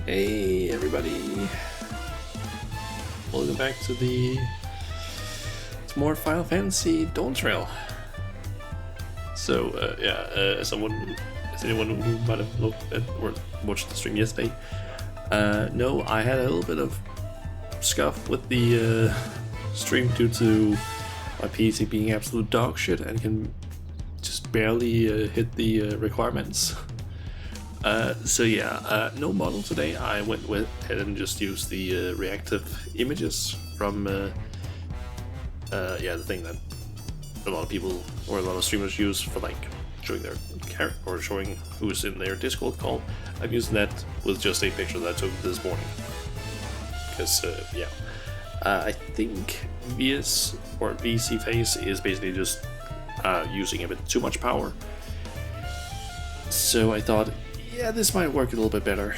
Hey everybody! Welcome back to it's more Final Fantasy Dawntrail. So as anyone who might have looked at or watched the stream yesterday, no, I had a little bit of scuff with the stream due to my PC being absolute dog shit and can just barely hit the requirements. No model today. I went ahead and just used the reactive images from the thing that a lot of people or a lot of streamers use for like showing their character or showing who's in their Discord call. I'm using that with just a picture that I took this morning because I think VS or VC face is basically just using a bit too much power. So I thought, yeah, this might work a little bit better.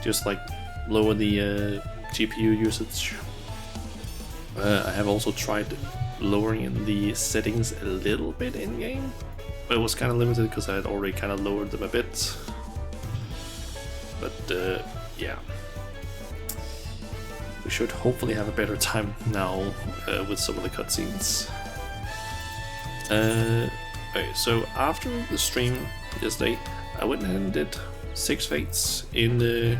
Just like lower the GPU usage. I have also tried lowering the settings a little bit in game, but it was kind of limited because I had already kind of lowered them a bit. But yeah, we should hopefully have a better time now with some of the cutscenes. Okay, so after the stream yesterday, I went ahead and did 6 fates in the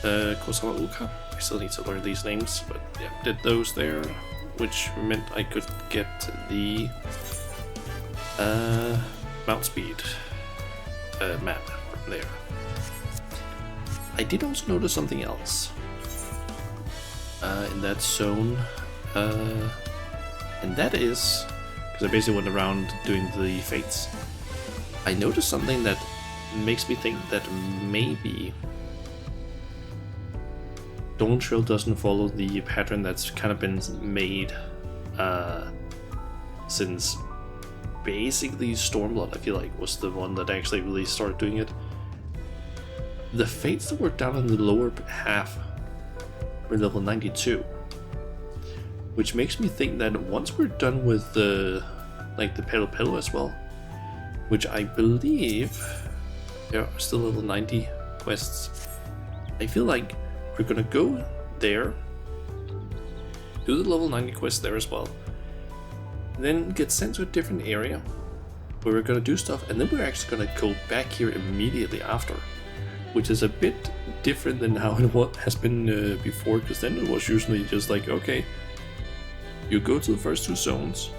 Kosama Uka. I still need to learn these names, but yeah, did those there, which meant I could get the mount speed map from there. I did also notice something else in that zone, and that is because I basically went around doing the fates. I noticed something that makes me think that maybe Dawntrail doesn't follow the pattern that's kind of been made since basically Stormblood, I feel like, was the one that actually really started doing it. The fates that were down in the lower half were level 92, which makes me think that once we're done with the Pelo as well, which I believe there are still level 90 quests, I feel like we're gonna go there, do the level 90 quest there as well, then get sent to a different area where we're gonna do stuff, and then we're actually gonna go back here immediately after, which is a bit different than how it has been before, because then it was usually just like, okay, you go to the first 2 zones,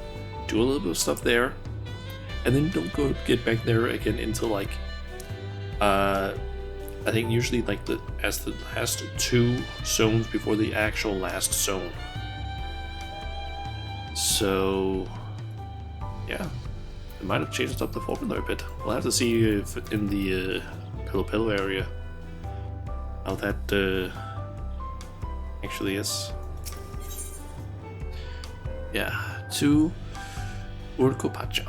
do a little bit of stuff there, and then don't get back there again until like I think usually like the last 2 zones before the actual last zone. So yeah, it might have changed up the formula a bit. We'll have to see if in the Pelo area how that actually is. Yeah, to Urkopacha.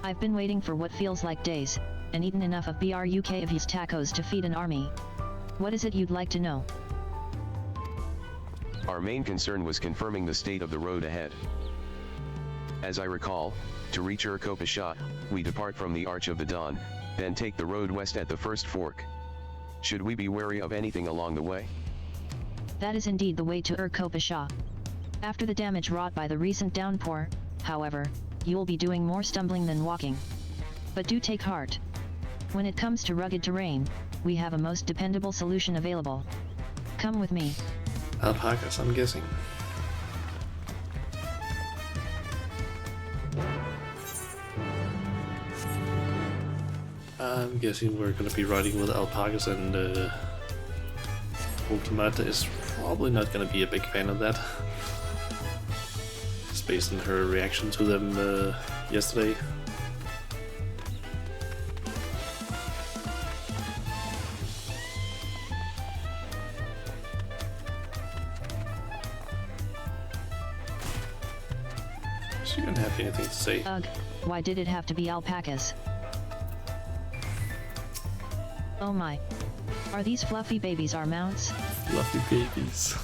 I've been waiting for what feels like days, and eaten enough of BRUKV's tacos to feed an army. What is it you'd like to know? Our main concern was confirming the state of the road ahead. As I recall, to reach Urkopacha, we depart from the Arch of the Dawn, then take the road west at the first fork. Should we be wary of anything along the way? That is indeed the way to Urkopacha. After the damage wrought by the recent downpour, however, you'll be doing more stumbling than walking. But do take heart. When it comes to rugged terrain, we have a most dependable solution available. Come with me. Alpacas, I'm guessing. I'm guessing we're gonna be riding with alpacas, and Ultimata is probably not gonna be a big fan of that. Just based on her reaction to them yesterday. She didn't have anything to say. Ugh, why did it have to be alpacas? Oh my. Are these fluffy babies our mounts? Fluffy babies.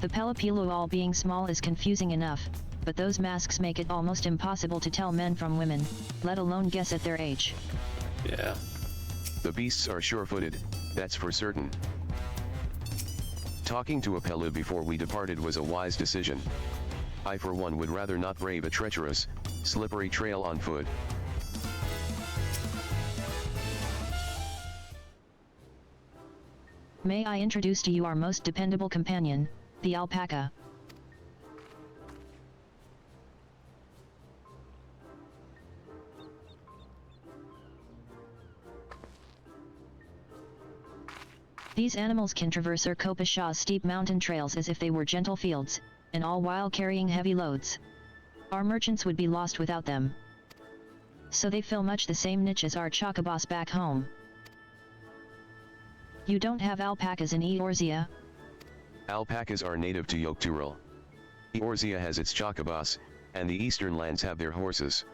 The Pelopilo all being small is confusing enough, but those masks make it almost impossible to tell men from women, let alone guess at their age. Yeah. The beasts are sure-footed, that's for certain. Talking to Apella before we departed was a wise decision. I for one would rather not brave a treacherous, slippery trail on foot. May I introduce to you our most dependable companion, the alpaca. These animals can traverse Urkopasha's steep mountain trails as if they were gentle fields, and all while carrying heavy loads. Our merchants would be lost without them. So they fill much the same niche as our chocobos back home. You don't have alpacas in Eorzea? Alpacas are native to Yokturil. Eorzea has its chocobos, and the eastern lands have their horses.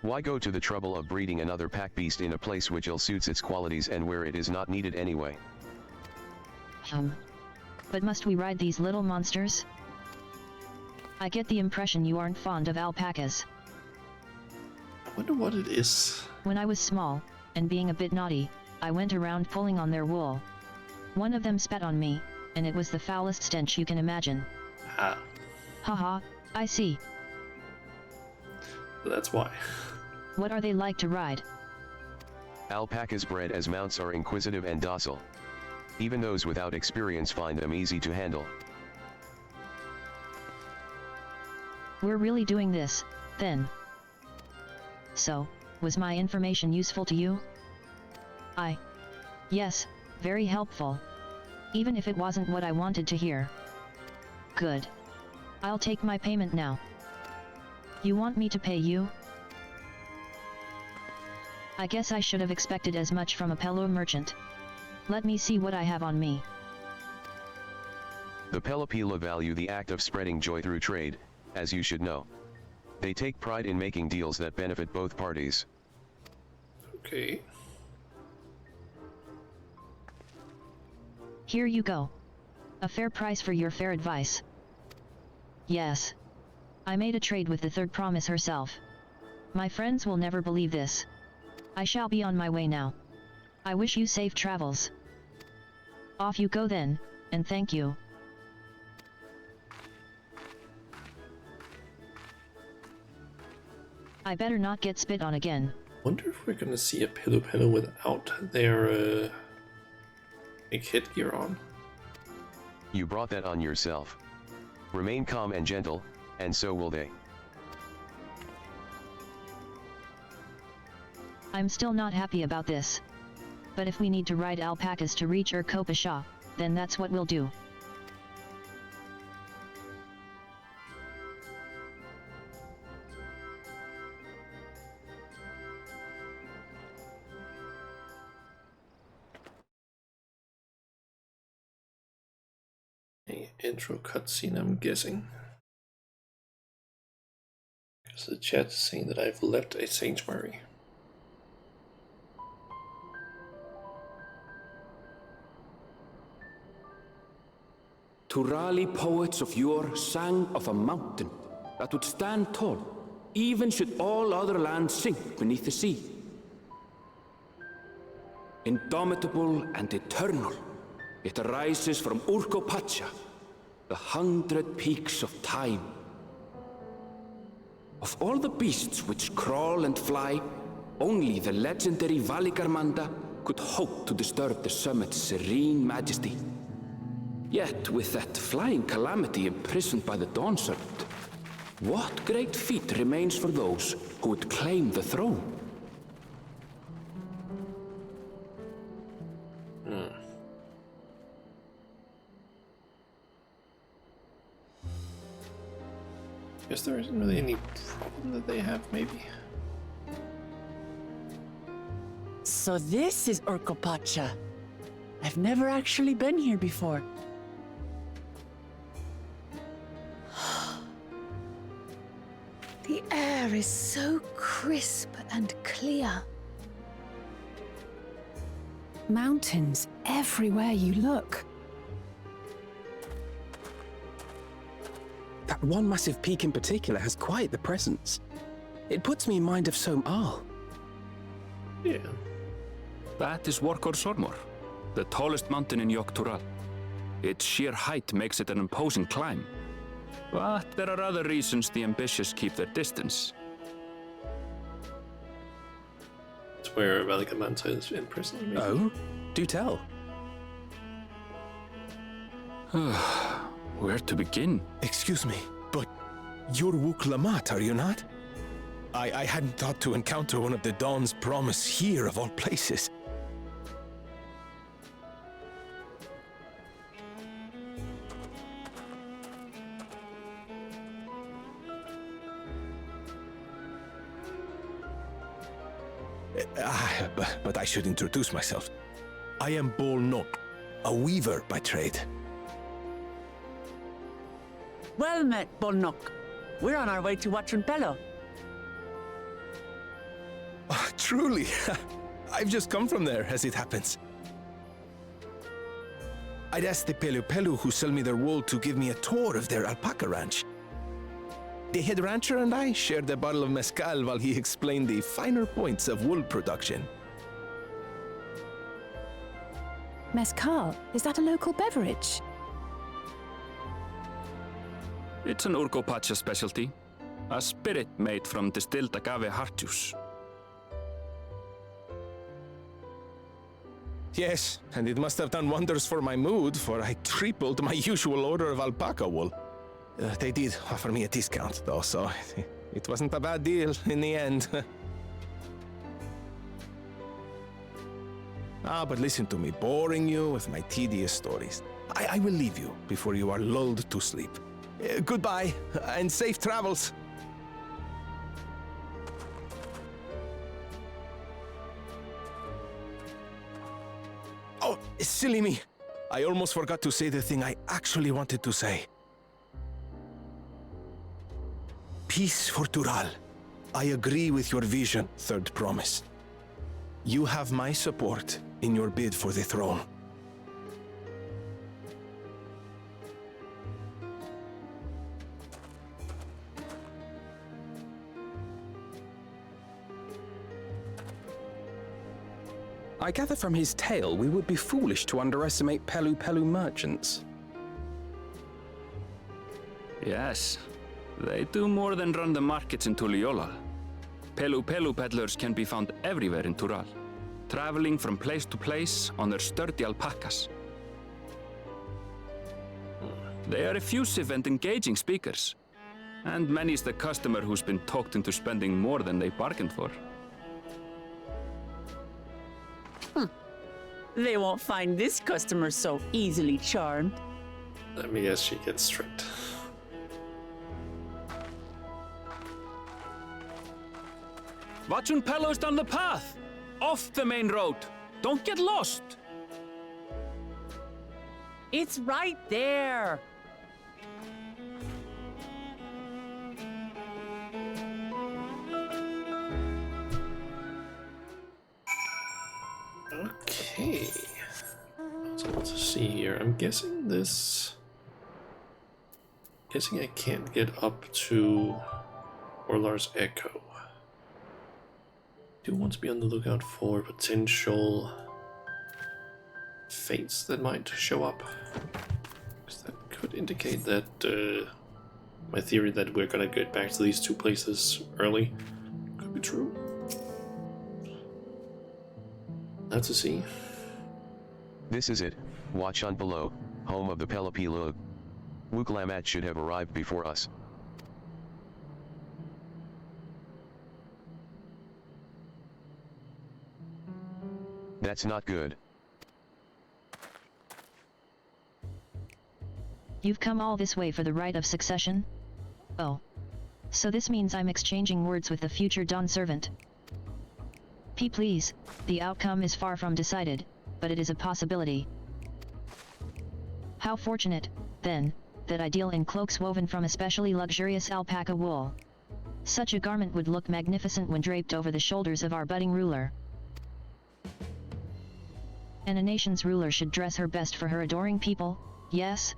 Why go to the trouble of breeding another pack beast in a place which ill-suits its qualities and where it is not needed anyway? But must we ride these little monsters? I get the impression you aren't fond of alpacas. I wonder what it is. When I was small, and being a bit naughty, I went around pulling on their wool. One of them spat on me, and it was the foulest stench you can imagine. Ah, Haha, I see. that's why. What are they like to ride? Alpacas bred as mounts are inquisitive and docile. Even those without experience find them easy to handle. We're really doing this, then. So, was my information useful to you? Yes, very helpful. Even if it wasn't what I wanted to hear. Good. I'll take my payment now. You want me to pay you? I guess I should have expected as much from a Pelor merchant. Let me see what I have on me. The Pelopila value the act of spreading joy through trade, as you should know. They take pride in making deals that benefit both parties. Okay. Here you go. A fair price for your fair advice. Yes. I made a trade with the third promise herself. My friends will never believe this. I shall be on my way now. I wish you safe travels. Off you go then, and thank you. I better not get spit on again. Wonder if we're gonna see a Pillow without their like headgear on. You brought that on yourself. Remain calm and gentle, and so will they. I'm still not happy about this. But if we need to ride alpacas to reach Urkopasha, then that's what we'll do. A intro cutscene, I'm guessing. Because the chat is saying that I've left a sanctuary. Turali poets of yore sang of a mountain that would stand tall, even should all other lands sink beneath the sea. Indomitable and eternal, it arises from Urkopacha, the 100 peaks of time. Of all the beasts which crawl and fly, only the legendary Valigarmanda could hope to disturb the summit's serene majesty. Yet, with that flying calamity imprisoned by the Dawn Serpent, what great feat remains for those who would claim the throne? Guess there isn't really any problem that they have, maybe. So this is Urkopacha. I've never actually been here before. The air is so crisp and clear. Mountains everywhere you look. That one massive peak in particular has quite the presence. It puts me in mind of Som Al. Yeah. That is Workor Sormor, the tallest mountain in Yogg-Tural. Its sheer height makes it an imposing climb. But there are other reasons the ambitious keep their distance. It's where Valikamanta is imprisoned, maybe? Oh? Do tell. Where to begin? Excuse me, but you're Wook Lamat, are you not? I hadn't thought to encounter one of the Dawn's promise here of all places. But I should introduce myself. I am Bol Nok, a weaver by trade. Well met, Bolnok. We're on our way to Watranpelo. Oh, truly, I've just come from there, as it happens. I'd asked the Pelu Pelu who sell me their wool to give me a tour of their alpaca ranch. The head rancher and I shared a bottle of mezcal while he explained the finer points of wool production. Mezcal, is that a local beverage? It's an Urkopacha specialty, a spirit made from distilled agave heart juice. Yes, and it must have done wonders for my mood, for I tripled my usual order of alpaca wool. They did offer me a discount, though, so it wasn't a bad deal in the end. But listen to me, boring you with my tedious stories. I will leave you before you are lulled to sleep. Goodbye, and safe travels. Oh, silly me. I almost forgot to say the thing I actually wanted to say. Peace for Tural. I agree with your vision, Third Promise. You have my support in your bid for the throne. I gather from his tale we would be foolish to underestimate Pelu Pelu merchants. Yes, they do more than run the markets in Tuliyollal. Pelu Pelu peddlers can be found everywhere in Tural, traveling from place to place on their sturdy alpacas. They are effusive and engaging speakers, and many's the customer who's been talked into spending more than they bargained for. They won't find this customer so easily charmed. Let me guess, she gets stripped. Watranpelo's down the path! Off the main road! Don't get lost! It's right there. Okay. So let's see here. I'm guessing this. Guessing I can't get up to Orlar's Echo. Do want to be on the lookout for potential fates that might show up. Because that could indicate that my theory that we're gonna get back to these two places early could be true. Let's see. This is it, Watranpelo, home of the Pelopilug. Wook Lamat should have arrived before us. That's not good. You've come all this way for the right of succession? Oh. So this means I'm exchanging words with the future Dawn servant. Please, the outcome is far from decided, but it is a possibility. How fortunate, then, that I deal in cloaks woven from especially luxurious alpaca wool. Such a garment would look magnificent when draped over the shoulders of our budding ruler. And a nation's ruler should dress her best for her adoring people, yes?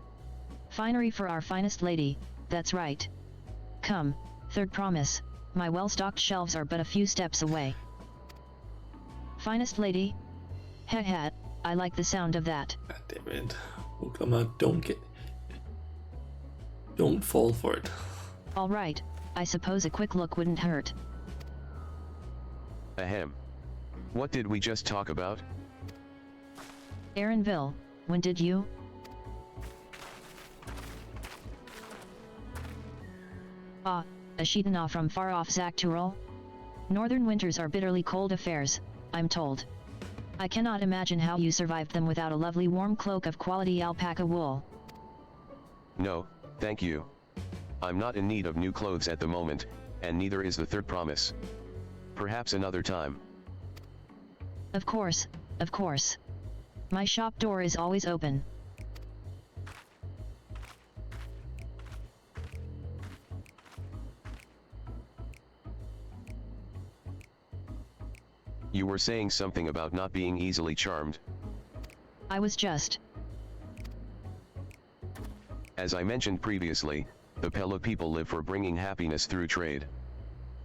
Finery for our finest lady, that's right. Come, Third Promise, my well-stocked shelves are but a few steps away. Finest lady, Heh, I like the sound of that. God damn it. Oh, come on, don't fall for it. Alright, I suppose a quick look wouldn't hurt. Ahem. What did we just talk about? Aaronville, when did you? Ah, a Shitana from far-off Zaktural? Northern winters are bitterly cold affairs, I'm told. I cannot imagine how you survived them without a lovely warm cloak of quality alpaca wool. No, thank you. I'm not in need of new clothes at the moment, and neither is the third promise. Perhaps another time. Of course, of course. My shop door is always open. You were saying something about not being easily charmed. I was just... As I mentioned previously, the Pella people live for bringing happiness through trade.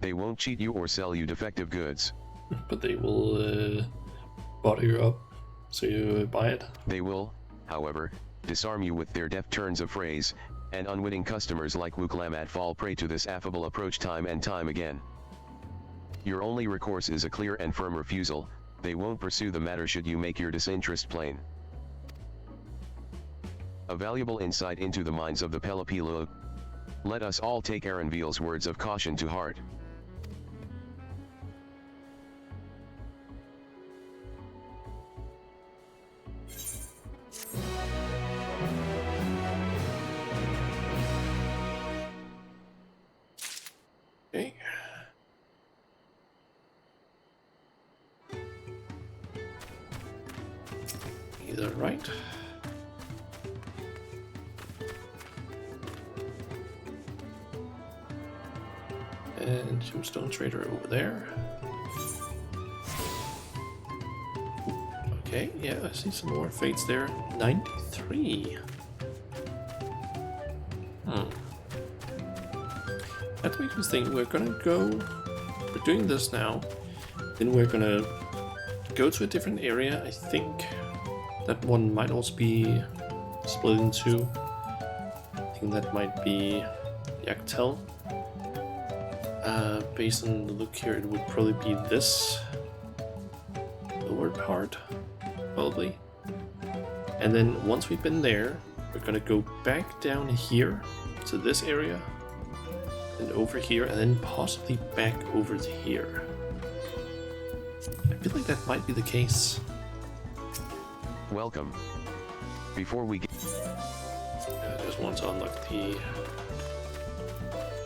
They won't cheat you or sell you defective goods. But they will butter you up, so you buy it. They will, however, disarm you with their deft turns of phrase, and unwitting customers like Wuklamat fall prey to this affable approach time and time again. Your only recourse is a clear and firm refusal. They won't pursue the matter should you make your disinterest plain. A valuable insight into the minds of the Pelopilo. Let us all take Aaronville's words of caution to heart. Okay. Either right. And Gemstone Trader over there. Okay, yeah, I see some more fates there. 93. That makes me think we're gonna go. We're doing this now. Then we're gonna go to a different area. I think that one might also be split in two. I think that might be Yaktel. Based on the look here, it would probably be this lower part, probably. And then once we've been there, we're gonna go back down here to this area, and over here, and then possibly back over to here. I feel like that might be the case. Welcome. Before we get... I just want to unlock the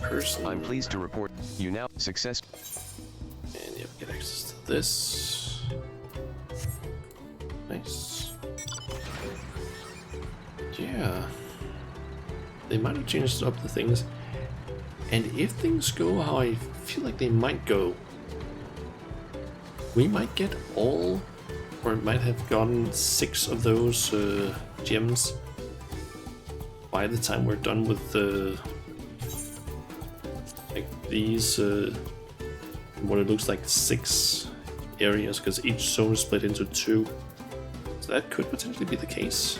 person. I'm pleased to report you now success. And you get access to this. Nice. Yeah. They might have changed up the things. And if things go how I feel like they might go, we might get all, or might have gotten 6 of those gems by the time we're done with the these what it looks like 6 areas, because each zone is split into 2, so that could potentially be the case.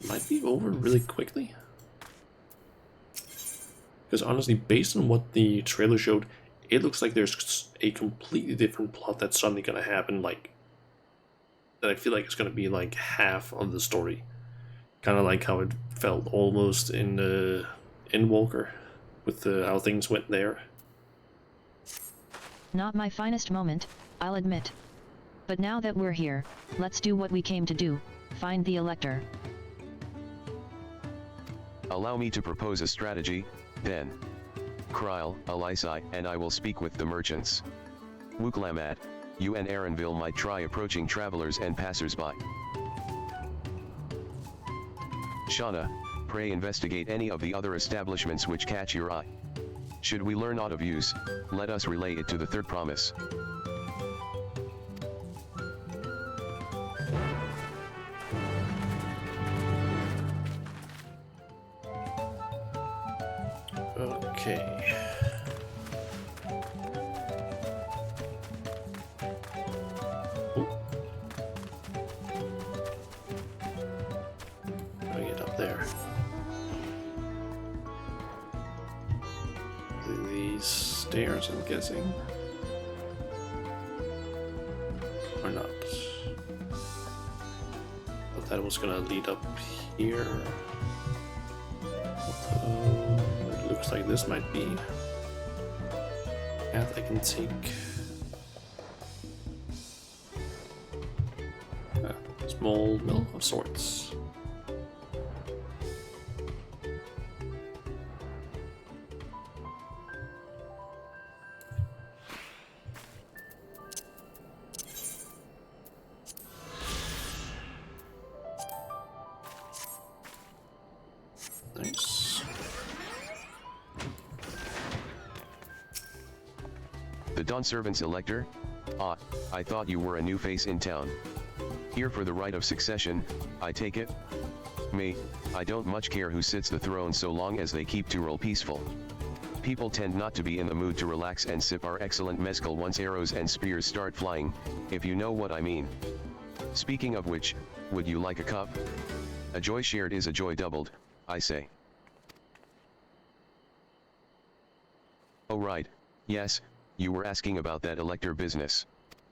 Might be over really quickly, because honestly, based on what the trailer showed, it looks like there's a completely different plot that's suddenly gonna happen, like that I feel like it's gonna be like half of the story. Kind of like how it felt almost in Walker, with how things went there. Not my finest moment, I'll admit. But now that we're here, let's do what we came to do, find the Elector. Allow me to propose a strategy, then. Kryl, Alisai, and I will speak with the merchants. Wuklamat, you and Aaronville might try approaching travelers and passers-by. Shauna, pray investigate any of the other establishments which catch your eye. Should we learn aught of use, let us relay it to the third promise. Okay. these stairs, I'm guessing. Or not. But that was gonna lead up here. It looks like this might be a path I can take. Small mill of sorts. Nice. The Dawn Servant's Elector? Ah, I thought you were a new face in town. Here for the right of succession, I take it? Me, I don't much care who sits the throne so long as they keep to roll peaceful. People tend not to be in the mood to relax and sip our excellent mezcal once arrows and spears start flying, if you know what I mean. Speaking of which, would you like a cup? A joy shared is a joy doubled, I say. Oh right, yes, you were asking about that Elector business.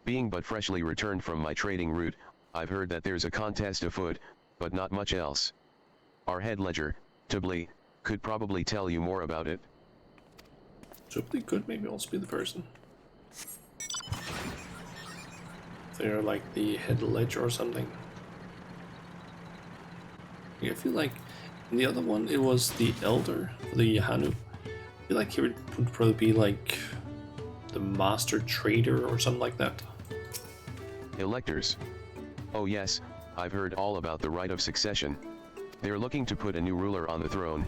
Being but freshly returned from my trading route, I've heard that there's a contest afoot, but not much else. Our head ledger, Tubli, could probably tell you more about it. Tubli could maybe also be the person. They're like the head ledger or something. Yeah, I feel like in the other one it was the elder, the Hanu. I feel like he would probably be like the master trader or something like that. Electors. Oh yes, I've heard all about the right of succession. They're looking to put a new ruler on the throne,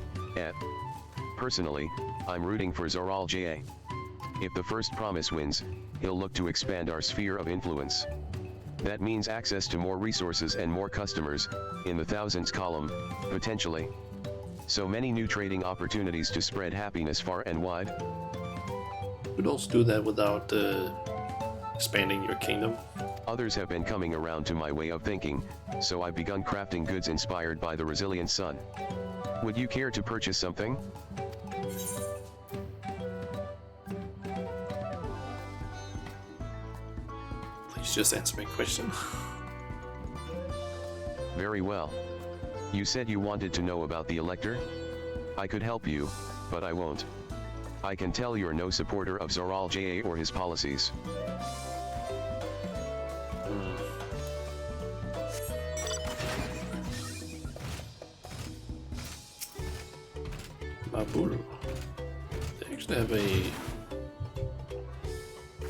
Personally, I'm rooting for Zoral Ja. If the first promise wins, he'll look to expand our sphere of influence. That means access to more resources and more customers, in the thousands column, potentially. So many new trading opportunities to spread happiness far and wide. You'd also do that without expanding your kingdom. Others have been coming around to my way of thinking, so I've begun crafting goods inspired by the resilient sun. Would you care to purchase something? Please just answer my question. Very well. You said you wanted to know about the Elector? I could help you, but I won't. I can tell you're no supporter of Zoral Ja or his policies. Maburu. They actually have a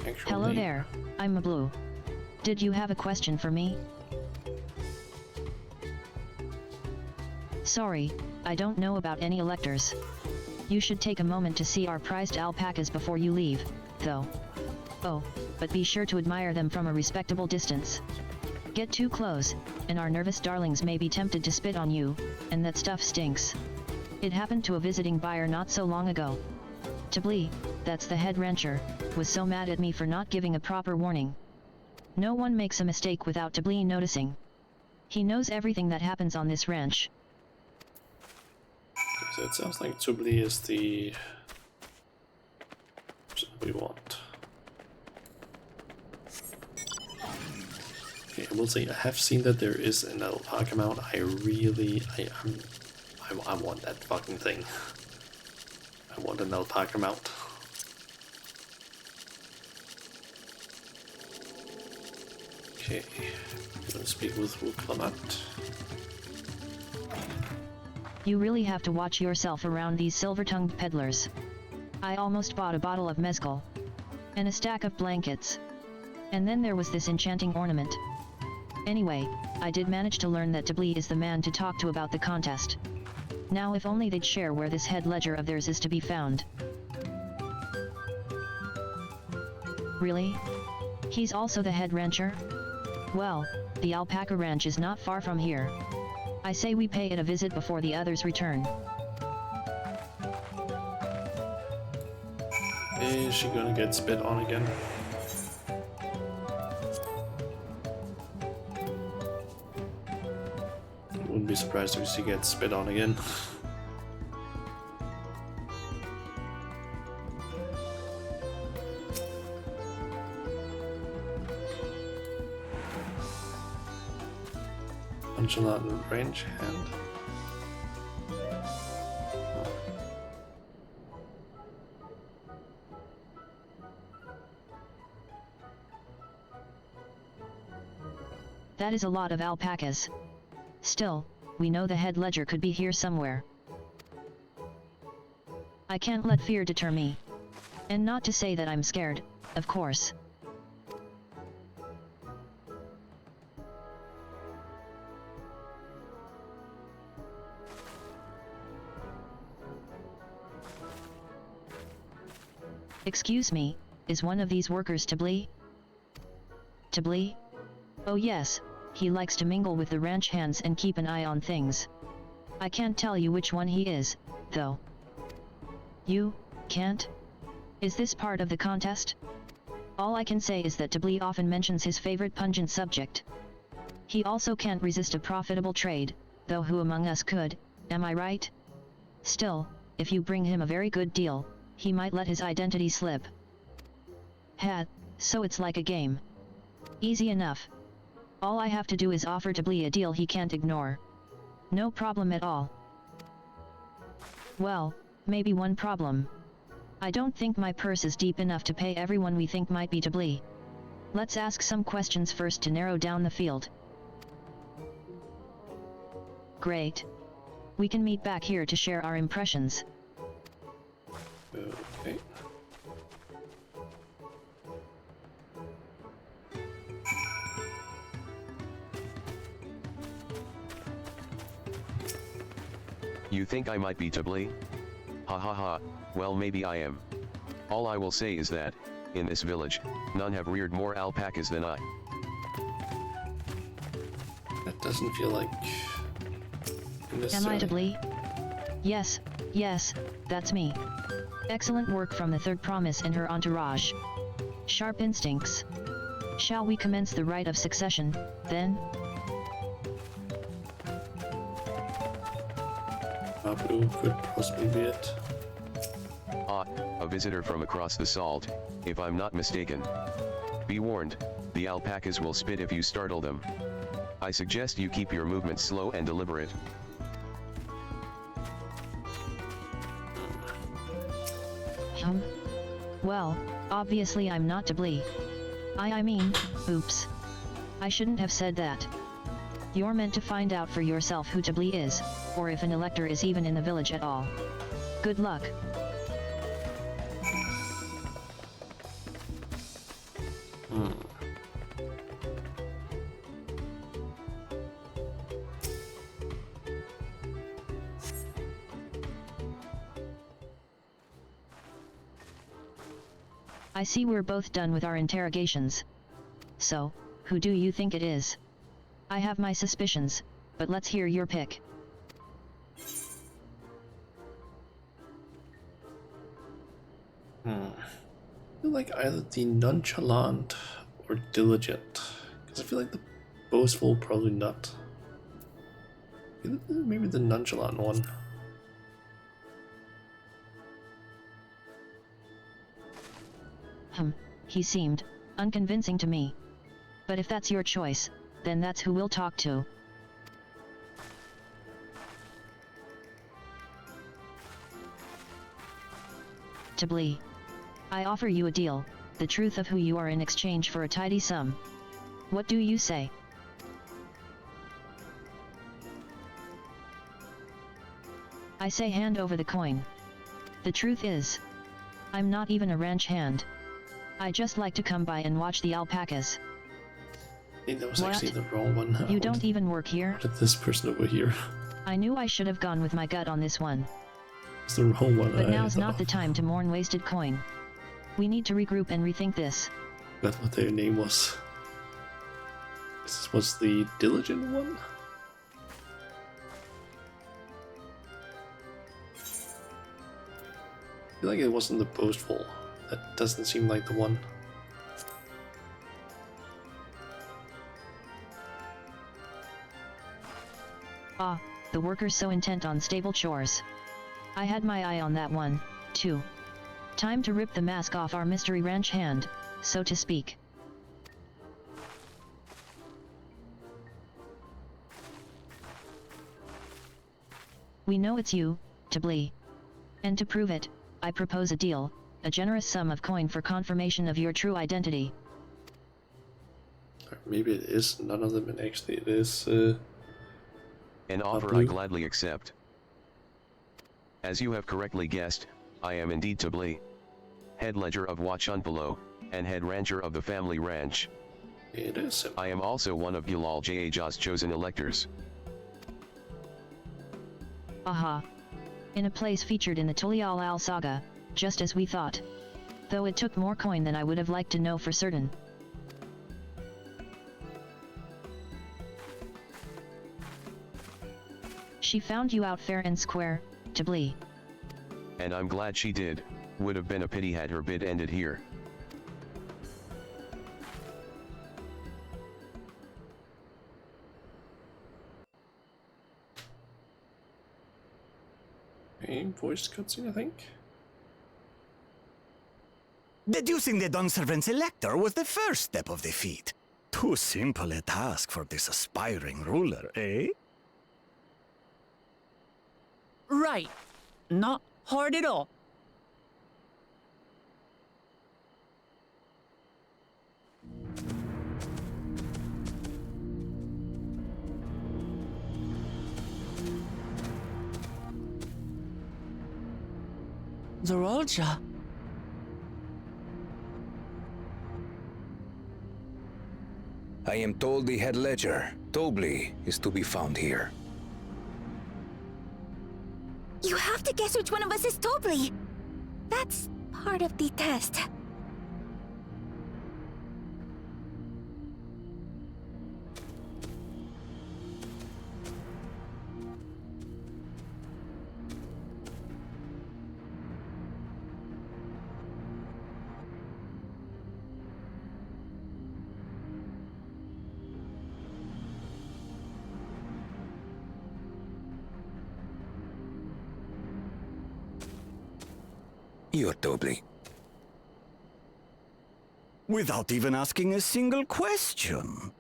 actual Hello name. there, I'm Mablu. Did you have a question for me? Sorry, I don't know about any electors. You should take a moment to see our prized alpacas before you leave, though. Oh, but be sure to admire them from a respectable distance. Get too close, and our nervous darlings may be tempted to spit on you, and that stuff stinks. It happened to a visiting buyer not so long ago. Tubli, that's the head rancher, was so mad at me for not giving a proper warning. No one makes a mistake without Tubli noticing. He knows everything that happens on this ranch. So it sounds like Tubli is the person we want. Okay, I will say I have seen that there is an alpaca mount. I want that fucking thing. I want an alpaca mount. Okay, I'm gonna speak with Wuklamat. You really have to watch yourself around these silver-tongued peddlers. I almost bought a bottle of mezcal. And a stack of blankets. And then there was this enchanting ornament. Anyway, I did manage to learn that Tubli is the man to talk to about the contest. Now if only they'd share where this head ledger of theirs is to be found. Really? He's also the head rancher? Well, the alpaca ranch is not far from here. I say we pay it a visit before the others return. Is she gonna get spit on again? Wouldn't be surprised if she gets spit on again. nonchalant range hand. That is a lot of alpacas. Still, we know the head ledger could be here somewhere. I can't let fear deter me. And not to say that I'm scared, of course. Excuse me, is one of these workers Tablee? Tablee? Oh yes, he likes to mingle with the ranch hands and keep an eye on things. I can't tell you which one he is, though. You can't? Is this part of the contest? All I can say is that Tablee often mentions his favorite pungent subject. He also can't resist a profitable trade, though who among us could, am I right? Still, if you bring him a very good deal, he might let his identity slip. So it's like a game. Easy enough. All I have to do is offer Tablee a deal he can't ignore. No problem at all. Well, maybe one problem. I don't think my purse is deep enough to pay everyone we think might be Tablee. Let's ask some questions first to narrow down the field. Great. We can meet back here to share our impressions. Okay. You think I might be Tablee? Ha ha ha, well maybe I am. All I will say is that, in this village, none have reared more alpacas than I. That doesn't feel like... Am I Tablee? Yes, that's me. Excellent work from the third promise and her entourage. Sharp instincts. Shall we commence the rite of succession, then? Abu could possibly be it. Ah, a visitor from across the salt, if I'm not mistaken. Be warned, the alpacas will spit if you startle them. I suggest you keep your movements slow and deliberate. Well, obviously I'm not Tablee. I mean, oops. I shouldn't have said that. You're meant to find out for yourself who Tablee is, or if an elector is even in the village at all. Good luck. I see we're both done with our interrogations. So, who do you think it is? I have my suspicions, but let's hear your pick. I feel like either the nonchalant or diligent. Because I feel like the boastful probably not. Maybe the nonchalant one. He seemed unconvincing to me. But if that's your choice, then that's who we'll talk to. Tablee. I offer you a deal, the truth of who you are in exchange for a tidy sum. What do you say? I say hand over the coin. The truth is, I'm not even a ranch hand. I just like to come by and watch the alpacas. I think that was What? actually the wrong one. You don't even work here? What did this person over here? I knew I should have gone with my gut on this one. It's the wrong one. But I now's thought. not the time to mourn wasted coin. We need to regroup and rethink this. That's what their name was. This was the diligent one? I feel like it wasn't the boastful. That doesn't seem like the one. Ah, the workers so intent on stable chores. I had my eye on that one, too. Time to rip the mask off our mystery ranch hand, so to speak. We know it's you, Tablee. And to prove it, I propose a deal, a generous sum of coin for confirmation of your true identity. Or maybe it is none of them, and actually it is. An offer I gladly accept. As you have correctly guessed, I am indeed Tablee, head ledger of Wachunpalo, and head rancher of the family ranch. It is him. I am also one of Gilal Jaja's chosen electors. Aha. In a place featured in the Tulial Al saga, just as we thought. Though it took more coin than I would have liked to know for certain. She found you out fair and square, Tablee. And I'm glad she did. Would have been a pity had her bid ended here. Okay, voice cutscene, I think. Deducing the Dawn Servant's elector was the first step of the feat. Too simple a task for this aspiring ruler, eh? Right. Not hard at all. Zorolja. I am told the head ledger, Toblee, is to be found here. You have to guess which one of us is Toblee. That's part of the test. You're Toblee. Without even asking a single question.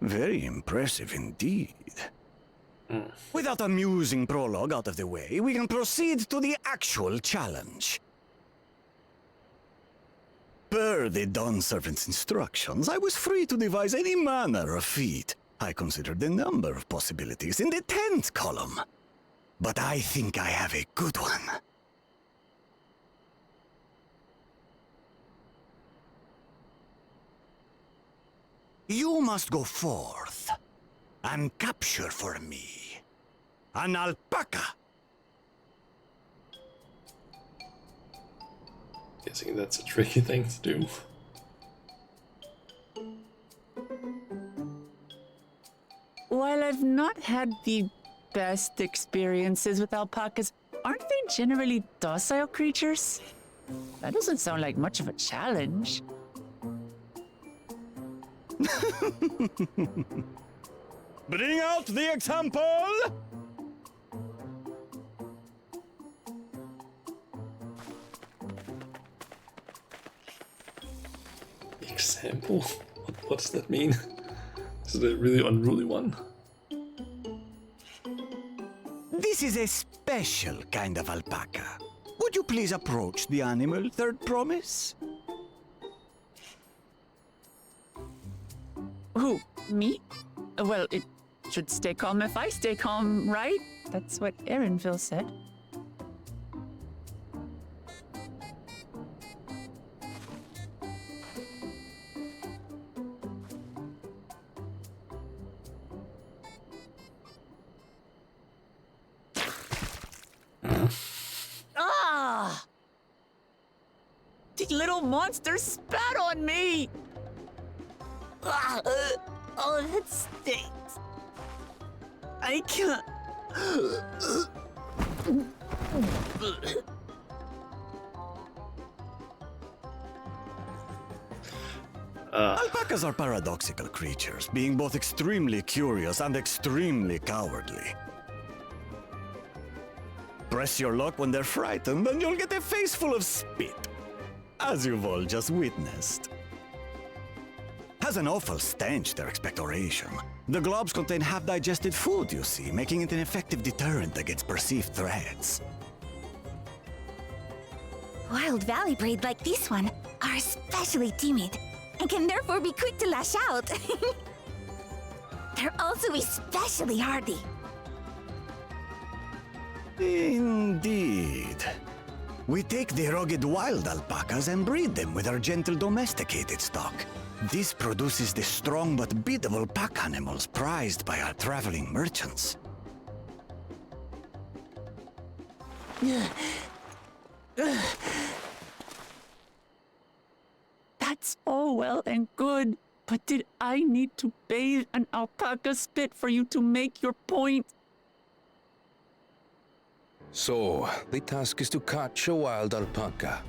Very impressive indeed. With that amusing prologue out of the way, we can proceed to the actual challenge. Per the Dawn Servant's instructions, I was free to devise any manner of feat. I considered the number of possibilities in the 10th column. But I think I have a good one. You must go forth and capture for me an alpaca. Guessing that's a tricky thing to do. While I've not had the best experiences with alpacas, aren't they generally docile creatures? That doesn't sound like much of a challenge. Bring out the example! Example? What does that mean? Is it a really unruly one? This is a special kind of alpaca. Would you please approach the animal, Third Promise? Who? Me? Well, it should stay calm if I stay calm, right? That's what Erinville said. Ah! The little monster spat on me! Ah, oh, that stinks. I can't. Alpacas are paradoxical creatures, being both extremely curious and extremely cowardly. Press your luck when they're frightened, and you'll get a face full of spit, as you've all just witnessed. Has an awful stench, their expectoration. The globs contain half-digested food, you see, making it an effective deterrent against perceived threats. Wild valley breed like this one are especially timid and can therefore be quick to lash out. They're also especially hardy. Indeed. We take the rugged wild alpacas and breed them with our gentle domesticated stock. This produces the strong but biddable pack animals prized by our traveling merchants. That's all well and good, but did I need to bathe an alpaca spit for you to make your point? So, the task is to catch a wild alpaca.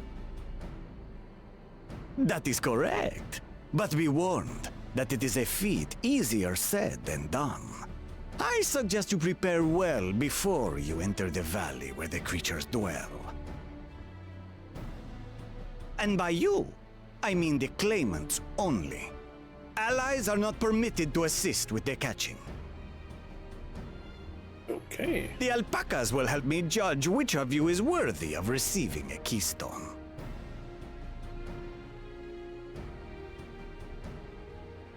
That is correct. But be warned that it is a feat easier said than done. I suggest you prepare well before you enter the valley where the creatures dwell. And by you, I mean the claimants only. Allies are not permitted to assist with their catching. Okay. The alpacas will help me judge which of you is worthy of receiving a keystone.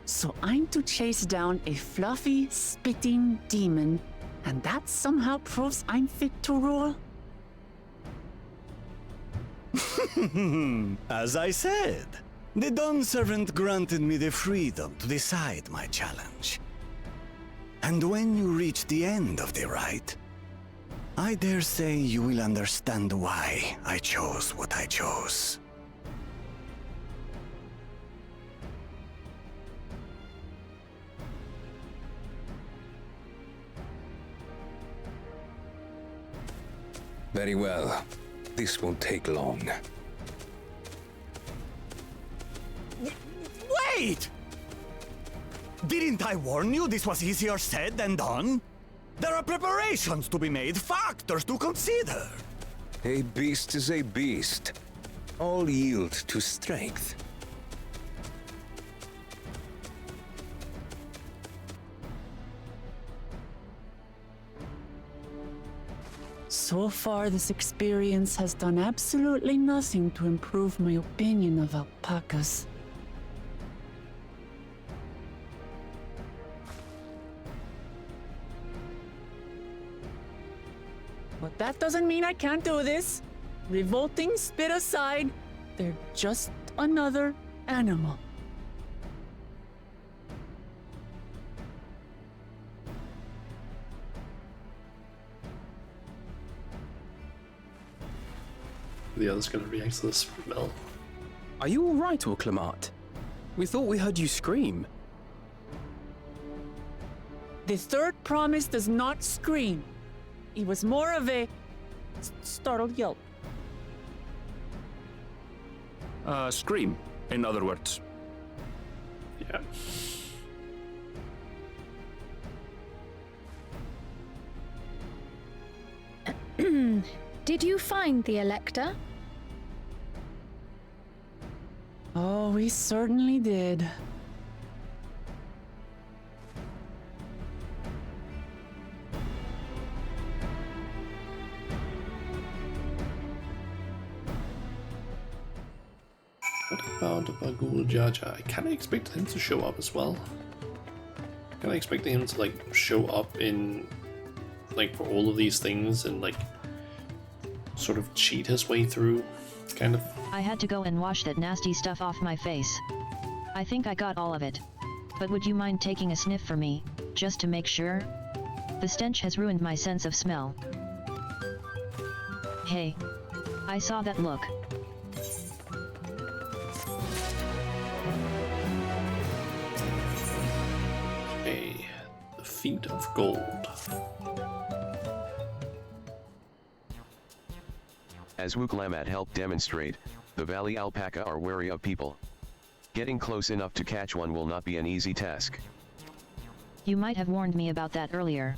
So I'm to chase down a fluffy, spitting demon, and that somehow proves I'm fit to rule? As I said, the Dawn Servant granted me the freedom to decide my challenge. And when you reach the end of the rite, I dare say you will understand why I chose what I chose. Very well. This won't take long. Wait! Didn't I warn you this was easier said than done? There are preparations to be made, factors to consider. A beast is a beast. All yield to strength. So far, this experience has done absolutely nothing to improve my opinion of alpacas. But that doesn't mean I can't do this. Revolting spit aside, they're just another animal. The other's gonna react to the smell. Are you alright, Orclamat? We thought we heard you scream. The third promise does not scream. It was more of a startled yelp. Scream, in other words. Yeah. Did you find the Elector? Oh, we certainly did. What about Bagul Jaja? I kinda expected him to show up as well. Kinda expecting him to like show up in like for all of these things and like sort of cheat his way through, kind of. I had to go and wash that nasty stuff off my face. I think I got all of it. But would you mind taking a sniff for me, just to make sure? The stench has ruined my sense of smell. Hey. I saw that look. Okay, the feet of gold. As Wuklamat helped demonstrate, the valley alpaca are wary of people. Getting close enough to catch one will not be an easy task. You might have warned me about that earlier.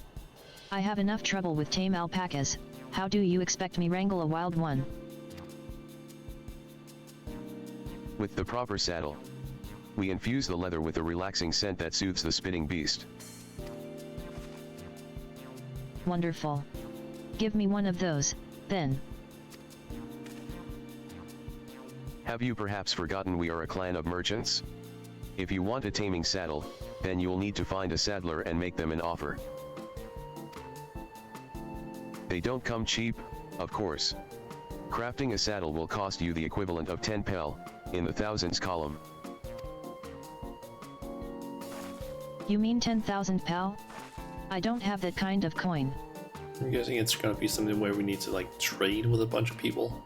I have enough trouble with tame alpacas. How do you expect me wrangle a wild one? With the proper saddle, we infuse the leather with a relaxing scent that soothes the spitting beast. Wonderful. Give me one of those, then. Have you perhaps forgotten we are a clan of merchants? If you want a taming saddle, then you'll need to find a saddler and make them an offer. They don't come cheap, of course. Crafting a saddle will cost you the equivalent of 10 pel, in the thousands column. You mean 10,000 pel? I don't have that kind of coin. I'm guessing it's gonna be something where we need to like trade with a bunch of people.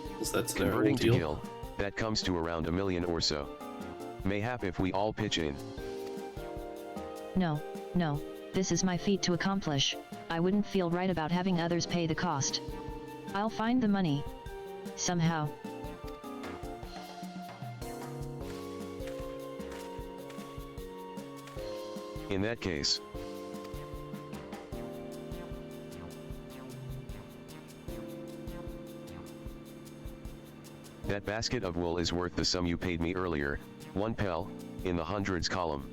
Because that's their whole Converting to deal. gil, that comes to around 1 million or so. Mayhap if we all pitch in. No, no, this is my feat to accomplish. I wouldn't feel right about having others pay the cost. I'll find the money. Somehow. In that case, that basket of wool is worth the sum you paid me earlier, 1 pel, in the hundreds column.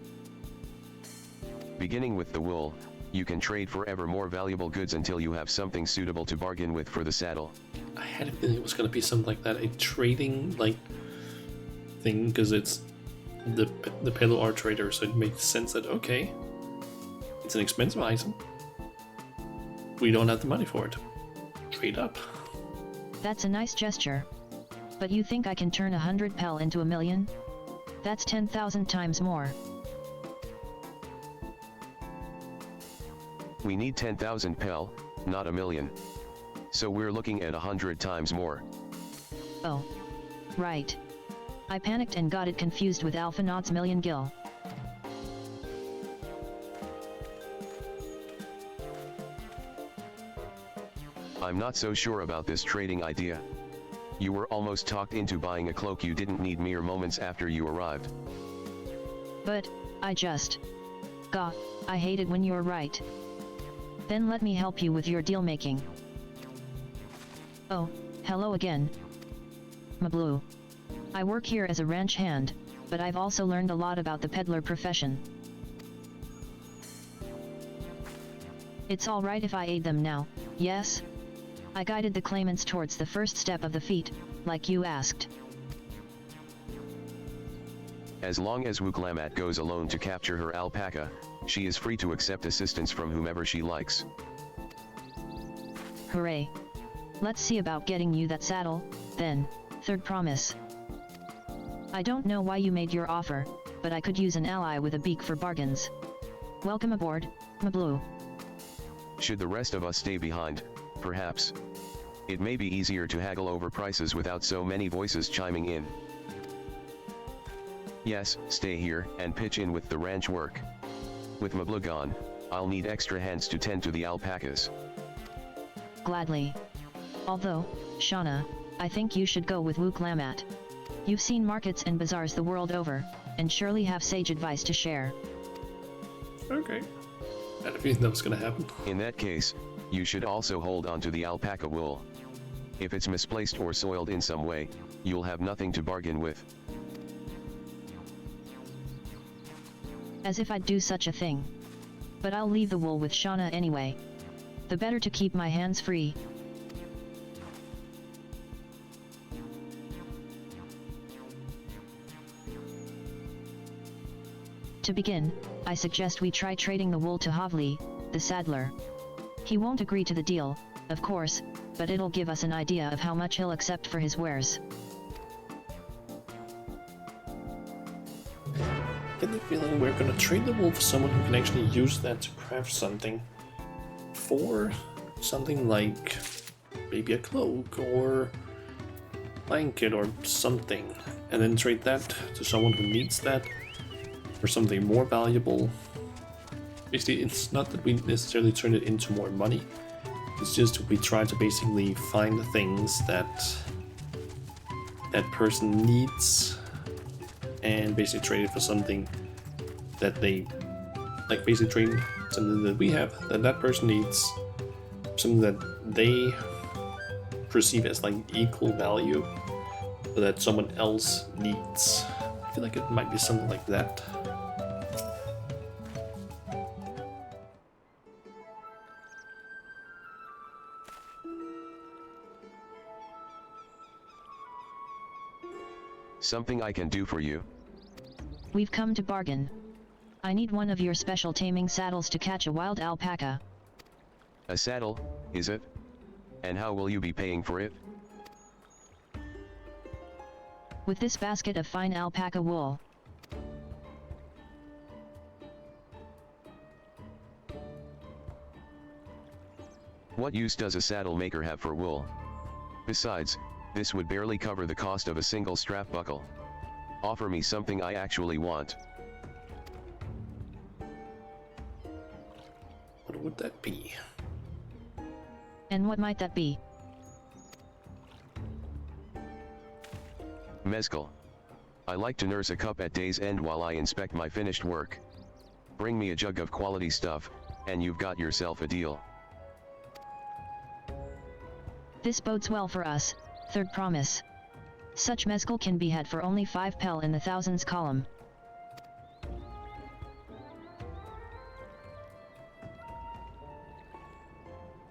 Beginning with the wool, you can trade for ever more valuable goods until you have something suitable to bargain with for the saddle. I had a feeling it was gonna be something like that, a trading like thing, because it's the Palo art trader, so it makes sense that okay, it's an expensive item. We don't have the money for it. Trade up. That's a nice gesture. But you think I can turn 100 pel into 1 million? That's 10,000 times more. We need 10,000 pel, not 1 million. So we're looking at 100 times more. Oh. Right. I panicked and got it confused with Alpha Naught's million gil. I'm not so sure about this trading idea. You were almost talked into buying a cloak you didn't need mere moments after you arrived. But, Gah, I hate it when you're right. Then let me help you with your deal making. Oh, hello again. Mablu. I work here as a ranch hand, but I've also learned a lot about the peddler profession. It's alright if I aid them now, yes? I guided the claimants towards the first step of the feat, like you asked. As long as Wuklamat goes alone to capture her alpaca, she is free to accept assistance from whomever she likes. Hooray. Let's see about getting you that saddle, then, third promise. I don't know why you made your offer, but I could use an ally with a beak for bargains. Welcome aboard, Mablu. Should the rest of us stay behind, perhaps. It may be easier to haggle over prices without so many voices chiming in. Yes, stay here and pitch in with the ranch work. With Mablu gone, I'll need extra hands to tend to the alpacas. Gladly. Although, Shauna, I think you should go with Wuklamat. You've seen markets and bazaars the world over, and surely have sage advice to share. Okay. I had a feeling that was gonna happen. In that case, you should also hold on to the alpaca wool. If it's misplaced or soiled in some way, you'll have nothing to bargain with. As if I'd do such a thing. But I'll leave the wool with Shauna anyway. The better to keep my hands free. To begin, I suggest we try trading the wool to Havli, the saddler. He won't agree to the deal, of course, but it'll give us an idea of how much he'll accept for his wares. I get the feeling we're gonna trade the wool for someone who can actually use that to craft something. For something like maybe a cloak or blanket or something. And then trade that to someone who needs that for something more valuable. Basically, it's not that we necessarily turn it into more money. It's just we try to basically find the things that that person needs and basically trade it for something that they like, basically trade something that we have that that person needs, something that they perceive as like equal value but that someone else needs. I feel like it might be something like that. Something I can do for you? We've come to bargain. I need one of your special taming saddles to catch a wild alpaca. A saddle, is it? And how will you be paying for it? With this basket of fine alpaca wool. What use does a saddle maker have for wool? Besides, this would barely cover the cost of a single strap buckle. Offer me something I actually want. What would that be? And what might that be? Mezcal. I like to nurse a cup at day's end while I inspect my finished work. Bring me a jug of quality stuff, and you've got yourself a deal. This bodes well for us, third promise. Such mezcal can be had for only 5 pel in the thousands column.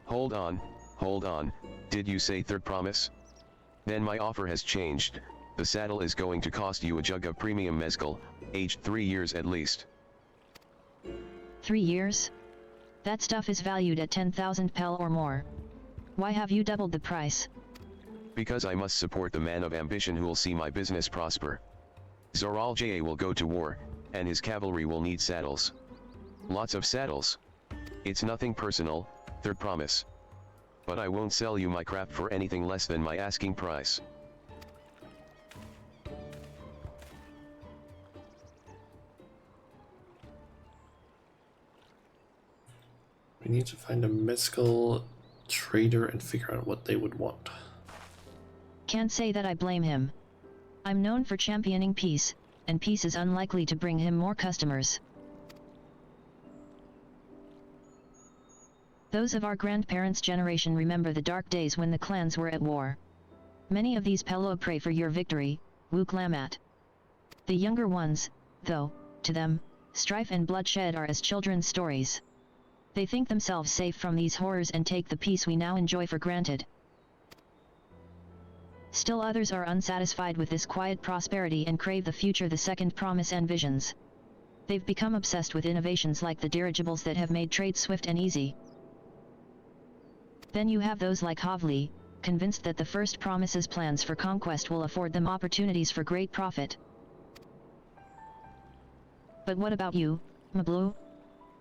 Hold on, did you say third promise? Then my offer has changed. The saddle is going to cost you a jug of premium mezcal, aged 3 years at least. 3 years? That stuff is valued at 10,000 pel or more. Why have you doubled the price? Because I must support the man of ambition who'll see my business prosper. Zoral J.A. will go to war, and his cavalry will need saddles. Lots of saddles. It's nothing personal, third promise. But I won't sell you my craft for anything less than my asking price. We need to find a mezcal trader and figure out what they would want. Can't say that I blame him. I'm known for championing peace, and peace is unlikely to bring him more customers. Those of our grandparents' generation remember the dark days when the clans were at war. Many of these Pelo pray for your victory, Wook Lamat. The younger ones, though, to them, strife and bloodshed are as children's stories. They think themselves safe from these horrors and take the peace we now enjoy for granted. Still others are unsatisfied with this quiet prosperity and crave the future the second promise envisions. They've become obsessed with innovations like the dirigibles that have made trade swift and easy. Then you have those like Havli, convinced that the first promise's plans for conquest will afford them opportunities for great profit. But what about you, Mablu?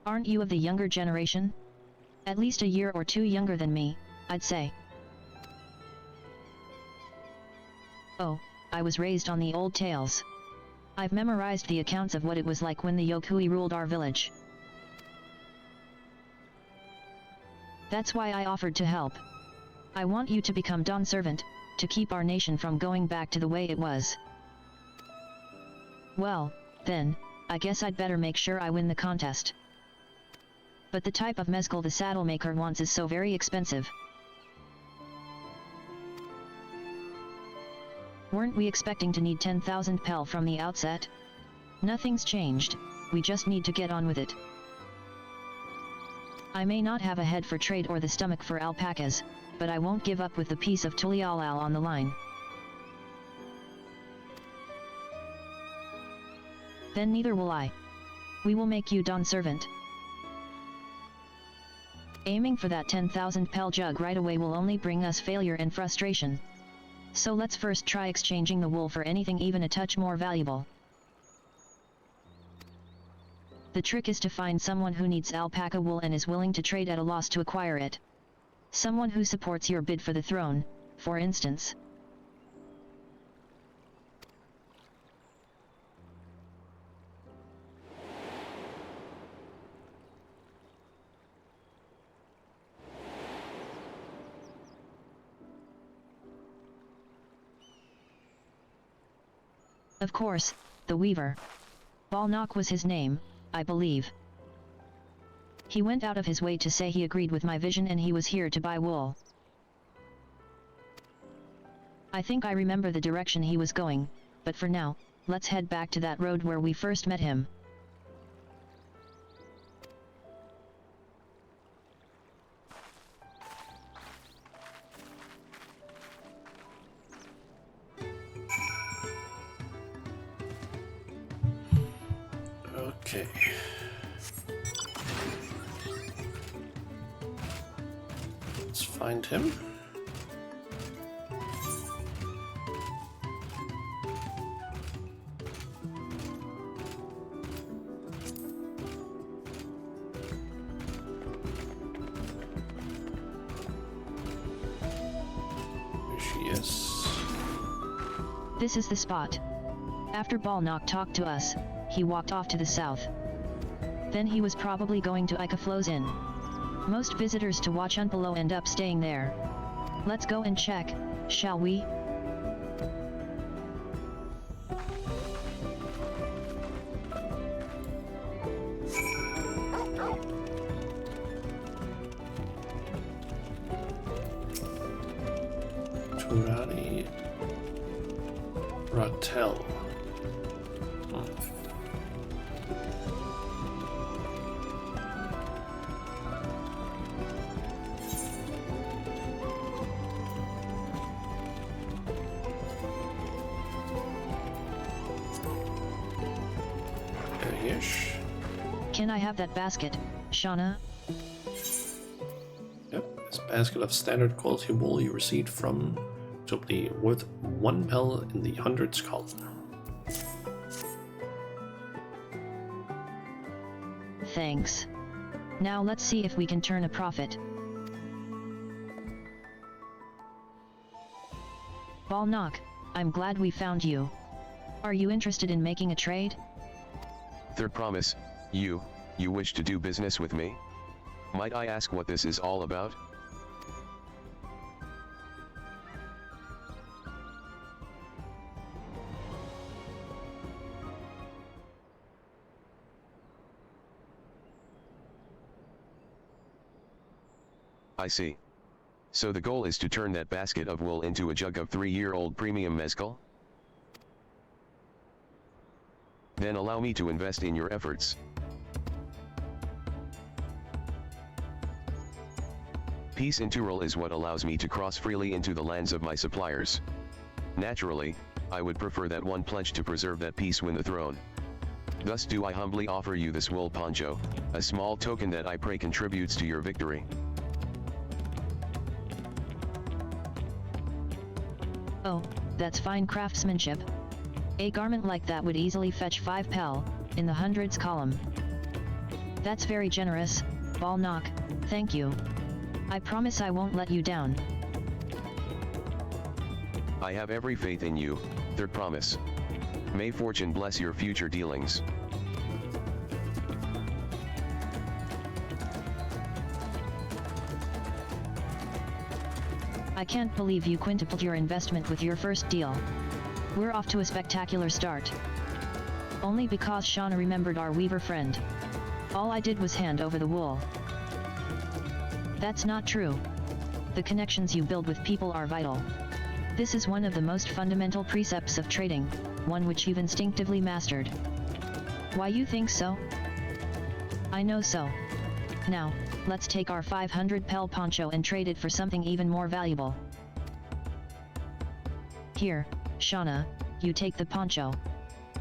Aren't you of the younger generation? At least a year or two younger than me, I'd say. Oh, I was raised on the old tales. I've memorized the accounts of what it was like when the Yokui ruled our village. That's why I offered to help. I want you to become Dawn servant, to keep our nation from going back to the way it was. Well, then, I guess I'd better make sure I win the contest. But the type of mezcal the saddle maker wants is so very expensive. Weren't we expecting to need 10,000 pel from the outset? Nothing's changed, we just need to get on with it. I may not have a head for trade or the stomach for alpacas, but I won't give up with the piece of Tulialal on the line. Then neither will I. We will make you Dawn servant. Aiming for that 10,000 pel jug right away will only bring us failure and frustration. So let's first try exchanging the wool for anything even a touch more valuable. The trick is to find someone who needs alpaca wool and is willing to trade at a loss to acquire it. Someone who supports your bid for the throne, for instance. Of course, the weaver. Balnock was his name, I believe. He went out of his way to say he agreed with my vision and he was here to buy wool. I think I remember the direction he was going, but for now, let's head back to that road where we first met him. Okay. Let's find him. Here she is. This is the spot. After Balnock talked to us, he walked off to the south. Then he was probably going to Icaflow's Inn. Most visitors to watch Unpelo end up staying there. Let's go and check, shall we? Turani Ratel. Can I have that basket, Shauna? Yep, this basket of standard quality wool you received from Tobly, worth 1 pel in the hundreds column. Thanks. Now let's see if we can turn a profit. Balnock, I'm glad we found you. Are you interested in making a trade? Third promise, you wish to do business with me? Might I ask what this is all about? I see. So the goal is to turn that basket of wool into a jug of 3-year-old premium mezcal? Then allow me to invest in your efforts. Peace in Tyrol is what allows me to cross freely into the lands of my suppliers. Naturally, I would prefer that one pledge to preserve that peace win the throne. Thus do I humbly offer you this wool poncho, a small token that I pray contributes to your victory. Oh, that's fine craftsmanship. A garment like that would easily fetch 5 pel, in the hundreds column. That's very generous, Balnock, thank you. I promise I won't let you down. I have every faith in you, third promise. May fortune bless your future dealings. I can't believe you quintupled your investment with your first deal. We're off to a spectacular start. Only because Shauna remembered our weaver friend. All I did was hand over the wool. That's not true. The connections you build with people are vital. This is one of the most fundamental precepts of trading, one which you've instinctively mastered. Why you think so? I know so. Now, let's take our 500 pel poncho and trade it for something even more valuable. Here, Shauna, you take the poncho.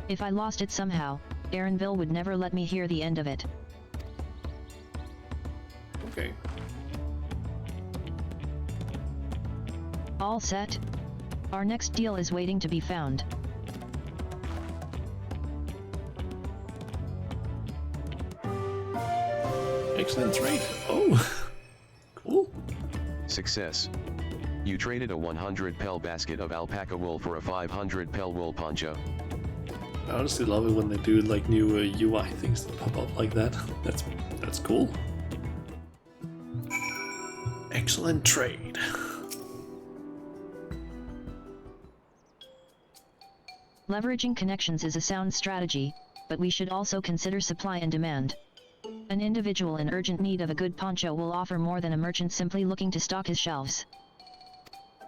If I lost it somehow, Aaronville would never let me hear the end of it. Okay. All set? Our next deal is waiting to be found. Excellent trade. Oh, cool. Success. You traded a 100 pel basket of alpaca wool for a 500 pel wool poncho. I honestly love it when they do like new UI things that pop up like that. That's cool. Excellent trade. Leveraging connections is a sound strategy, but we should also consider supply and demand. An individual in urgent need of a good poncho will offer more than a merchant simply looking to stock his shelves.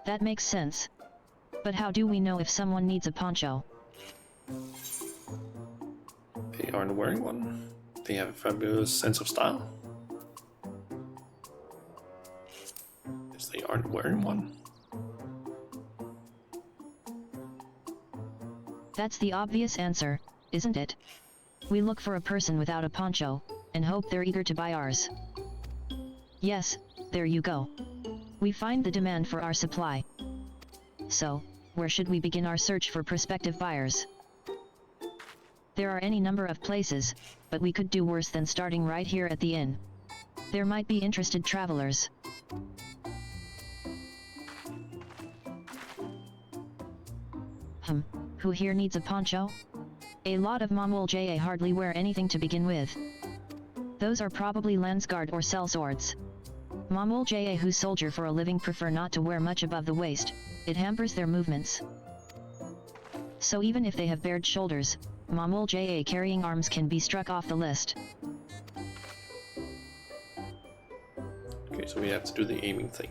That makes sense. But how do we know if someone needs a poncho? They aren't wearing one. They have a fabulous sense of style. Yes, they aren't wearing one. That's the obvious answer, isn't it? We look for a person without a poncho, and hope they're eager to buy ours. Yes, there you go. We find the demand for our supply. So, where should we begin our search for prospective buyers? There are any number of places, but we could do worse than starting right here at the inn. There might be interested travelers. Who here needs a poncho? A lot of Momwol JA hardly wear anything to begin with. Those are probably Landsguard or sellswords. Momwol JA who soldier for a living prefer not to wear much above the waist, it hampers their movements. So even if they have bared shoulders, Momwol JA carrying arms can be struck off the list. Okay, so we have to do the aiming thing.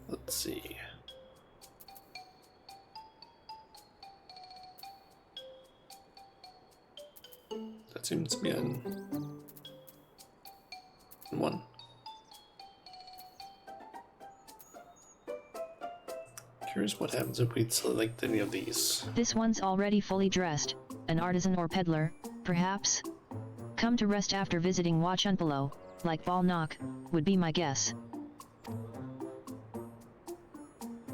Let's see. That seems to be an one. Curious what happens if we select any of these. This one's already fully dressed, an artisan or peddler, perhaps? Come to rest after visiting Wachunpalo, like Balnock, would be my guess.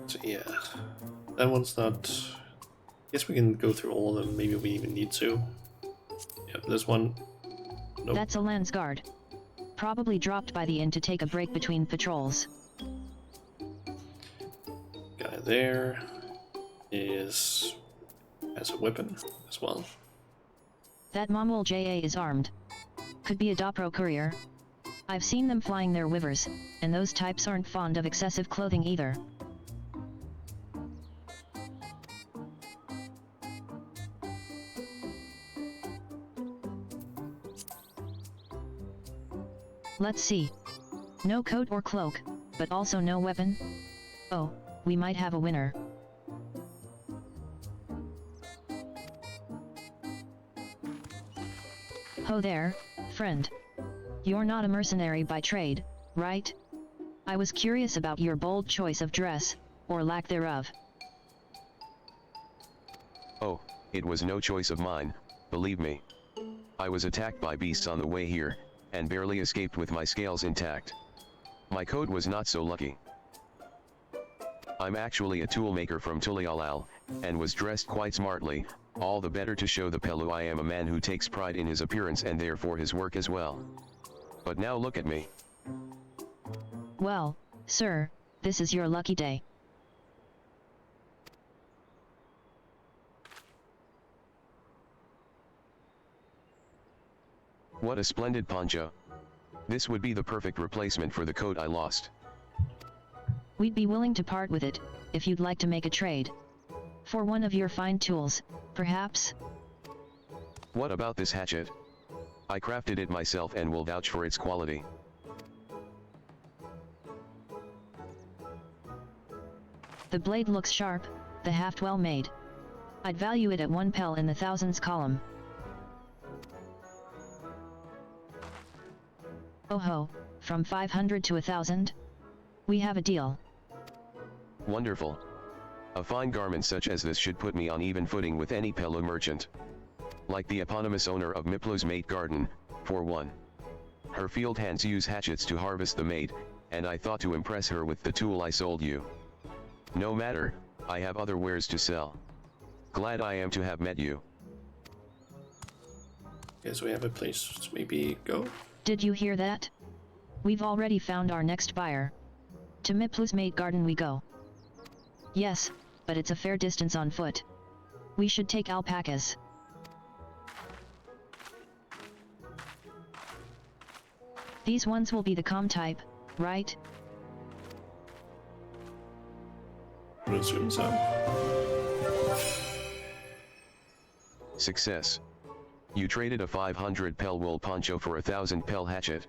So yeah, that one's not... Guess we can go through all of them, maybe we even need to. Yep, this one... Nope. That's a Landsguard. Probably dropped by the inn to take a break between patrols. Guy there is... has a weapon as well. That Momwol JA is armed. Could be a Dopro courier. I've seen them flying their wivers, and those types aren't fond of excessive clothing either. Let's see. No coat or cloak, but also no weapon? Oh, we might have a winner. Ho there, friend. You're not a mercenary by trade, right? I was curious about your bold choice of dress, or lack thereof. Oh, it was no choice of mine, believe me. I was attacked by beasts on the way here, and barely escaped with my scales intact. My coat was not so lucky. I'm actually a toolmaker from Tulialal, and was dressed quite smartly, all the better to show the Pelu I am a man who takes pride in his appearance and therefore his work as well. But now look at me. Well, sir, this is your lucky day. What a splendid poncho. This would be the perfect replacement for the coat I lost. We'd be willing to part with it, if you'd like to make a trade. For one of your fine tools, perhaps? What about this hatchet? I crafted it myself and will vouch for its quality. The blade looks sharp, the haft well made. I'd value it at 1 pel in the thousands column. Oh ho, from 500 to 1,000? We have a deal. Wonderful. A fine garment such as this should put me on even footing with any Pelu merchant. Like the eponymous owner of Miplu's Mate Garden, for one. Her field hands use hatchets to harvest the mate, and I thought to impress her with the tool I sold you. No matter, I have other wares to sell. Glad I am to have met you. Guess we have a place to maybe go. Did you hear that? We've already found our next buyer. To Miplu's Mate Garden we go. Yes, but it's a fair distance on foot. We should take alpacas. These ones will be the calm type, right? I would assume so. Success. You traded a 500 pel wool poncho for a 1,000 pel hatchet.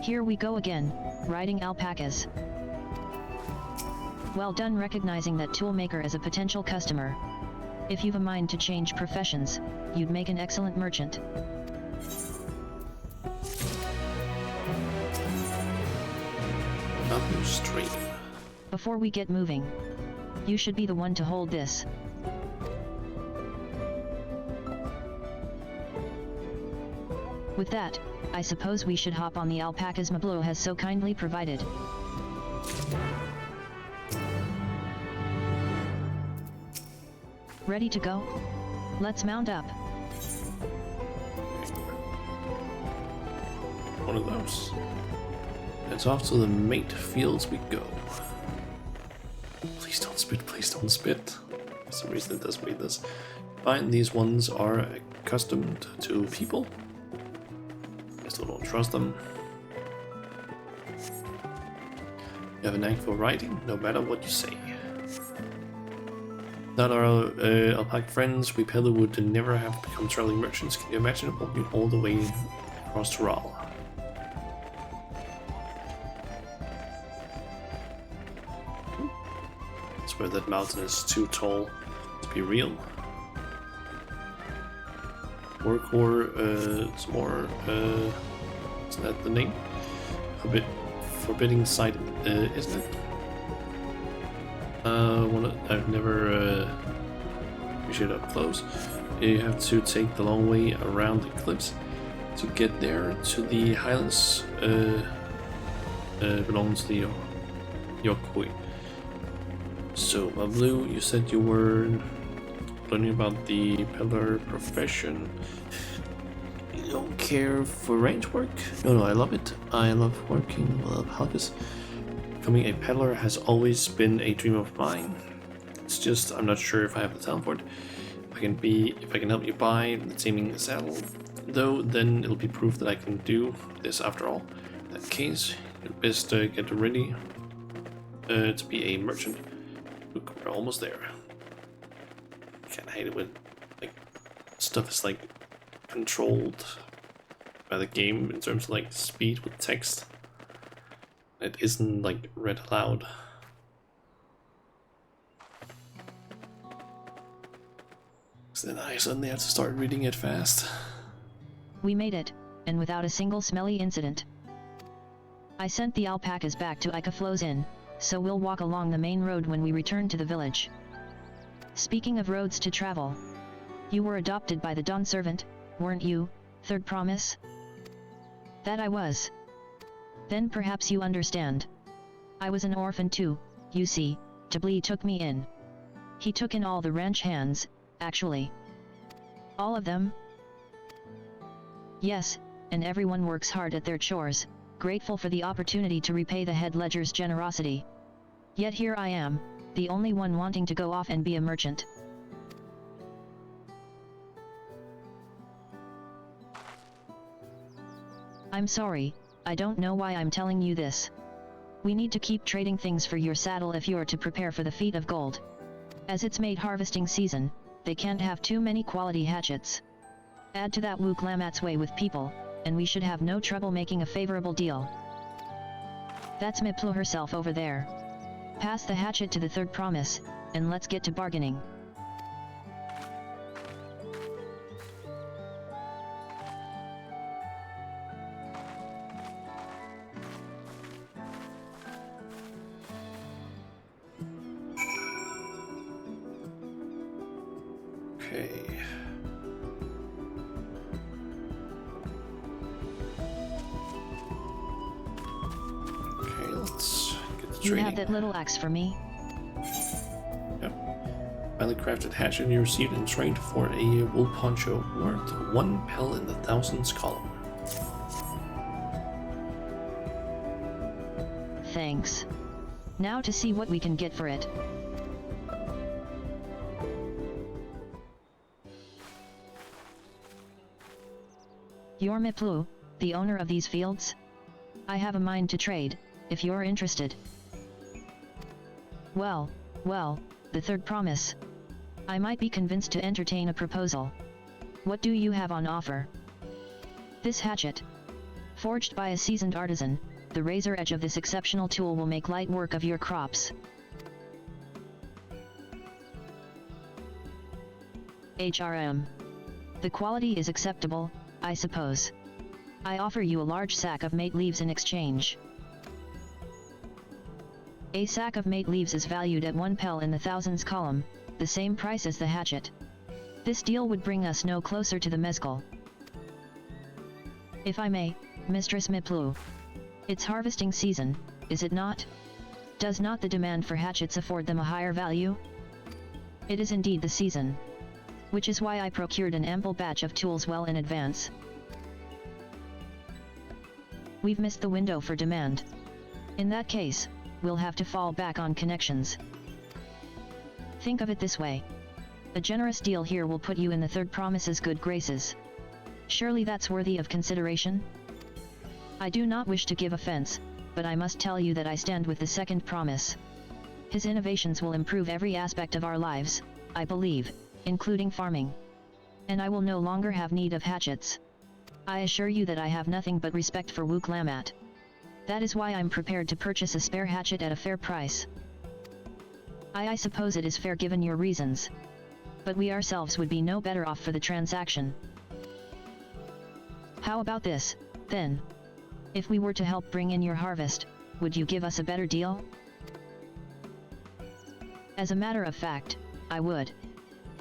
Here we go again, riding alpacas. Well done recognizing that toolmaker as a potential customer. If you've a mind to change professions, you'd make an excellent merchant. Upstream. Before we get moving, you should be the one to hold this. With that, I suppose we should hop on the alpacas Mablo has so kindly provided. Ready to go? Let's mount up. One of those. It's off to the mate fields we go. Please don't spit, please don't spit. For some reason it does read this. Fine, these ones are accustomed to people. I still don't trust them. You have a knack for writing, no matter what you say. Without our alpaca friends, we Pelu would never have become traveling merchants. Can you imagine walking all the way across Toral? I swear that mountain is too tall to be real. Workhor, some more, isn't that the name? Forbidding sight, isn't it? I've never appreciated up close. You have to take the long way around the cliffs to get there to the highlands. Belongs to the Yokoi. So, Blue, you said you were learning about the peddler profession. You don't care for range work? No, I love it. I love working with alpacas. Becoming a peddler has always been a dream of mine. It's just I'm not sure if I have the talent for it. If I can help you buy the taming saddle, though, then it'll be proof that I can do this after all. In that case, you'd best get ready to be a merchant. Look, we're almost there. I kinda hate it when stuff is controlled by the game in terms of speed with text. It isn't read aloud. So then I suddenly have to start reading it fast. We made it, and without a single smelly incident. I sent the alpacas back to Ikaflo's Inn, so we'll walk along the main road when we return to the village. Speaking of roads to travel, you were adopted by the Dawn servant, weren't you, Third Promise? That I was. Then perhaps you understand. I was an orphan too, you see, Tablee took me in. He took in all the ranch hands, actually. All of them? Yes, and everyone works hard at their chores, grateful for the opportunity to repay the head ledger's generosity. Yet here I am, the only one wanting to go off and be a merchant. I'm sorry, I don't know why I'm telling you this. We need to keep trading things for your saddle if you're to prepare for the feat of gold. As it's mate harvesting season, they can't have too many quality hatchets. Add to that Wook Lamat's way with people, and we should have no trouble making a favorable deal. That's Miplu herself over there. Pass the hatchet to the Third Promise, and let's get to bargaining. Okay. Okay, let's get the You training. have that little axe for me? Yep. Finally crafted hatchet you received and trained for a wool poncho worth 1 pel in the thousands column. Thanks. Now to see what we can get for it. You're Miplu, the owner of these fields? I have a mind to trade, if you're interested. Well, the Third Promise. I might be convinced to entertain a proposal. What do you have on offer? This hatchet. Forged by a seasoned artisan, the razor edge of this exceptional tool will make light work of your crops. HRM. The quality is acceptable, I suppose. I offer you a large sack of mate leaves in exchange. A sack of mate leaves is valued at 1 pel in the thousands column, the same price as the hatchet. This deal would bring us no closer to the mezcal. If I may, Mistress Miplu. It's harvesting season, is it not? Does not the demand for hatchets afford them a higher value? It is indeed the season. Which is why I procured an ample batch of tools well in advance. We've missed the window for demand. In that case, we'll have to fall back on connections. Think of it this way. A generous deal here will put you in the third promise's good graces. Surely that's worthy of consideration? I do not wish to give offense, but I must tell you that I stand with the second promise. His innovations will improve every aspect of our lives, I believe, including farming. And I will no longer have need of hatchets. I assure you that I have nothing but respect for Wook Lamat. That is why I'm prepared to purchase a spare hatchet at a fair price. I suppose it is fair given your reasons. But we ourselves would be no better off for the transaction. How about this, then? If we were to help bring in your harvest, would you give us a better deal? As a matter of fact, I would.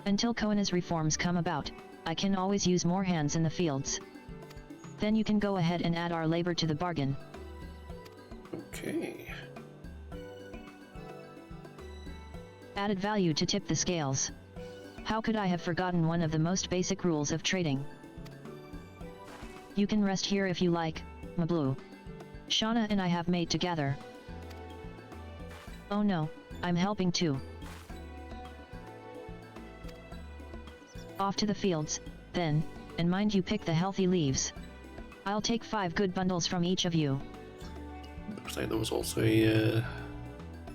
Until Koana's reforms come about, I can always use more hands in the fields. Then you can go ahead and add our labor to the bargain. Okay. Added value to tip the scales. How could I have forgotten one of the most basic rules of trading? You can rest here if you like, Mablu. Shauna and I have made together. Oh no, I'm helping too. Off to the fields, then, and mind you pick the healthy leaves. I'll take 5 good bundles from each of you. Looks like there was also a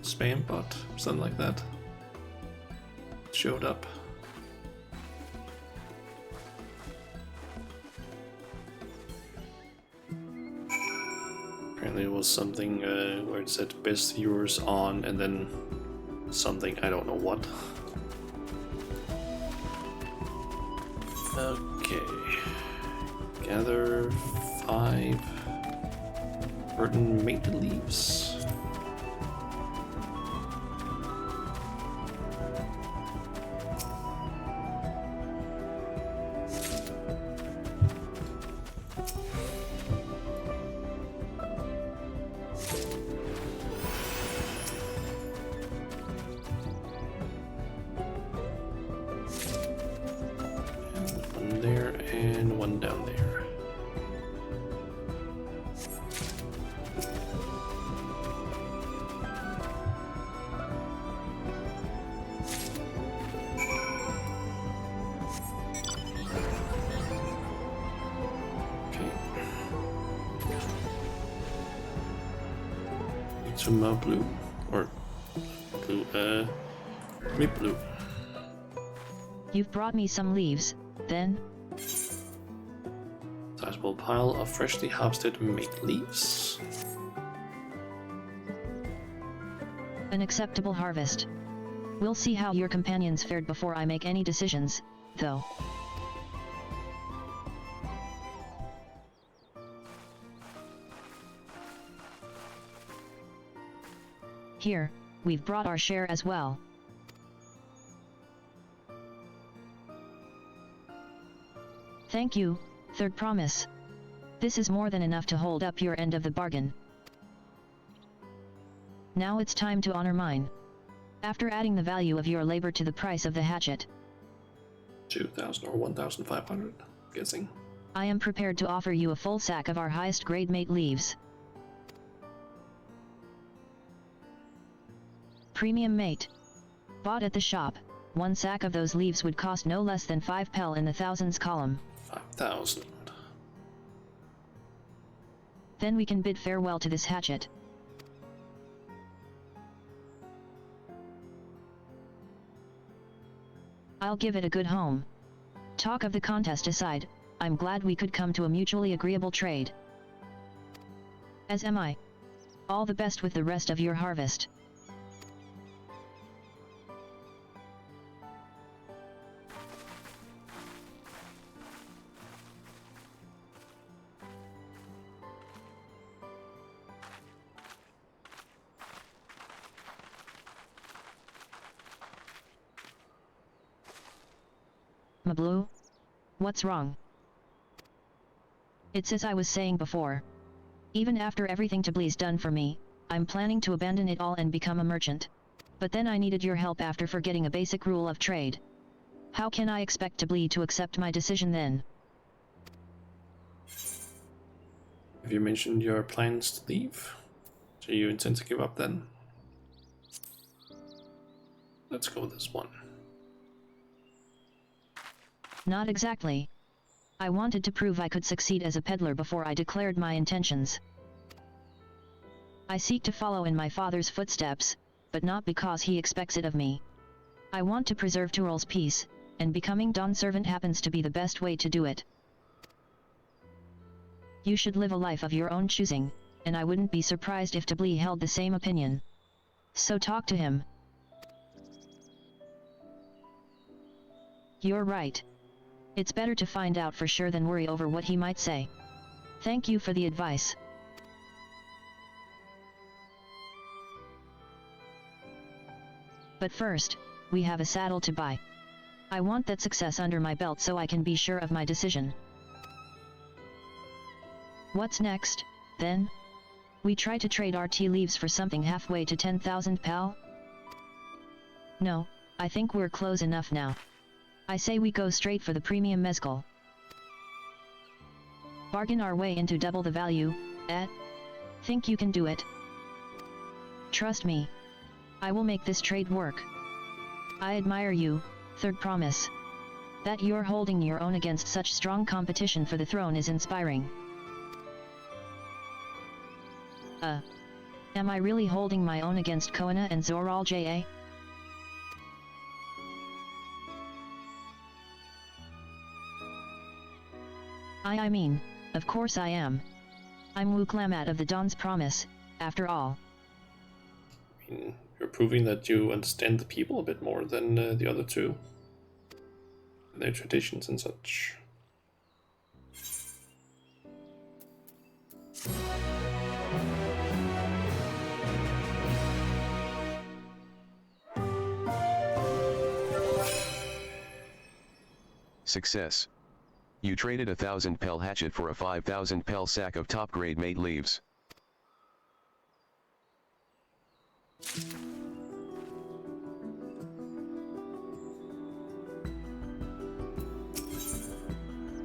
spam bot, something like that. Showed up. Apparently it was something where it said best viewers on and then something, I don't know what. Okay. Gather 5 burden mate leaves. One there and one down there. Some blue, or blue, mid blue. You've brought me some leaves, then? Sizable pile of freshly harvested mate leaves. An acceptable harvest. We'll see how your companions fared before I make any decisions, though. Here, we've brought our share as well. Thank you, third promise. This is more than enough to hold up your end of the bargain. Now it's time to honor mine. After adding the value of your labor to the price of the hatchet. 2,000 or 1,500, guessing. I am prepared to offer you a full sack of our highest grade mate leaves. Premium mate. Bought at the shop, 1 sack of those leaves would cost no less than 5 pel in the thousands column. 5,000. Then we can bid farewell to this hatchet. I'll give it a good home. Talk of the contest aside, I'm glad we could come to a mutually agreeable trade. As am I. All the best with the rest of your harvest. Blue? What's wrong? It's as I was saying before. Even after everything Tablee's done for me, I'm planning to abandon it all and become a merchant. But then I needed your help after forgetting a basic rule of trade. How can I expect Tablee to accept my decision then? Have you mentioned your plans to leave? So you intend to give up then? Let's go with this one. Not exactly. I wanted to prove I could succeed as a peddler before I declared my intentions. I seek to follow in my father's footsteps, but not because he expects it of me. I want to preserve Tural's peace, and becoming Dawn servant happens to be the best way to do it. You should live a life of your own choosing, and I wouldn't be surprised if Tablee held the same opinion. So talk to him. You're right. It's better to find out for sure than worry over what he might say. Thank you for the advice. But first, we have a saddle to buy. I want that success under my belt so I can be sure of my decision. What's next, then? We try to trade our tea leaves for something halfway to 10,000 pal? No, I think we're close enough now. I say we go straight for the premium mezcal. Bargain our way into double the value, eh? Think you can do it? Trust me. I will make this trade work. I admire you, Third Promise. That you're holding your own against such strong competition for the throne is inspiring. Am I really holding my own against Koana and Zoral J.A.? I mean, of course I am. I'm Wuklamat of the Dawn's Promise, after all. I mean, you're proving that you understand the people a bit more than the other two. And their traditions and such. Success. You traded a 1,000 pel hatchet for a 5,000 pel sack of top-grade mate leaves.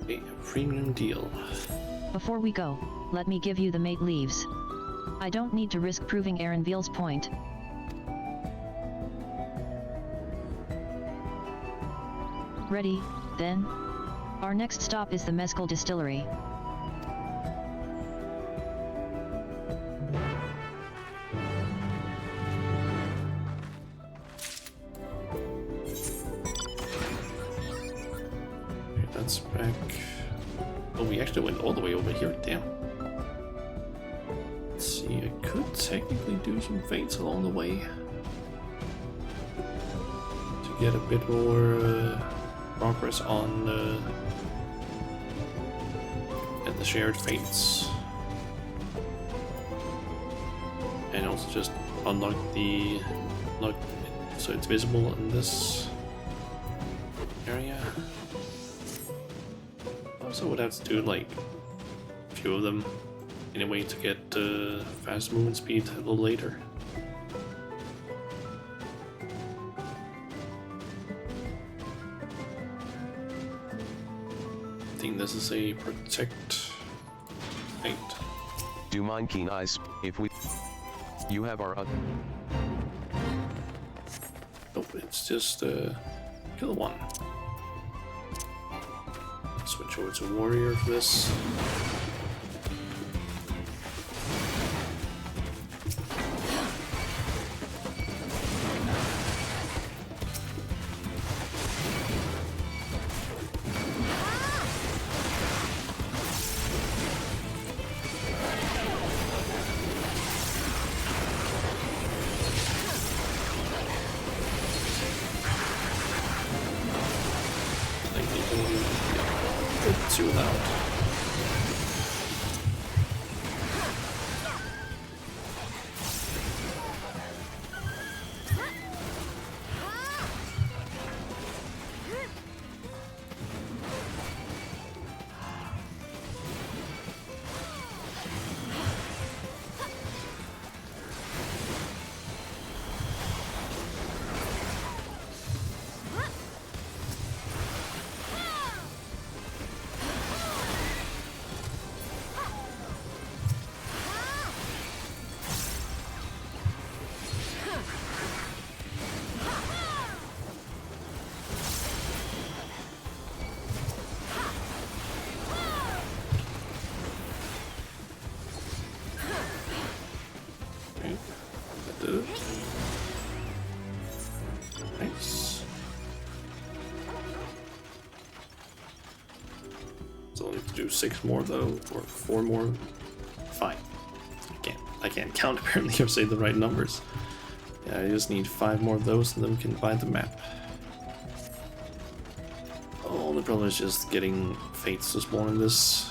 A premium deal. Before we go, let me give you the mate leaves. I don't need to risk proving Erenveel's point. Ready, then? Our next stop is the Mezcal Distillery. Okay, that's back. Oh, we actually went all the way over here. Damn. Let's see, I could technically do some feints along the way to get a bit more progress on at the shared feints, and also just unlock the so it's visible in this area. Also would have to do like a few of them anyway to get fast movement speed a little later. I think this is a protect feint. Do mine keen eyes, if we... You have our... Nope, it's just kill one. Switch over to warrior for this. too loud. Nice. So only have to do 6 more though, or 4 more. 5. I can't count apparently or say the right numbers. Yeah, I just need 5 more of those and then we can buy the map. Oh, the problem is just getting fates to spawn in this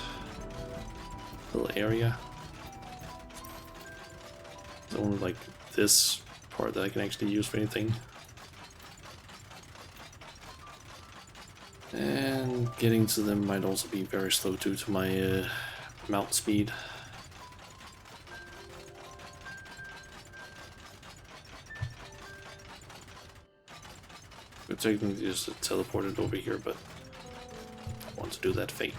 little area. It's only like this part that I can actually use for anything. And getting to them might also be very slow due to my mount speed. Could technically just teleport it over here, but I want to do that fate.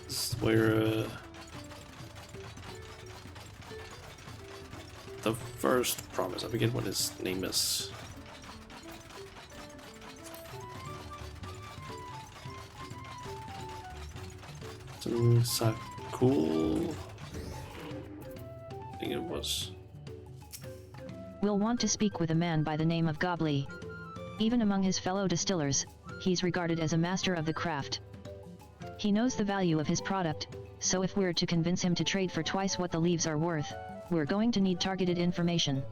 This is where the first promise, I forget what his name is. Sakul, I think it was. We'll want to speak with a man by the name of Gobly. Even among his fellow distillers, he's regarded as a master of the craft. He knows the value of his product, so if we're to convince him to trade for twice what the leaves are worth, we're going to need targeted information.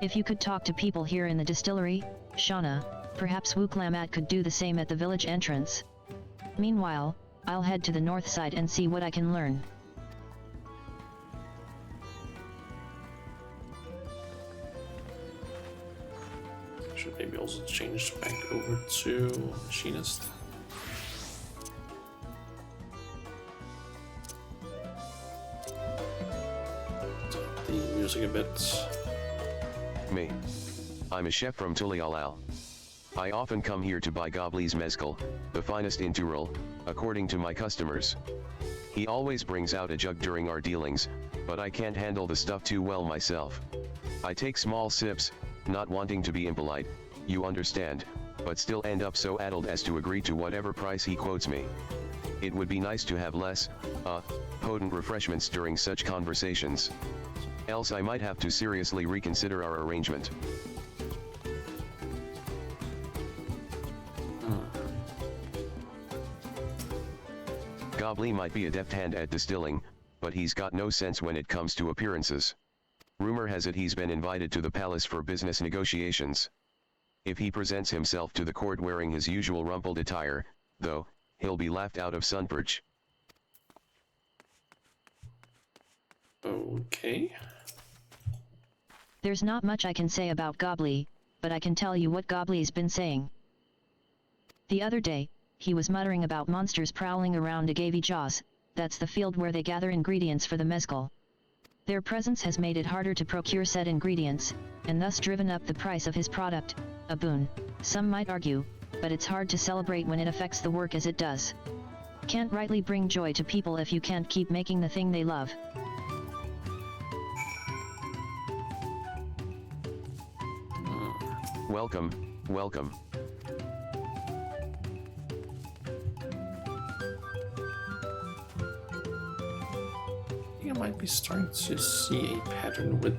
If you could talk to people here in the distillery, Shauna, perhaps Wuklamat could do the same at the village entrance. Meanwhile, I'll head to the north side and see what I can learn. Should maybe also change back over to Machinist. Turn the music a bit. Me. I'm a chef from Tulialal. I often come here to buy Gobly's mezcal, the finest in Turul, according to my customers. He always brings out a jug during our dealings, but I can't handle the stuff too well myself. I take small sips, not wanting to be impolite, you understand, but still end up so addled as to agree to whatever price he quotes me. It would be nice to have less, potent refreshments during such conversations. Else I might have to seriously reconsider our arrangement. Gobly might be a deft hand at distilling, but he's got no sense when it comes to appearances. Rumor has it he's been invited to the palace for business negotiations. If he presents himself to the court wearing his usual rumpled attire, though, he'll be laughed out of Sunperch. Okay. There's not much I can say about Gobly, but I can tell you what Gobly's been saying. The other day, he was muttering about monsters prowling around XIV Jaws, that's the field where they gather ingredients for the mezcal. Their presence has made it harder to procure said ingredients, and thus driven up the price of his product, a boon, some might argue, but it's hard to celebrate when it affects the work as it does. Can't rightly bring joy to people if you can't keep making the thing they love. Welcome, welcome. I think I might be starting to see a pattern with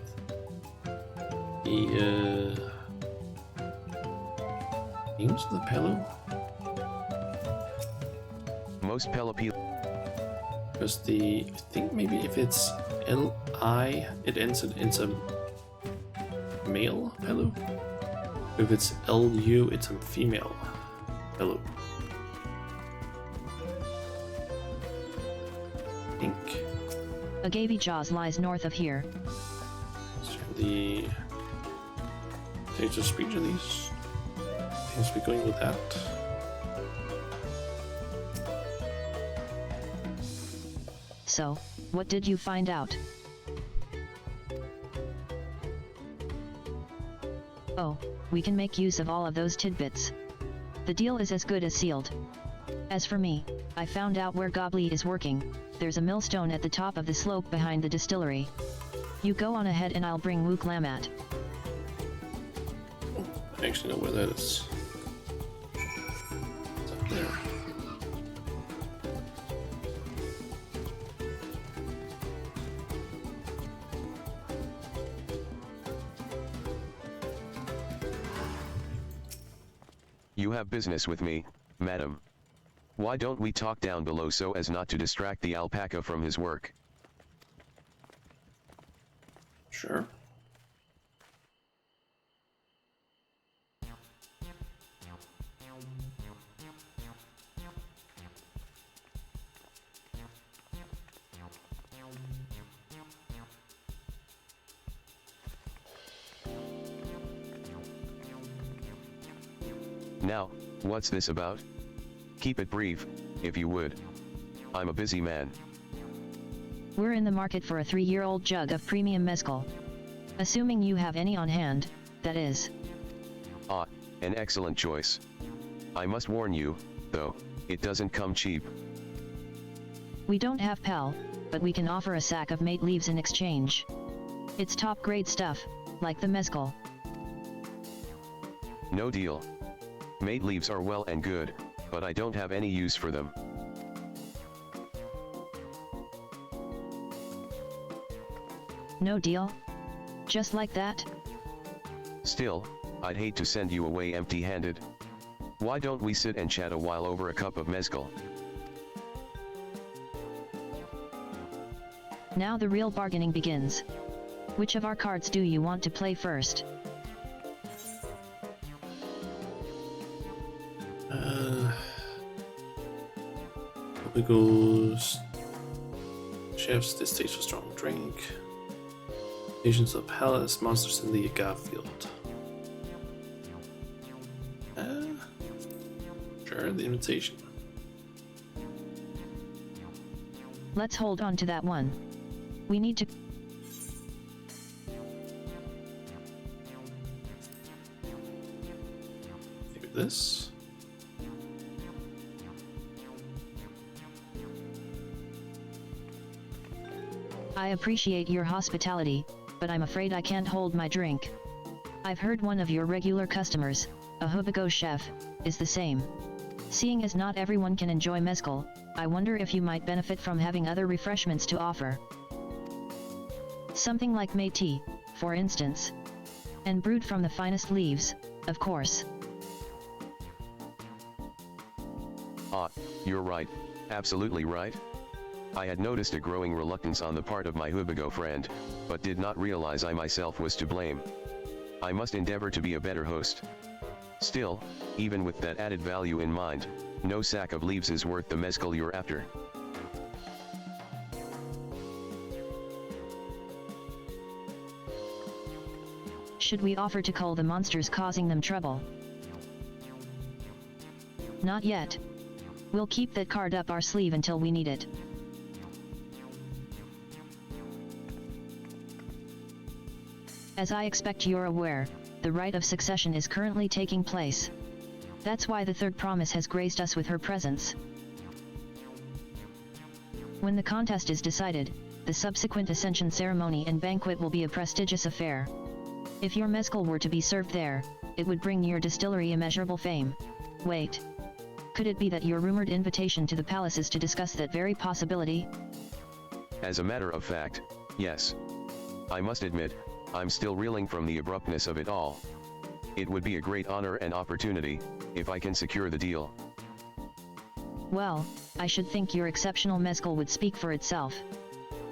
the names of the Pelu. Most Pelopil. Because I think maybe if it's L-I, it ends in, it's a male Pelu. If it's LU, it's a female Pelu. Pink. Agave Jaws lies north of here. So the data speech of these. Seems to be going with that. So, what did you find out? Oh, we can make use of all of those tidbits. The deal is as good as sealed. As for me, I found out where Gobbly is working. There's a millstone at the top of the slope behind the distillery. You go on ahead and I'll bring Wook Lamat. I actually know where that is. It's up there. You have business with me, madam. Why don't we talk down below so as not to distract the alpaca from his work? Sure. Now, what's this about? Keep it brief, if you would. I'm a busy man. We're in the market for a 3-year-old jug of premium mezcal. Assuming you have any on hand, that is. Ah, an excellent choice. I must warn you, though, it doesn't come cheap. We don't have Pel, but we can offer a sack of mate leaves in exchange. It's top-grade stuff, like the mezcal. No deal. Mate leaves are well and good, but I don't have any use for them. No deal? Just like that? Still, I'd hate to send you away empty-handed. Why don't we sit and chat a while over a cup of mezcal? Now the real bargaining begins. Which of our cards do you want to play first? We goes chefs, this tastes a strong drink. Agents of Palace, monsters in the agave field. Sure, the invitation. Let's hold on to that one. We need to... Maybe this. I appreciate your hospitality, but I'm afraid I can't hold my drink. I've heard one of your regular customers, a Hubigo chef, is the same. Seeing as not everyone can enjoy mezcal, I wonder if you might benefit from having other refreshments to offer. Something like mate tea, for instance. And brewed from the finest leaves, of course. Ah, you're right, absolutely right. I had noticed a growing reluctance on the part of my Hubigo friend, but did not realize I myself was to blame. I must endeavor to be a better host. Still, even with that added value in mind, no sack of leaves is worth the mezcal you're after. Should we offer to cull the monsters causing them trouble? Not yet. We'll keep that card up our sleeve until we need it. As I expect you're aware, the rite of succession is currently taking place. That's why the third promise has graced us with her presence. When the contest is decided, the subsequent ascension ceremony and banquet will be a prestigious affair. If your mezcal were to be served there, it would bring your distillery immeasurable fame. Wait. Could it be that your rumored invitation to the palace is to discuss that very possibility? As a matter of fact, yes. I must admit, I'm still reeling from the abruptness of it all. It would be a great honor and opportunity, if I can secure the deal. Well, I should think your exceptional mezcal would speak for itself.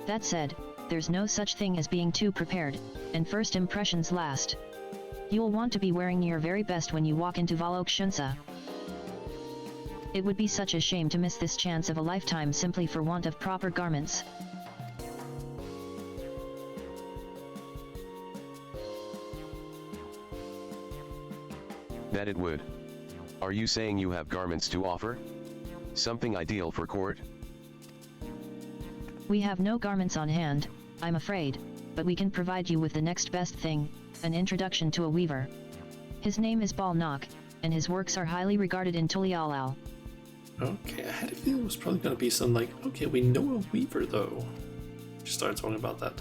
That said, there's no such thing as being too prepared, and first impressions last. You'll want to be wearing your very best when you walk into Valok Shunsa. It would be such a shame to miss this chance of a lifetime simply for want of proper garments. That it would. Are you saying you have garments to offer? Something ideal for court? We have no garments on hand, I'm afraid, but we can provide you with the next best thing, an introduction to a weaver. His name is Balnak, and his works are highly regarded in Tulialal. Okay, I had a feeling it was probably gonna be something like, okay, we know a weaver though. She started talking about that.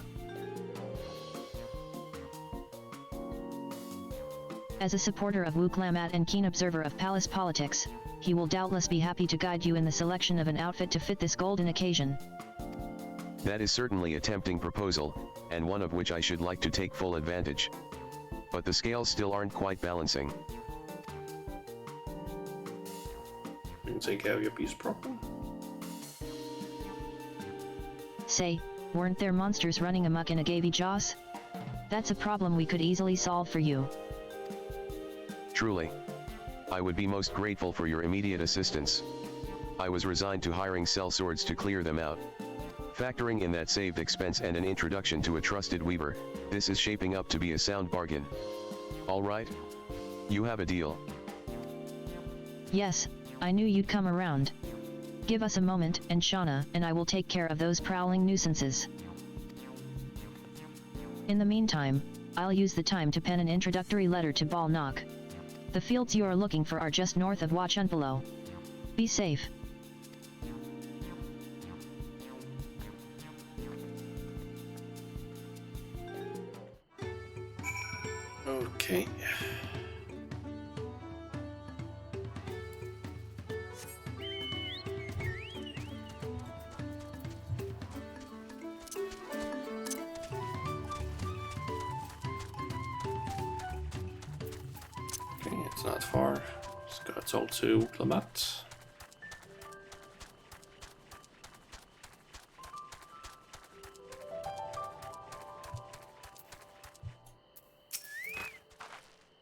As a supporter of Wuklamat and keen observer of palace politics, he will doubtless be happy to guide you in the selection of an outfit to fit this golden occasion. That is certainly a tempting proposal, and one of which I should like to take full advantage. But the scales still aren't quite balancing. You can take care of your piece properly. Say, weren't there monsters running amok in Agavi Jaws? That's a problem we could easily solve for you. Truly. I would be most grateful for your immediate assistance. I was resigned to hiring sellswords to clear them out. Factoring in that saved expense and an introduction to a trusted weaver, this is shaping up to be a sound bargain. All right? You have a deal. Yes, I knew you'd come around. Give us a moment, and Shauna and I will take care of those prowling nuisances. In the meantime, I'll use the time to pen an introductory letter to Balnak. The fields you are looking for are just north of Wachanpalo. Be safe. Okay. It's not far. Just gotta talk to Clement.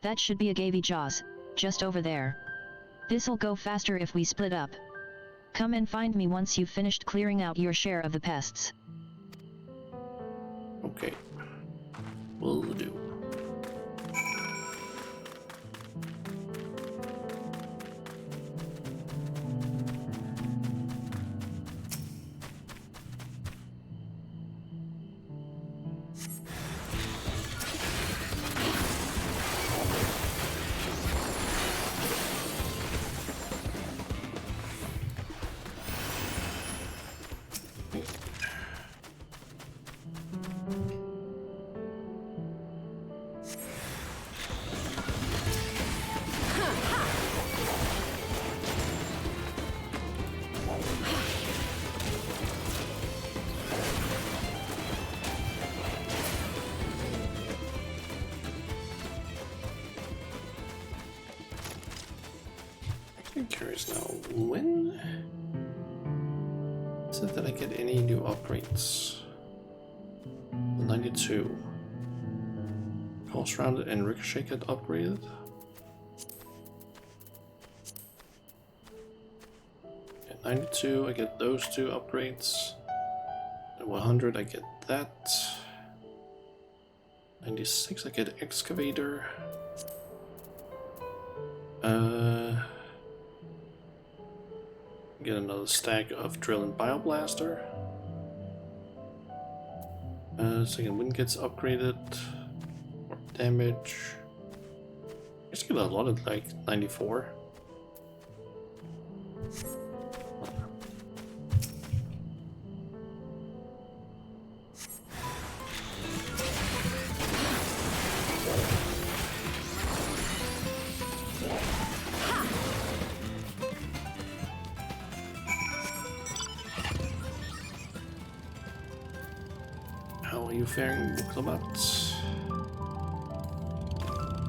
That should be Agavi Jaws, just over there. This'll go faster if we split up. Come and find me once you've finished clearing out your share of the pests. Okay. Will do. I'm curious now, when is it that I get any new upgrades? 92. Pulse rounded and ricochet get upgraded. At 92 I get those two upgrades. At 100 I get that. 96 I get excavator. Get another stack of drill and bioblaster. Second wind gets upgraded. More damage. I just get a lot of like 94. How are you faring, Clement?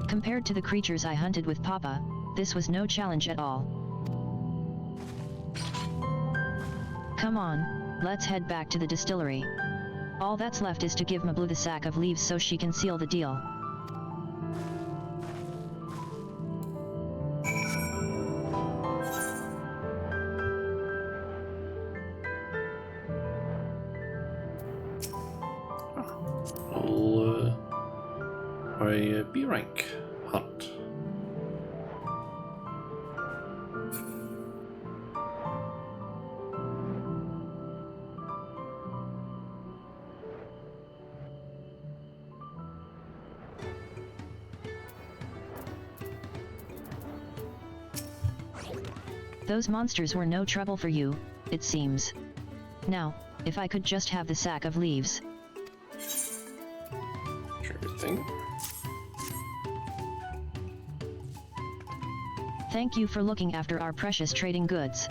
Compared to the creatures I hunted with Papa, this was no challenge at all. Come on, let's head back to the distillery. All that's left is to give Mablu the sack of leaves so she can seal the deal. for a B rank hunt. Those monsters were no trouble for you, it seems. Now, if I could just have the sack of leaves. Sure thing. Thank you for looking after our precious trading goods.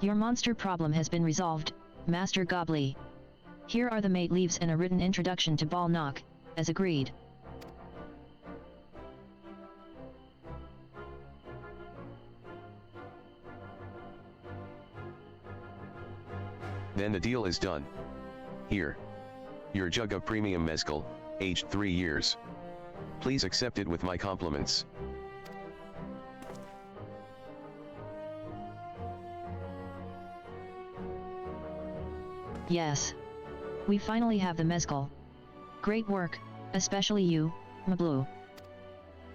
Your monster problem has been resolved, Master Gobbly. Here are the mate leaves and a written introduction to Ball Knock, as agreed. Then the deal is done. Here. Your jug of premium mezcal, aged 3 years. Please accept it with my compliments. Yes. We finally have the mezcal. Great work, especially you, Mablu.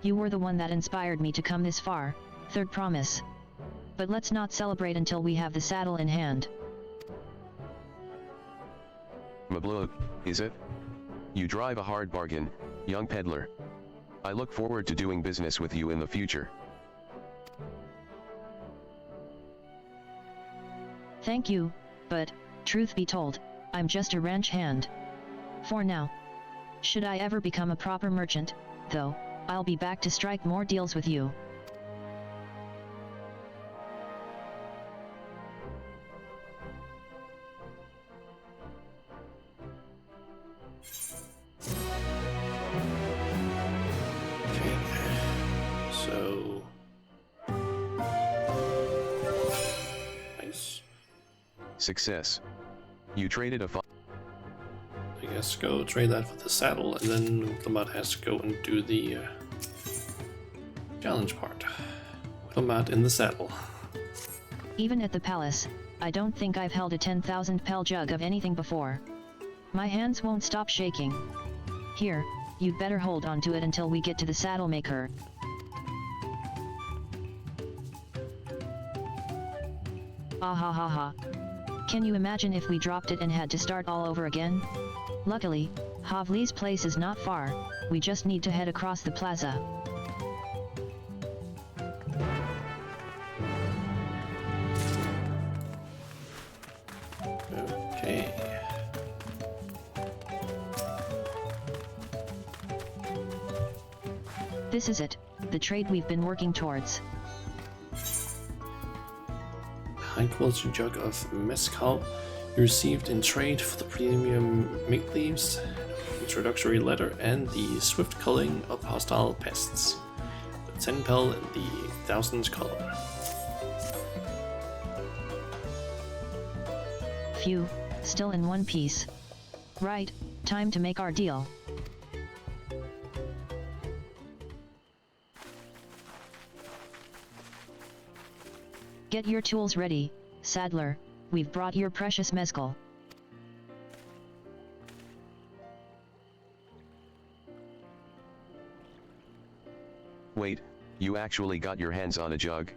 You were the one that inspired me to come this far, third promise. But let's not celebrate until we have the saddle in hand. Mablu, is it? You drive a hard bargain, young peddler. I look forward to doing business with you in the future. Thank you, but, truth be told, I'm just a ranch hand. For now. Should I ever become a proper merchant, though, I'll be back to strike more deals with you. Success. You traded a I guess go trade that for the saddle, and then Clemat has to go and do the challenge part. Clemat in the saddle. Even at the palace, I don't think I've held a 10,000 pel jug of anything before. My hands won't stop shaking. Here, you'd better hold on to it until we get to the saddle maker. Ah ha ha ha. Can you imagine if we dropped it and had to start all over again? Luckily, Havli's place is not far, we just need to head across the plaza. Okay. This is it, the trade we've been working towards. High quality jug of mezcal you received in trade for the premium mink leaves, introductory letter, and the swift culling of hostile pests. The 10 pel and the 1000 color. Phew, still in one piece. Right, time to make our deal. Get your tools ready, saddler, we've brought your precious mezcal. Wait, you actually got your hands on a jug?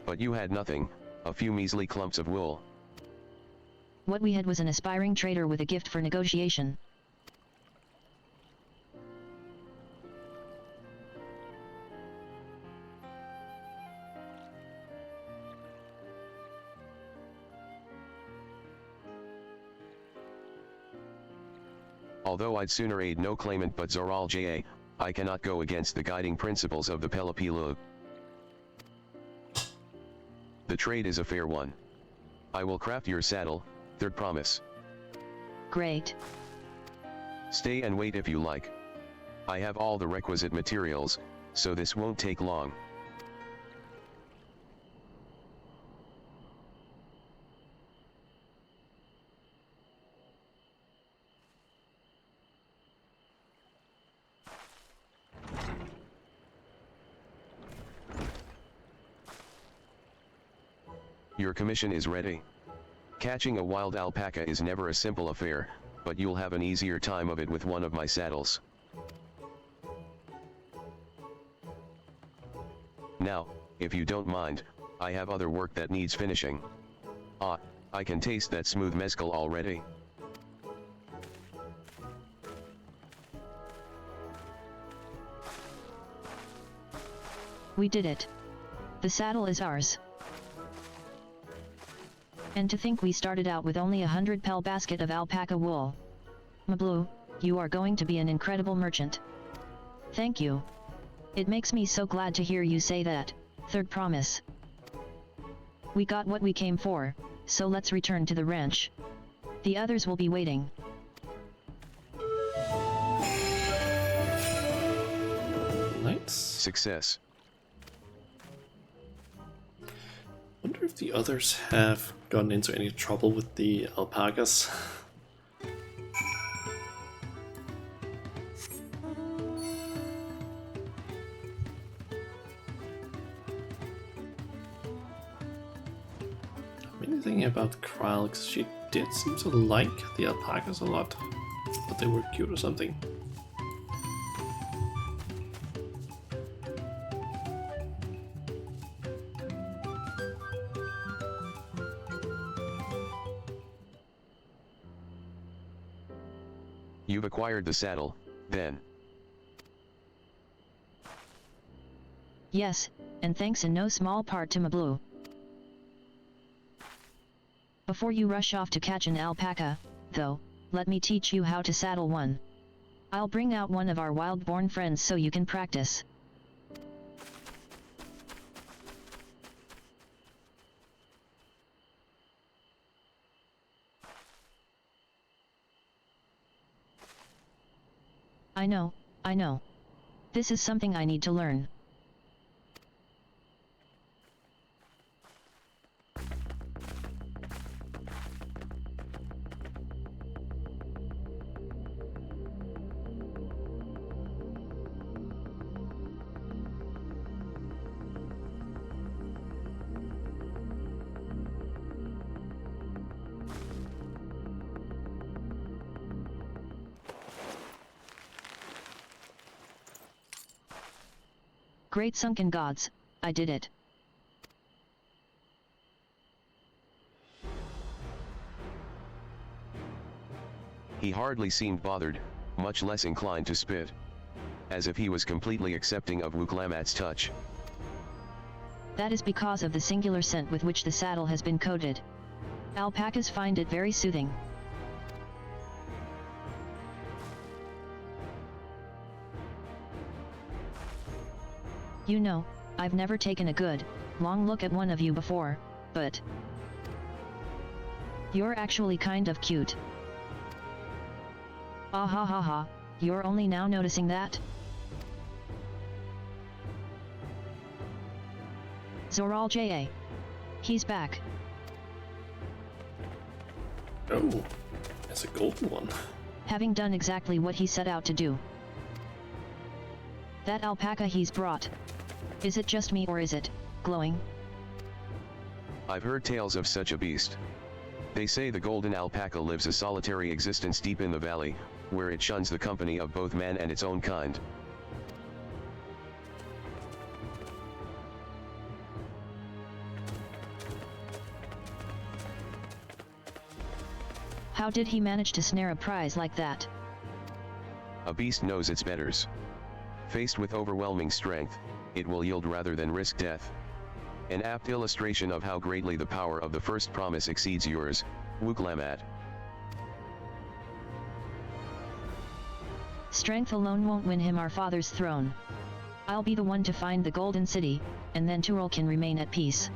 But you had nothing, a few measly clumps of wool. What we had was an aspiring trader with a gift for negotiation. Although I'd sooner aid no claimant but Zoral J.A., I cannot go against the guiding principles of the Pelopilo. The trade is a fair one. I will craft your saddle, third promise. Great. Stay and wait if you like. I have all the requisite materials, so this won't take long. Your commission is ready. Catching a wild alpaca is never a simple affair, but you'll have an easier time of it with one of my saddles. Now, if you don't mind, I have other work that needs finishing. Ah, I can taste that smooth mezcal already. We did it. The saddle is ours. And to think we started out with only 100 pel basket of alpaca wool. Mablu, you are going to be an incredible merchant. Thank you. It makes me so glad to hear you say that. Third promise. We got what we came for, so let's return to the ranch. The others will be waiting. Nice. Success. Wonder if the others have gotten into any trouble with the alpacas. Thinking about Kryl, because she did seem to like the alpacas a lot, but they were cute or something. You've acquired the saddle, then. Yes, and thanks in no small part to Mablu. Before you rush off to catch an alpaca, though, let me teach you how to saddle one. I'll bring out one of our wild-born friends so you can practice. I know. This is something I need to learn. Great sunken gods, I did it. He hardly seemed bothered, much less inclined to spit. As if he was completely accepting of Wuklamat's touch. That is because of the singular scent with which the saddle has been coated. Alpacas find it very soothing. You know, I've never taken a good, long look at one of you before, but you're actually kind of cute. Ah ha ha ha, you're only now noticing that? Zoral J.A. He's back. Oh, it's a golden one. Having done exactly what he set out to do. That alpaca he's brought. Is it just me or is it glowing? I've heard tales of such a beast. They say the golden alpaca lives a solitary existence deep in the valley, where it shuns the company of both man and its own kind. How did he manage to snare a prize like that? A beast knows its betters. Faced with overwhelming strength, it will yield rather than risk death. An apt illustration of how greatly the power of the first promise exceeds yours, Wuklamat. Strength alone won't win him our father's throne. I'll be the one to find the Golden City, and then Turul can remain at peace.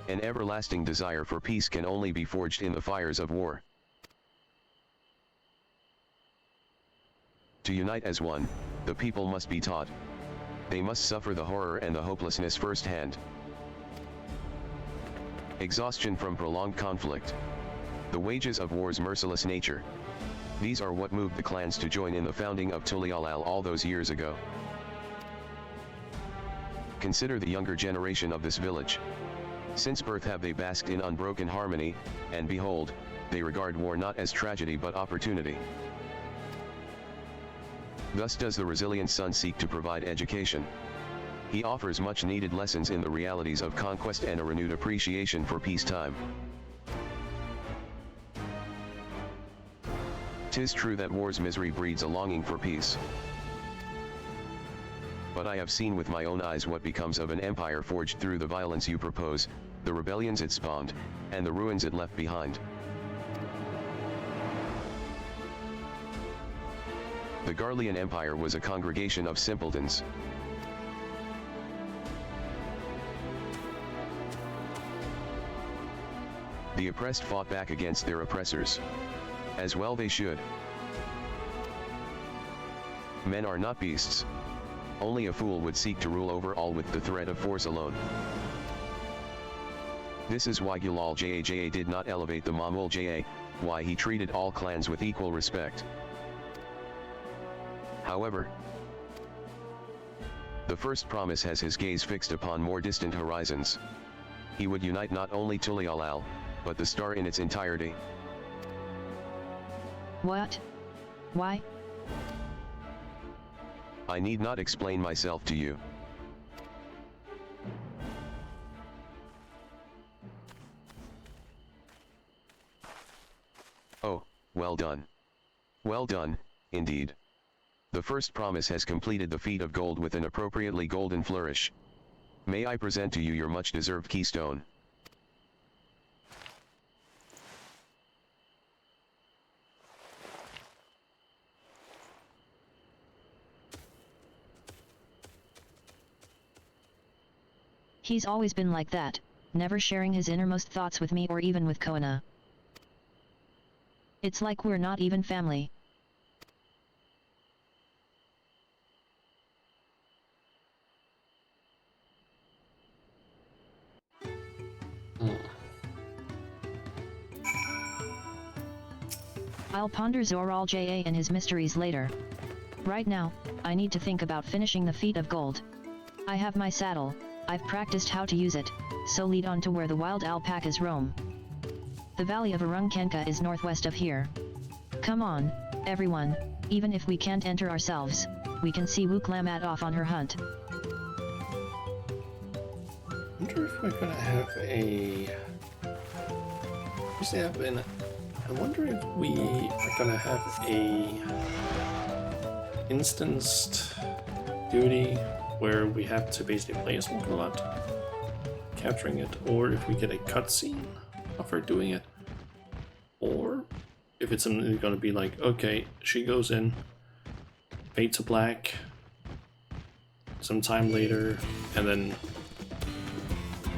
An everlasting desire for peace can only be forged in the fires of war. To unite as one, the people must be taught. They must suffer the horror and the hopelessness firsthand. Exhaustion from prolonged conflict. The wages of war's merciless nature. These are what moved the clans to join in the founding of Tulialal all those years ago. Consider the younger generation of this village. Since birth have they basked in unbroken harmony, and behold, they regard war not as tragedy but opportunity. Thus does the resilient son seek to provide education. He offers much needed lessons in the realities of conquest and a renewed appreciation for peacetime. 'Tis true that war's misery breeds a longing for peace. But I have seen with my own eyes what becomes of an empire forged through the violence you propose, the rebellions it spawned, and the ruins it left behind. The Garlean Empire was a congregation of simpletons. The oppressed fought back against their oppressors. As well they should. Men are not beasts. Only a fool would seek to rule over all with the threat of force alone. This is why Gilal Jaja did not elevate the Mamul Jaja, why he treated all clans with equal respect. However, the first promise has his gaze fixed upon more distant horizons. He would unite not only Tulialal, but the star in its entirety. What? Why? I need not explain myself to you. Oh, well done. Well done, indeed. The first promise has completed the feat of gold with an appropriately golden flourish. May I present to you your much-deserved keystone. He's always been like that, never sharing his innermost thoughts with me or even with Koana. It's like we're not even family. I'll ponder Zoral Ja and his mysteries later. Right now, I need to think about finishing the feat of gold. I have my saddle, I've practiced how to use it, so lead on to where the wild alpacas roam. The valley of Arunkenka is northwest of here. Come on, everyone, even if we can't enter ourselves, we can see Wuklamat off on her hunt. I wonder if we're gonna have a... I wonder if we are gonna have a instanced duty where we have to basically play as Wuklamat, capturing it, or if we get a cutscene of her doing it, or if it's something gonna be like, okay, she goes in, fade to black, sometime later, and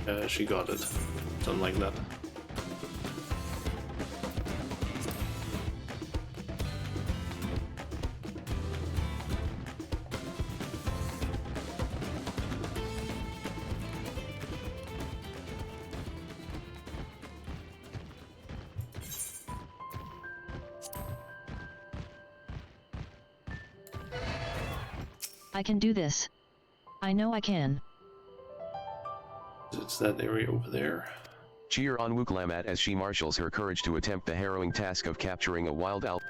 then she got it, something like that. I can do this. I know I can. It's that area over there. Cheer on Wuklamat as she marshals her courage to attempt the harrowing task of capturing a wild alp.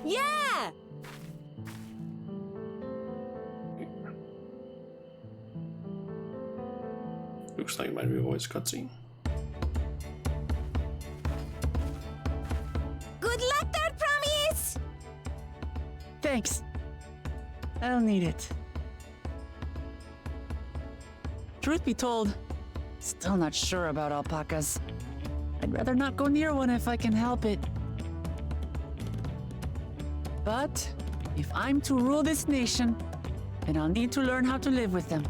Yeah! Looks like it might be a voice cutscene. Good luck there, Promise! Thanks. I'll need it. Truth be told, still not sure about alpacas. I'd rather not go near one if I can help it. But if I'm to rule this nation, then I'll need to learn how to live with them.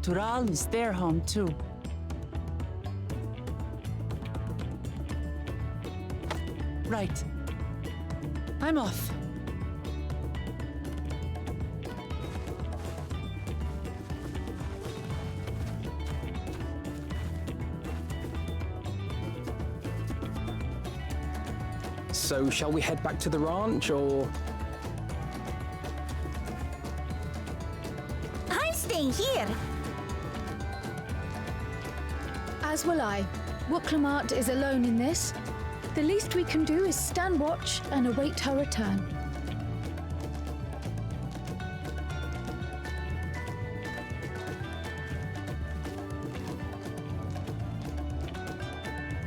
Tural is their home too. Right. I'm off. So, shall we head back to the ranch, or...? staying here. As will I. Wooklamart is alone in this. The least we can do is stand watch and await her return.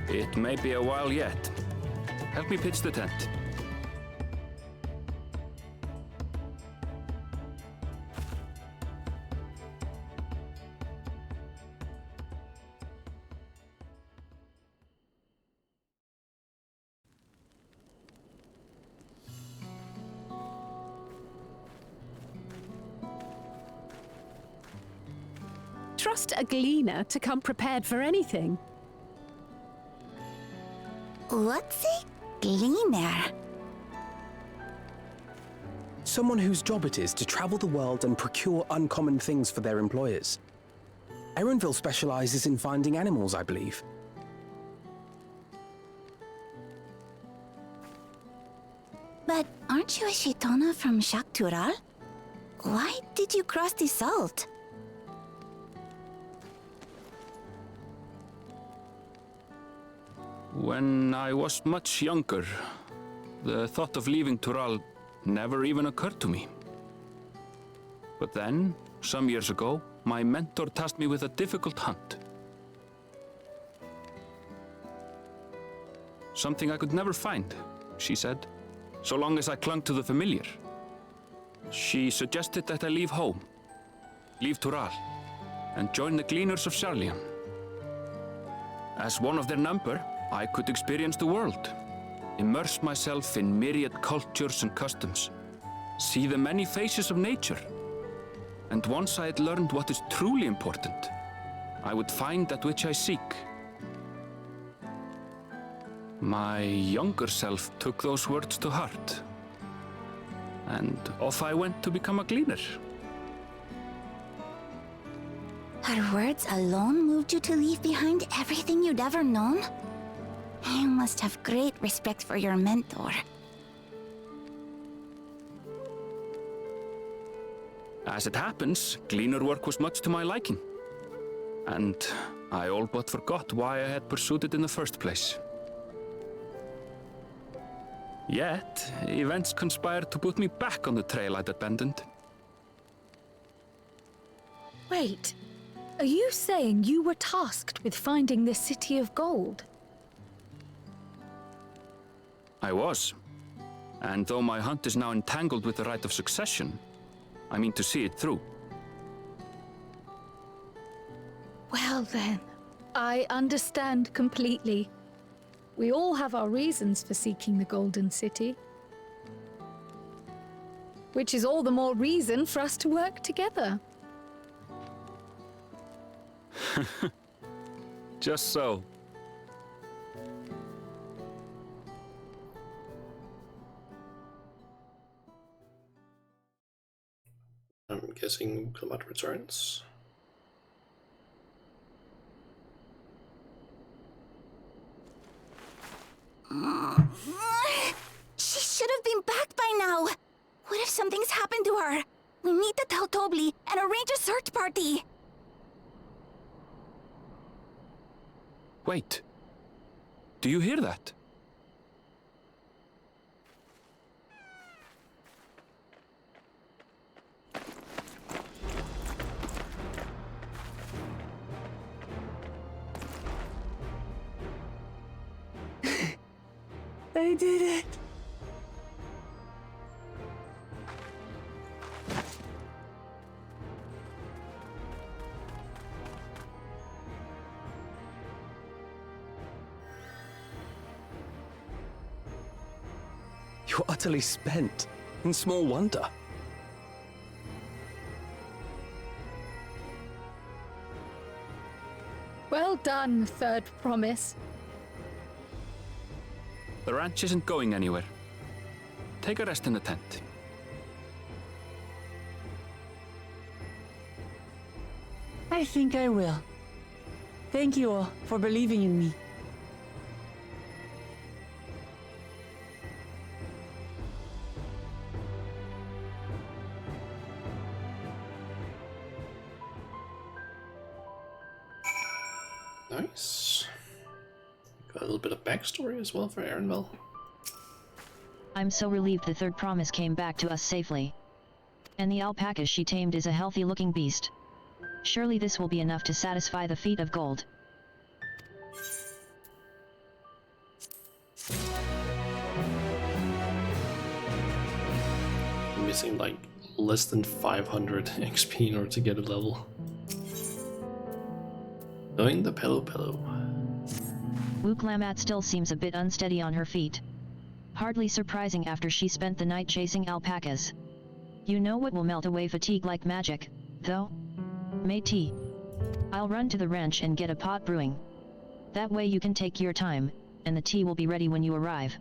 It may be a while yet. Help me pitch the tent. Trust a gleaner to come prepared for anything. What's a gleaner? Someone whose job it is to travel the world and procure uncommon things for their employers. Erenville specializes in finding animals, I believe. But aren't you a Shaitana from Shaktural? Why did you cross the salt? When I was much younger, the thought of leaving Tural never even occurred to me. But then, some years ago, my mentor tasked me with a difficult hunt. Something I could never find, she said, so long as I clung to the familiar. She suggested that I leave home, leave Tural, and join the Gleaners of Sharlian. As one of their number, I could experience the world, immerse myself in myriad cultures and customs, see the many faces of nature. And once I had learned what is truly important, I would find that which I seek. My younger self took those words to heart, and off I went to become a gleaner. Her words alone moved you to leave behind everything you'd ever known? You must have great respect for your mentor. As it happens, gleaner work was much to my liking, and I all but forgot why I had pursued it in the first place. Yet, events conspired to put me back on the trail I'd abandoned. Wait, are you saying you were tasked with finding the City of Gold? I was. And though my hunt is now entangled with the right of succession, I mean to see it through. Well then, I understand completely. We all have our reasons for seeking the Golden City. Which is all the more reason for us to work together. Just so. I'm guessing Clement returns. She should have been back by now. What if something's happened to her? We need to tell Tobli and arrange a search party. Wait. Do you hear that? They did it! You're utterly spent, and small wonder. Well done, Third Promise. The ranch isn't going anywhere. Take a rest in the tent. I think I will. Thank you all for believing in me. Nice. Got a little bit of backstory as well for Arenville. I'm so relieved the third promise came back to us safely. And the alpaca she tamed is a healthy-looking beast. Surely this will be enough to satisfy the feat of gold. I'm missing like less than 500 XP in order to get a level. Doing the Pelo. Wuklamat still seems a bit unsteady on her feet. Hardly surprising after she spent the night chasing alpacas. You know what will melt away fatigue like magic, though? Matey. I'll run to the ranch and get a pot brewing. That way you can take your time, and the tea will be ready when you arrive.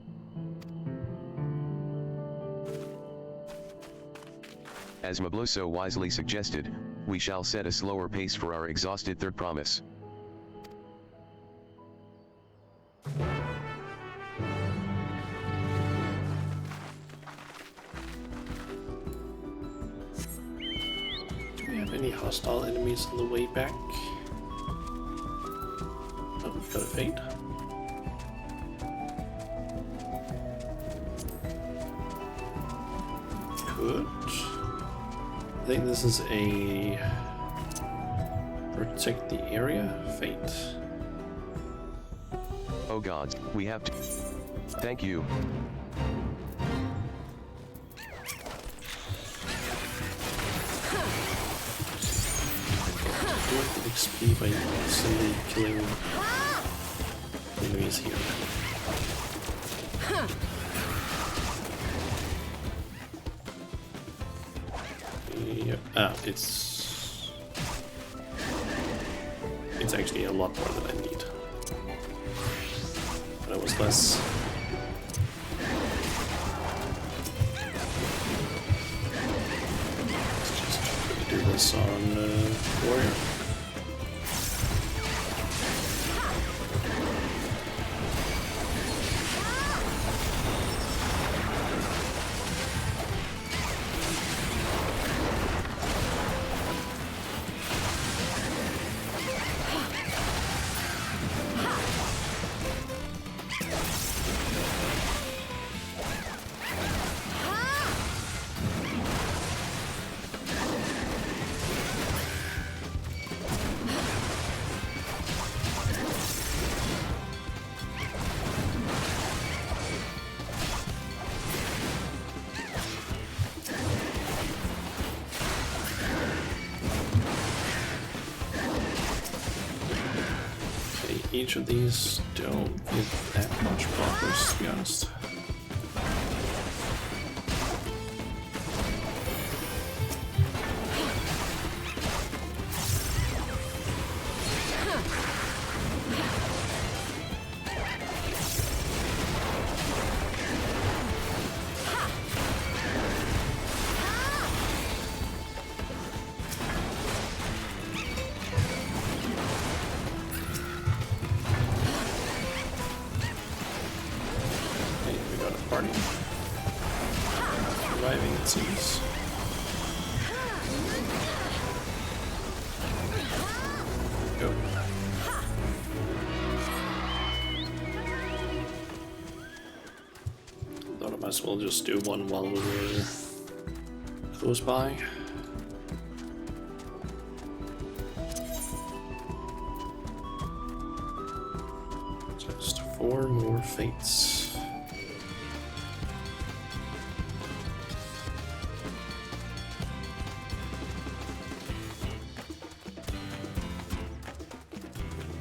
As Mabloso wisely suggested, we shall set a slower pace for our exhausted third promise. Do we have any hostile enemies on the way back? Oh, we've got a fate. Good. I think this is a protect the area fate. Oh gods, we have to. Thank you. Collect the XP by simply killing enemies here. Yep. Ah, it's actually a lot more than I need. But it was less. Let's just do this on Warrior. Each of these don't give that much progress, to be honest. Surviving, it seems. Go. Thought I might as well just do one while we were close by. Just 4 more fates.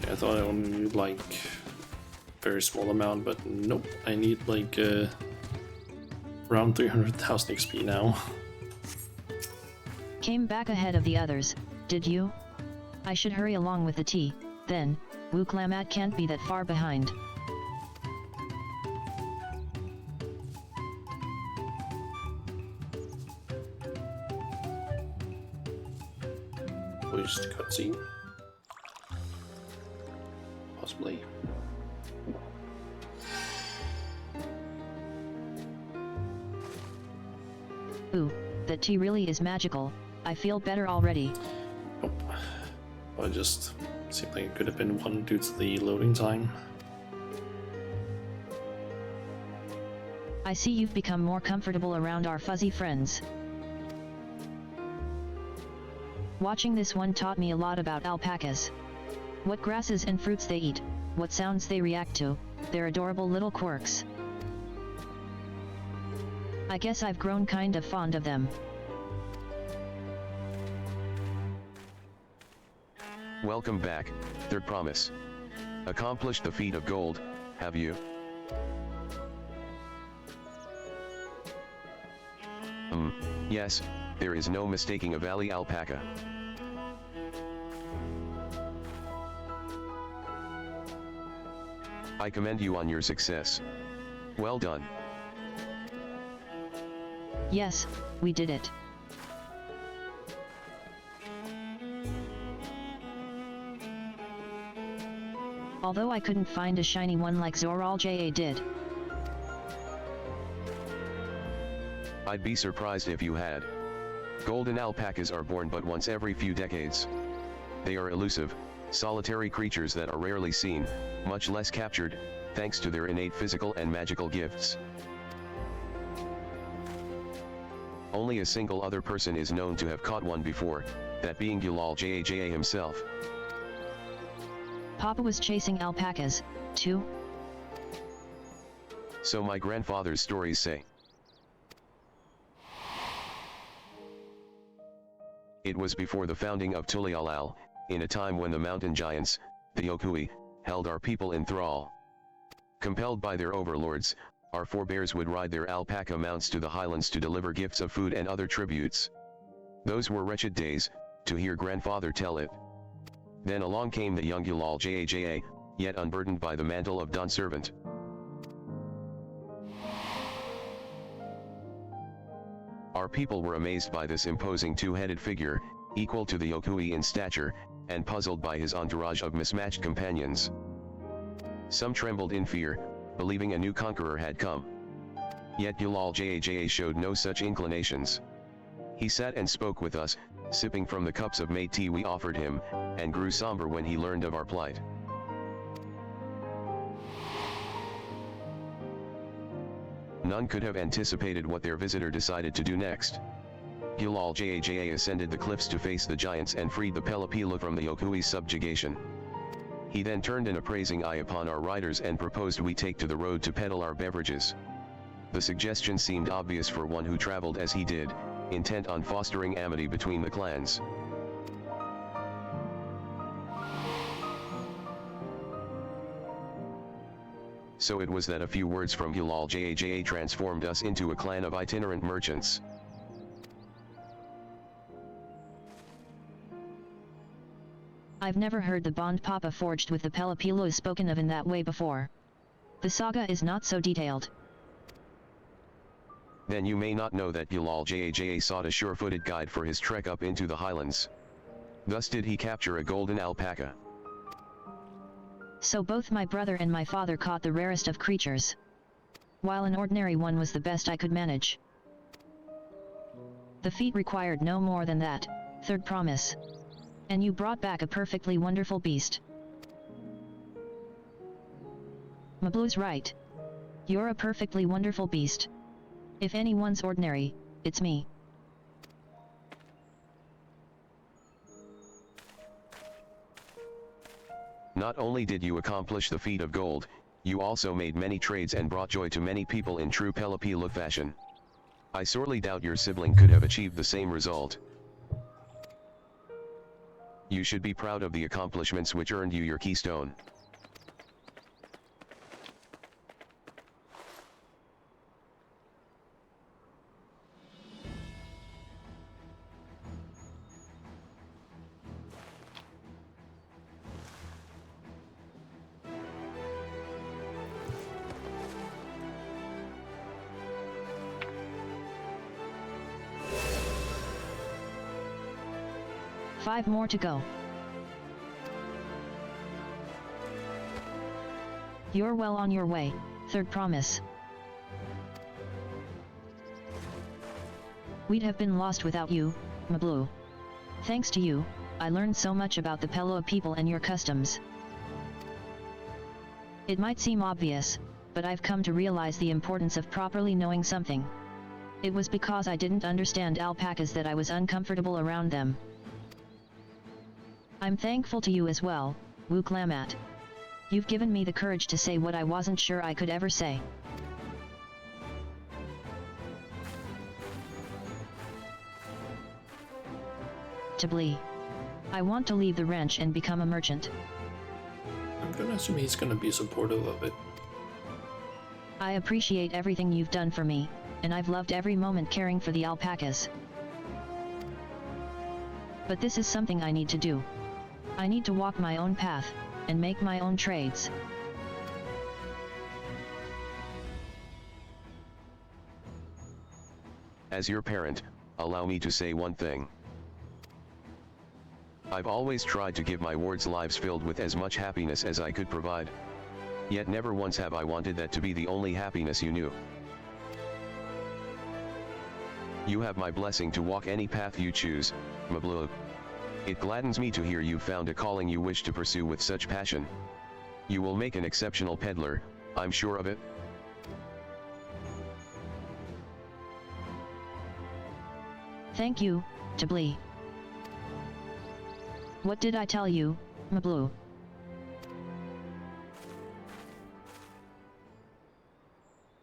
I thought I only need like very small amount, but nope, I need like around 300,000 XP now. Came back ahead of the others, did you? I should hurry along with the tea, then. Wuklamat can't be that far behind. Post cutscene. Possibly. Ooh, that tea really is magical. I feel better already. Nope. But it just seemed like it could have been one due to the loading time. I see you've become more comfortable around our fuzzy friends. Watching this one taught me a lot about alpacas. What grasses and fruits they eat, what sounds they react to, their adorable little quirks. I guess I've grown kind of fond of them. Welcome back, Third Promise. Accomplished the feat of gold, have you? Yes, there is no mistaking a valley alpaca. I commend you on your success. Well done. Yes, we did it. Although I couldn't find a shiny one like Zoral JA did. I'd be surprised if you had. Golden alpacas are born but once every few decades. They are elusive, solitary creatures that are rarely seen, much less captured, thanks to their innate physical and magical gifts. Only a single other person is known to have caught one before, that being Gulal Jaja himself. Papa was chasing alpacas, too? So my grandfather's stories say. It was before the founding of Tulialal, in a time when the mountain giants, the Yokui, held our people in thrall. Compelled by their overlords, our forebears would ride their alpaca mounts to the highlands to deliver gifts of food and other tributes. Those were wretched days, to hear grandfather tell it. Then along came the young Gulal Jaja, yet unburdened by the mantle of Dawn servant. Our people were amazed by this imposing two-headed figure, equal to the Yokui in stature, and puzzled by his entourage of mismatched companions. Some trembled in fear, believing a new conqueror had come. Yet Gulal Jaja showed no such inclinations. He sat and spoke with us, sipping from the cups of mate tea we offered him, and grew somber when he learned of our plight. None could have anticipated what their visitor decided to do next. Gulal Jaja ascended the cliffs to face the giants and freed the Pelopila from the Yokui's subjugation. He then turned an appraising eye upon our riders and proposed we take to the road to peddle our beverages. The suggestion seemed obvious for one who traveled as he did, intent on fostering amity between the clans. So it was that a few words from Gulal Jaja transformed us into a clan of itinerant merchants. I've never heard the bond Papa forged with the Pelopila spoken of in that way before. The saga is not so detailed. Then you may not know that Gulal Jaja sought a sure-footed guide for his trek up into the highlands. Thus did he capture a golden alpaca. So both my brother and my father caught the rarest of creatures. While an ordinary one was the best I could manage. The feat required no more than that, Third Promise. And you brought back a perfectly wonderful beast. Mablu's right. You're a perfectly wonderful beast. If anyone's ordinary, it's me. Not only did you accomplish the feat of gold, you also made many trades and brought joy to many people in true Pelopila fashion. I sorely doubt your sibling could have achieved the same result. You should be proud of the accomplishments which earned you your keystone. Five more to go. You're well on your way, Third Promise. We'd have been lost without you, Mablu. Thanks to you, I learned so much about the Pelua people and your customs. It might seem obvious, but I've come to realize the importance of properly knowing something. It was because I didn't understand alpacas that I was uncomfortable around them. I'm thankful to you as well, Wu Klamat. You've given me the courage to say what I wasn't sure I could ever say. Tabli. I want to leave the ranch and become a merchant. I'm gonna assume he's gonna be supportive of it. I appreciate everything you've done for me, and I've loved every moment caring for the alpacas. But this is something I need to do. I need to walk my own path, and make my own trades. As your parent, allow me to say one thing. I've always tried to give my wards lives filled with as much happiness as I could provide. Yet never once have I wanted that to be the only happiness you knew. You have my blessing to walk any path you choose, Mablu. It gladdens me to hear you found a calling you wish to pursue with such passion. You will make an exceptional peddler, I'm sure of it. Thank you, Tabli. What did I tell you, Mablu?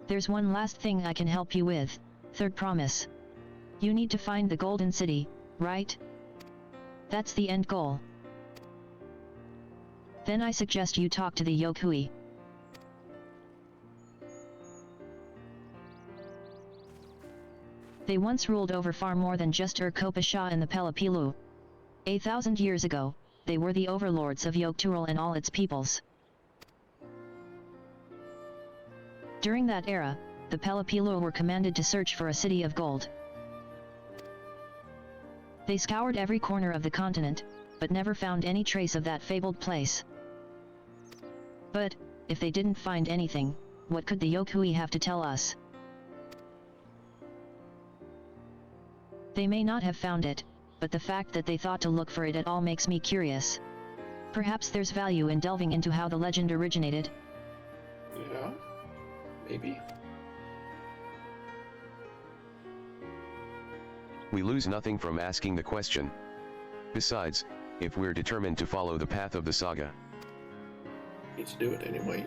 There's one last thing I can help you with, third promise. You need to find the Golden City, right? That's the end goal. Then I suggest you talk to the Yokui. They once ruled over far more than just Urkopa Shah and the Pelapilu. 1,000 years ago, they were the overlords of Yoktural and all its peoples. During that era, the Pelapilu were commanded to search for a city of gold. They scoured every corner of the continent, but never found any trace of that fabled place. But, if they didn't find anything, what could the Yokui have to tell us? They may not have found it, but the fact that they thought to look for it at all makes me curious. Perhaps there's value in delving into how the legend originated. Yeah, maybe. We lose nothing from asking the question. Besides, if we're determined to follow the path of the saga, Need to do it anyway.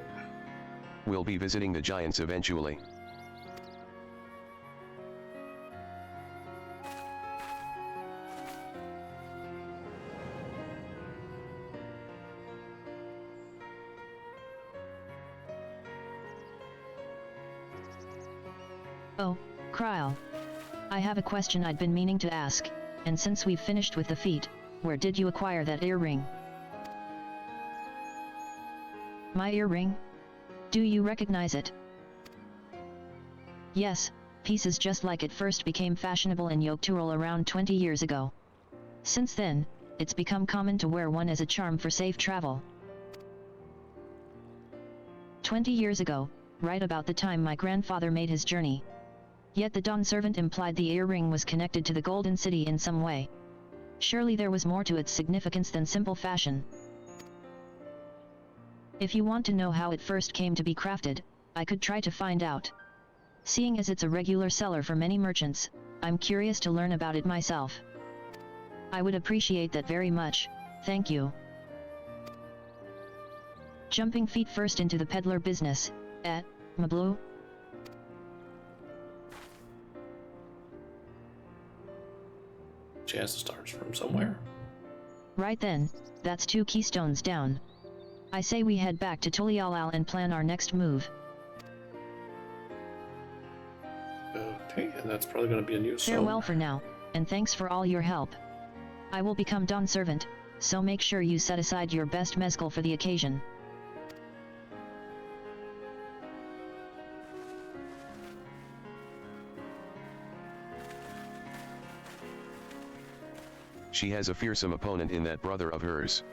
we'll be visiting the giants eventually. Oh, Kryl. I have a question I'd been meaning to ask, and since we've finished with the feat, where did you acquire that earring? My earring? Do you recognize it? Yes, pieces just like it first became fashionable in Yoktural around 20 years ago. Since then, it's become common to wear one as a charm for safe travel. 20 years ago, right about the time my grandfather made his journey. Yet the Dawn servant implied the earring was connected to the Golden City in some way. Surely there was more to its significance than simple fashion. If you want to know how it first came to be crafted, I could try to find out. Seeing as it's a regular seller for many merchants, I'm curious to learn about it myself. I would appreciate that very much, thank you. Jumping feet first into the peddler business, Mablu? Chance to start from somewhere. Right then, that's 2 keystones down. I say we head back to Tulialal and plan our next move. Okay, and that's probably going to be a new song. Farewell for now, and thanks for all your help. I will become Dawn servant, so make sure you set aside your best mezcal for the occasion. She has a fearsome opponent in that brother of hers.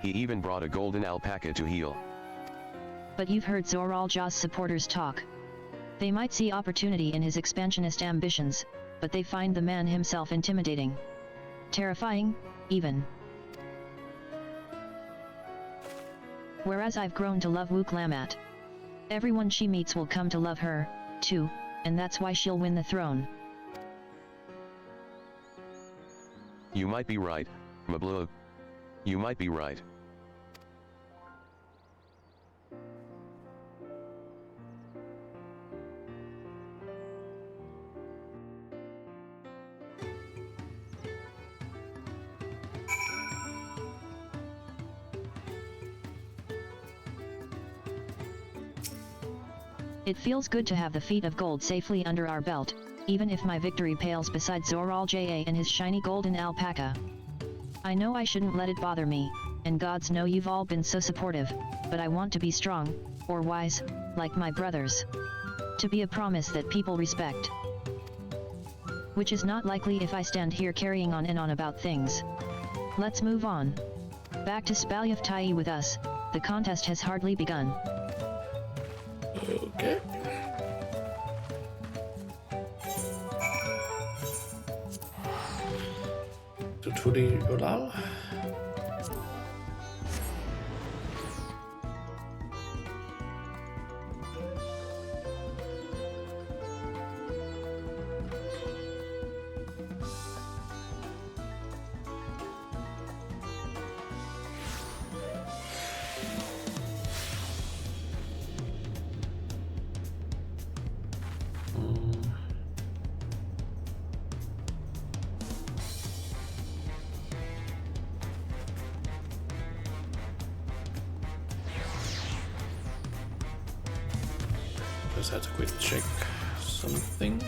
He even brought a golden alpaca to heal. But you've heard Zoral Jaw's supporters talk. They might see opportunity in his expansionist ambitions, but they find the man himself intimidating. Terrifying, even. Whereas I've grown to love Wook Lamat. Everyone she meets will come to love her, too, and that's why she'll win the throne. You might be right, Mablu. You might be right. It feels good to have the feet of gold safely under our belt, even if my victory pales beside Zoral Ja and his shiny golden alpaca. I know I shouldn't let it bother me, and gods know you've all been so supportive, but I want to be strong, or wise, like my brothers. To be a promise that people respect. Which is not likely if I stand here carrying on and on about things. Let's move on. Back to Spalyev Tai with us, the contest has hardly begun. Okay. Tuturi Yolal. Just had to quick check something.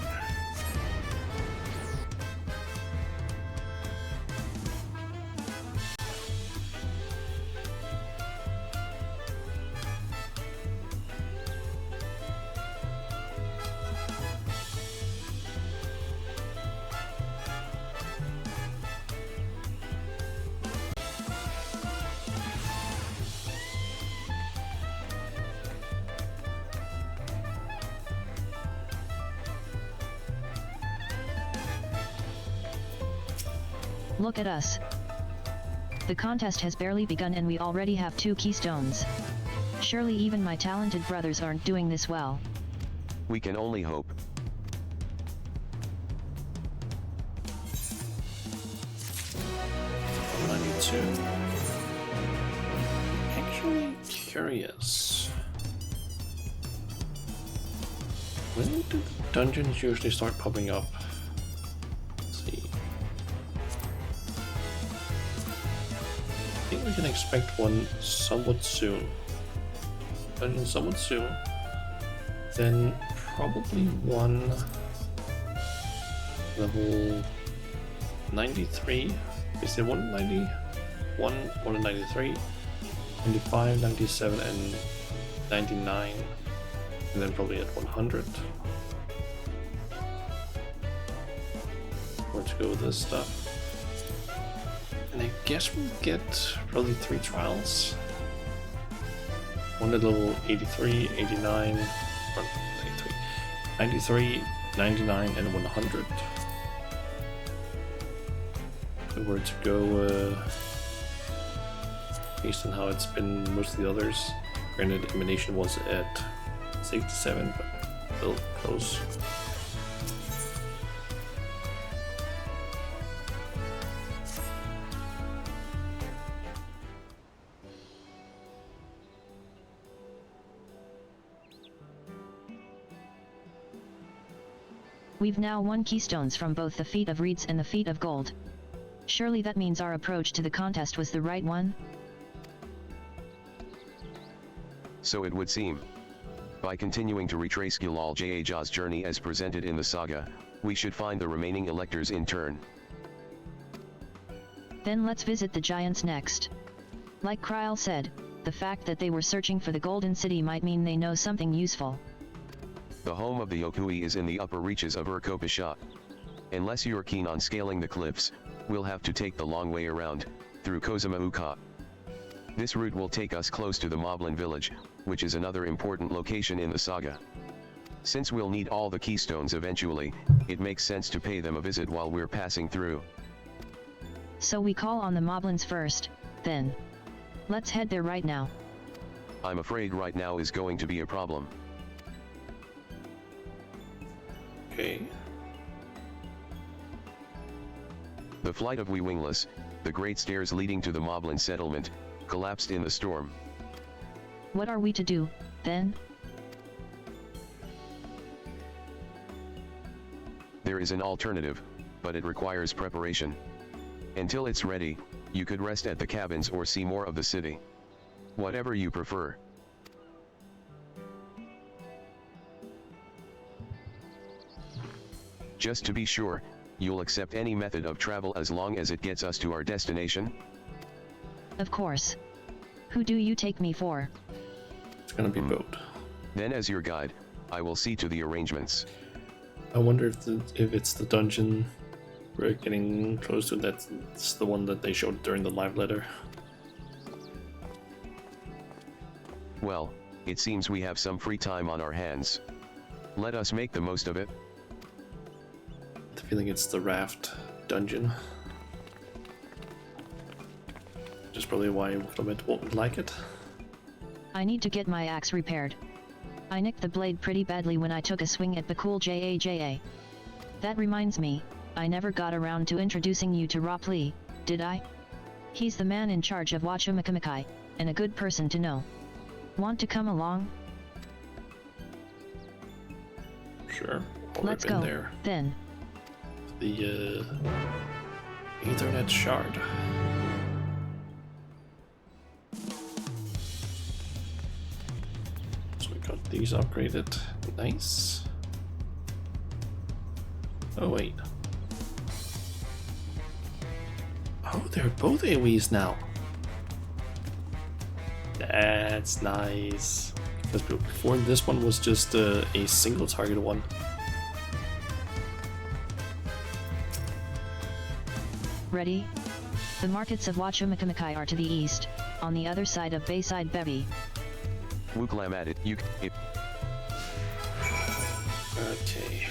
Look at us. The contest has barely begun and we already have 2 keystones. Surely even my talented brothers aren't doing this well. We can only hope. Actually curious. When do the dungeons usually start popping up? Let's see. I think we can expect one somewhat soon. Dungeon somewhat soon. Then probably one level 93. Is there 191, 193, 95, 97, and 99, and then probably at 100. Where to go with this stuff? And I guess we'll get probably 3 trials. One at level 83, 89, or 93, 99, and 100. Where to go based on how it's been most of the others. Granted, elimination was at 67, but still close. We've now won keystones from both the Feet of Reeds and the Feet of Gold. Surely that means our approach to the contest was the right one? So it would seem. By continuing to retrace Gilal Ja's journey as presented in the saga, we should find the remaining electors in turn. Then let's visit the giants next. Like Kryl said, the fact that they were searching for the Golden City might mean they know something useful. The home of the Yokui is in the upper reaches of Urkopisha. Unless you're keen on scaling the cliffs, we'll have to take the long way around, through Kozumauka. This route will take us close to the Moblin village, which is another important location in the saga. Since we'll need all the keystones eventually, it makes sense to pay them a visit while we're passing through. So we call on the Moblins first, then. Let's head there right now. I'm afraid right now is going to be a problem. Okay. The flight of We Wingless, the great stairs leading to the Moblin settlement, collapsed in the storm. What are we to do, then? There is an alternative, but it requires preparation. Until it's ready, you could rest at the cabins or see more of the city. Whatever you prefer. Just to be sure, you'll accept any method of travel as long as it gets us to our destination? Of course. Who do you take me for? It's gonna be boat. Then as your guide, I will see to the arrangements. I wonder if it's the dungeon we're getting close to. That's the one that they showed during the live letter. Well, it seems we have some free time on our hands. Let us make the most of it. I have the feeling it's the raft dungeon. Which is probably why Clement won't like it. I need to get my axe repaired. I nicked the blade pretty badly when I took a swing at Bakul Jaja. That reminds me, I never got around to introducing you to Ropley, did I? He's the man in charge of Wachumacamakai, and a good person to know. Want to come along? Sure. Let's go, there. Then. The Ethernet shard. So we got these upgraded. Nice. Oh wait. Oh, they're both AoEs now. That's nice. Because before this one was just a single target one. Ready? The markets of Wachumacamakai are to the east, on the other side of Bayside Bevy. Wuklam at it, Okay.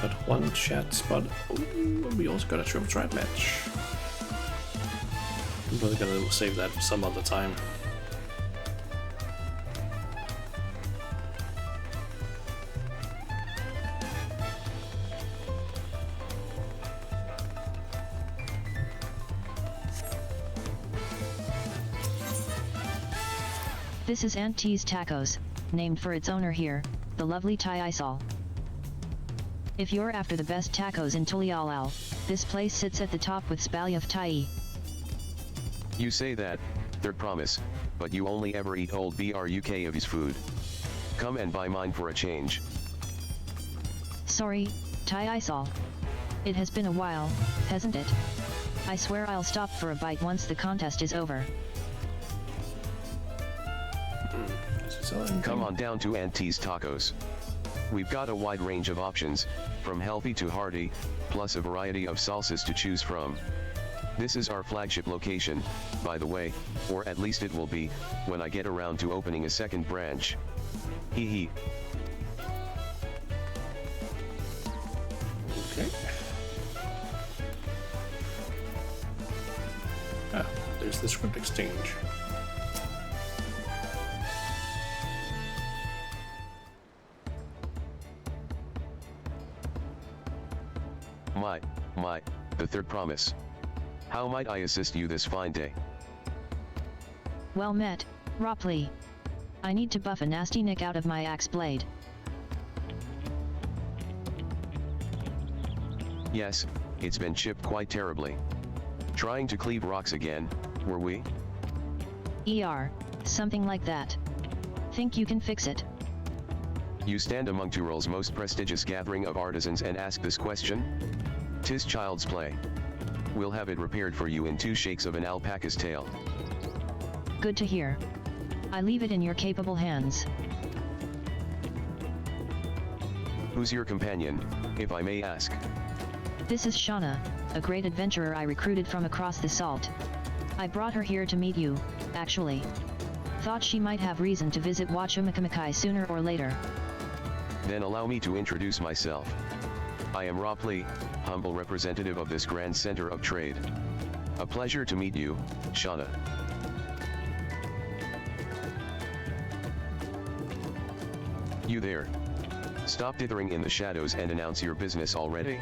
Got one chat spot. Ooh, we also got a triple threat match. I'm probably gonna save that for some other time. This is Aunt T's Tacos, named for its owner here, the lovely Tai Isol. If you're after the best tacos in Tulialal, this place sits at the top with Spalyev Tai. You say that, third promise, but you only ever eat old BRUK of his food. Come and buy mine for a change. Sorry, Tai Isol. It has been a while, hasn't it? I swear I'll stop for a bite once the contest is over. Come on down to Auntie's Tacos. We've got a wide range of options, from healthy to hearty, plus a variety of salsas to choose from. This is our flagship location, by the way, or at least it will be, when I get around to opening a second branch. Hee hee. Okay. Ah, there's the script exchange. The third promise. How might I assist you this fine day? Well met, Ropley. I need to buff a nasty nick out of my axe blade. Yes, it's been chipped quite terribly. Trying to cleave rocks again, were we? Something like that. Think you can fix it? You stand among Tural's most prestigious gathering of artisans and ask this question? 'Tis child's play. We'll have it repaired for you in 2 shakes of an alpaca's tail. Good to hear. I leave it in your capable hands. Who's your companion, if I may ask? This is Shauna, a great adventurer I recruited from across the salt. I brought her here to meet you, actually. Thought she might have reason to visit Wachumacamakai sooner or later. Then allow me to introduce myself. I am Ropley, humble representative of this grand center of trade. A pleasure to meet you, Shauna. You there. Stop dithering in the shadows and announce your business already.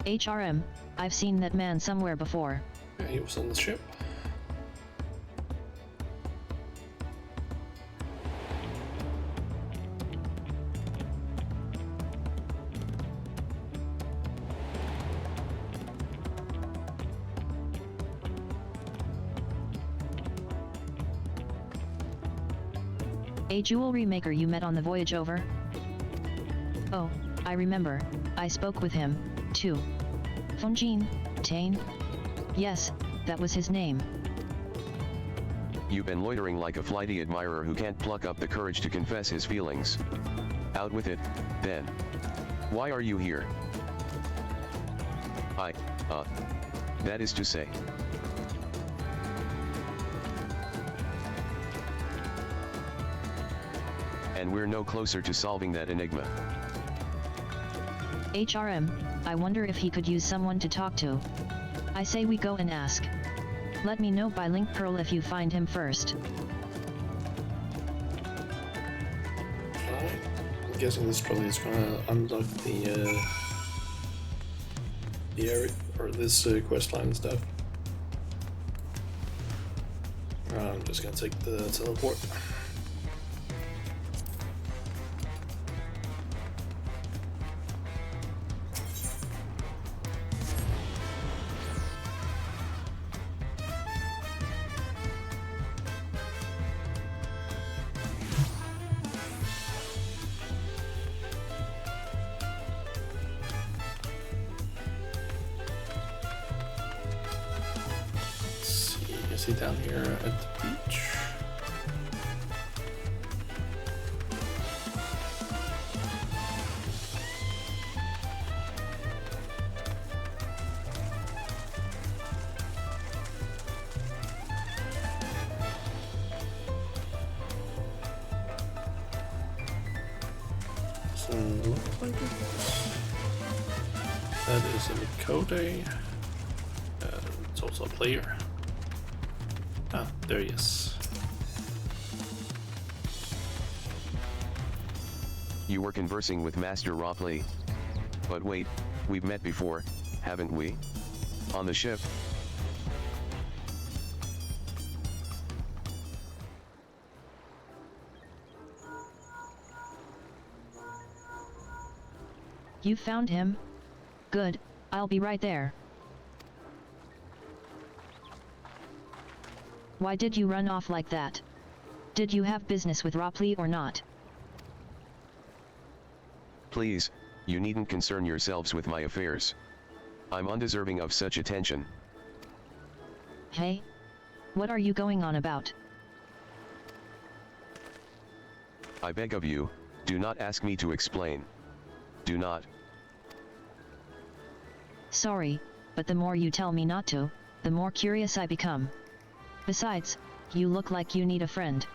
HRM, I've seen that man somewhere before. Yeah, he was on the ship. A jewelry maker you met on the voyage over? Oh, I remember. I spoke with him, too. Fonjin, Tane? Yes, that was his name. You've been loitering like a flighty admirer who can't pluck up the courage to confess his feelings. Out with it, then. Why are you here? That is to say. And we're no closer to solving that enigma. HRM, I wonder if he could use someone to talk to. I say we go and ask. Let me know by link Pearl if you find him first. I'm guessing this probably is gonna unlock the area, or this quest line and stuff. I'm just gonna take the teleport. Is he down here at the beach? Doesn't look like it. That is a Mikode. It's also a player. Ah, there he is. You were conversing with Master Ropley. But wait, we've met before, haven't we? On the ship? You found him? Good, I'll be right there. Why did you run off like that? Did you have business with Ropley or not? Please, you needn't concern yourselves with my affairs. I'm undeserving of such attention. Hey? What are you going on about? I beg of you, do not ask me to explain. Do not. Sorry, but the more you tell me not to, the more curious I become. Besides, you look like you need a friend.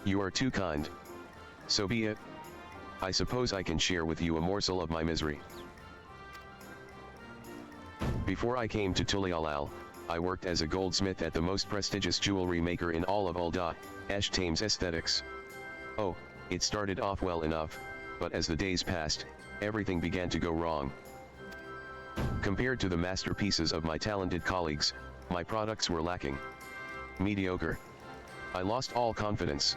You are too kind. So be it. I suppose I can share with you a morsel of my misery. Before I came to Tulialal, I worked as a goldsmith at the most prestigious jewelry maker in all of Ul'dah, Thames Aesthetics. Oh, it started off well enough, but as the days passed, everything began to go wrong. Compared to the masterpieces of my talented colleagues, my products were lacking. Mediocre. I lost all confidence.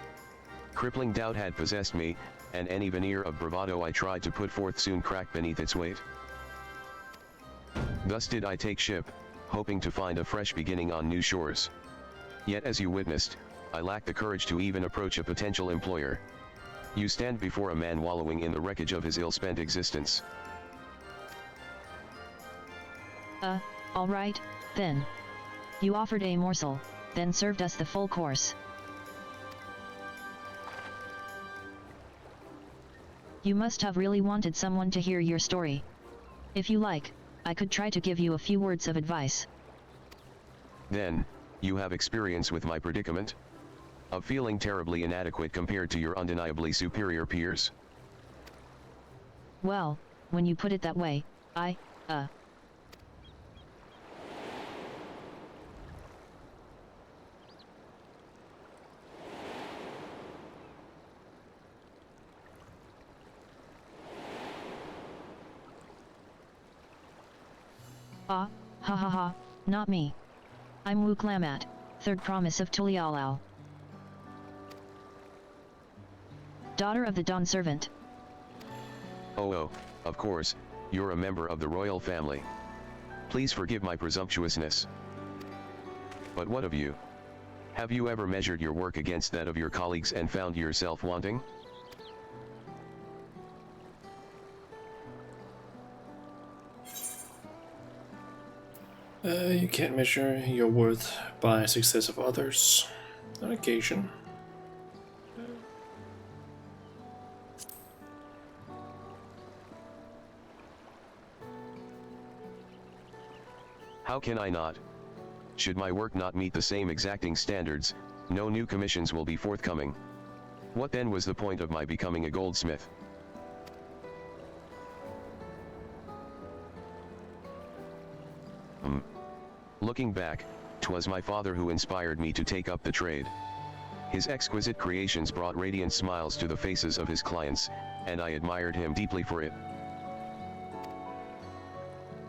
Crippling doubt had possessed me, and any veneer of bravado I tried to put forth soon cracked beneath its weight. Thus did I take ship, hoping to find a fresh beginning on new shores. Yet as you witnessed, I lacked the courage to even approach a potential employer. You stand before a man wallowing in the wreckage of his ill-spent existence. Alright, then. You offered a morsel, then served us the full course. You must have really wanted someone to hear your story. If you like, I could try to give you a few words of advice. Then, you have experience with my predicament? Of feeling terribly inadequate compared to your undeniably superior peers? Well, when you put it that way, Ah, ha ha ha, not me. I'm Wu Klamat, third promise of Tulialal. Daughter of the Dawn Servant. Oh, of course, you're a member of the royal family. Please forgive my presumptuousness. But what of you? Have you ever measured your work against that of your colleagues and found yourself wanting? You can't measure your worth by success of others. On occasion. How can I not? Should my work not meet the same exacting standards, no new commissions will be forthcoming. What then was the point of my becoming a goldsmith? Looking back, 'twas my father who inspired me to take up the trade. His exquisite creations brought radiant smiles to the faces of his clients, and I admired him deeply for it.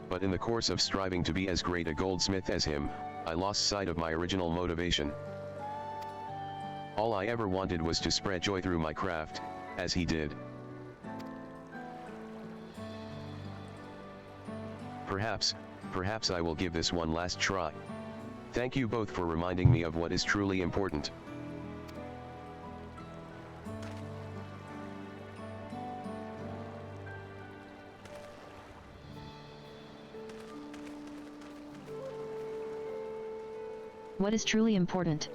But in the course of striving to be as great a goldsmith as him, I lost sight of my original motivation. All I ever wanted was to spread joy through my craft, as he did. Perhaps I will give this one last try. Thank you both for reminding me of what is truly important. What is truly important?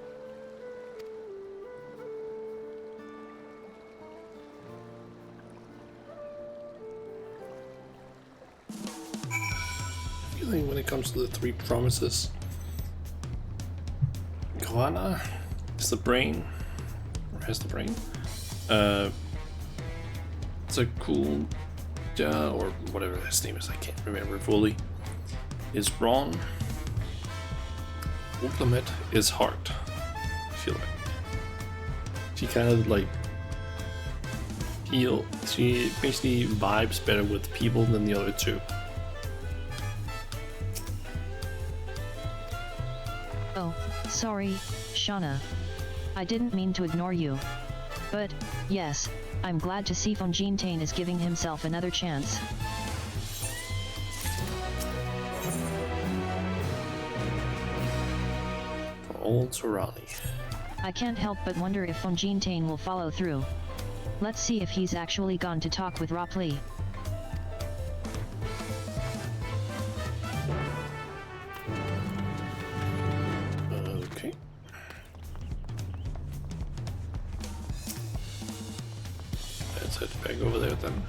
Feeling when it comes to the three promises, Guana is the brain, or has the brain. It's a cool, or whatever his name is, I can't remember fully. Is brawn. Ultimate is heart. I feel like she kind of like she basically vibes better with people than the other two. Oh, sorry, Shauna. I didn't mean to ignore you. But, yes, I'm glad to see Fonjin is giving himself another chance. Old Sorali. I can't help but wonder if Fonjin will follow through. Let's see if he's actually gone to talk with Ropli. Okay. Let's head back over there then.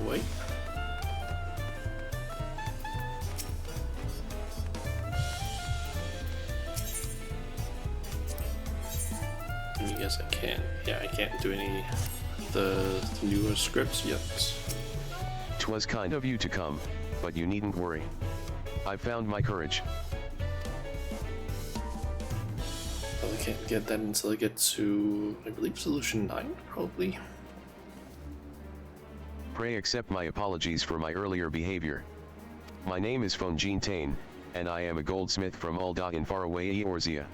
Way. Yes, I can. Yeah, I can't do any of the newer scripts yet. 'Twas kind of you to come, but you needn't worry. I found my courage. Probably can't get that until I get to, I believe, solution 9, probably. Pray accept my apologies for my earlier behavior. My name is Fonjin, and I am a goldsmith from Ul'dah in faraway Eorzea.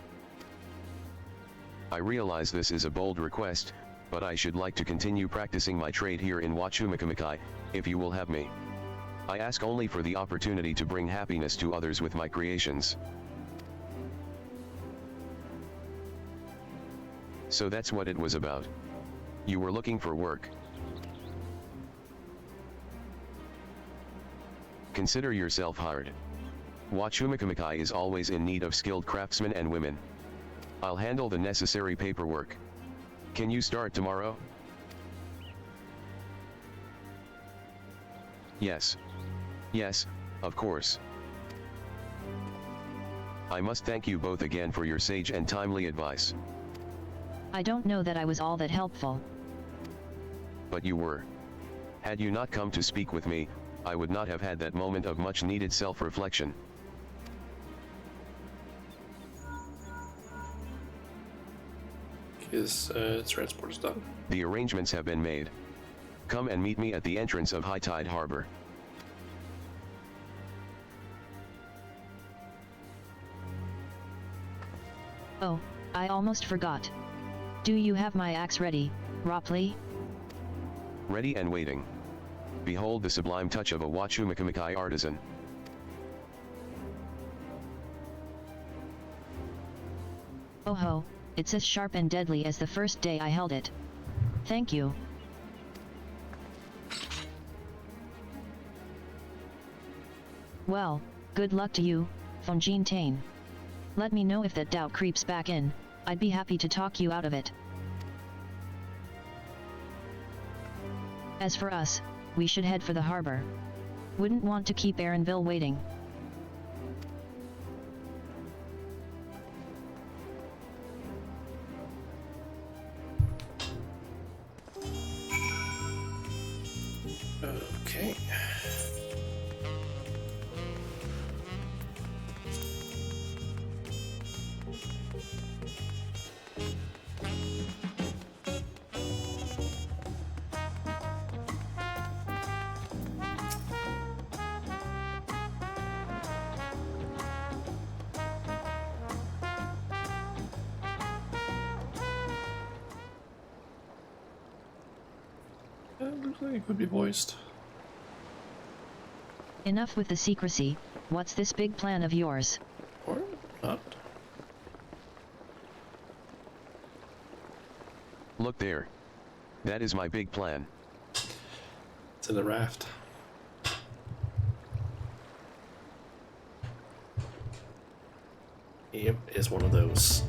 I realize this is a bold request, but I should like to continue practicing my trade here in Wachumacamakai, if you will have me. I ask only for the opportunity to bring happiness to others with my creations. So that's what it was about. You were looking for work. Consider yourself hired. Wachumacamakai is always in need of skilled craftsmen and women. I'll handle the necessary paperwork. Can you start tomorrow? Yes. Yes, of course. I must thank you both again for your sage and timely advice. I don't know that I was all that helpful. But you were. Had you not come to speak with me, I would not have had that moment of much needed self-reflection. His transport is done. The arrangements have been made. Come and meet me at the entrance of High Tide Harbor. Oh, I almost forgot. Do you have my axe ready, Ropley? Ready and waiting. Behold the sublime touch of a Wachumacamakai artisan. Oh ho, it's as sharp and deadly as the first day I held it. Thank you. Well, good luck to you, Fonjin Tane. Let me know if that doubt creeps back in, I'd be happy to talk you out of it. As for us, we should head for the harbor. Wouldn't want to keep Aaronville waiting. Okay. Looks like it could be voiced. Enough with the secrecy, what's this big plan of yours? Or not. Look there. That is my big plan. It's in the raft. Yep, it's one of those.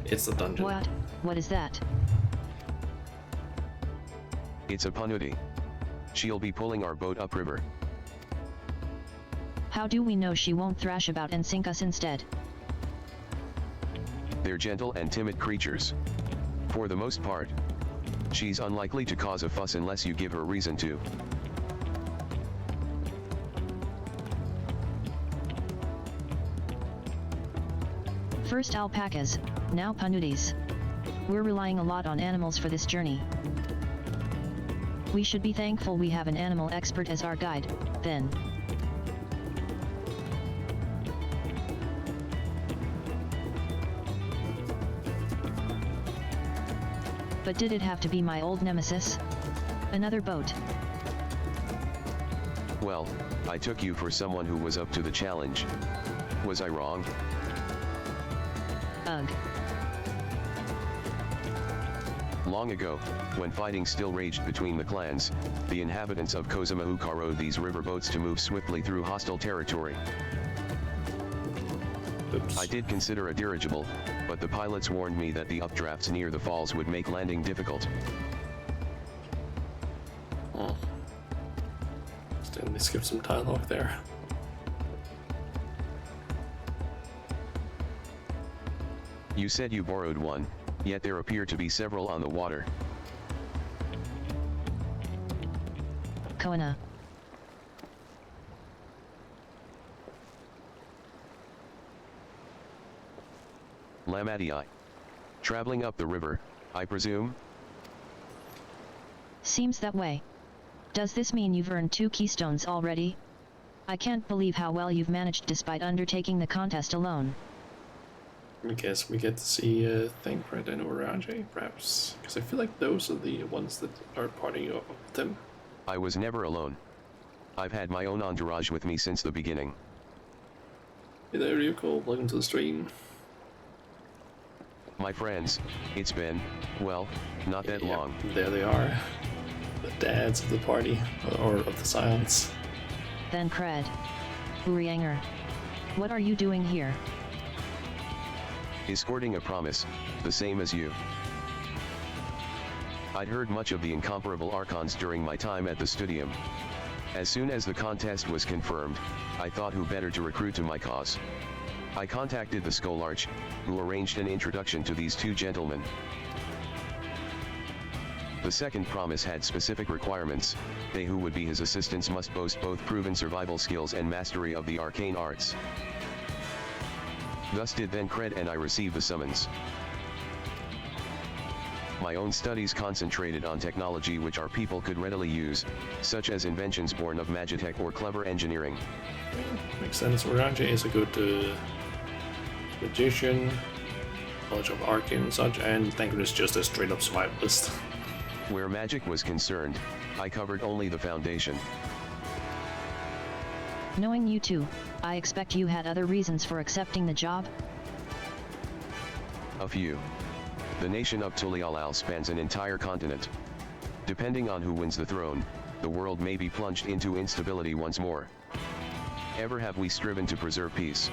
It's the dungeon. What is that? It's a Panuti. She'll be pulling our boat upriver. How do we know she won't thrash about and sink us instead? They're gentle and timid creatures. For the most part. She's unlikely to cause a fuss unless you give her reason to. First alpacas, now panutis. We're relying a lot on animals for this journey. We should be thankful we have an animal expert as our guide, then. But did it have to be my old nemesis? Another boat. Well, I took you for someone who was up to the challenge. Was I wrong? Ugh. Long ago, when fighting still raged between the clans, the inhabitants of Kozamahuka rode these riverboats to move swiftly through hostile territory. Oops. I did consider a dirigible, but the pilots warned me that the updrafts near the falls would make landing difficult. Oh. They skipped some dialogue there. You said you borrowed one, yet there appear to be several on the water. Koana. Lamadii. Traveling up the river, I presume? Seems that way. Does this mean you've earned 2 keystones already? I can't believe how well you've managed despite undertaking the contest alone. I guess we get to see a thing for Dino Orange, perhaps. Because I feel like those are the ones that are partying with them. I was never alone. I've had my own entourage with me since the beginning. Hey there, Ryuko. Welcome to the stream. My friends, it's been, well, not that long. There they are. The dads of the party, or of the Scions. Then cred. Urianger. What are you doing here? Escorting a promise, the same as you. I'd heard much of the incomparable Archons during my time at the Studium. As soon as the contest was confirmed, I thought who better to recruit to my cause. I contacted the Scholarch, who arranged an introduction to these 2 gentlemen. The second promise had specific requirements. They who would be his assistants must boast both proven survival skills and mastery of the arcane arts. Thus did then Cred and I receive the summons. My own studies concentrated on technology which our people could readily use, such as inventions born of magitech or clever engineering. Makes sense. Orange is a good magician, knowledge of arcane and such, and thank goodness just a straight up survivalist. Where magic was concerned, I covered only the foundation. Knowing you two, I expect you had other reasons for accepting the job? A few. The nation of Tulialal spans an entire continent. Depending on who wins the throne, the world may be plunged into instability once more. Ever have we striven to preserve peace?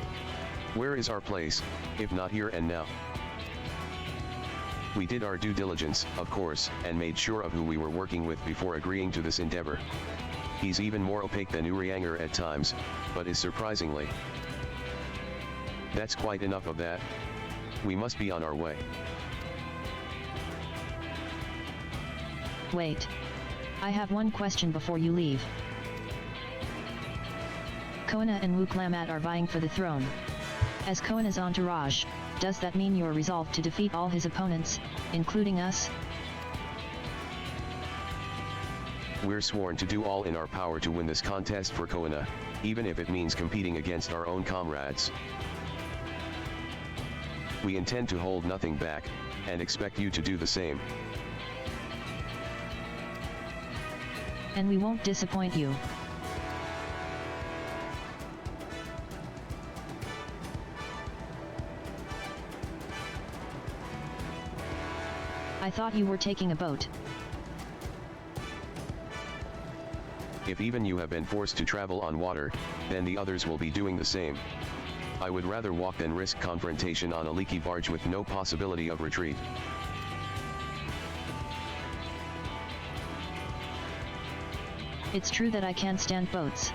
Where is our place, if not here and now? We did our due diligence, of course, and made sure of who we were working with before agreeing to this endeavor. He's even more opaque than Urianger at times, but is surprisingly. That's quite enough of that. We must be on our way. Wait. I have one question before you leave. Koana and Wuklamat are vying for the throne. As Koana's entourage, does that mean you're resolved to defeat all his opponents, including us? We're sworn to do all in our power to win this contest for Koana, even if it means competing against our own comrades. We intend to hold nothing back, and expect you to do the same. And we won't disappoint you. I thought you were taking a boat. If even you have been forced to travel on water, then the others will be doing the same. I would rather walk than risk confrontation on a leaky barge with no possibility of retreat. It's true that I can't stand boats.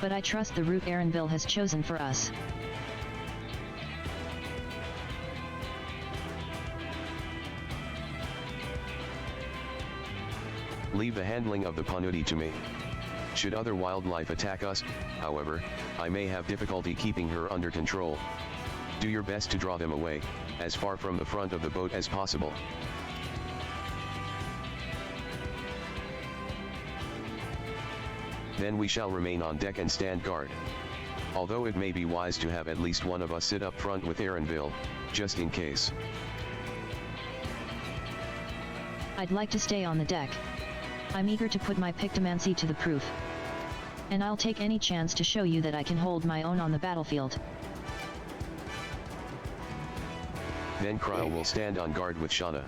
But I trust the route Erenville has chosen for us. Leave the handling of the Panuti to me. Should other wildlife attack us, however, I may have difficulty keeping her under control. Do your best to draw them away, as far from the front of the boat as possible. Then we shall remain on deck and stand guard. Although it may be wise to have at least one of us sit up front with Erenville, just in case. I'd like to stay on the deck. I'm eager to put my pictomancy to the proof. And I'll take any chance to show you that I can hold my own on the battlefield. Then Kryle will stand on guard with Shauna.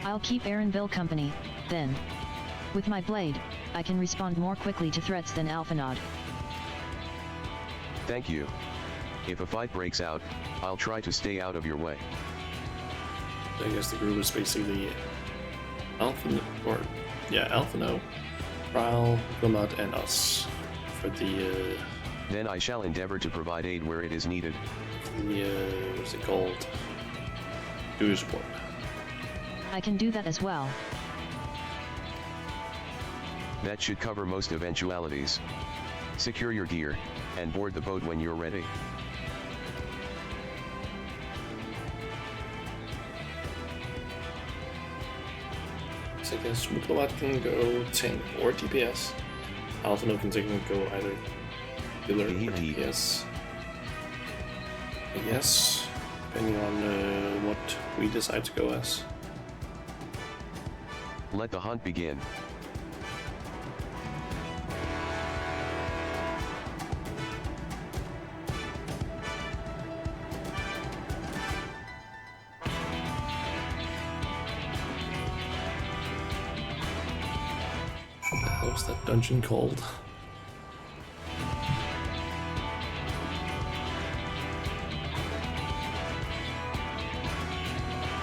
I'll keep Erenville company, then. With my blade, I can respond more quickly to threats than Alphanod. Thank you. If a fight breaks out, I'll try to stay out of your way. I guess the group is basically Alphano, Kryle, Gumad, and us for the Then I shall endeavor to provide aid where it is needed. what's it called? Do support. I can do that as well. That should cover most eventualities. Secure your gear, and board the boat when you're ready. So I guess Wuklamat can go tank or DPS. Alphano can go either healer or DPS. I guess, depending on what we decide to go as. Let the hunt begin. What the hell was that dungeon called?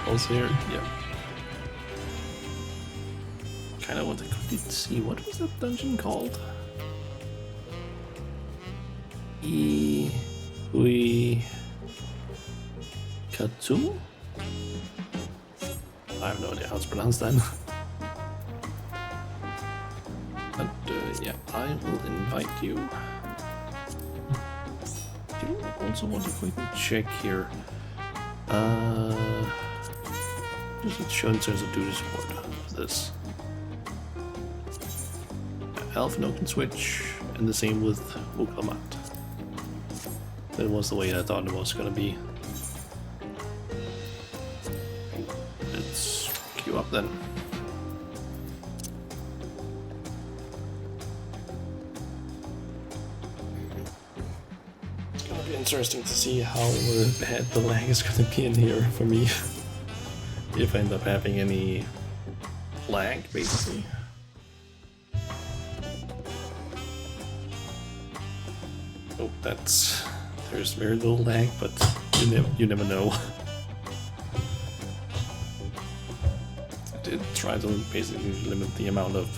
All's here, yeah. Kinda want to quickly see what was that dungeon called. Hui Katsumu? I have no idea how to pronounce that. But yeah, I will invite you. I do also want to quickly check here. Does it show in terms of duty support? This. Elf no can switch, and the same with Wuklamat. That was the way I thought it was gonna be. Let's queue up then. It's gonna be interesting to see how bad the lag is gonna be in here for me. If I end up having any lag, basically. Oh, there's very little lag, but you never know. I did try to basically limit the amount of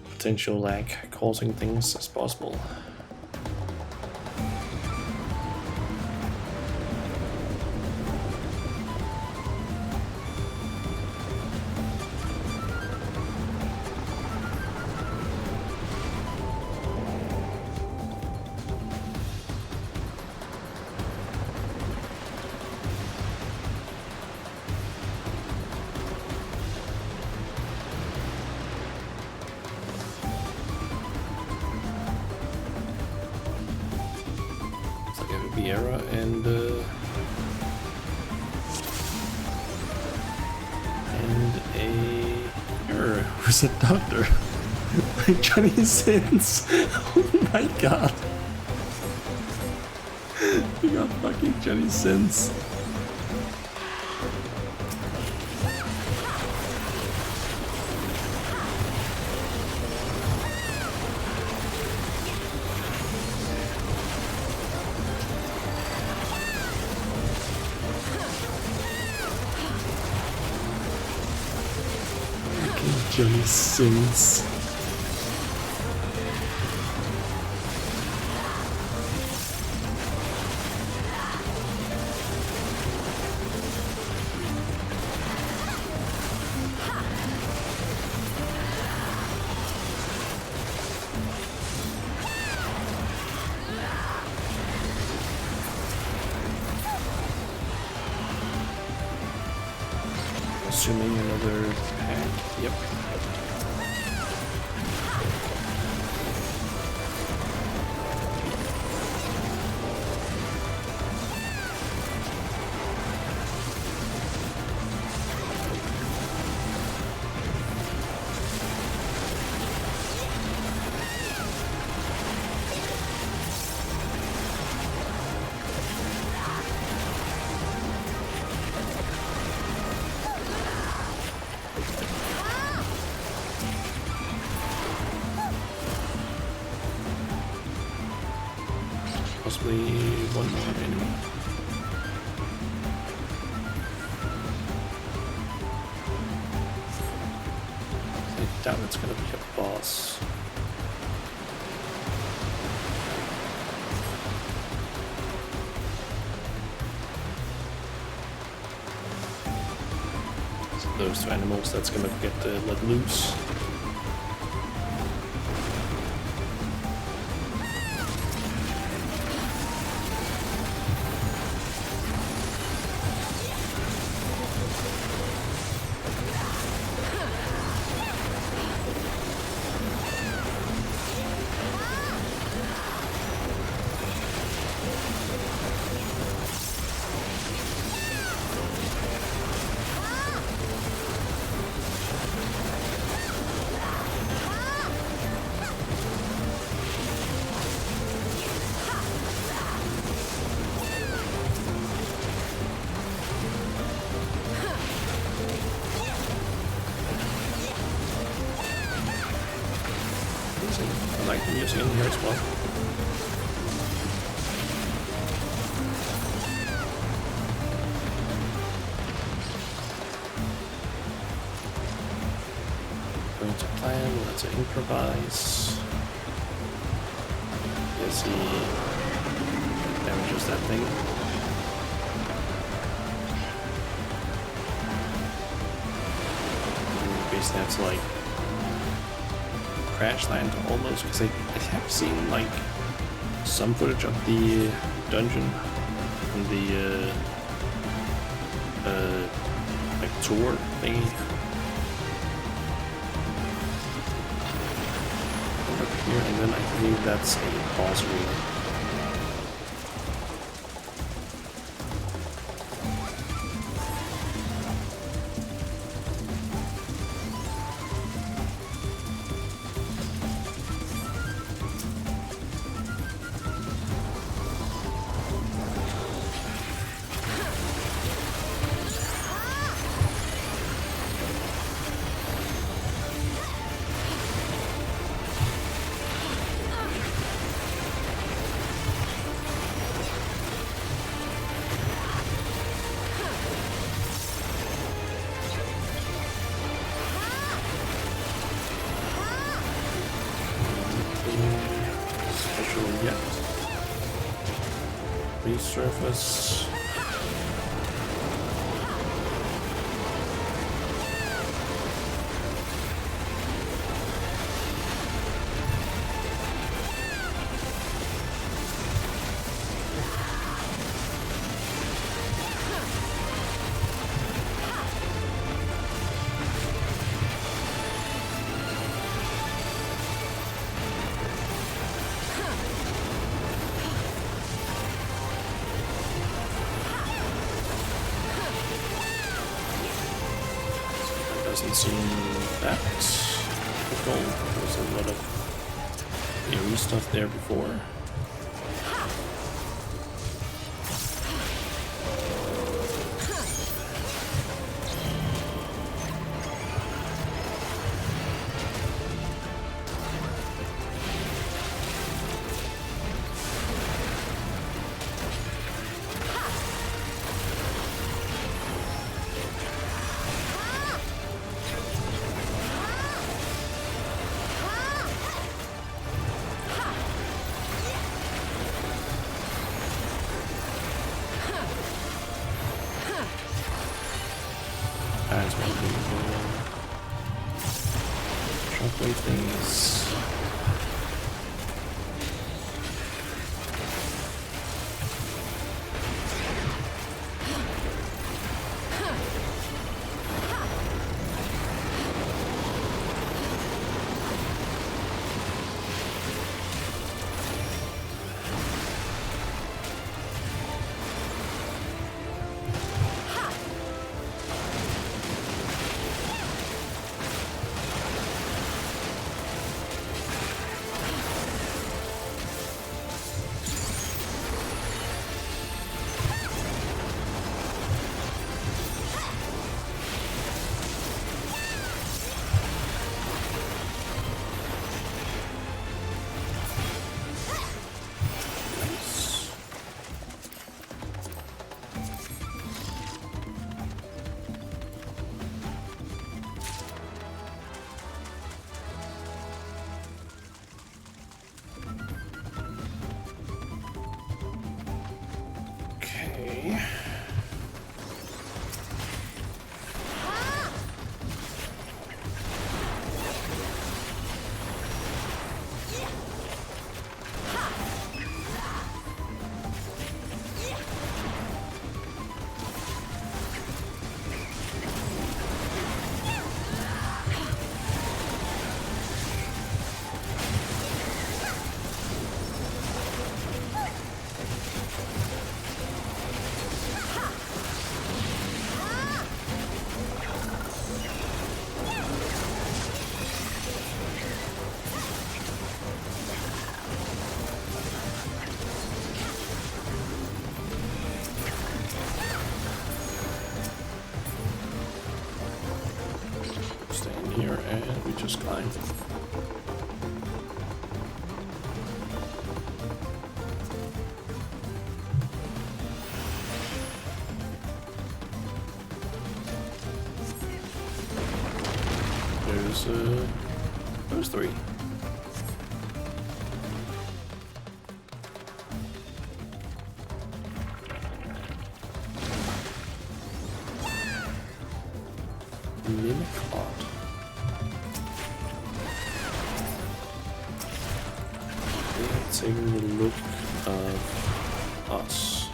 potential lag causing things as possible. Vieira and a who's a doctor? Johnny Sins. Oh my god. We got fucking Johnny Sins. Johnny Sins. Assuming another pack. Yep. Possibly one more enemy. I doubt it's gonna be a boss. So those two animals that's gonna get let loose. I like the music in here as well. Going to plan, let's improvise. Yes, he damages that thing. You basically have to like crash land almost, because I have seen like some footage of the dungeon and the like tour thingy. Up here, and then I believe that's a boss arena. Yet. Resurface. Doesn't seem that difficult. There's a lot of eerie stuff there before. As one of the shockwave things. Here, and we just climb. There's three. taking a look of us.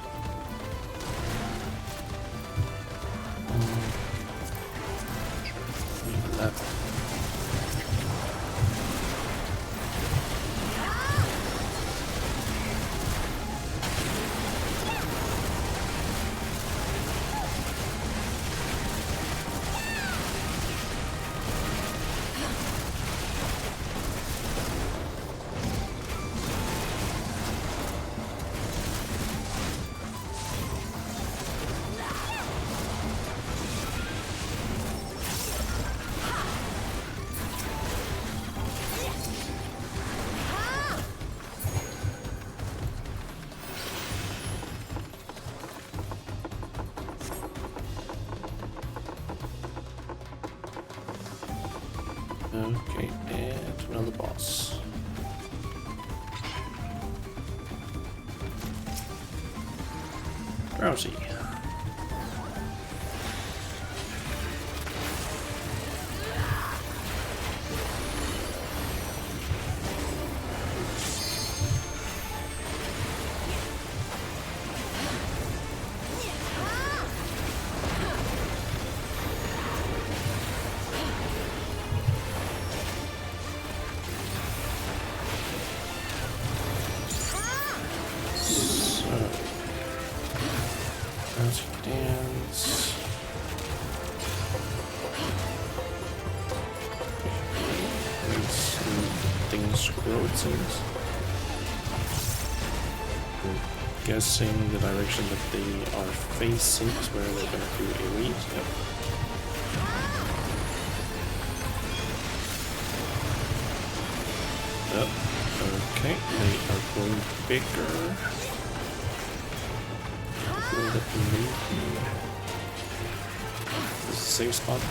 Left. Okay, and another boss. Drowsy. Dance. Things grow, it seems. I'm guessing the direction that they are facing is where they're going to do a read. Yep. Yep. Okay, they are growing bigger. This is the safe spot.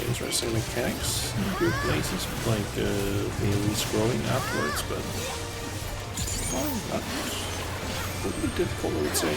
Interesting mechanics in good places, like Bailey's growing afterwards, but not really difficult, I would say.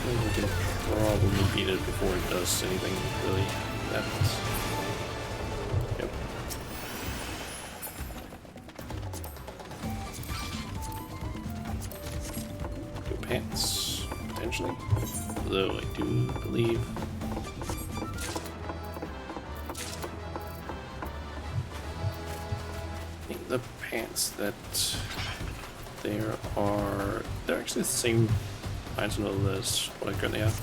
We can probably beat it before it does anything really happens. Yep. New pants, potentially. Though I do believe the pants that they're actually the same item as what I currently have.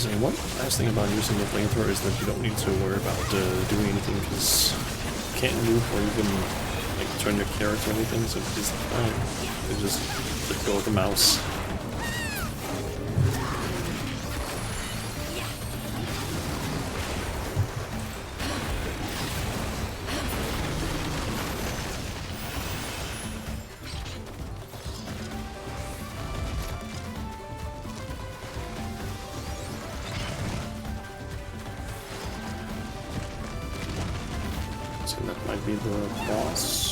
say, one last thing about using the flamethrower is that you don't need to worry about doing anything, because you can't move or even like turn your character or anything, so just you just let go of the mouse. So that might be the boss.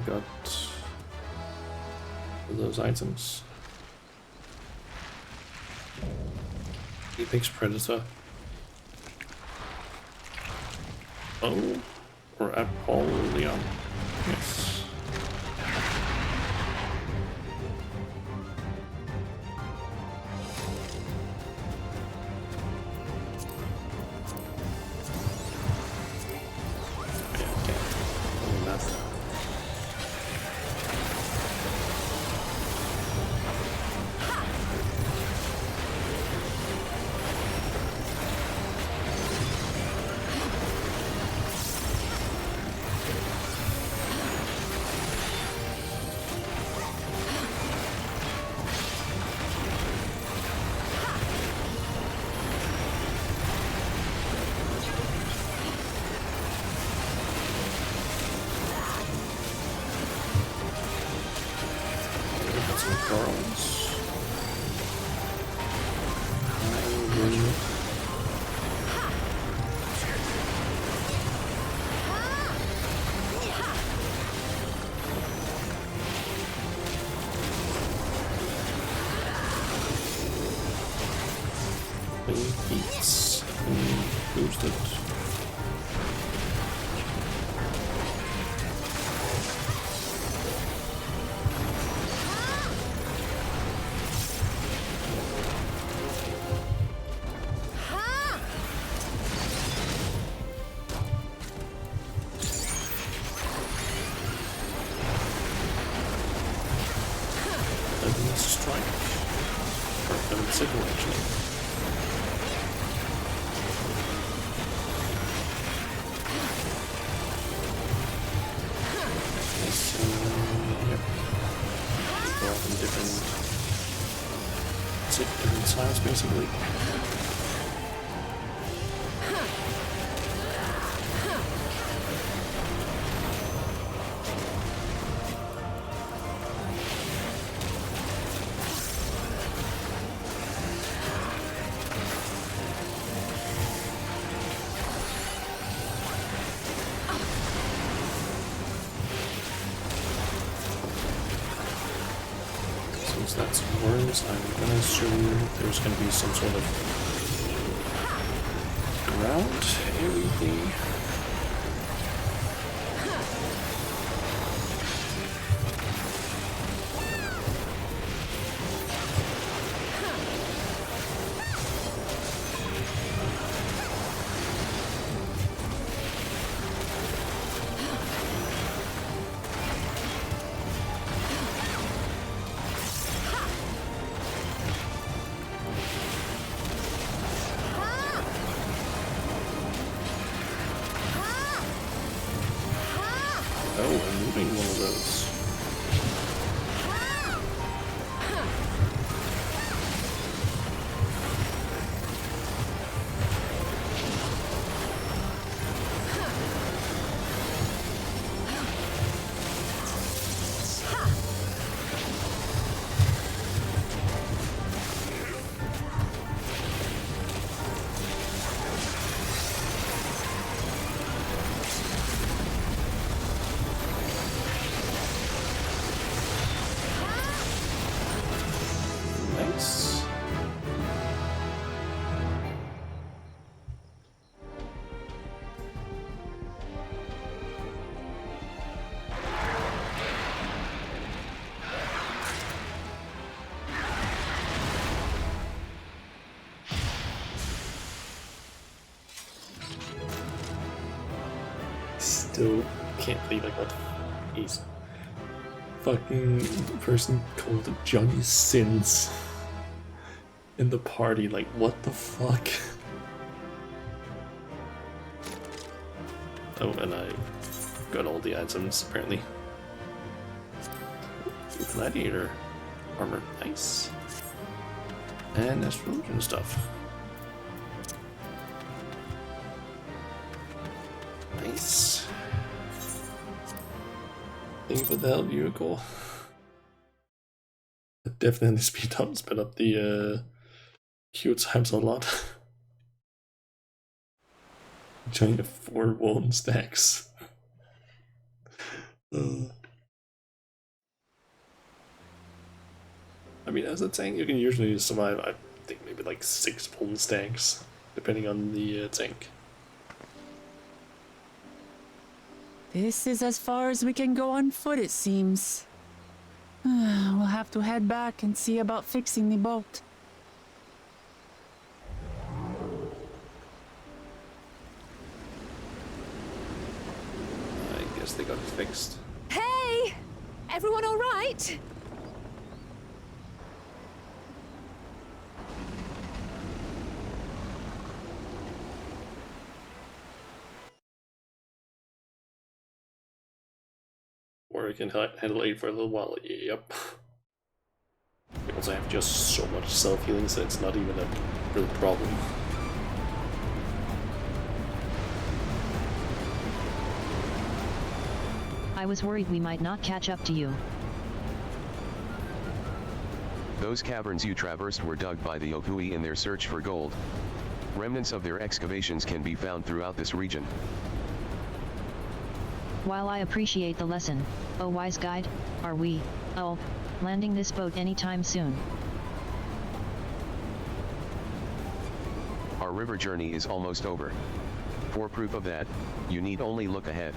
Got those items. Apex Predator. Oh, or Apollyon. Yes. Beats boosted. Strike. Or second actually. Different times basically. Since that's worms, I'm gonna assume there's gonna be some sort of ground area thing. Oh, I'm moving one of those. still can't believe I got he's fucking person called Johnny Sins in the party. Like, what the fuck? Oh, and I got all the items apparently. Gladiator armor, nice. And astrologian stuff. Nice. Thank you for the help, Yuriko. Definitely sped up the queue times a lot. Join the 4 wooden stacks. I mean, as a tank, you can usually survive, I think, maybe like 6 wooden stacks, depending on the tank. This is as far as we can go on foot, it seems. We'll have to head back and see about fixing the boat. I guess they got it fixed. Hey! Everyone all right? Or I can handle aid for a little while. Yep. Because I have just so much self-healing, so it's not even a real problem. I was worried we might not catch up to you. Those caverns you traversed were dug by the Ohui in their search for gold. Remnants of their excavations can be found throughout this region. While I appreciate the lesson, oh wise guide, are we, landing this boat anytime soon? Our river journey is almost over. For proof of that, you need only look ahead.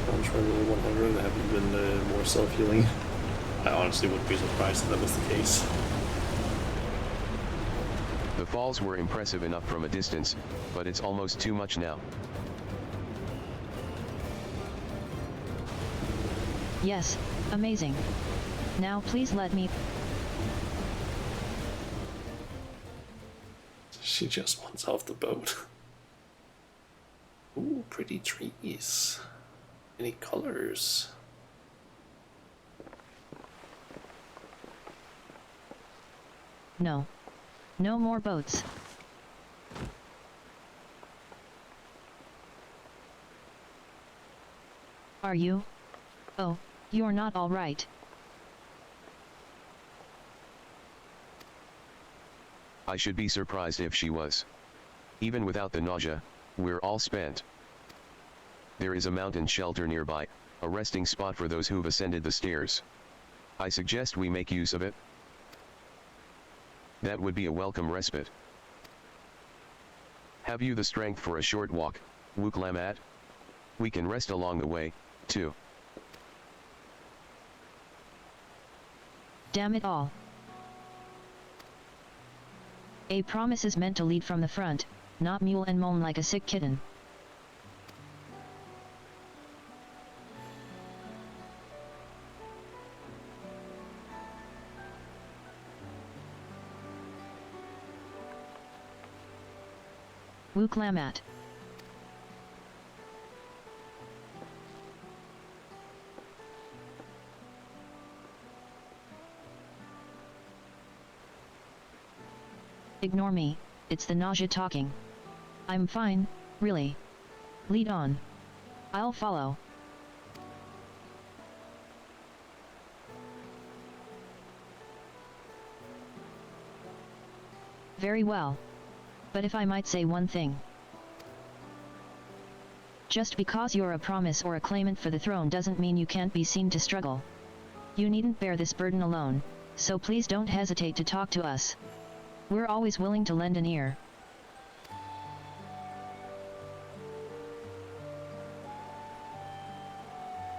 Dawntrail 100 have even more self-healing. I honestly wouldn't be surprised if that was the case. The falls were impressive enough from a distance, but it's almost too much now. Yes, amazing. Now please let me... She just wants off the boat. Ooh, pretty trees. Any colors? No. No more boats. Are you? Oh, you're not all right. I should be surprised if she was. Even without the nausea, we're all spent. There is a mountain shelter nearby, a resting spot for those who've ascended the stairs. I suggest we make use of it. That would be a welcome respite. Have you the strength for a short walk, Wuk-Lamat? We can rest along the way, too. Damn it all. A promise is meant to lead from the front, not mule and moan like a sick kitten. Wuk-Lamat. Ignore me, it's the nausea talking. I'm fine, really. Lead on. I'll follow. Very well. But if I might say one thing. Just because you're a promise or a claimant for the throne doesn't mean you can't be seen to struggle. You needn't bear this burden alone, so please don't hesitate to talk to us. We're always willing to lend an ear.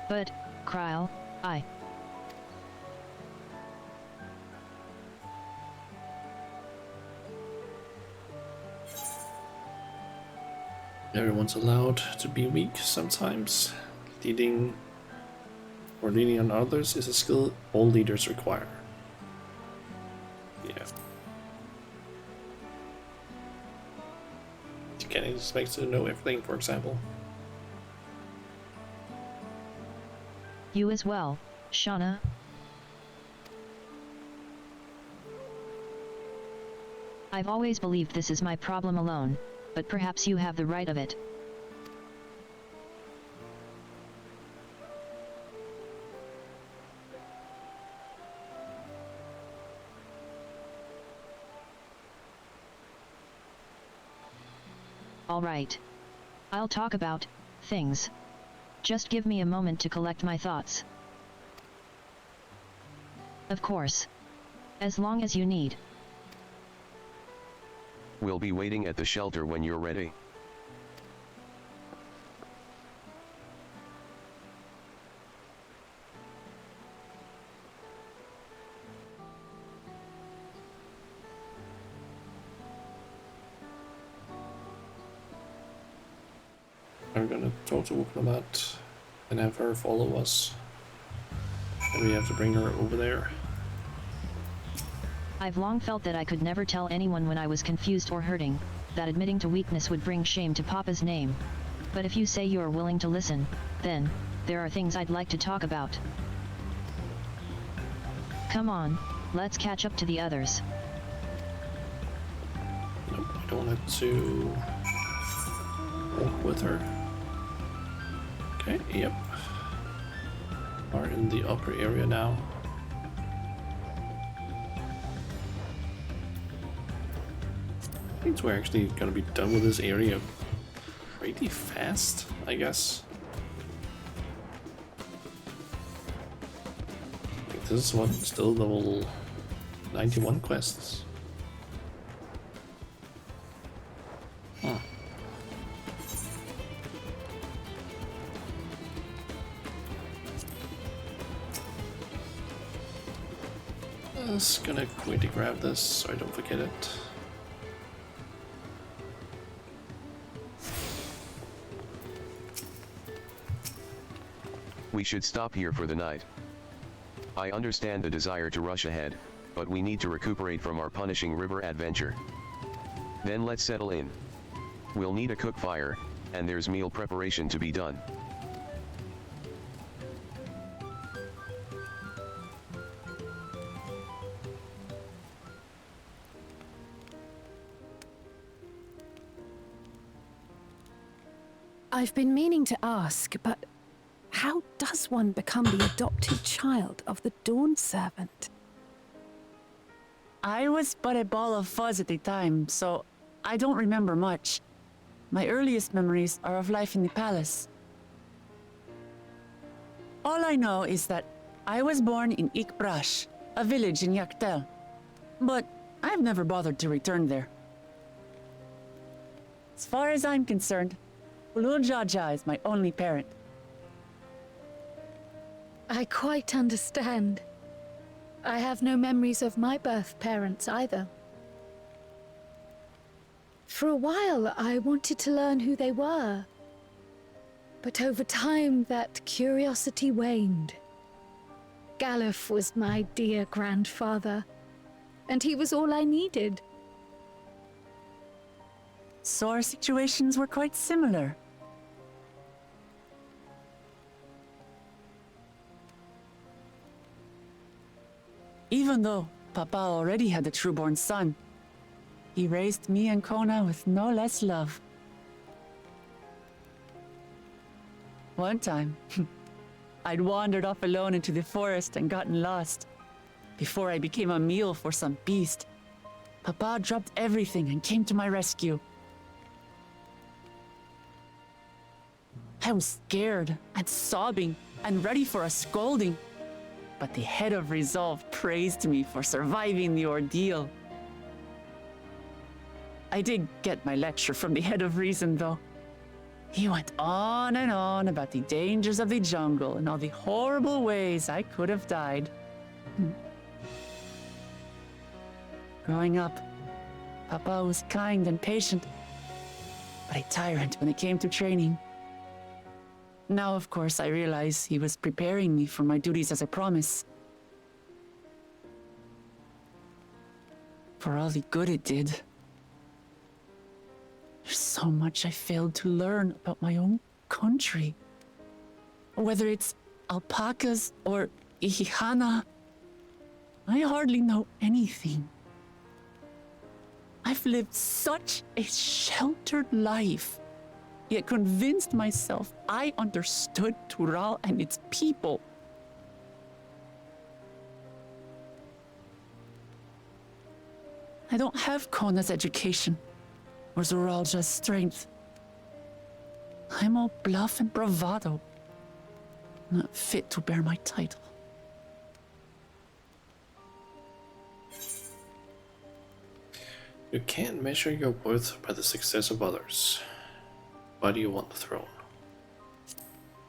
But, Kryl, Everyone's allowed to be weak sometimes. Leading on others is a skill all leaders require. Yeah. You can't expect to know everything, for example. You as well, Shauna. I've always believed this is my problem alone, but perhaps you have the right of it. All right. I'll talk about things. Just give me a moment to collect my thoughts. Of course. As long as you need. We'll be waiting at the shelter when you're ready. I'm gonna talk to Wuklamat and have her follow us. And we have to bring her over there. I've long felt that I could never tell anyone when I was confused or hurting, that admitting to weakness would bring shame to Papa's name. But if you say you are willing to listen, then, there are things I'd like to talk about. Come on, let's catch up to the others. Nope, I don't want to walk with her. Okay, yep. Are in the upper area now. I think we're actually gonna be done with this area pretty fast, I guess. I think this is what, still level 91 quests. Huh. Just gonna quickly grab this so I don't forget it. We should stop here for the night. I understand the desire to rush ahead, but we need to recuperate from our punishing river adventure. Then let's settle in. We'll need a cook fire, and there's meal preparation to be done. I've been meaning to ask, but how does one become the adopted child of the Dawn Servant? I was but a ball of fuzz at the time, so I don't remember much. My earliest memories are of life in the palace. All I know is that I was born in Ikbrash, a village in Yaktel. But I've never bothered to return there. As far as I'm concerned, Ulul Jaja is my only parent. I quite understand. I have no memories of my birth parents either. For a while, I wanted to learn who they were. But over time, that curiosity waned. Galuf was my dear grandfather, and he was all I needed. So our situations were quite similar. Even though Papa already had a trueborn son, he raised me and Kona with no less love. One time, I'd wandered off alone into the forest and gotten lost. Before I became a meal for some beast, Papa dropped everything and came to my rescue. I was scared and sobbing and ready for a scolding. But the head of resolve praised me for surviving the ordeal. I did get my lecture from the head of reason, though. He went on and on about the dangers of the jungle and all the horrible ways I could have died. Growing up, Papa was kind and patient, but What a tyrant when it came to training. Now, of course, I realize he was preparing me for my duties as a promise. For all the good it did. There's so much I failed to learn about my own country. Whether it's alpacas or Ihihana, I hardly know anything. I've lived such a sheltered life, yet convinced myself I understood Tural and its people. I don't have Kona's education, or Zoralja's strength. I'm all bluff and bravado, not fit to bear my title. You can't measure your worth by the success of others. Why do you want the throne?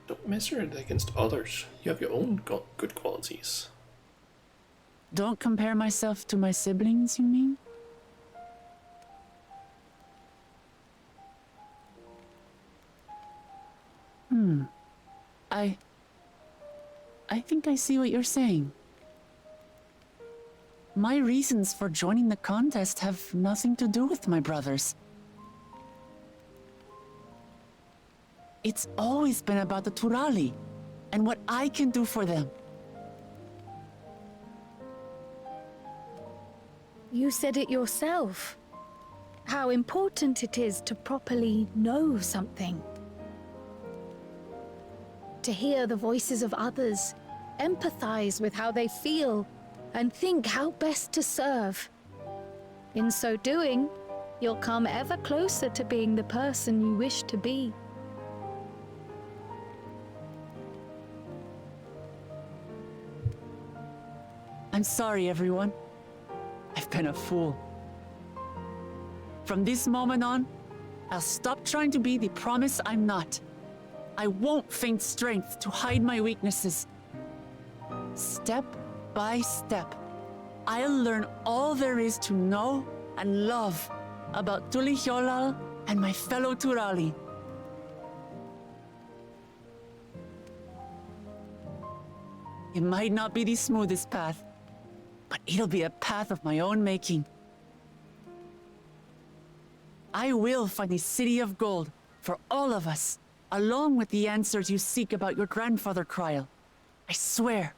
Don't measure it against others. You have your own good qualities. Don't compare myself to my siblings, you mean? I think I see what you're saying. My reasons for joining the contest have nothing to do with my brothers. It's always been about the Turali and what I can do for them. You said it yourself. How important it is to properly know something. To hear the voices of others, empathize with how they feel, and think how best to serve. In so doing, you'll come ever closer to being the person you wish to be. I'm sorry, everyone. I've been a fool. From this moment on, I'll stop trying to be the promise I'm not. I won't feign strength to hide my weaknesses. Step by step, I'll learn all there is to know and love about Tulihyolal and my fellow Turali. It might not be the smoothest path, but it'll be a path of my own making. I will find a city of gold for all of us, along with the answers you seek about your grandfather, Kryl. I swear.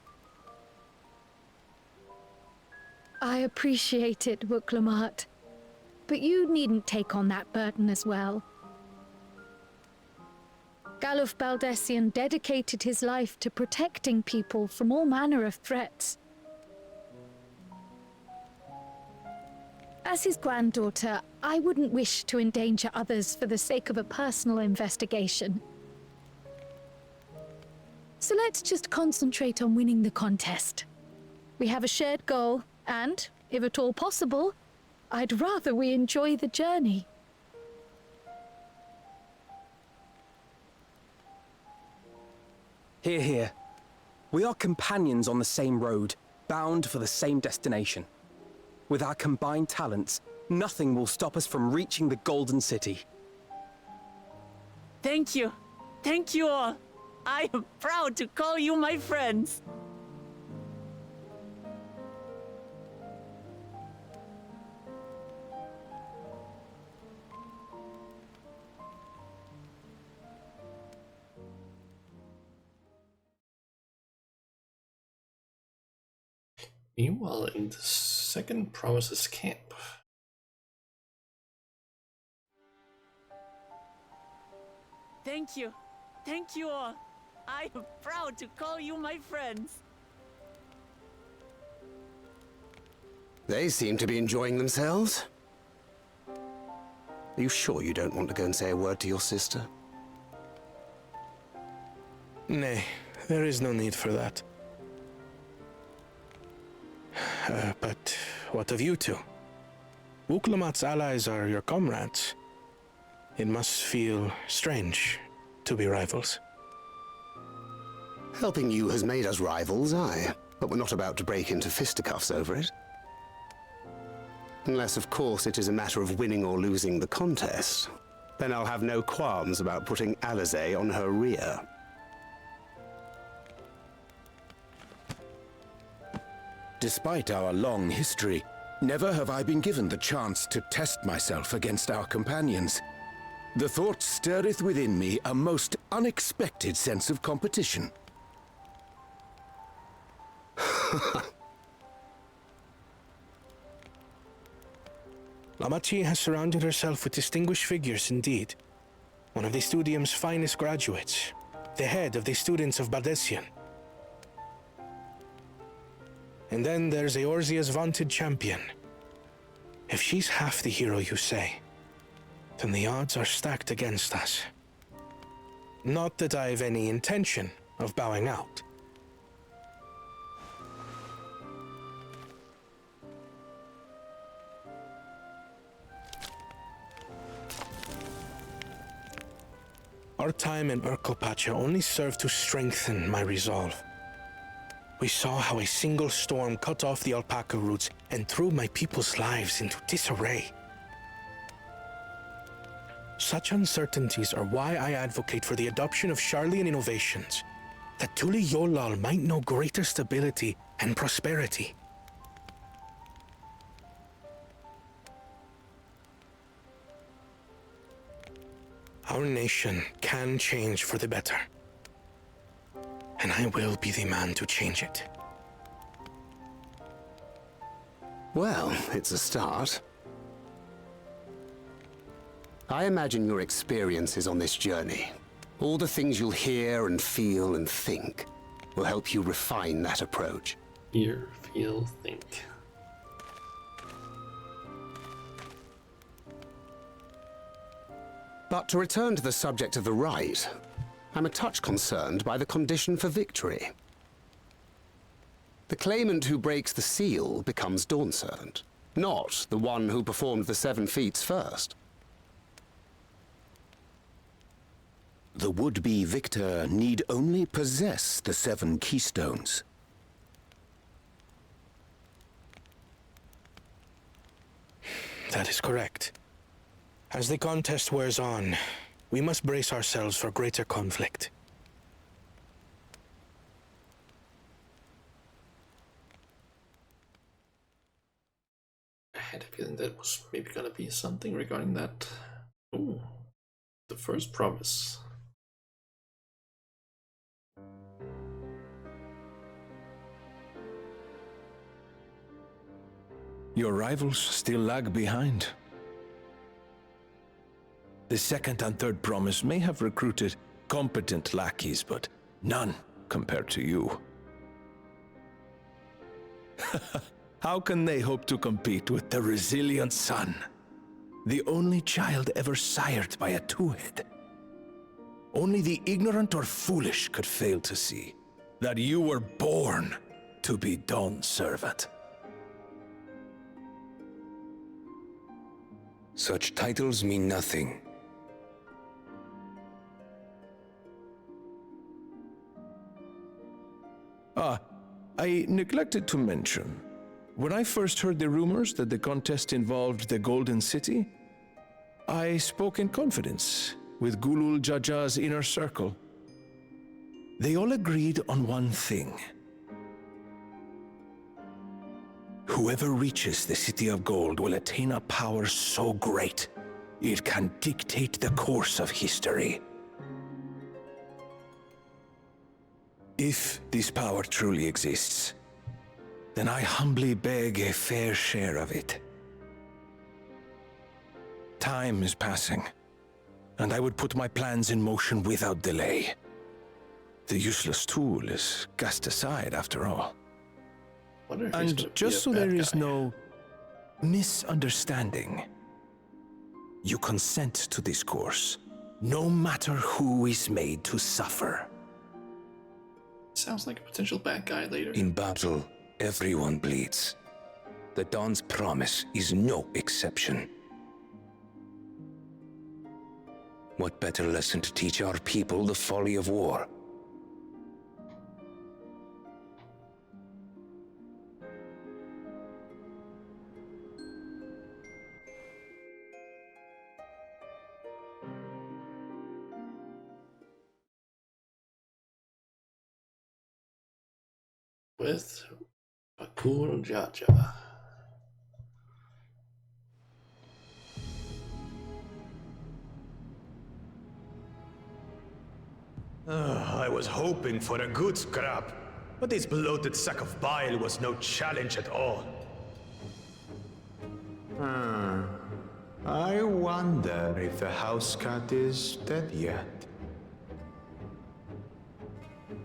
I appreciate it, Wuklamart, but you needn't take on that burden as well. Galuf Baldessian dedicated his life to protecting people from all manner of threats. As his granddaughter, I wouldn't wish to endanger others for the sake of a personal investigation. So let's just concentrate on winning the contest. We have a shared goal, and, if at all possible, I'd rather we enjoy the journey. Hear, hear. We are companions on the same road, bound for the same destination. With our combined talents, nothing will stop us from reaching the Golden City. Thank you. Thank you all. I am proud to call you my friends. Meanwhile, in the second province's camp. Thank you. Thank you all. I am proud to call you my friends. They seem to be enjoying themselves. Are you sure you don't want to go and say a word to your sister? Nay, there is no need for that. But what of you two? Wuklamat's allies are your comrades. It must feel strange to be rivals. Helping you has made us rivals, aye, but we're not about to break into fisticuffs over it. Unless, of course, it is a matter of winning or losing the contest. Then I'll have no qualms about putting Alizé on her rear. Despite our long history, never have I been given the chance to test myself against our companions. The thought stirreth within me a most unexpected sense of competition. Lamachi has surrounded herself with distinguished figures indeed. One of the Studium's finest graduates, the head of the students of Bardessian. And then there's Eorzea's vaunted champion. If she's half the hero you say, then the odds are stacked against us. Not that I've any intention of bowing out. Our time in Urkopacha only served to strengthen my resolve. We saw how a single storm cut off the alpaca roots and threw my people's lives into disarray. Such uncertainties are why I advocate for the adoption of Sharlayan innovations, that Tuli Yolal might know greater stability and prosperity. Our nation can change for the better, and I will be the man to change it. Well, it's a start. I imagine your experiences on this journey, all the things you'll hear and feel and think, will help you refine that approach. Hear, feel, think. But to return to the subject of the rite, I'm a touch concerned by the condition for victory. The claimant who breaks the seal becomes Dawn Servant, not the one who performed the 7 feats first. The would-be victor need only possess the 7 keystones. That is correct. As the contest wears on, we must brace ourselves for greater conflict. I had a feeling that was maybe gonna be something regarding that. Ooh, the first promise. Your rivals still lag behind. The second and third promise may have recruited competent lackeys, but none compared to you. How can they hope to compete with the resilient son? The only child ever sired by a two-head. Only the ignorant or foolish could fail to see that you were born to be Dawn's servant. Such titles mean nothing. I neglected to mention, when I first heard the rumors that the contest involved the Golden City, I spoke in confidence with Gulul Jaja's inner circle. They all agreed on one thing. Whoever reaches the City of Gold will attain a power so great, it can dictate the course of history. If this power truly exists, then I humbly beg a fair share of it. Time is passing, and I would put my plans in motion without delay. The useless tool is cast aside after all. And just so there is no misunderstanding, you consent to this course, no matter who is made to suffer. Sounds like a potential bad guy later. In battle, everyone bleeds. The Dawn's promise is no exception. What better lesson to teach our people the folly of war? with Bakur Jaja. I was hoping for a good scrap, but this bloated sack of bile was no challenge at all. I wonder if the house cat is dead yet.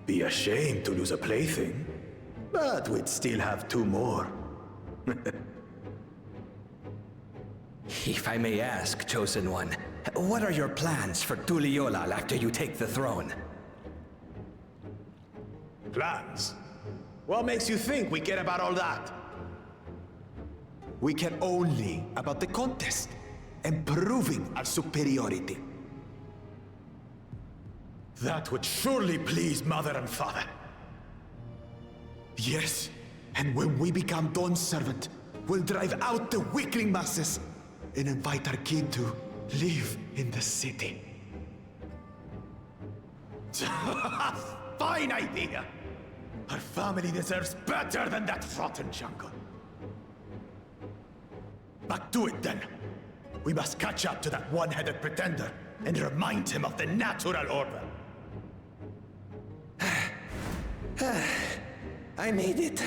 Be a shame to lose a plaything, but we'd still have 2 more. If I may ask, Chosen One, what are your plans for Tuliolal after you take the throne? Plans? What makes you think we care about all that? We care only about the contest and proving our superiority. That would surely please Mother and Father. Yes, and when we become Dawn's servant, we'll drive out the weakling masses and invite our kin to live in the city. Fine idea! Our family deserves better than that rotten jungle. But do it then. We must catch up to that one-headed pretender and remind him of the natural order. I made it.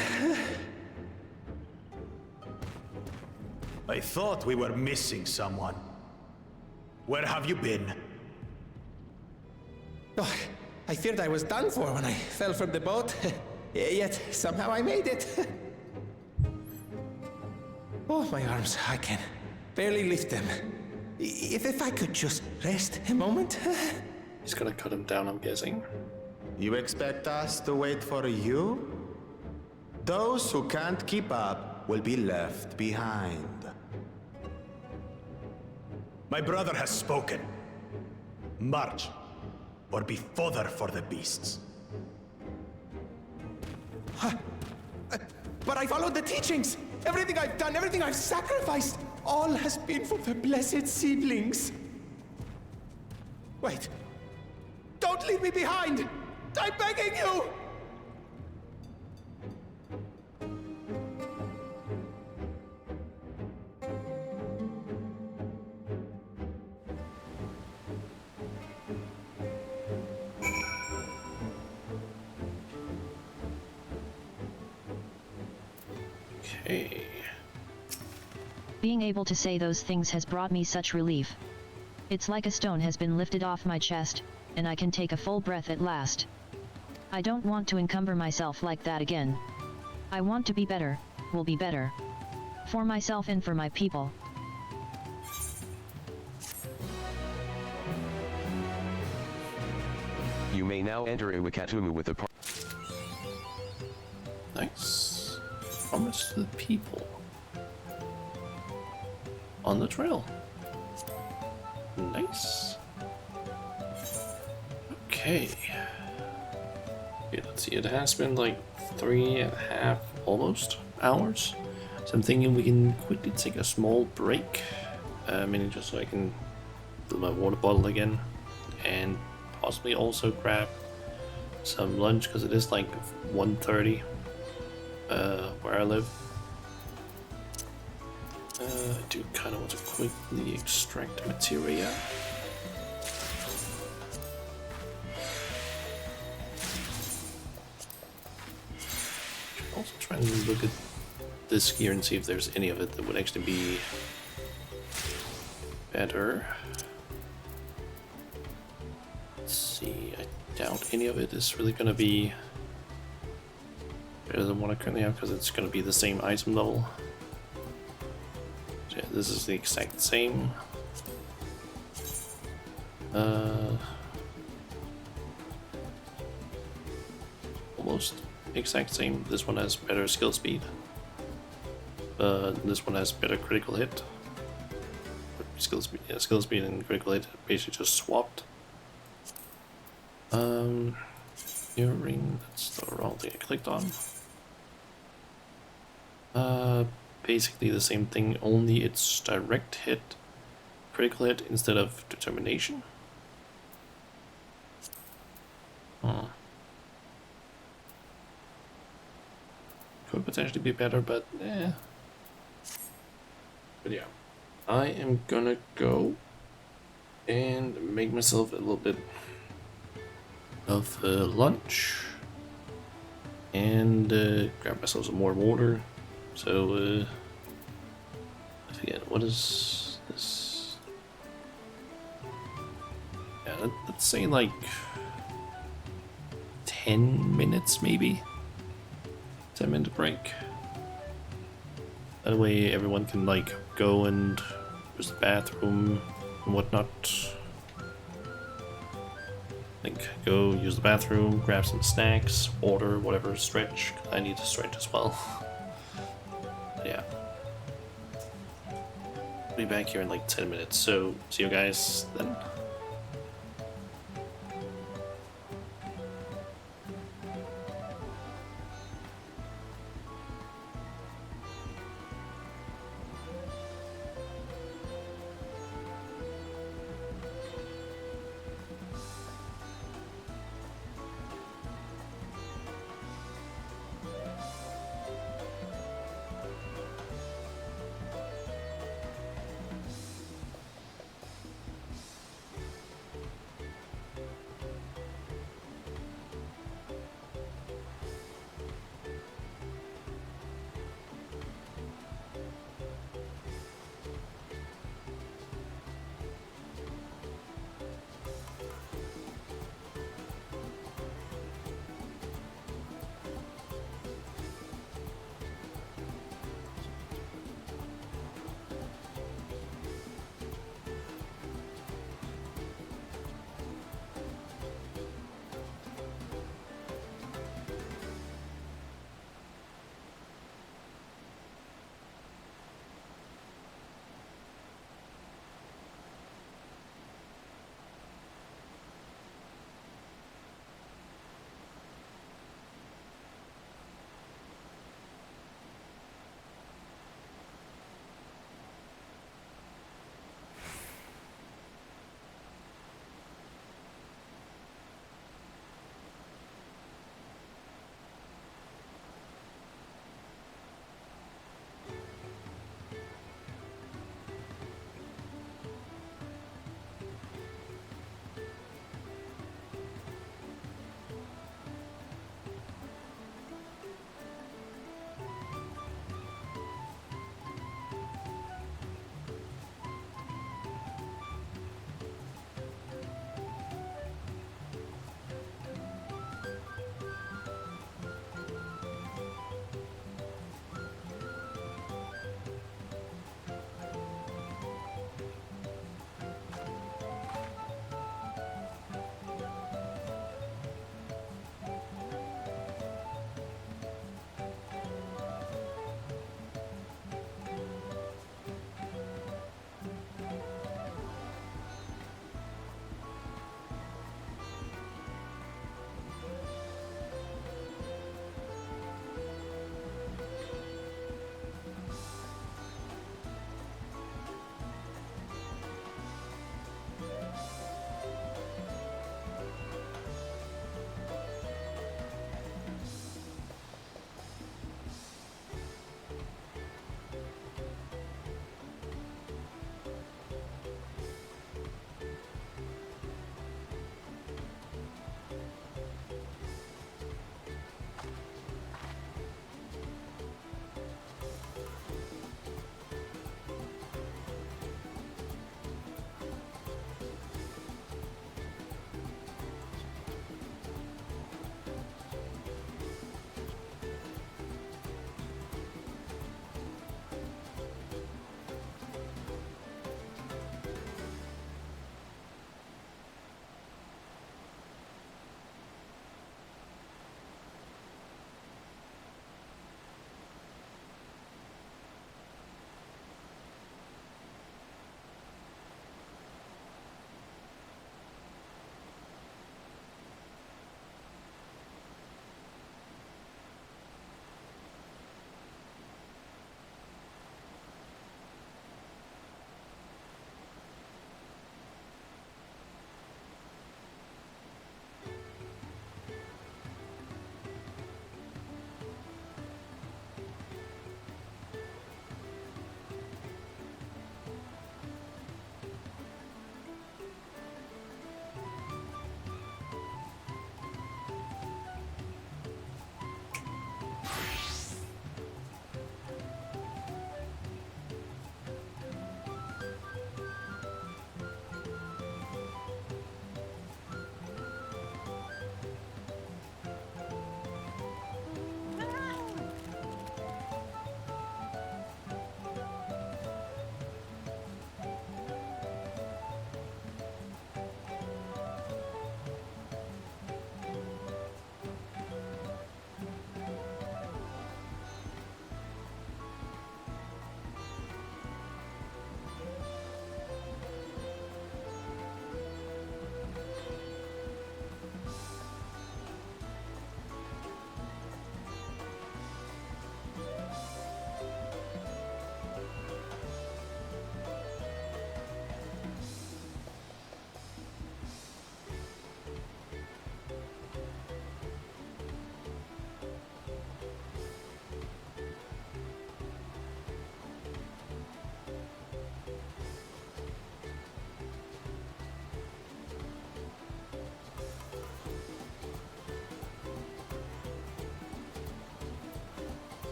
I thought we were missing someone. Where have you been? Oh, I feared I was done for when I fell from the boat. Yet somehow I made it. Oh, my arms, I can barely lift them. If I could just rest a moment. He's gonna cut him down, I'm guessing. You expect us to wait for you? Those who can't keep up will be left behind. My brother has spoken. March, or be fodder for the beasts. But I followed the teachings. Everything I've done, everything I've sacrificed, all has been for the blessed seedlings. Wait. Don't leave me behind! I'm begging you! Okay. Being able to say those things has brought me such relief. It's like a stone has been lifted off my chest, and I can take a full breath at last. I don't want to encumber myself like that again. I want to be better, will be better. For myself and for my people. You may now enter Iwakatumu with the Nice. Promise to the people. On the trail. Nice. Okay. Okay, let's see. It has been like 3.5 almost hours. So I'm thinking we can quickly take a small break. Meaning just so I can fill my water bottle again. And possibly also grab some lunch because it is like 1:30 where I live. I do kind of want to quickly extract materia. Also try and look at this gear and see if there's any of it that would actually be better. Let's see, I doubt any of it is really going to be better than what I currently have because it's going to be the same item level. So yeah, this is the exact same. Almost exact same. This one has better skill speed. This one has better critical hit. Skill speed and critical hit basically just swapped. Earring, that's the wrong thing I clicked on. Basically the same thing, only it's direct hit, critical hit instead of determination. potentially be better, but eh. But yeah, I am gonna go and make myself a little bit of lunch and grab myself some more water. So I forget, what is this? Yeah, let's say like 10 minutes maybe. 10-minute break. That way everyone can like go and use the bathroom and whatnot. Like go use the bathroom, grab some snacks, order whatever, stretch. I need to stretch as well. Yeah. Be back here in like 10 minutes, so see you guys then.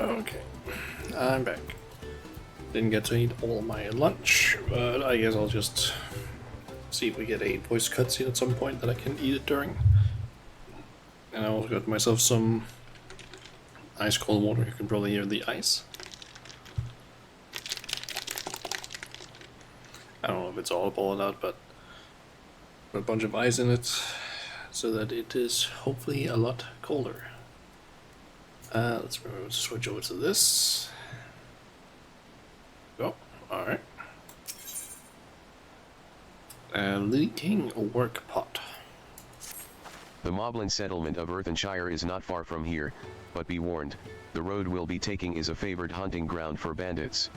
Okay, I'm back. Didn't get to eat all my lunch, but I guess I'll just see if we get a voice cutscene at some point that I can eat it during. And I also got myself some ice cold water. You can probably hear the ice. I don't know if it's audible or not, but put a bunch of ice in it so that it is hopefully a lot colder. Let's switch over to this. Oh, alright. Leaking work pot. The Moblin settlement of Earthenshire is not far from here, but be warned, the road we'll be taking is a favored hunting ground for bandits.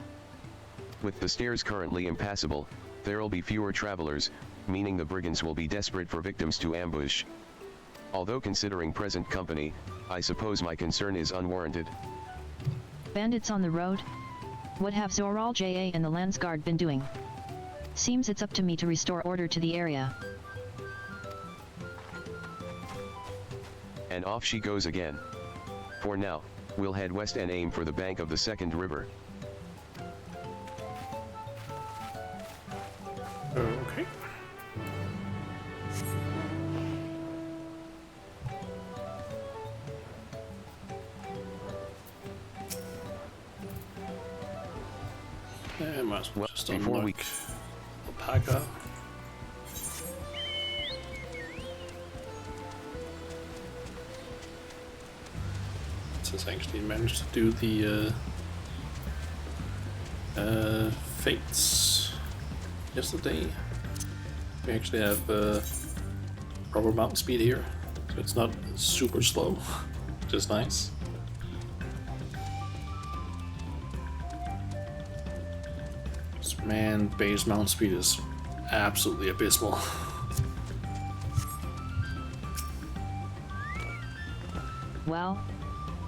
With the stairs currently impassable, there'll be fewer travelers, meaning the brigands will be desperate for victims to ambush. Although considering present company, I suppose my concern is unwarranted. Bandits on the road? What have Zoral JA and the Landsguard been doing? Seems it's up to me to restore order to the area. And off she goes again. For now, we'll head west and aim for the bank of the second river. Okay. Yeah, might as well just before we alpaca. Since I actually managed to do the fates yesterday, we actually have proper mount speed here, so it's not super slow, which is nice. Man, base mount speed is absolutely abysmal. Well,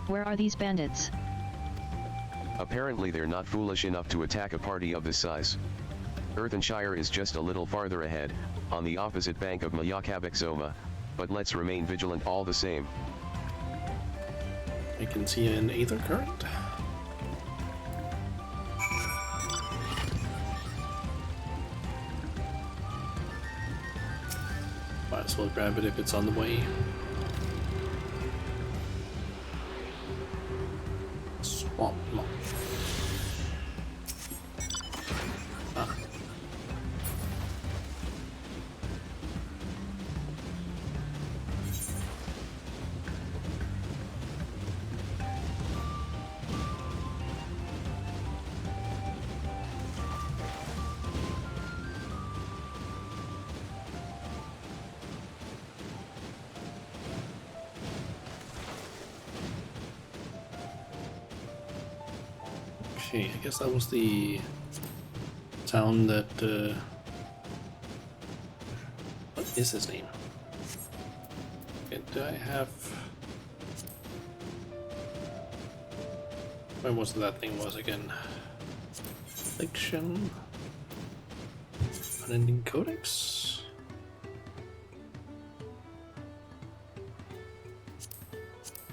where are these bandits? Apparently they're not foolish enough to attack a party of this size. Earthenshire is just a little farther ahead, on the opposite bank of Mayakabexoma, but let's remain vigilant all the same. I can see an Aether Current. Might as well grab it if it's on the way. Swamp Moth. Ah. Okay, I guess that was the town that, what is his name? Okay, do I have... When was that thing was again? Affliction? Unending Codex?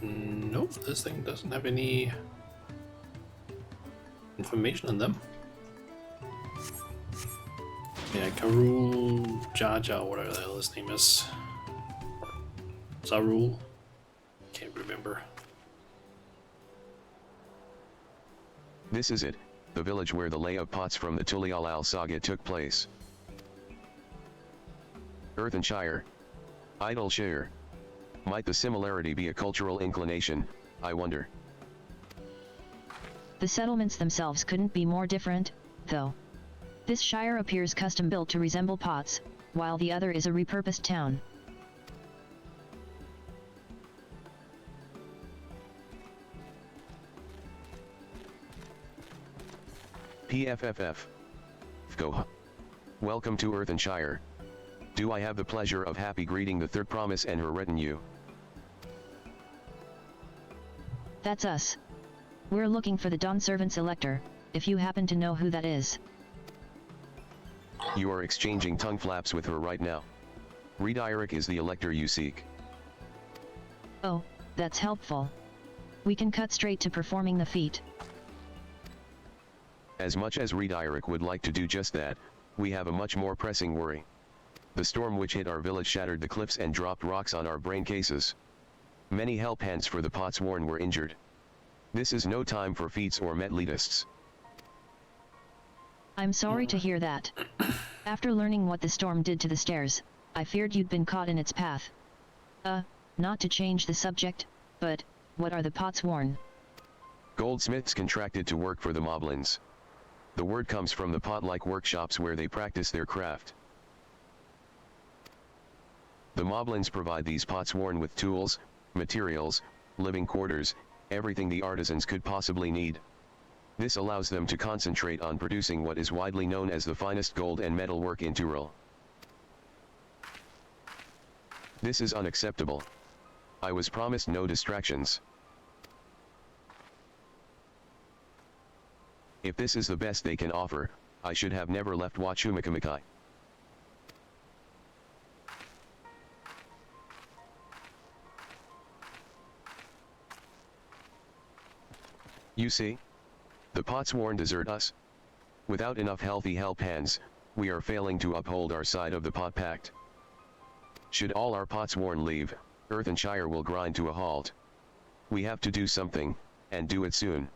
Nope, this thing doesn't have any information on them. Yeah, Karul Jaja, whatever the hell his name is. Zarul? Can't remember. This is it, the village where the lay of pots from the Tulialal saga took place. Earthenshire. Idleshire. Might the similarity be a cultural inclination, I wonder? The settlements themselves couldn't be more different, though. This shire appears custom-built to resemble Potts, while the other is a repurposed town. PFFF. Go. Welcome to Earthenshire. Do I have the pleasure of happy greeting the third promise and her retinue? That's us. We're looking for the Dawn Servant's elector, if you happen to know who that is. You are exchanging tongue flaps with her right now. Rediric is the elector you seek. Oh, that's helpful. We can cut straight to performing the feat. As much as Redirect would like to do just that, we have a much more pressing worry. The storm which hit our village shattered the cliffs and dropped rocks on our brain cases. Many help hands for the Potsworn were injured. This is no time for feats or metletists. I'm sorry to hear that. After learning what the storm did to the stairs, I feared you'd been caught in its path. Not to change the subject, but what are the Potsworn? Goldsmiths contracted to work for the Moblins. The word comes from the pot-like workshops where they practice their craft. The Moblins provide these Potsworn with tools, materials, living quarters, everything the artisans could possibly need. This allows them to concentrate on producing what is widely known as the finest gold and metal work in Tyrol. This is unacceptable. I was promised no distractions. If this is the best they can offer, I should have never left Wachumikamikai. You see? The Potsworn desert us. Without enough healthy help hands, we are failing to uphold our side of the Pot Pact. Should all our Potsworn leave, Earthenshire will grind to a halt. We have to do something, and do it soon.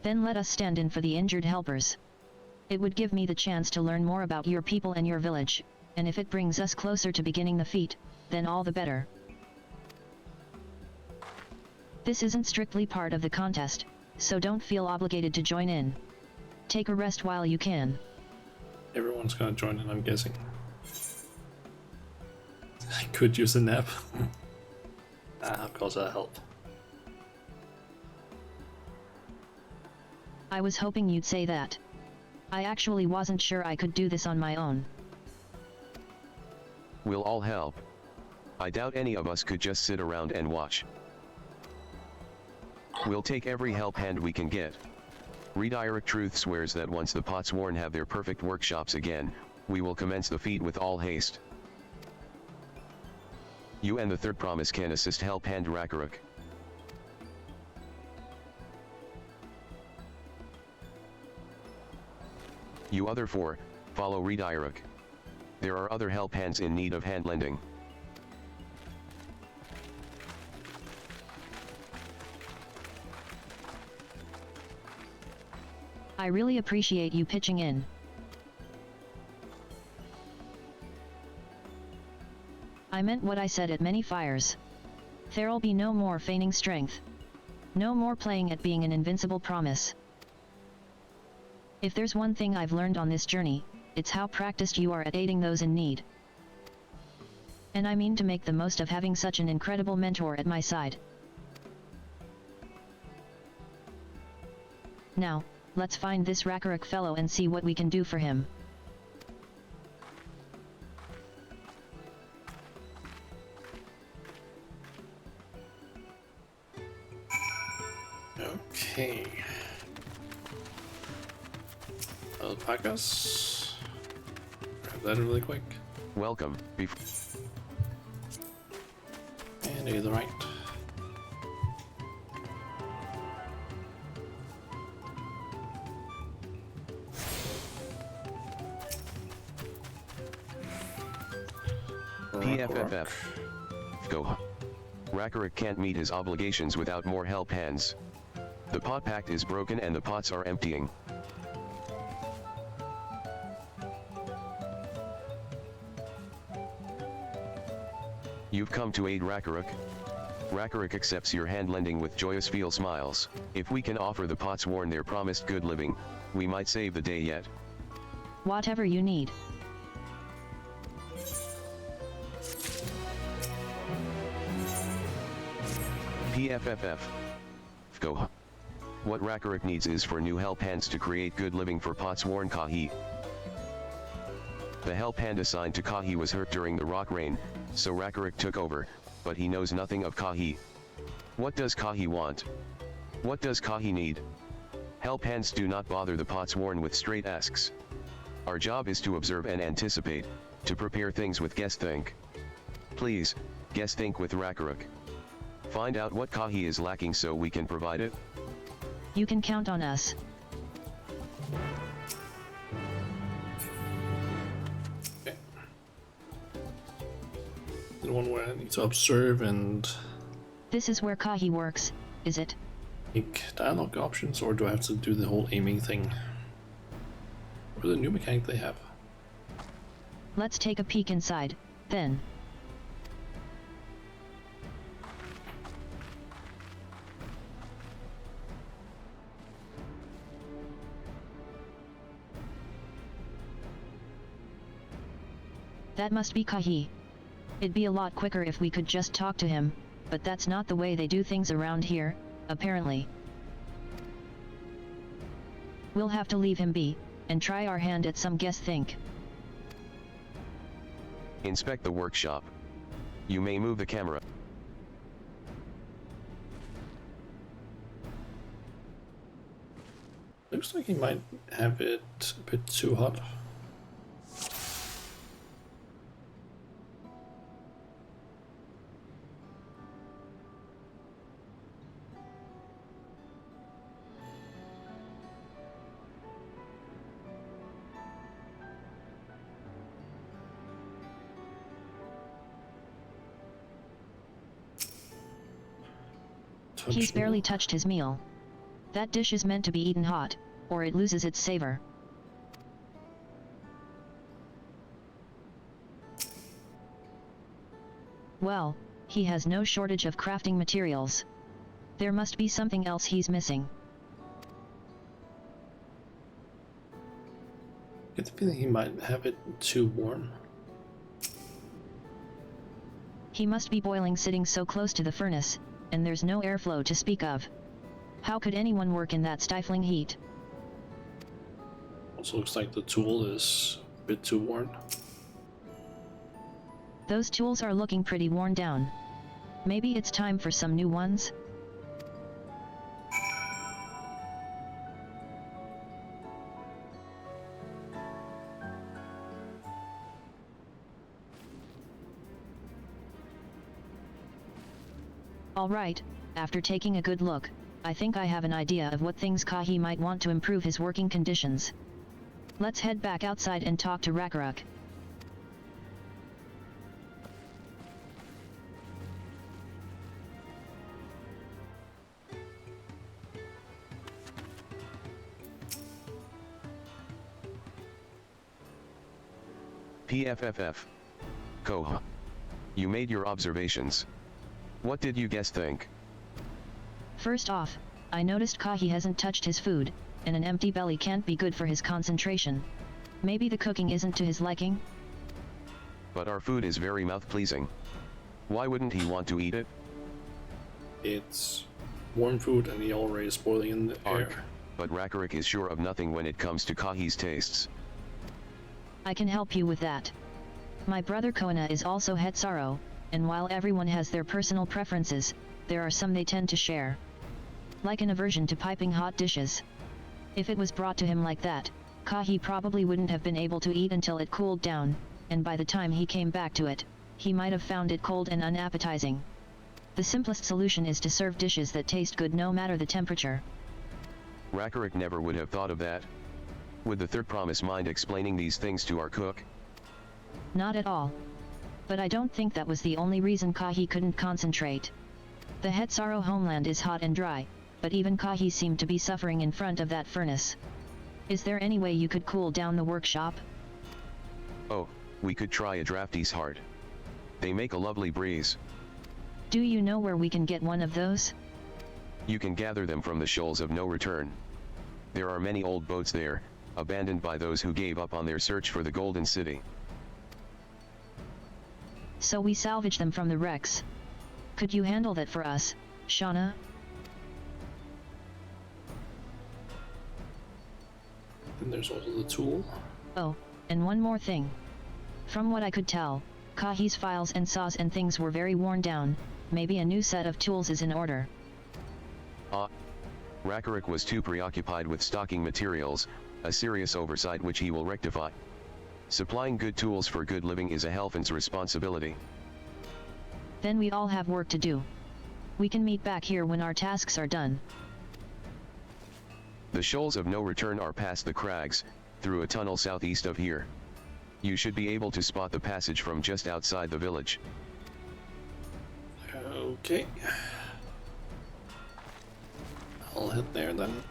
Then let us stand in for the injured helpers. It would give me the chance to learn more about your people and your village, and if it brings us closer to beginning the feat, then all the better. This isn't strictly part of the contest, so don't feel obligated to join in. Take a rest while you can. Everyone's gonna join in, I'm guessing. I could use a nap. Of course that'll help. I was hoping you'd say that. I actually wasn't sure I could do this on my own. We'll all help. I doubt any of us could just sit around and watch. We'll take every help hand we can get. Redirect Truth swears that once the Potsworn have their perfect workshops again, we will commence the feat with all haste. You and the third promise can assist help hand Rakaruk. You other four, follow Redirect. There are other help hands in need of hand lending. I really appreciate you pitching in. I meant what I said at many fires. There'll be no more feigning strength. No more playing at being an invincible promise. If there's one thing I've learned on this journey, it's how practiced you are at aiding those in need. And I mean to make the most of having such an incredible mentor at my side. Now, let's find this Rakaruk fellow and see what we can do for him. Okay. Alpacas. Grab that really quick. Welcome. And to the right. PFFF. Go. Rakaruk can't meet his obligations without more help hands. The pot pact is broken and the pots are emptying. You've come to aid Rakaruk. Rakaruk accepts your hand lending with joyous feel smiles. If we can offer the Potsworn their promised good living, we might save the day yet. Whatever you need. PFFF. Go. What Rakaruk needs is for new help hands to create good living for Potsworn Kahi. The help hand assigned to Kahi was hurt during the rock rain, so Rakaruk took over, but he knows nothing of Kahi. What does Kahi want? What does Kahi need? Help hands do not bother the Potsworn with straight asks. Our job is to observe and anticipate, to prepare things with guess think. Please, guess think with Rakaruk. Find out what Kahi is lacking so we can provide it. You can count on us. Okay. The one where I need to observe and This is where Kahi works, is it? make dialogue options, or do I have to do the whole aiming thing? Or the new mechanic they have? Let's take a peek inside, then. That must be Kahi. It'd be a lot quicker if we could just talk to him, but that's not the way they do things around here, apparently. We'll have to leave him be, and try our hand at some guess think. Inspect the workshop. You may move the camera. Looks like he might have it a bit too hot. He's barely touched his meal. That dish is meant to be eaten hot, or it loses its savor. Well, he has no shortage of crafting materials. There must be something else he's missing. I get the feeling he might have it too warm. He must be boiling sitting so close to the furnace, and there's no airflow to speak of. How could anyone work in that stifling heat? Also looks like the tool is a bit too worn. Those tools are looking pretty worn down. Maybe it's time for some new ones? Alright, after taking a good look, I think I have an idea of what things Kahi might want to improve his working conditions. Let's head back outside and talk to Rakaruk. PFFF. Koha. You made your observations. What did you guess think? First off, I noticed Kahi hasn't touched his food, and an empty belly can't be good for his concentration. Maybe the cooking isn't to his liking? But our food is very mouth-pleasing. Why wouldn't he want to eat it? It's warm food and he already is boiling in the air. But Rakaruk is sure of nothing when it comes to Kahi's tastes. I can help you with that. My brother Koana is also Hetsaro, and while everyone has their personal preferences, there are some they tend to share. Like an aversion to piping hot dishes. If it was brought to him like that, Kahi probably wouldn't have been able to eat until it cooled down, and by the time he came back to it, he might have found it cold and unappetizing. The simplest solution is to serve dishes that taste good no matter the temperature. Rakaruk never would have thought of that. Would the third promise mind explaining these things to our cook? Not at all. But I don't think that was the only reason Kahi couldn't concentrate. The Hetsaro homeland is hot and dry, but even Kahi seemed to be suffering in front of that furnace. Is there any way you could cool down the workshop? Oh, we could try a drafty's heart. They make a lovely breeze. Do you know where we can get one of those? You can gather them from the shoals of no return. There are many old boats there, abandoned by those who gave up on their search for the Golden City. So we salvage them from the wrecks. Could you handle that for us, Shauna? And there's also the tool. Oh, and one more thing. From what I could tell, Kahi's files and saws and things were very worn down. Maybe a new set of tools is in order. Rakaruk was too preoccupied with stocking materials, a serious oversight which he will rectify. Supplying good tools for good living is a Helfan's responsibility. Then we all have work to do. We can meet back here when our tasks are done. The shoals of no return are past the crags, through a tunnel southeast of here. You should be able to spot the passage from just outside the village. Okay. I'll head there then.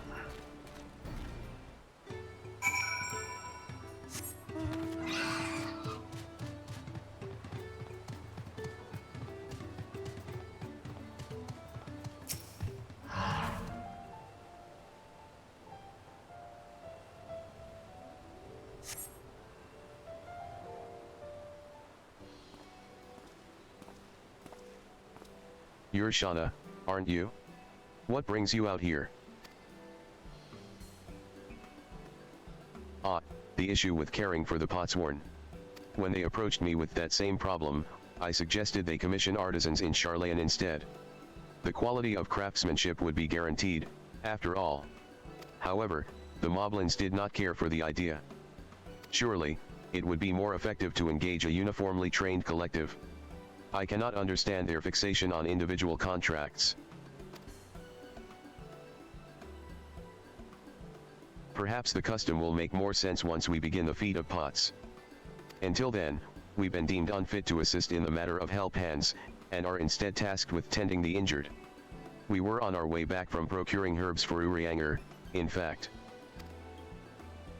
You're Shauna, aren't you? What brings you out here? Ah, the issue with caring for the Potsworn. When they approached me with that same problem, I suggested they commission artisans in Charlayan instead. The quality of craftsmanship would be guaranteed, after all. However, the Moblins did not care for the idea. Surely, it would be more effective to engage a uniformly trained collective. I cannot understand their fixation on individual contracts. Perhaps the custom will make more sense once we begin the feat of pots. Until then, we've been deemed unfit to assist in the matter of help hands, and are instead tasked with tending the injured. We were on our way back from procuring herbs for Urianger, in fact.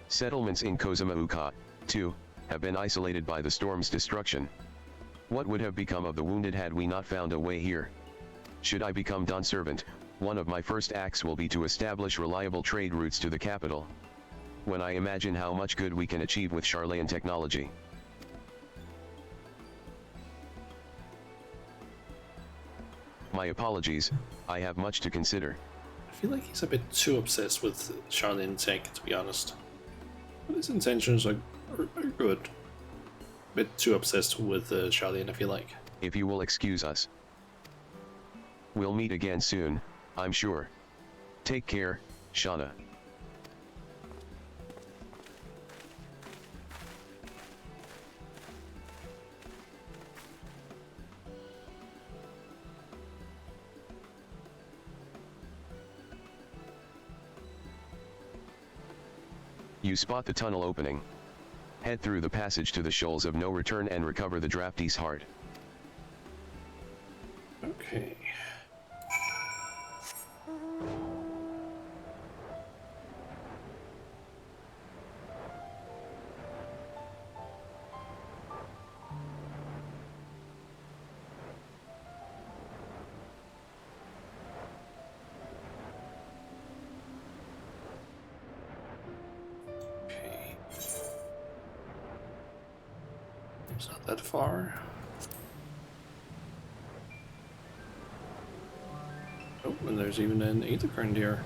Settlements in Kozamauka, too, have been isolated by the storm's destruction. What would have become of the wounded had we not found a way here? Should I become Dawn Servant, one of my first acts will be to establish reliable trade routes to the capital. When I imagine how much good we can achieve with Charlayan technology. My apologies, I have much to consider. I feel like he's a bit too obsessed with Charlayan tech, to be honest. But his intentions are good. A bit too obsessed with Charlayan, I feel like. If you will excuse us. We'll meet again soon, I'm sure. Take care, Shauna. You spot the tunnel opening. Head through the passage to the shoals of no return and recover the draftee's heart. Okay. It's not that far. Oh, and there's even an ether current here.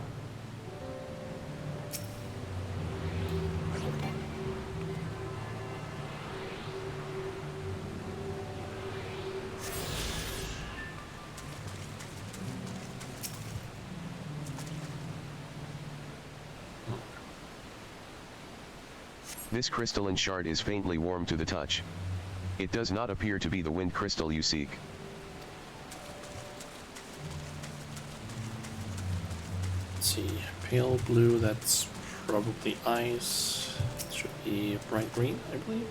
This crystalline shard is faintly warm to the touch. It does not appear to be the wind crystal you seek. Let's see, pale blue, that's probably ice. It should be bright green, I believe.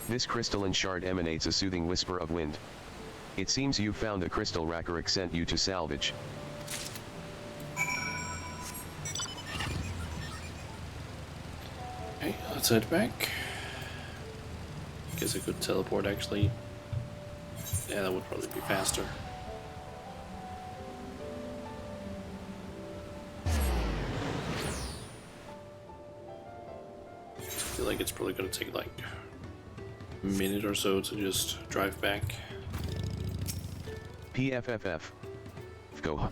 This crystalline shard emanates a soothing whisper of wind. It seems you found a crystal Rakarok sent you to salvage. Okay, let's head back. Guess I could teleport actually. Yeah, that would probably be faster. I feel like it's probably gonna take like a minute or so to just drive back. PFFF. Go.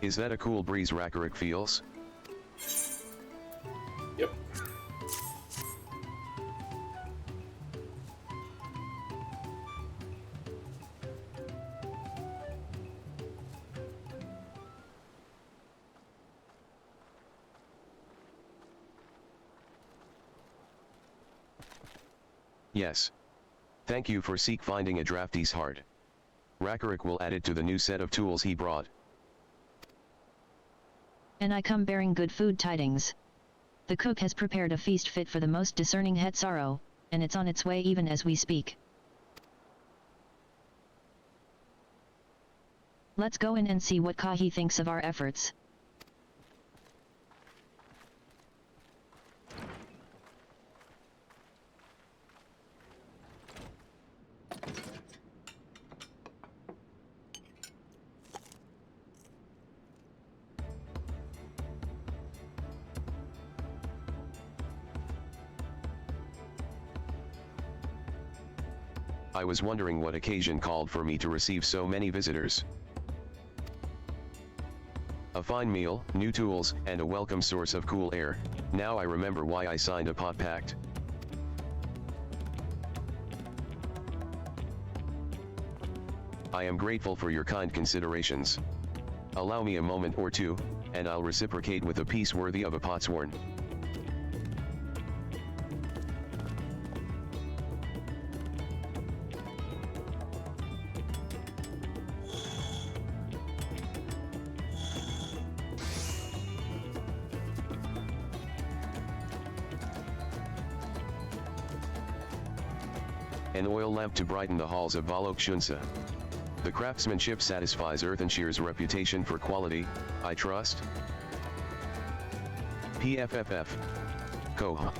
Is that a cool breeze Rakarok feels? Yep. Yes. Thank you for finding a drafty's heart. Rakarik will add it to the new set of tools he brought. And I come bearing good food tidings. The cook has prepared a feast fit for the most discerning Hetsaro, and it's on its way even as we speak. Let's go in and see what Kahi thinks of our efforts. I was wondering what occasion called for me to receive so many visitors. A fine meal, new tools, and a welcome source of cool air. Now I remember why I signed a pot pact. I am grateful for your kind considerations. Allow me a moment or two, and I'll reciprocate with a piece worthy of a potsworn. An oil lamp to brighten the halls of Valok Shunsa. The craftsmanship satisfies Earthenshere's reputation for quality, I trust. PFFF. Koha.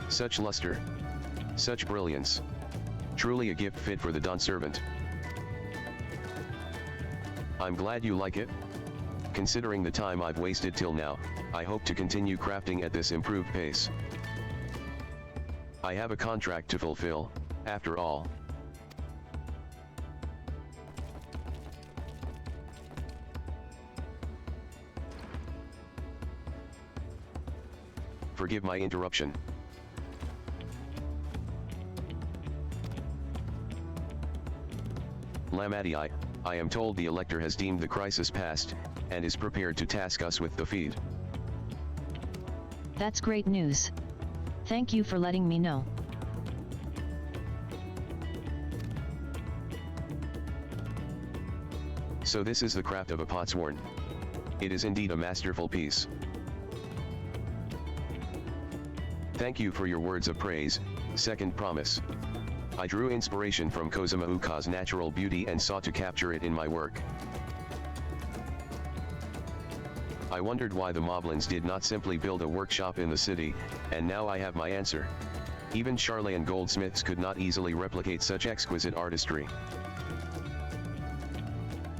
Such luster. Such brilliance. Truly a gift fit for the Dawn servant. I'm glad you like it. Considering the time I've wasted till now, I hope to continue crafting at this improved pace. I have a contract to fulfill, after all. Forgive my interruption. Lamati, I am told the Elector has deemed the crisis past, and is prepared to task us with the feed. That's great news. Thank you for letting me know. So this is the craft of a potsworn. It is indeed a masterful piece. Thank you for your words of praise. Second promise. I drew inspiration from Kozumauka's natural beauty and sought to capture it in my work. I wondered why the Moblins did not simply build a workshop in the city, and now I have my answer. Even Charlayan goldsmiths could not easily replicate such exquisite artistry.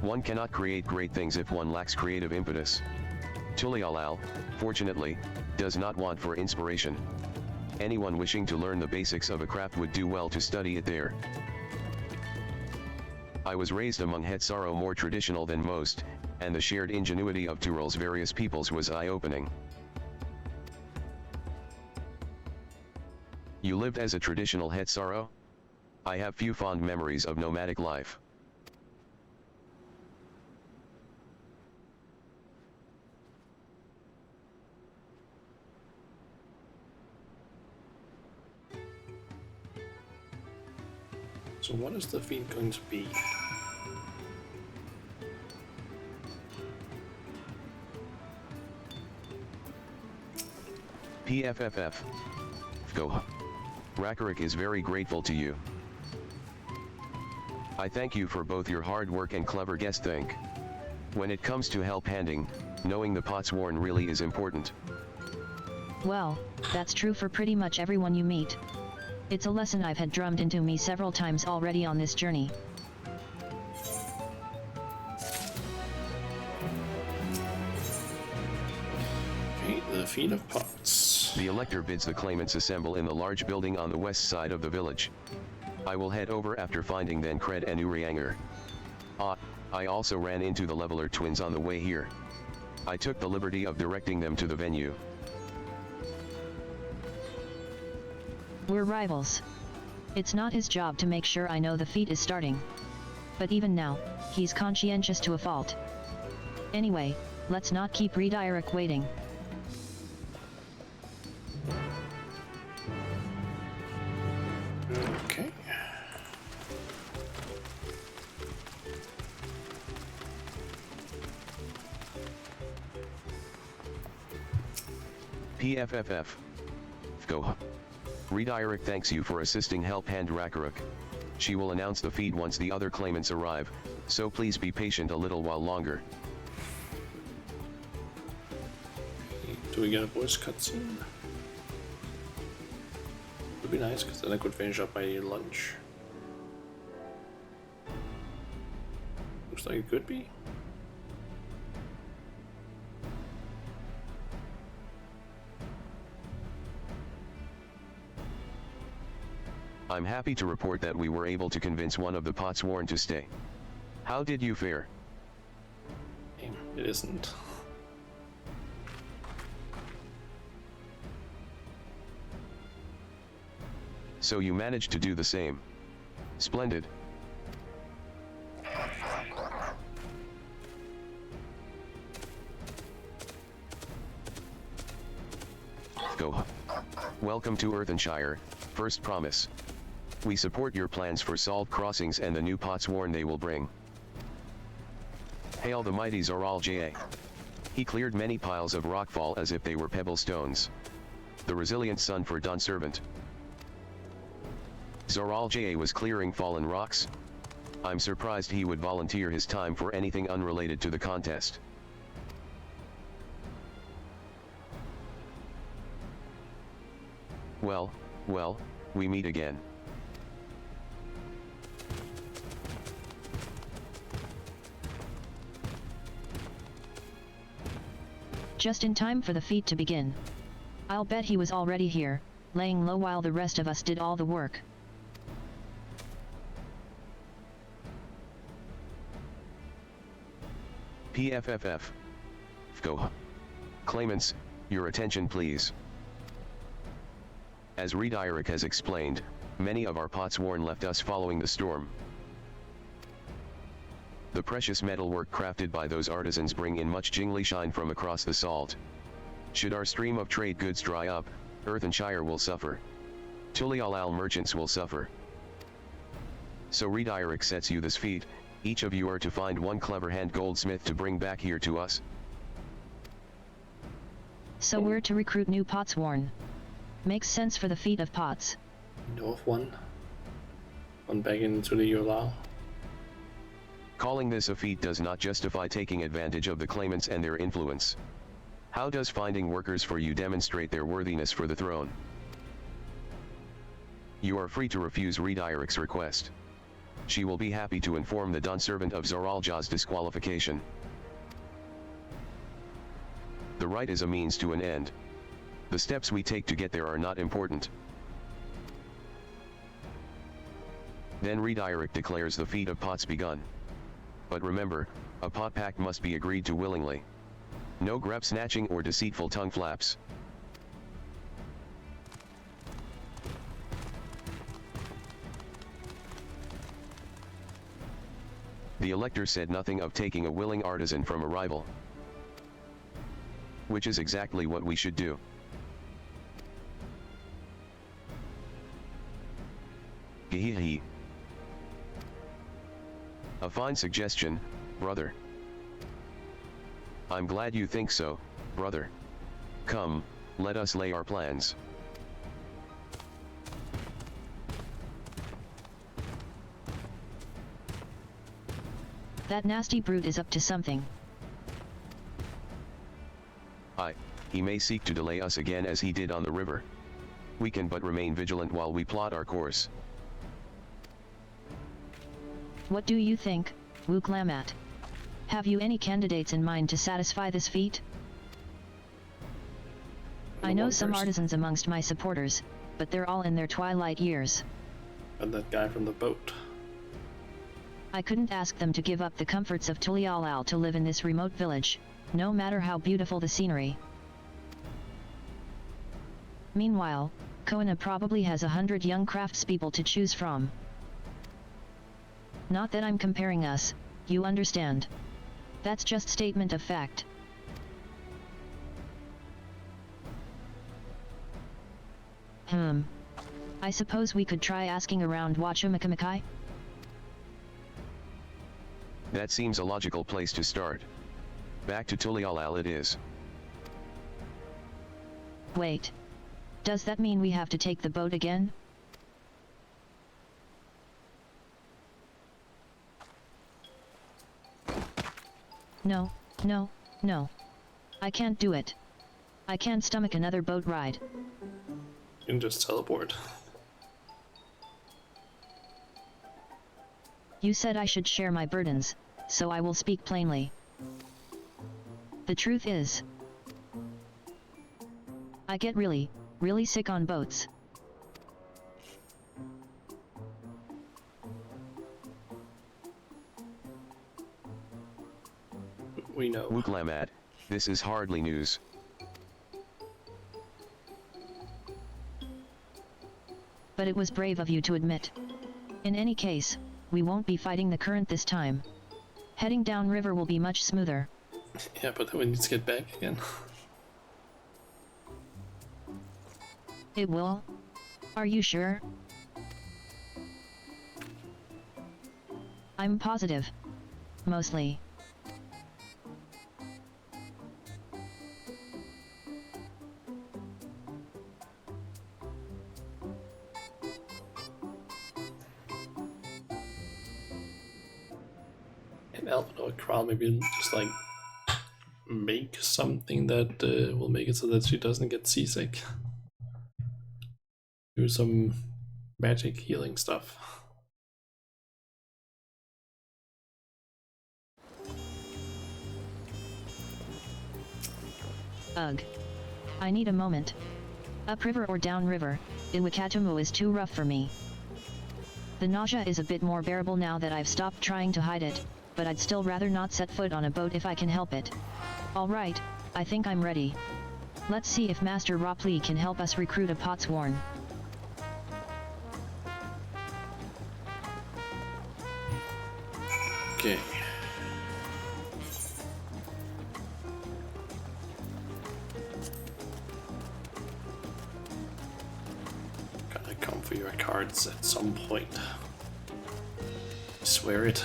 One cannot create great things if one lacks creative impetus. Tulialal, fortunately, does not want for inspiration. Anyone wishing to learn the basics of a craft would do well to study it there. I was raised among Hetsaro more traditional than most, and the shared ingenuity of Turul's various peoples was eye-opening. You lived as a traditional Hetsaro? I have few fond memories of nomadic life. So what is the feed going to be? PFFF. Go. Rakarik is very grateful to you. I thank you for both your hard work and clever guest think. When it comes to help handing, knowing the potsworn really is important. Well, that's true for pretty much everyone you meet. It's a lesson I've had drummed into me several times already on this journey. Okay, the feed of pots. The Elector bids the claimants assemble in the large building on the west side of the village. I will head over after finding then Cred and Urianger. I also ran into the Leveler twins on the way here. I took the liberty of directing them to the venue. We're rivals. It's not his job to make sure I know the feat is starting. But even now, he's conscientious to a fault. Anyway, let's not keep Redirect waiting. Okay. PFFF. Go. Redirect thanks you for assisting Help Hand Rakaruk. She will announce the feat once the other claimants arrive, so please be patient a little while longer. Do we get a voice cutscene? Would be nice, because then I could finish up my lunch. Looks like it could be. I'm happy to report that we were able to convince one of the Potsworn to stay. How did you fare? It isn't. So you managed to do the same. Splendid. Go. Welcome to Earthenshire, First Promise. We support your plans for Salt Crossings and the new Potsworn they will bring. Hail the mighty Zoral J.A. He cleared many piles of rockfall as if they were pebble stones. The resilient son for Dawn Servant. Zoral J.A. was clearing fallen rocks. I'm surprised he would volunteer his time for anything unrelated to the contest. Well, we meet again. Just in time for the feat to begin. I'll bet he was already here, laying low while the rest of us did all the work. PFFF. Go. Claimants, your attention please. As Redirect has explained, many of our Potsworn left us following the storm. The precious metalwork crafted by those artisans bring in much jingly shine from across the salt. Should our stream of trade goods dry up, Earthenshire will suffer. Tulialal merchants will suffer. So Redirect sets you this feat, each of you are to find one clever hand goldsmith to bring back here to us. So we're to recruit new Potsworn. Makes sense for the feat of pots. Know of one? One back into the Yolao. Calling this a feat does not justify taking advantage of the claimants and their influence. How does finding workers for you demonstrate their worthiness for the throne? You are free to refuse Redirect's request. She will be happy to inform the Dawn Servant of Zoralja's disqualification. The right is a means to an end. The steps we take to get there are not important. Then Redirect declares the feat of pots begun. But remember, a pot pact must be agreed to willingly. No grab snatching or deceitful tongue flaps. The elector said nothing of taking a willing artisan from a rival. Which is exactly what we should do. Hehehe. A fine suggestion, brother. I'm glad you think so, brother. Come, let us lay our plans. That nasty brute is up to something. He may seek to delay us again as he did on the river. We can but remain vigilant while we plot our course. What do you think, Wu Klamat? Have you any candidates in mind to satisfy this feat? I know some artisans amongst my supporters, but they're all in their twilight years. And that guy from the boat. I couldn't ask them to give up the comforts of Tulialal to live in this remote village, no matter how beautiful the scenery. Meanwhile, Koana probably has 100 young craftspeople to choose from. Not that I'm comparing us, you understand. That's just statement of fact. I suppose we could try asking around Wachumikamikai? That seems a logical place to start. Back to Tulialal it is. Wait. Does that mean we have to take the boat again? No, no, no. I can't do it. I can't stomach another boat ride. You can just teleport. You said I should share my burdens, so I will speak plainly. The truth is, I get really, really sick on boats. We know. Wootlamad, this is hardly news. But it was brave of you to admit. In any case, we won't be fighting the current this time. Heading downriver will be much smoother. Yeah, but then we need to get back again. It will? Are you sure? I'm positive. Mostly. An Elven crowd, maybe just like make something that will make it so that she doesn't get seasick. Do some magic healing stuff. Ugh. I need a moment. Upriver or downriver, Iwakatumu is too rough for me. The nausea is a bit more bearable now that I've stopped trying to hide it, but I'd still rather not set foot on a boat if I can help it. Alright, I think I'm ready. Let's see if Master Ropley can help us recruit a Potsworn. Okay. Gotta come for your cards at some point. I swear it.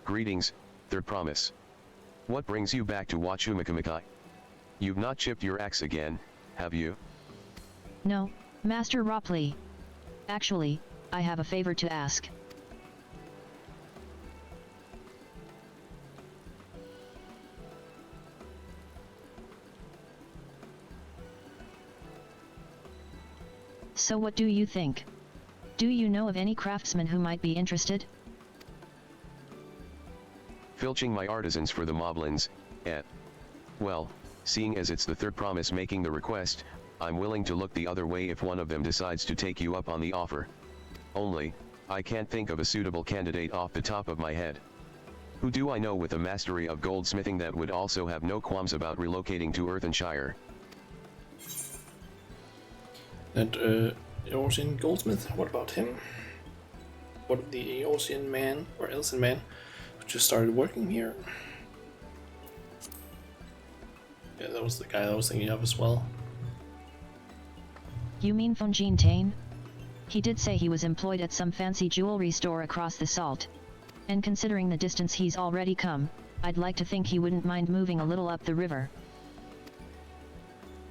Greetings, Third Promise. What brings you back to Wachumikamikai? You've not chipped your axe again, have you? No, Master Ropley. Actually, I have a favor to ask. So what do you think? Do you know of any craftsmen who might be interested? Filching my artisans for the moblins, well, seeing as it's the Third Promise making the request, I'm willing to look the other way if one of them decides to take you up on the offer. Only, I can't think of a suitable candidate off the top of my head. Who do I know with a mastery of goldsmithing that would also have no qualms about relocating to Earthenshire? And Eorzean goldsmith, what about him? What of the Eorzean man or Elsen man who just started working here? Yeah, that was the guy I was thinking of as well. You mean Fonjean Tane? He did say he was employed at some fancy jewelry store across the salt. And considering the distance he's already come, I'd like to think he wouldn't mind moving a little up the river.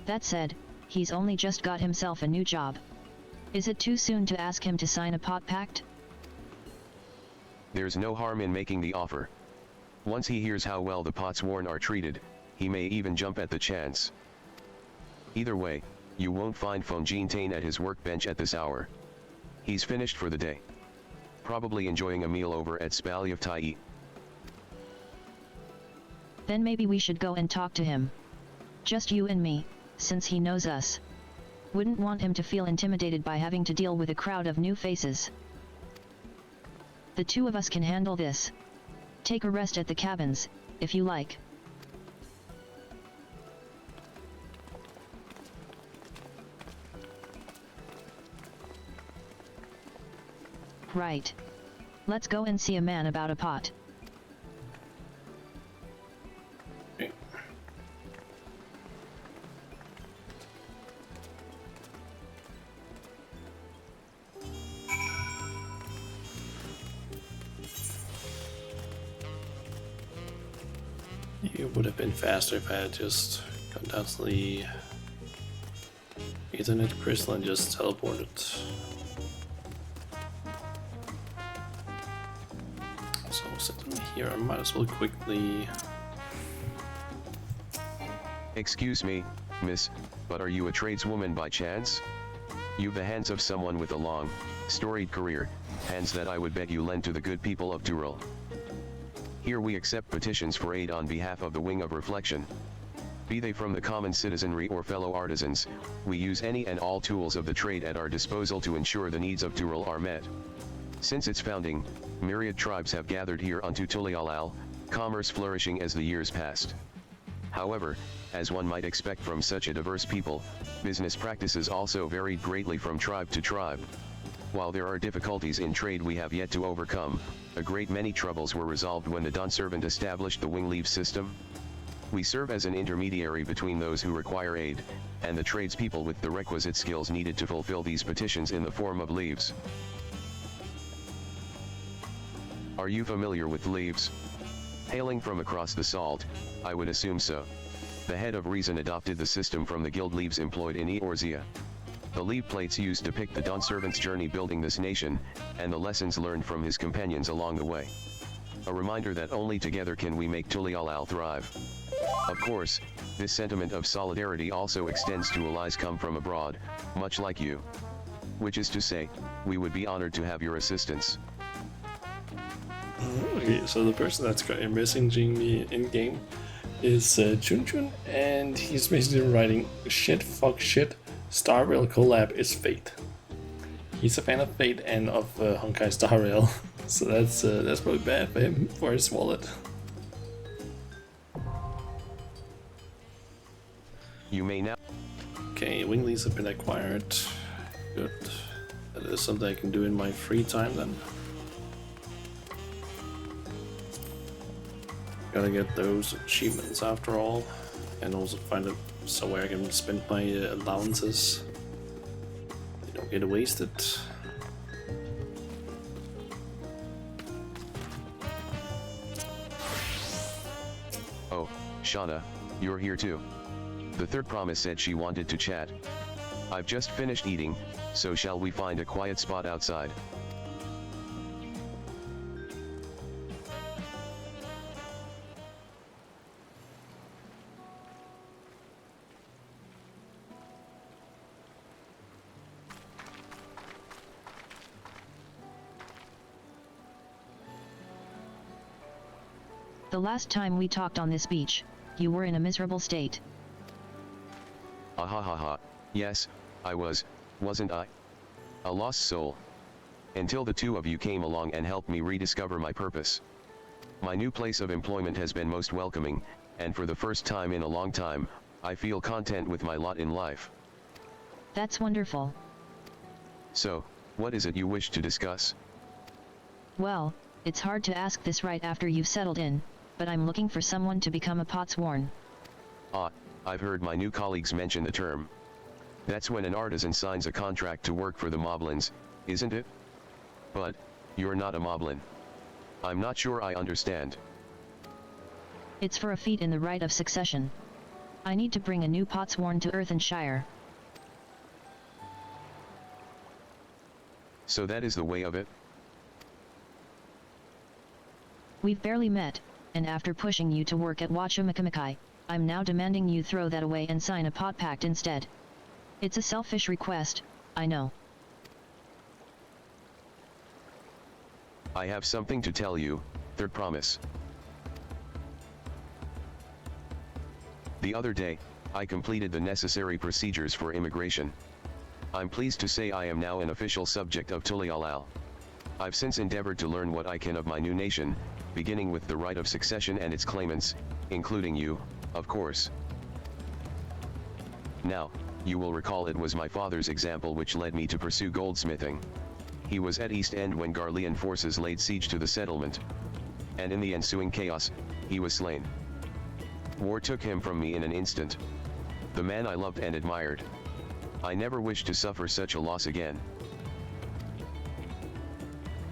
That said, he's only just got himself a new job. Is it too soon to ask him to sign a pot pact? There's no harm in making the offer. Once he hears how well the Potsworn are treated, he may even jump at the chance. Either way, you won't find Fonjean Tane at his workbench at this hour. He's finished for the day. Probably enjoying a meal over at Spally of Tai. Then maybe we should go and talk to him. Just you and me, since he knows us. Wouldn't want him to feel intimidated by having to deal with a crowd of new faces. The two of us can handle this. Take a rest at the cabins, if you like. Right. Let's go and see a man about a pot. It would have been faster if I had just gone down to the Ethernet crystal and just teleported. So sitting here, I might as well quickly. Excuse me, miss, but are you a tradeswoman by chance? You've the hands of someone with a long, storied career, hands that I would bet you lend to the good people of Dural. Here we accept petitions for aid on behalf of the Wing of Reflection. Be they from the common citizenry or fellow artisans, we use any and all tools of the trade at our disposal to ensure the needs of Dural are met. Since its founding, myriad tribes have gathered here unto Tulialal, commerce flourishing as the years passed. However, as one might expect from such a diverse people, business practices also varied greatly from tribe to tribe. While there are difficulties in trade we have yet to overcome, a great many troubles were resolved when the Dawn Servant established the wing leave system. We serve as an intermediary between those who require aid, and the tradespeople with the requisite skills needed to fulfill these petitions in the form of leaves. Are you familiar with leaves? Hailing from across the salt, I would assume so. The head of reason adopted the system from the guild leaves employed in Eorzea. The leave plates used depict the Dawn Servant's journey building this nation, and the lessons learned from his companions along the way. A reminder that only together can we make Tulialal thrive. Of course, this sentiment of solidarity also extends to allies come from abroad, much like you. Which is to say, we would be honored to have your assistance. Okay, so the person that's messaging me in-game is Chun, and he's basically writing, shit, fuck shit, Star Rail collab is Fate. He's a fan of Fate and of Honkai Star Rail, so that's probably bad for him, for his wallet. You may now. Okay, wing leads have been acquired. Good. That is something I can do in my free time then. Gotta get those achievements after all, and also find it somewhere I can spend my allowances. They don't get wasted. Oh, Shauna, you're here too. The third promise said she wanted to chat. I've just finished eating, so shall we find a quiet spot outside? The last time we talked on this beach, you were in a miserable state. Ahahaha, yes, I was, wasn't I? A lost soul. Until the two of you came along and helped me rediscover my purpose. My new place of employment has been most welcoming, and for the first time in a long time, I feel content with my lot in life. That's wonderful. So, what is it you wish to discuss? Well, it's hard to ask this right after you've settled in, but I'm looking for someone to become a potsworn. Ah, I've heard my new colleagues mention the term. That's when an artisan signs a contract to work for the moblins, isn't it? But, you're not a moblin. I'm not sure I understand. It's for a feat in the rite of succession. I need to bring a new potsworn to Earthenshire. So that is the way of it? We've barely met, and after pushing you to work at Wachumikamikai, I'm now demanding you throw that away and sign a pot pact instead. It's a selfish request, I know. I have something to tell you, third promise. The other day, I completed the necessary procedures for immigration. I'm pleased to say I am now an official subject of Tulialal. I've since endeavored to learn what I can of my new nation, beginning with the right of succession and its claimants, including you, of course. Now, you will recall it was my father's example which led me to pursue goldsmithing. He was at East End when Garlean forces laid siege to the settlement. And in the ensuing chaos, he was slain. War took him from me in an instant. The man I loved and admired. I never wished to suffer such a loss again.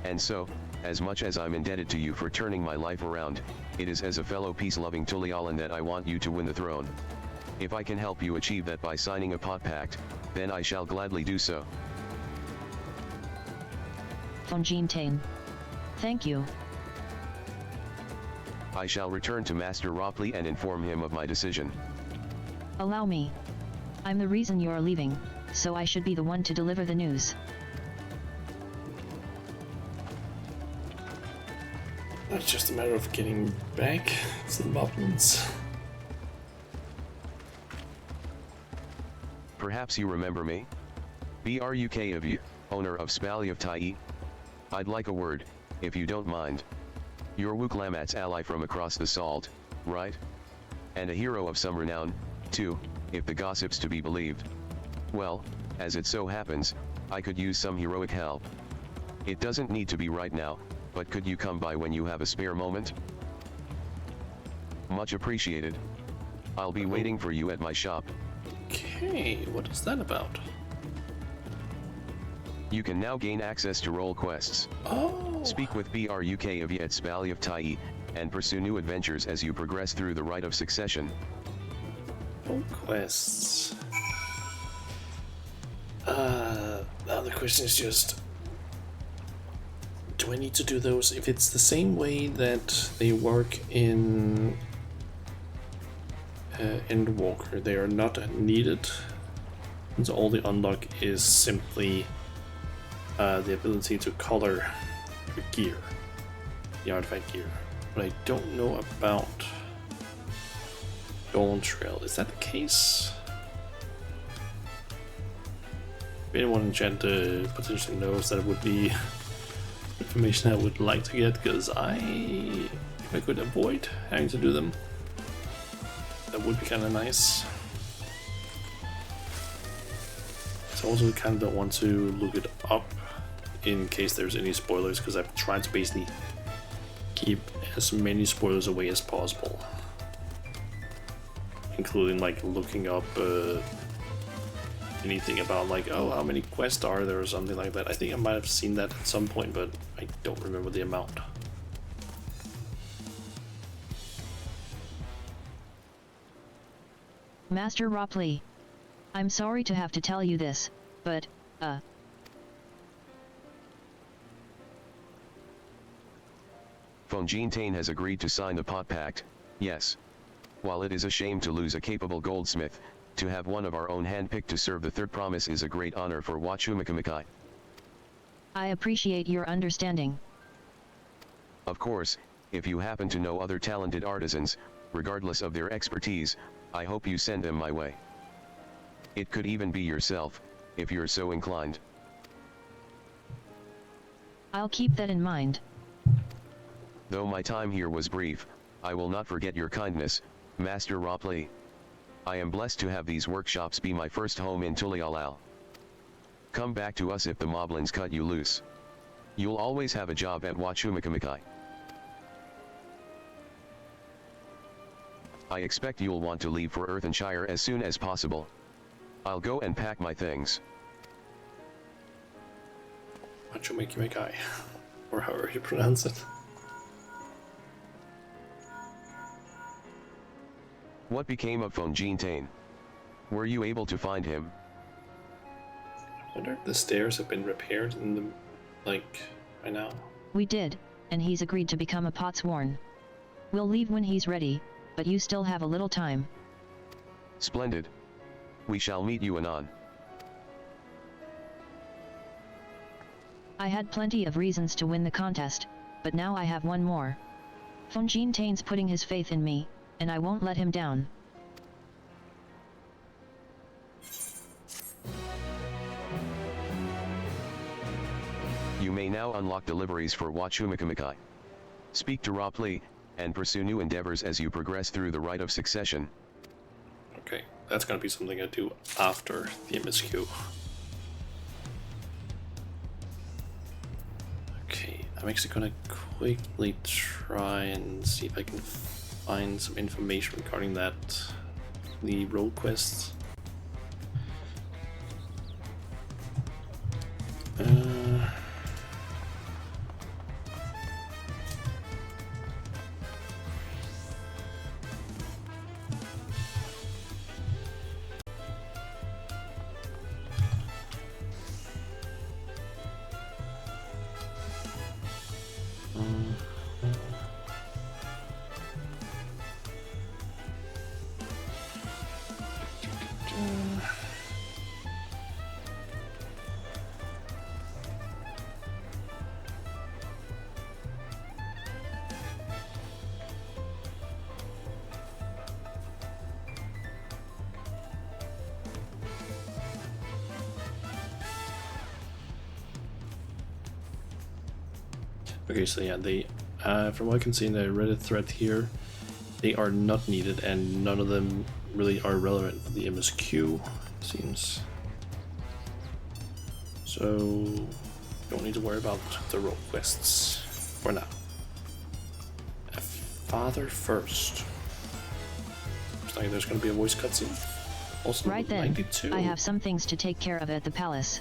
And so, as much as I'm indebted to you for turning my life around, it is as a fellow peace-loving Tulialan that I want you to win the throne. If I can help you achieve that by signing a pot pact, then I shall gladly do so. Fonjintain. Thank you. I shall return to Master Ropley and inform him of my decision. Allow me. I'm the reason you're leaving, so I should be the one to deliver the news. It's just a matter of getting back to the mountains. Perhaps you remember me? XIV, owner of Spally of Tai. I'd like a word, if you don't mind. You're Wuklamat's ally from across the salt, right? And a hero of some renown, too, if the gossip's to be believed. Well, as it so happens, I could use some heroic help. It doesn't need to be right now, but could you come by when you have a spare moment? Much appreciated. I'll be waiting for you at my shop. Okay, what is that about? You can now gain access to role quests. Oh! Speak with XIV at Spally of Tai, and pursue new adventures as you progress through the Rite of Succession. Role quests. Now the question is just, do I need to do those? If it's the same way that they work in Endwalker, they are not needed. And so all the unlock is simply the ability to color your gear, the artifact gear. But I don't know about Dawntrail. Is that the case? If anyone in chat potentially knows, that would be information I would like to get, because if I could avoid having to do them, that would be kind of nice. So I also kind of don't want to look it up in case there's any spoilers, because I've tried to basically keep as many spoilers away as possible, including like looking up anything about like, oh, how many quests are there or something like that. I think I might have seen that at some point, but I don't remember the amount. Master Ropley. I'm sorry to have to tell you this, but, Fonjintain has agreed to sign the pot pact, yes. While it is a shame to lose a capable goldsmith, to have one of our own handpicked to serve the third promise is a great honor for Wachumikamikai. I appreciate your understanding. Of course, if you happen to know other talented artisans, regardless of their expertise, I hope you send them my way. It could even be yourself, if you're so inclined. I'll keep that in mind. Though my time here was brief, I will not forget your kindness, Master Ropley. I am blessed to have these workshops be my first home in Tulialal. Come back to us if the moblins cut you loose. You'll always have a job at Wachumikamikai. I expect you'll want to leave for Earthenshire as soon as possible. I'll go and pack my things. Wachumikamikai, or however you pronounce it. What became of Fonjintain? Were you able to find him? I wonder if the stairs have been repaired in the, by now. We did, and he's agreed to become a Potsworn. We'll leave when he's ready, but you still have a little time. Splendid. We shall meet you anon. I had plenty of reasons to win the contest, but now I have one more. Fonjintain's putting his faith in me, and I won't let him down. You may now unlock deliveries for Wachumikamikai. Speak to Ropley, and pursue new endeavors as you progress through the Rite of Succession. Okay, that's gonna be something I do after the MSQ. Okay, I'm actually gonna quickly try and see if I can find some information regarding that, the road quests. Okay, so yeah, they, from what I can see in the Reddit thread here, they are not needed, and none of them really are relevant for the MSQ, it seems. So, don't need to worry about the role quests for now. A father first. Looks like there's going to be a voice cutscene. Also, right then, 92. I have some things to take care of at the palace.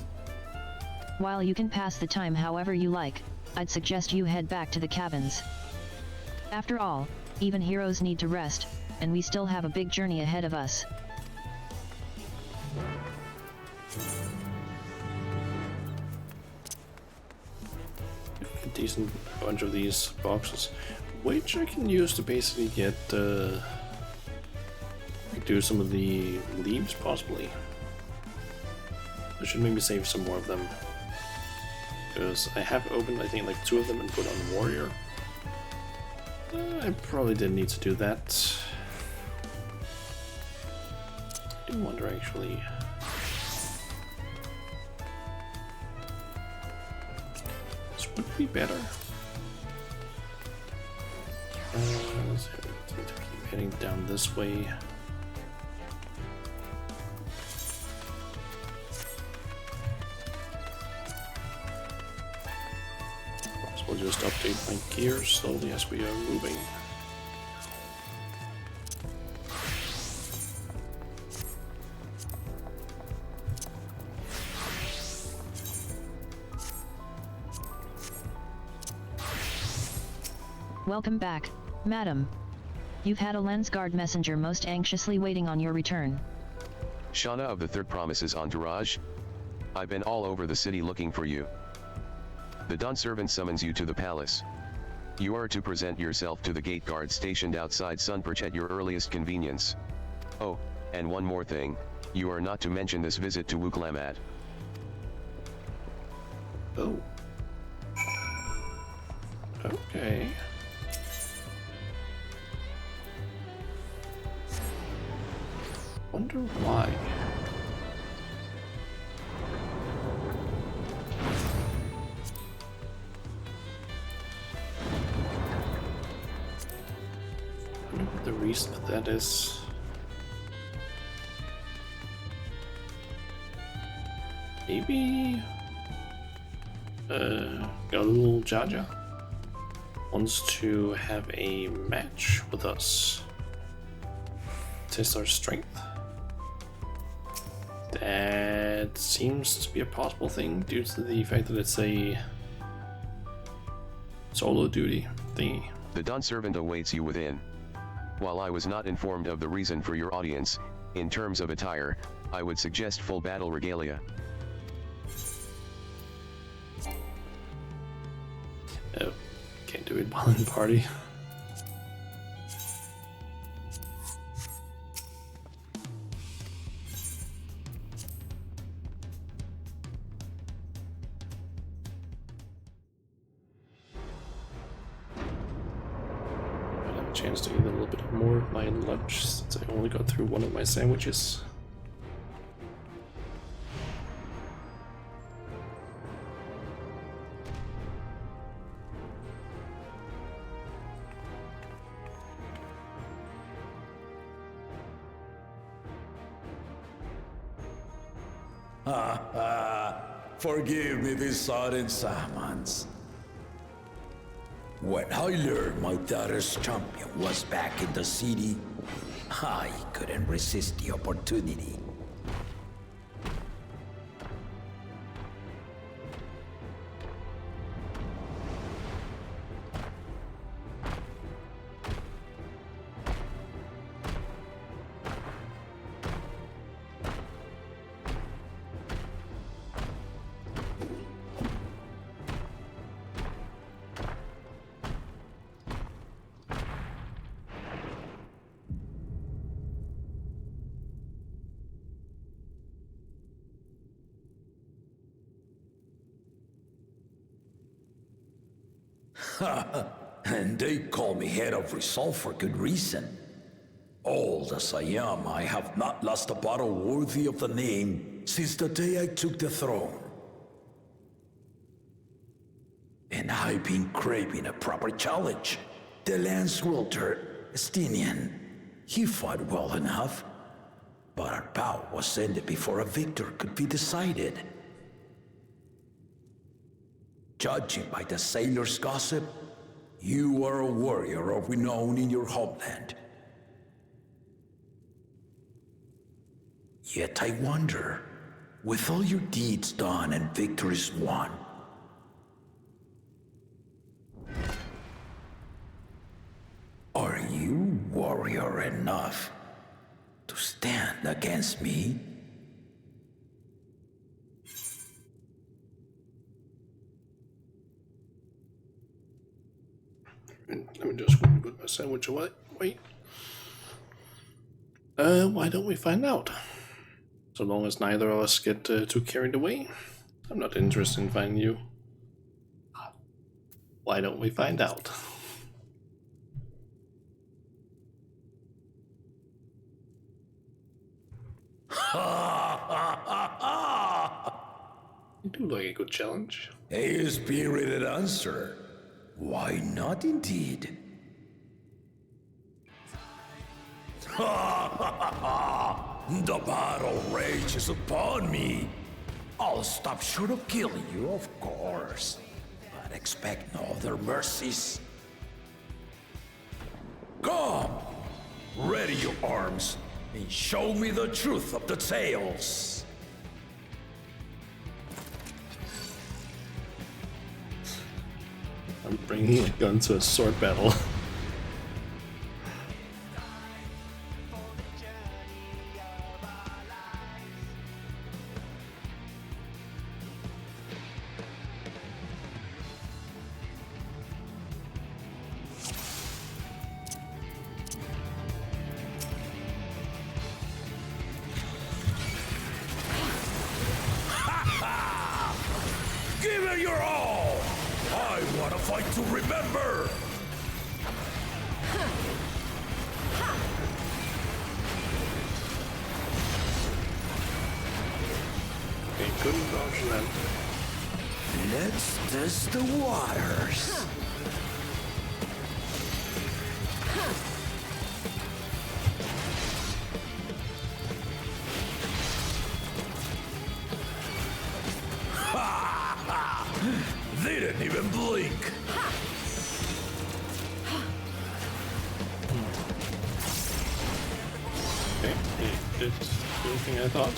While you can pass the time however you like, I'd suggest you head back to the cabins. After all, even heroes need to rest, and we still have a big journey ahead of us. A decent bunch of these boxes, which I can use to basically get do some of the leaves possibly. I should maybe save some more of them, because I have opened I think like 2 of them and put on warrior. I probably didn't need to do that. I do wonder actually. This would be better. Let's see, I need to keep heading down this way. We'll just update my gear slowly as we are moving. Welcome back, madam. You've had a Lensguard messenger most anxiously waiting on your return. Shauna of the Third Promises entourage. I've been all over the city looking for you. The Dawn servant summons you to the palace. You are to present yourself to the gate guard stationed outside Sunperch at your earliest convenience. Oh, and one more thing, you are not to mention this visit to Wuklamat. Oh. Okay. Wonder why. The reason for that is maybe Galul Jaja wants to have a match with us, test our strength. That seems to be a possible thing due to the fact that it's a solo duty thingy. The Dawn servant awaits you within. While I was not informed of the reason for your audience, in terms of attire, I would suggest full battle regalia. Oh, can't do it while in party. Chance to eat a little bit more of my lunch since I only got through one of my sandwiches. Forgive me this sudden summons. When I learned my daughter's champion was back in the city, I couldn't resist the opportunity. And they call me head of resolve for good reason. Old as I am, I have not lost a battle worthy of the name since the day I took the throne. And I've been craving a proper challenge. The Lance Welter, Estinian, he fought well enough, but our bout was ended before a victor could be decided. Judging by the sailors' gossip, you are a warrior of renown in your homeland. Yet I wonder, with all your deeds done and victories won, are you warrior enough to stand against me? Let me just put my sandwich away. Wait. Why don't we find out? So long as neither of us get too carried away, I'm not interested in finding you. Why don't we find out? You do like a good challenge. A spirited answer. Why not indeed? The battle rages upon me. I'll stop short of killing you, of course, but expect no other mercies. Come, ready your arms, and show me the truth of the tales. I'm bringing a gun to a sword battle. Give it your all! I want to fight to remember! Okay, couldn't dodge that. Let's test the waters. They didn't even blink. Okay, it did everything I thought.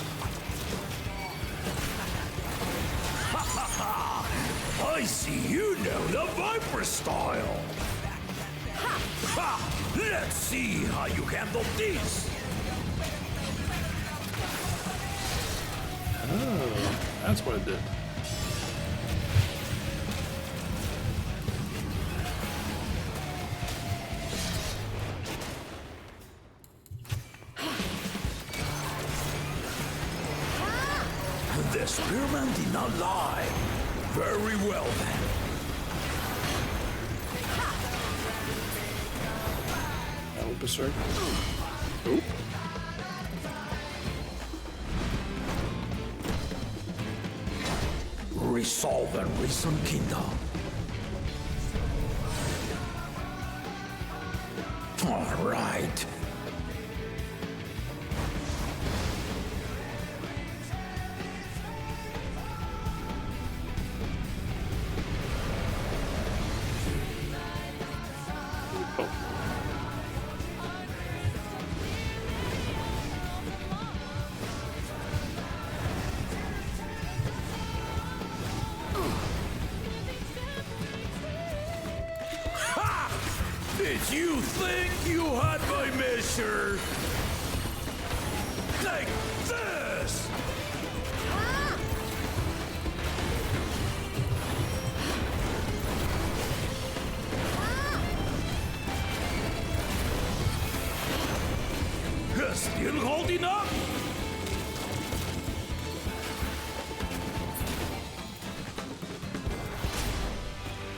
I see you know the Viper style. Ha! Let's see how you handle this. Oh, that's what it did. The spearman did not lie. Very well then. That would berserk. Oop. Resolve and reason kingdom. All right. Did you think you had my measure? Take this! Still holding up?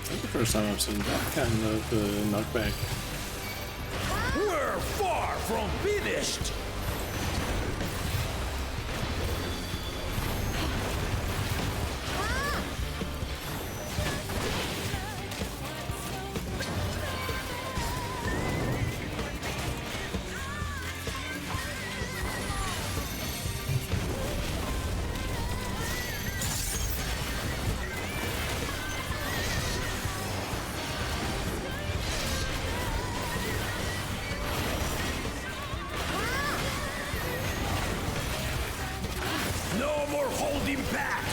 That's the first time I've seen that kind of knockback. We're far from finished! him back!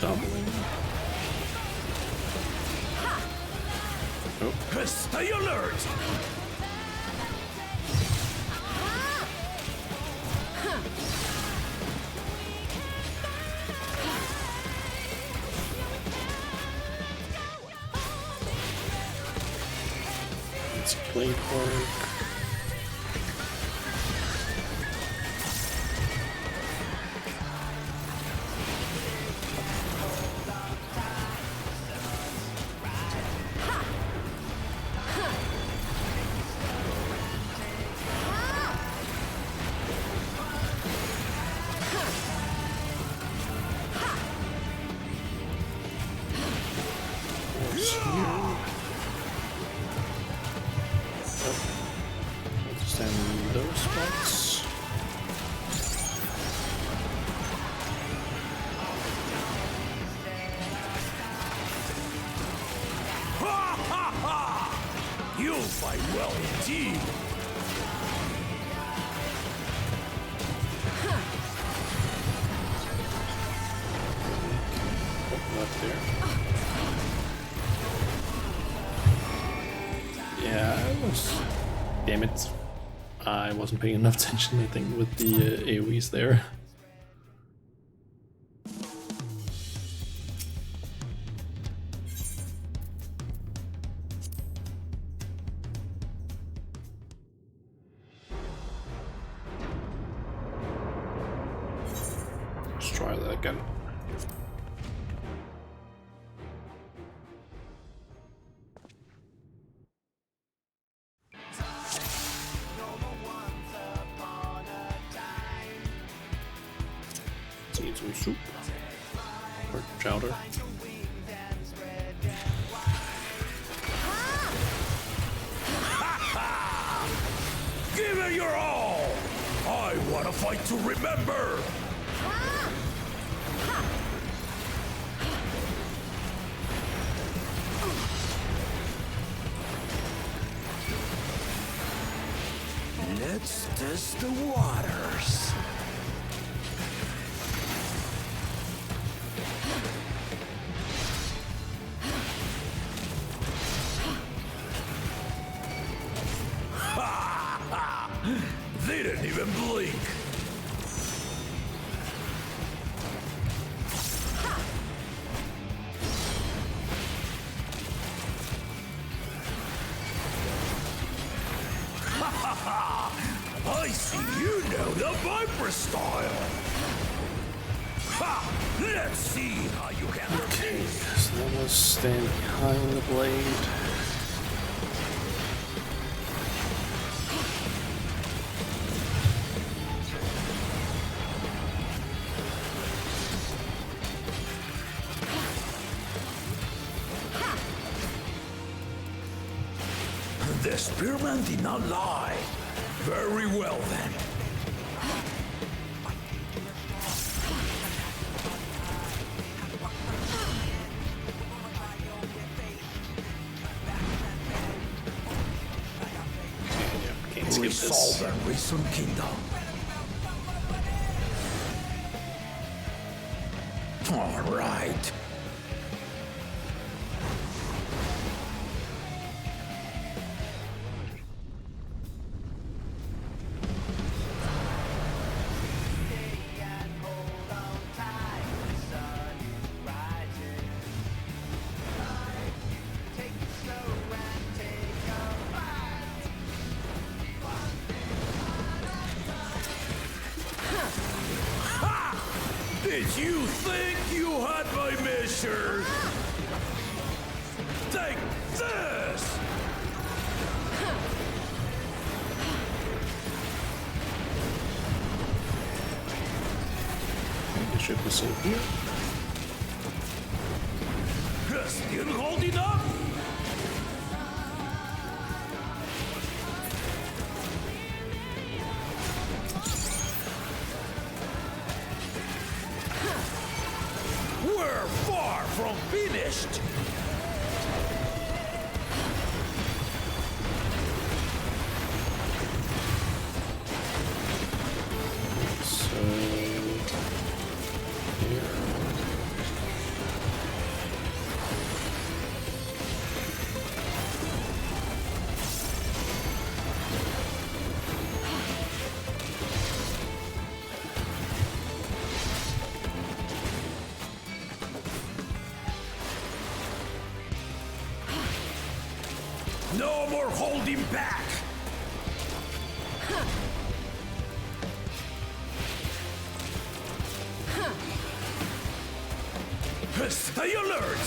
Doubling. Oh. Stay alert! It's blade work. Those spots. Ha ha ha! You fight well indeed! Oh, not there. Yeah, I was. Damn it. I wasn't paying enough attention, I think, with the AoEs there. Let's try that again. Need some soup or chowder. Give it your all! I want to fight to remember! Let's test the waters. They didn't even blink. I see you know the Viper style. Ha! Let's see how you can. Okay, so then we'll stand behind the blade. The spearman did not lie. Very well then. Can't skip this. Resolve and Risen Kingdom. All right. Did you think you had my measure? Take this! The ship is in here. Still holding up? We're far from finished. No more holding back! Stay alert!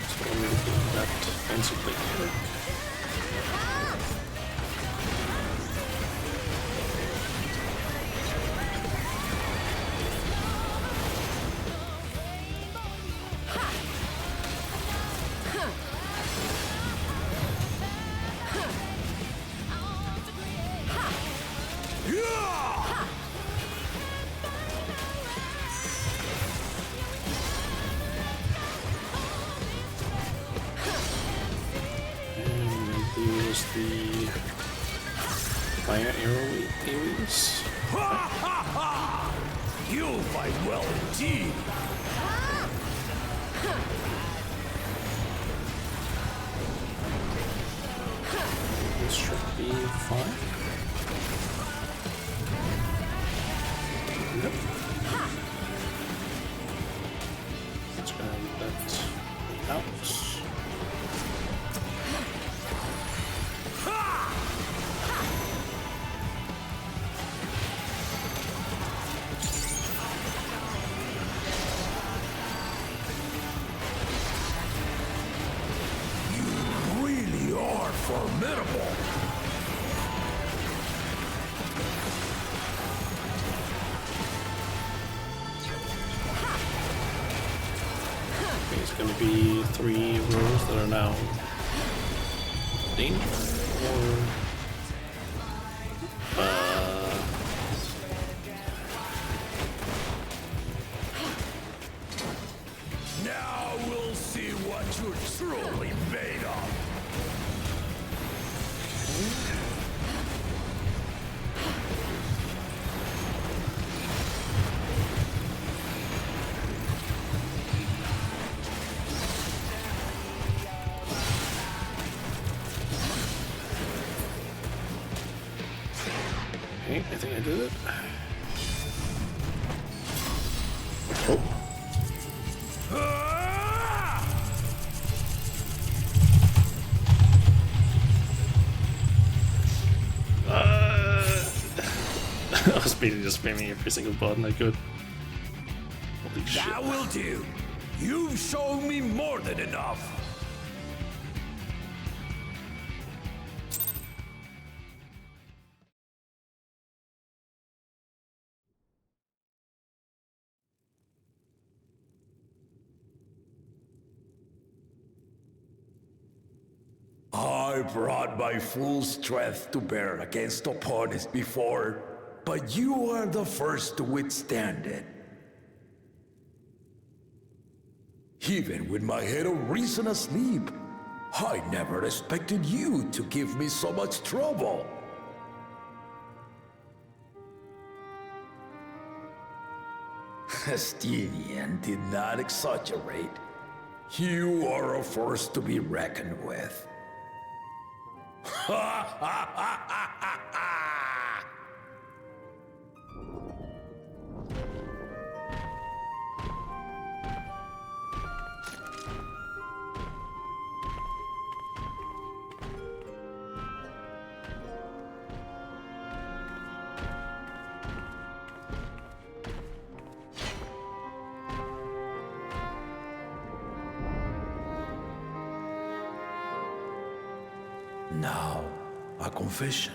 So I'm gonna do that fancy thing here. Use the fire arrow areas. You fight well indeed. This should be fine. Yep. Let's go ahead and let that out. Formidable! Okay, it's going to be 3 rows that are now linked, or now we'll see what you're truly made of. Okay, I think I did it. Oh. I was basically just spamming every single button I could. Holy shit. That will do. You've shown me more than enough. I brought my full strength to bear against opponents before, but you are the first to withstand it. Even with my head of reason asleep, I never expected you to give me so much trouble. Estinian did not exaggerate. You are a force to be reckoned with. Ha ha ha ha ha ha! Now, a confession.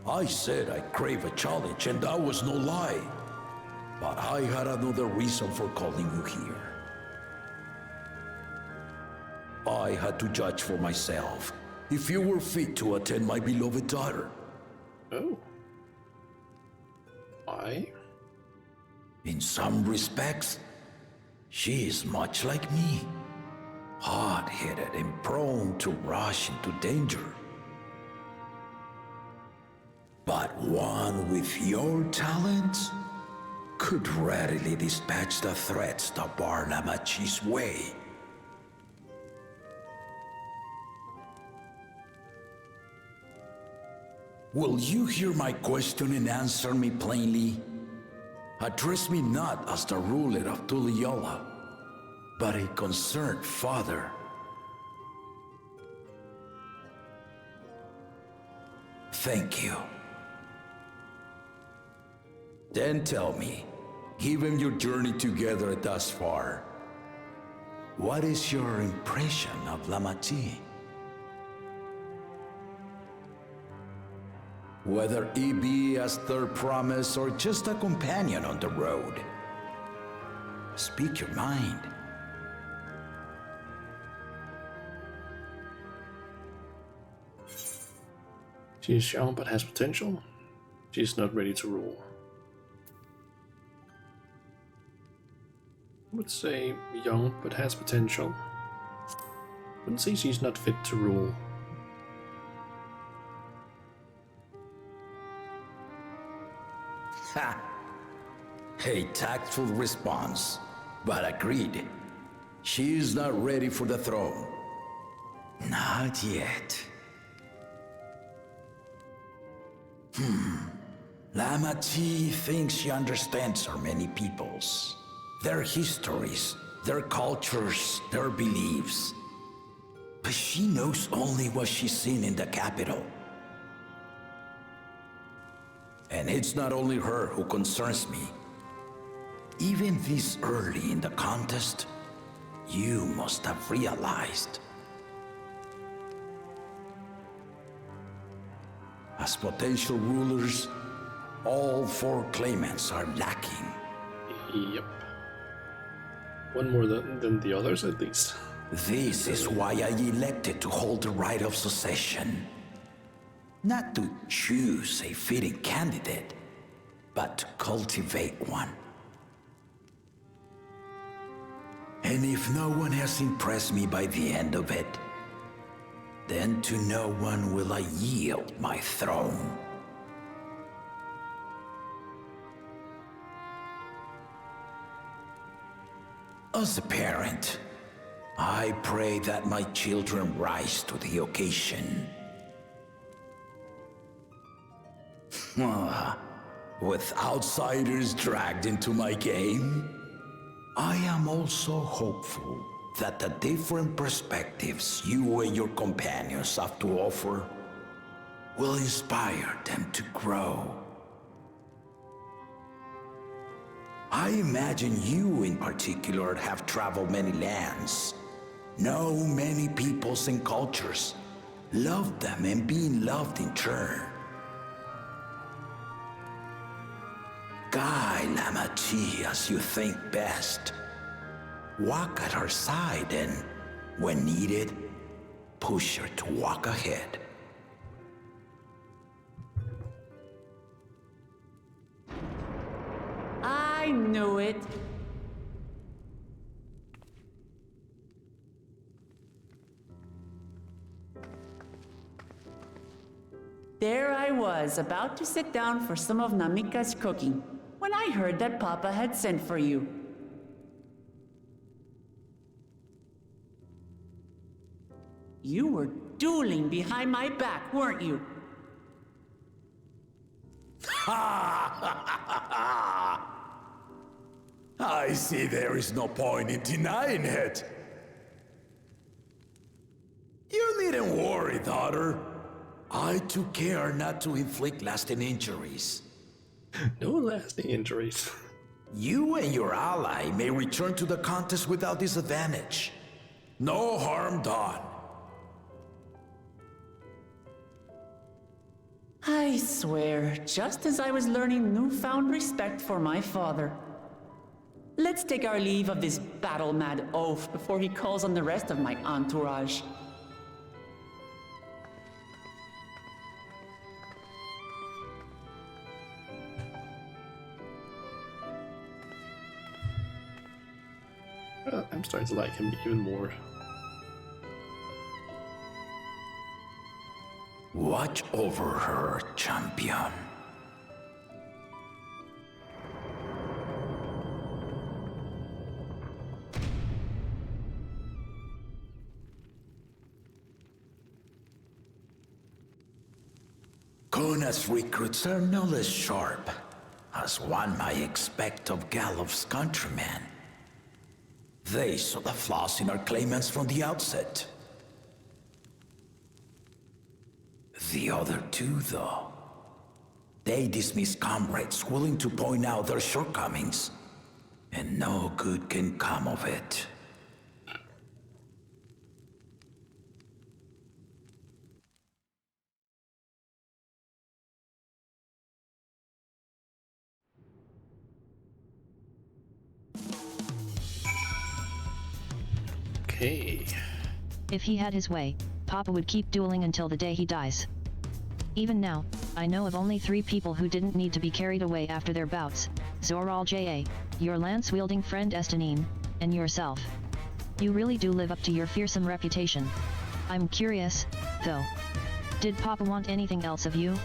I said I crave a challenge, and that was no lie. But I had another reason for calling you here. I had to judge for myself if you were fit to attend my beloved daughter. Oh. Why? In some respects, she is much like me. Hard-headed and prone to rush into danger. But one with your talents could readily dispatch the threats to bar Lamachi's way. Will you hear my question and answer me plainly? Address me not as the ruler of Tuliyola, but a concerned father. Thank you. Then tell me, given your journey together thus far, what is your impression of Lamachi? Whether he be as their promise or just a companion on the road. Speak your mind. She is young but has potential. She is not ready to rule. I would say young but has potential. I wouldn't say she's not fit to rule. Ha! A tactful response, but agreed. She is not ready for the throne. Not yet. Lamachi thinks she understands her many peoples, their histories, their cultures, their beliefs. But she knows only what she's seen in the capital. And it's not only her who concerns me. Even this early in the contest, you must have realized. As potential rulers, all four claimants are lacking. Yep. One more than the others, at least. This is why I elected to hold the right of succession. Not to choose a fitting candidate, but to cultivate one. And if no one has impressed me by the end of it, then to no one will I yield my throne. As a parent, I pray that my children rise to the occasion. With outsiders dragged into my game, I am also hopeful that the different perspectives you and your companions have to offer will inspire them to grow. I imagine you in particular have traveled many lands, know many peoples and cultures, loved them and been loved in turn. Guide Lamachi as you think best. Walk at her side and, when needed, push her to walk ahead. I knew it. There I was, about to sit down for some of Namika's cooking, when I heard that Papa had sent for you. You were dueling behind my back, weren't you? I see there is no point in denying it. You needn't worry, daughter. I took care not to inflict lasting injuries. No lasting injuries. You and your ally may return to the contest without disadvantage. No harm done. I swear, just as I was learning newfound respect for my father. Let's take our leave of this battle-mad oaf before he calls on the rest of my entourage. I'm starting to like him even more. Watch over her, champion. Luna's recruits are no less sharp, as one might expect of Galof's countrymen. They saw the flaws in our claimants from the outset. The other two, though, they dismiss comrades willing to point out their shortcomings, and no good can come of it. Okay. If he had his way, Papa would keep dueling until the day he dies. Even now, I know of only 3 people who didn't need to be carried away after their bouts: Zoral J.A., your lance-wielding friend Estanine, and yourself. You really do live up to your fearsome reputation. I'm curious, though. Did Papa want anything else of you?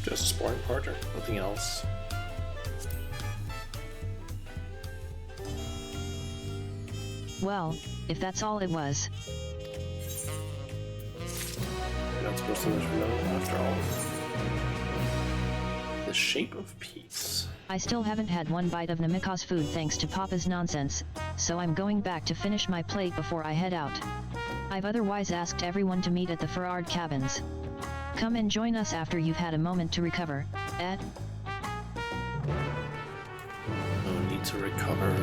Just a sparring partner, nothing else. Well, if that's all it was. You're not supposed to know after all. The shape of peace. I still haven't had one bite of Namika's food thanks to Papa's nonsense, so I'm going back to finish my plate before I head out. I've otherwise asked everyone to meet at the Ferrard cabins. Come and join us after you've had a moment to recover, Ed. No need to recover.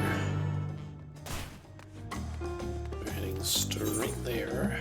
We're heading straight there.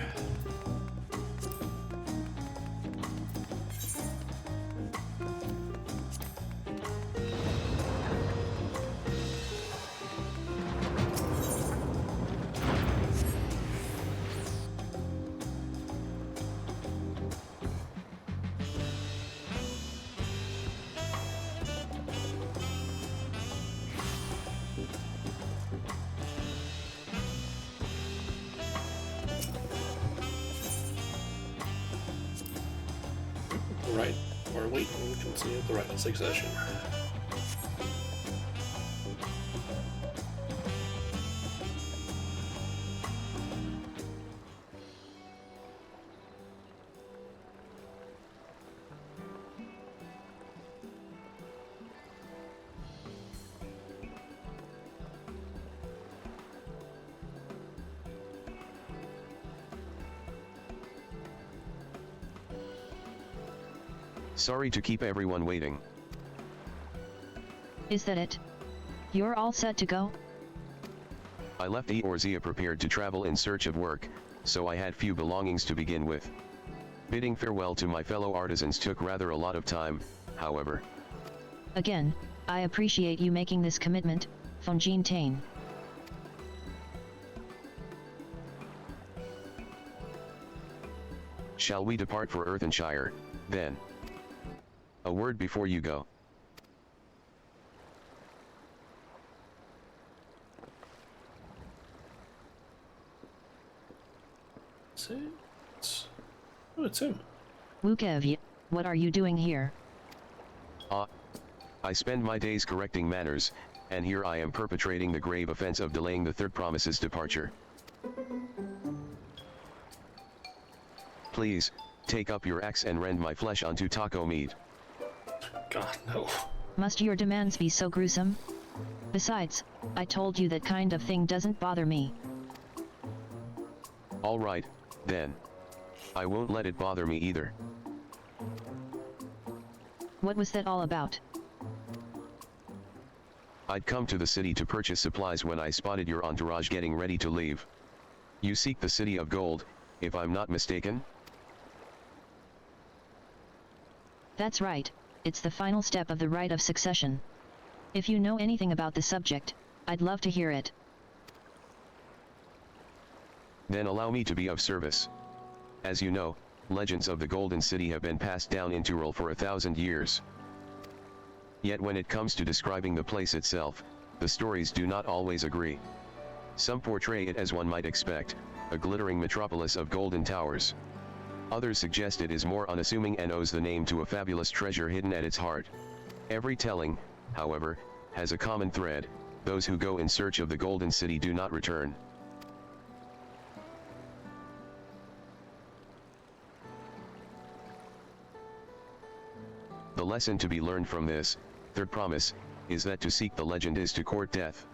Right, or wait and continue the right in succession. Sorry to keep everyone waiting. Is that it? You're all set to go? I left Eorzea prepared to travel in search of work, so I had few belongings to begin with. Bidding farewell to my fellow artisans took rather a lot of time, however. Again, I appreciate you making this commitment, Fonjean Tain. Shall we depart for Earthenshire, then? A word before you go. That's it. Oh, it's him. Wukev, what are you doing here? I spend my days correcting manners, and here I am perpetrating the grave offense of delaying the third promise's departure. Please, take up your axe and rend my flesh onto taco meat. God, no. Must your demands be so gruesome? Besides, I told you that kind of thing doesn't bother me. All right, then. I won't let it bother me either. What was that all about? I'd come to the city to purchase supplies when I spotted your entourage getting ready to leave. You seek the City of Gold, if I'm not mistaken? That's right, it's the final step of the rite of succession. If you know anything about the subject, I'd love to hear it. Then allow me to be of service. As you know, legends of the Golden City have been passed down in Tyrol for 1,000 years. Yet when it comes to describing the place itself, the stories do not always agree. Some portray it as one might expect, a glittering metropolis of golden towers. Others suggest it is more unassuming and owes the name to a fabulous treasure hidden at its heart. Every telling, however, has a common thread: those who go in search of the Golden City do not return. The lesson to be learned from this, third promise, is that to seek the legend is to court death.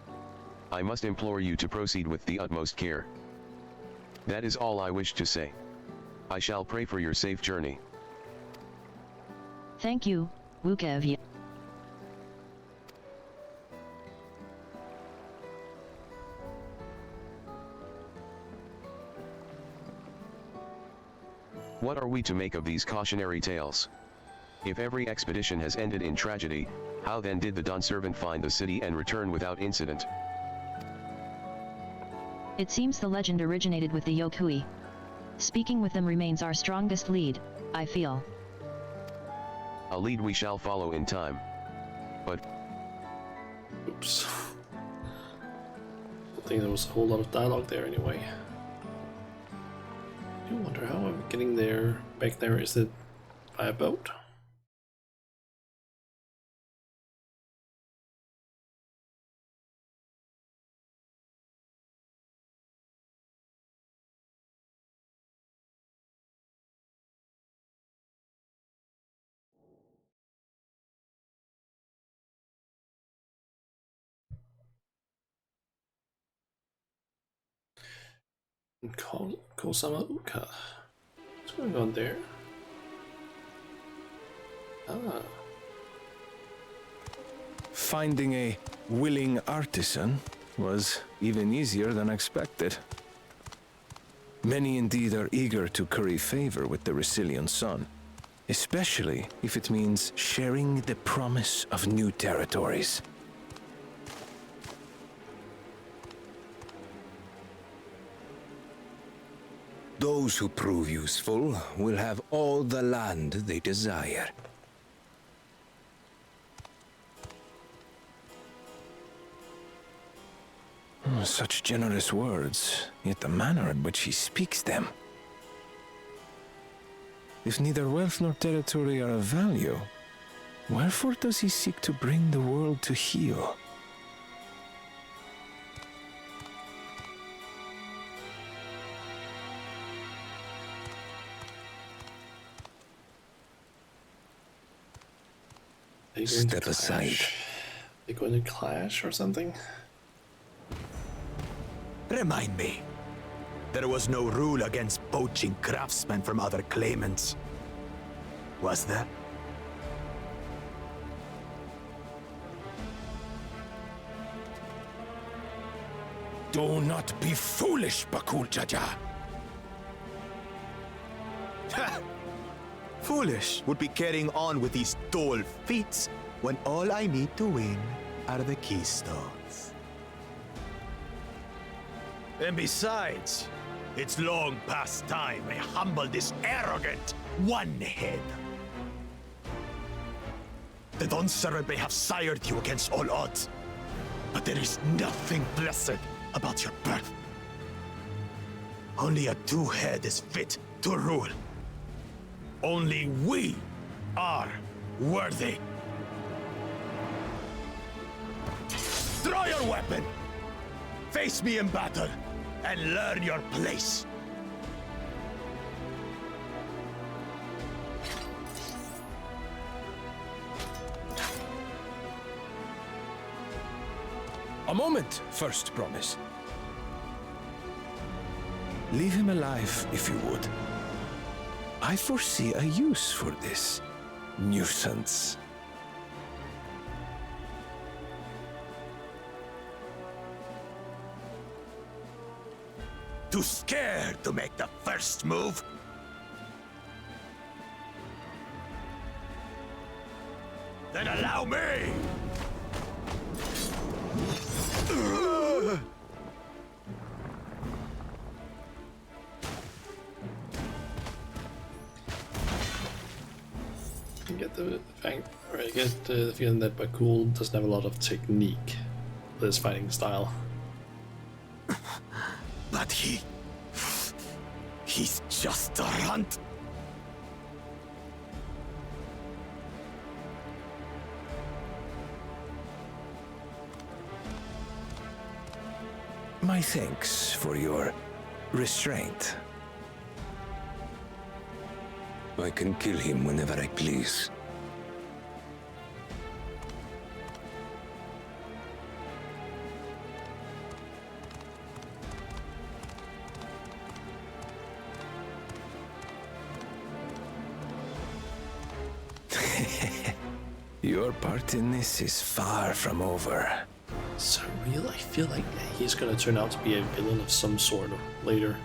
I must implore you to proceed with the utmost care. That is all I wish to say. I shall pray for your safe journey. Thank you, Wukevya. What are we to make of these cautionary tales? If every expedition has ended in tragedy, how then did the Dawn servant find the city and return without incident? It seems the legend originated with the Yokui. Speaking with them remains our strongest lead, I feel. A lead we shall follow in time. But... Oops. I think there was a whole lot of dialogue there anyway. I do wonder how I'm getting there. Back there, is it by a boat? Kosama Uka. What's going on there? Ah. Finding a willing artisan was even easier than expected. Many indeed are eager to curry favor with the Resilient Sun, especially if it means sharing the promise of new territories. Those who prove useful will have all the land they desire. Such generous words, yet the manner in which he speaks them. If neither wealth nor territory are of value, wherefore does he seek to bring the world to heel? Step aside. They going to clash or something? Remind me. There was no rule against poaching craftsmen from other claimants. Was there? Do not be foolish, Bakul Jaja. Foolish would be carrying on with these dull feats when all I need to win are the keystones. And besides, it's long past time I humble this arrogant one-head. The Dawn servant may have sired you against all odds, but there is nothing blessed about your birth. Only a two-head is fit to rule. Only we are worthy. Draw your weapon! Face me in battle, and learn your place. A moment, first promise. Leave him alive, if you would. I foresee a use for this nuisance. Too scared to make the first move? Then allow me! I get the feeling that Bakul doesn't have a lot of technique with his fighting style. But he's just a runt. My thanks for your restraint. I can kill him whenever I please. Your part in this is far from over. Surreal, I feel like he's gonna turn out to be a villain of some sort later.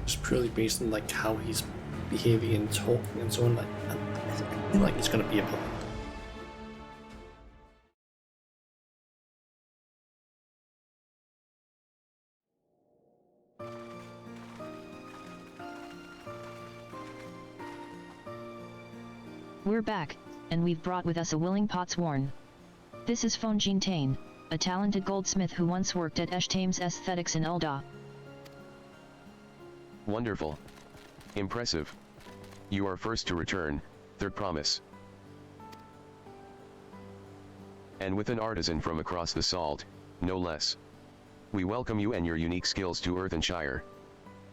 Just purely based on like how he's behaving and talking and so on. Like, I feel like it's gonna be a villain. We're back, and we've brought with us a willing Potsworn. This is Fonjin Tain, a talented goldsmith who once worked at Eshtame's Aesthetics in Ulda. Wonderful. Impressive. You are first to return, third promise. And with an artisan from across the salt, no less. We welcome you and your unique skills to Earthenshire.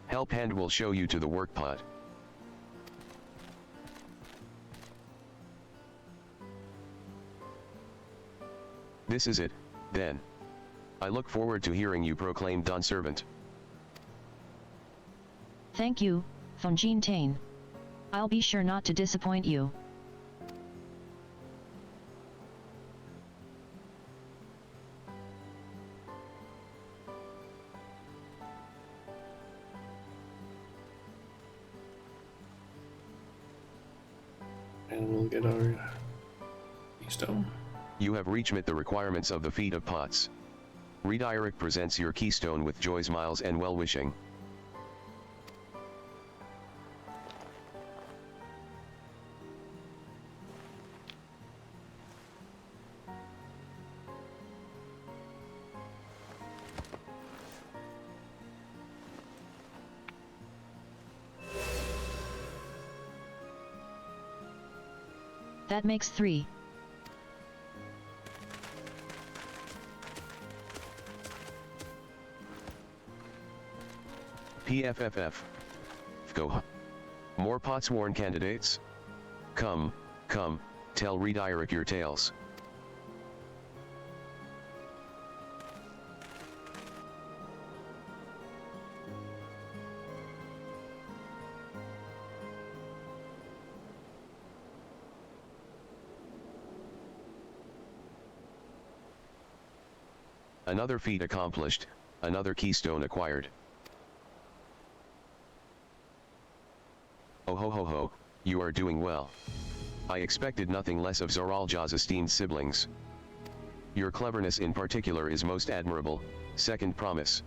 Help Hand will show you to the work pot. This is it, then. I look forward to hearing you proclaim Dawn Servant. Thank you, Fonjin Tain. I'll be sure not to disappoint you. And we'll get our keystone. You have reached the requirements of the Feat of Pots. Redirect presents your keystone with joy, smiles and well-wishing. That makes 3. PFFF. Go. More Potsworn candidates? Come, tell Redirect your tales. Another feat accomplished, another keystone acquired. Oh ho ho ho, you are doing well. I expected nothing less of Zoralja's esteemed siblings. Your cleverness in particular is most admirable, second promise.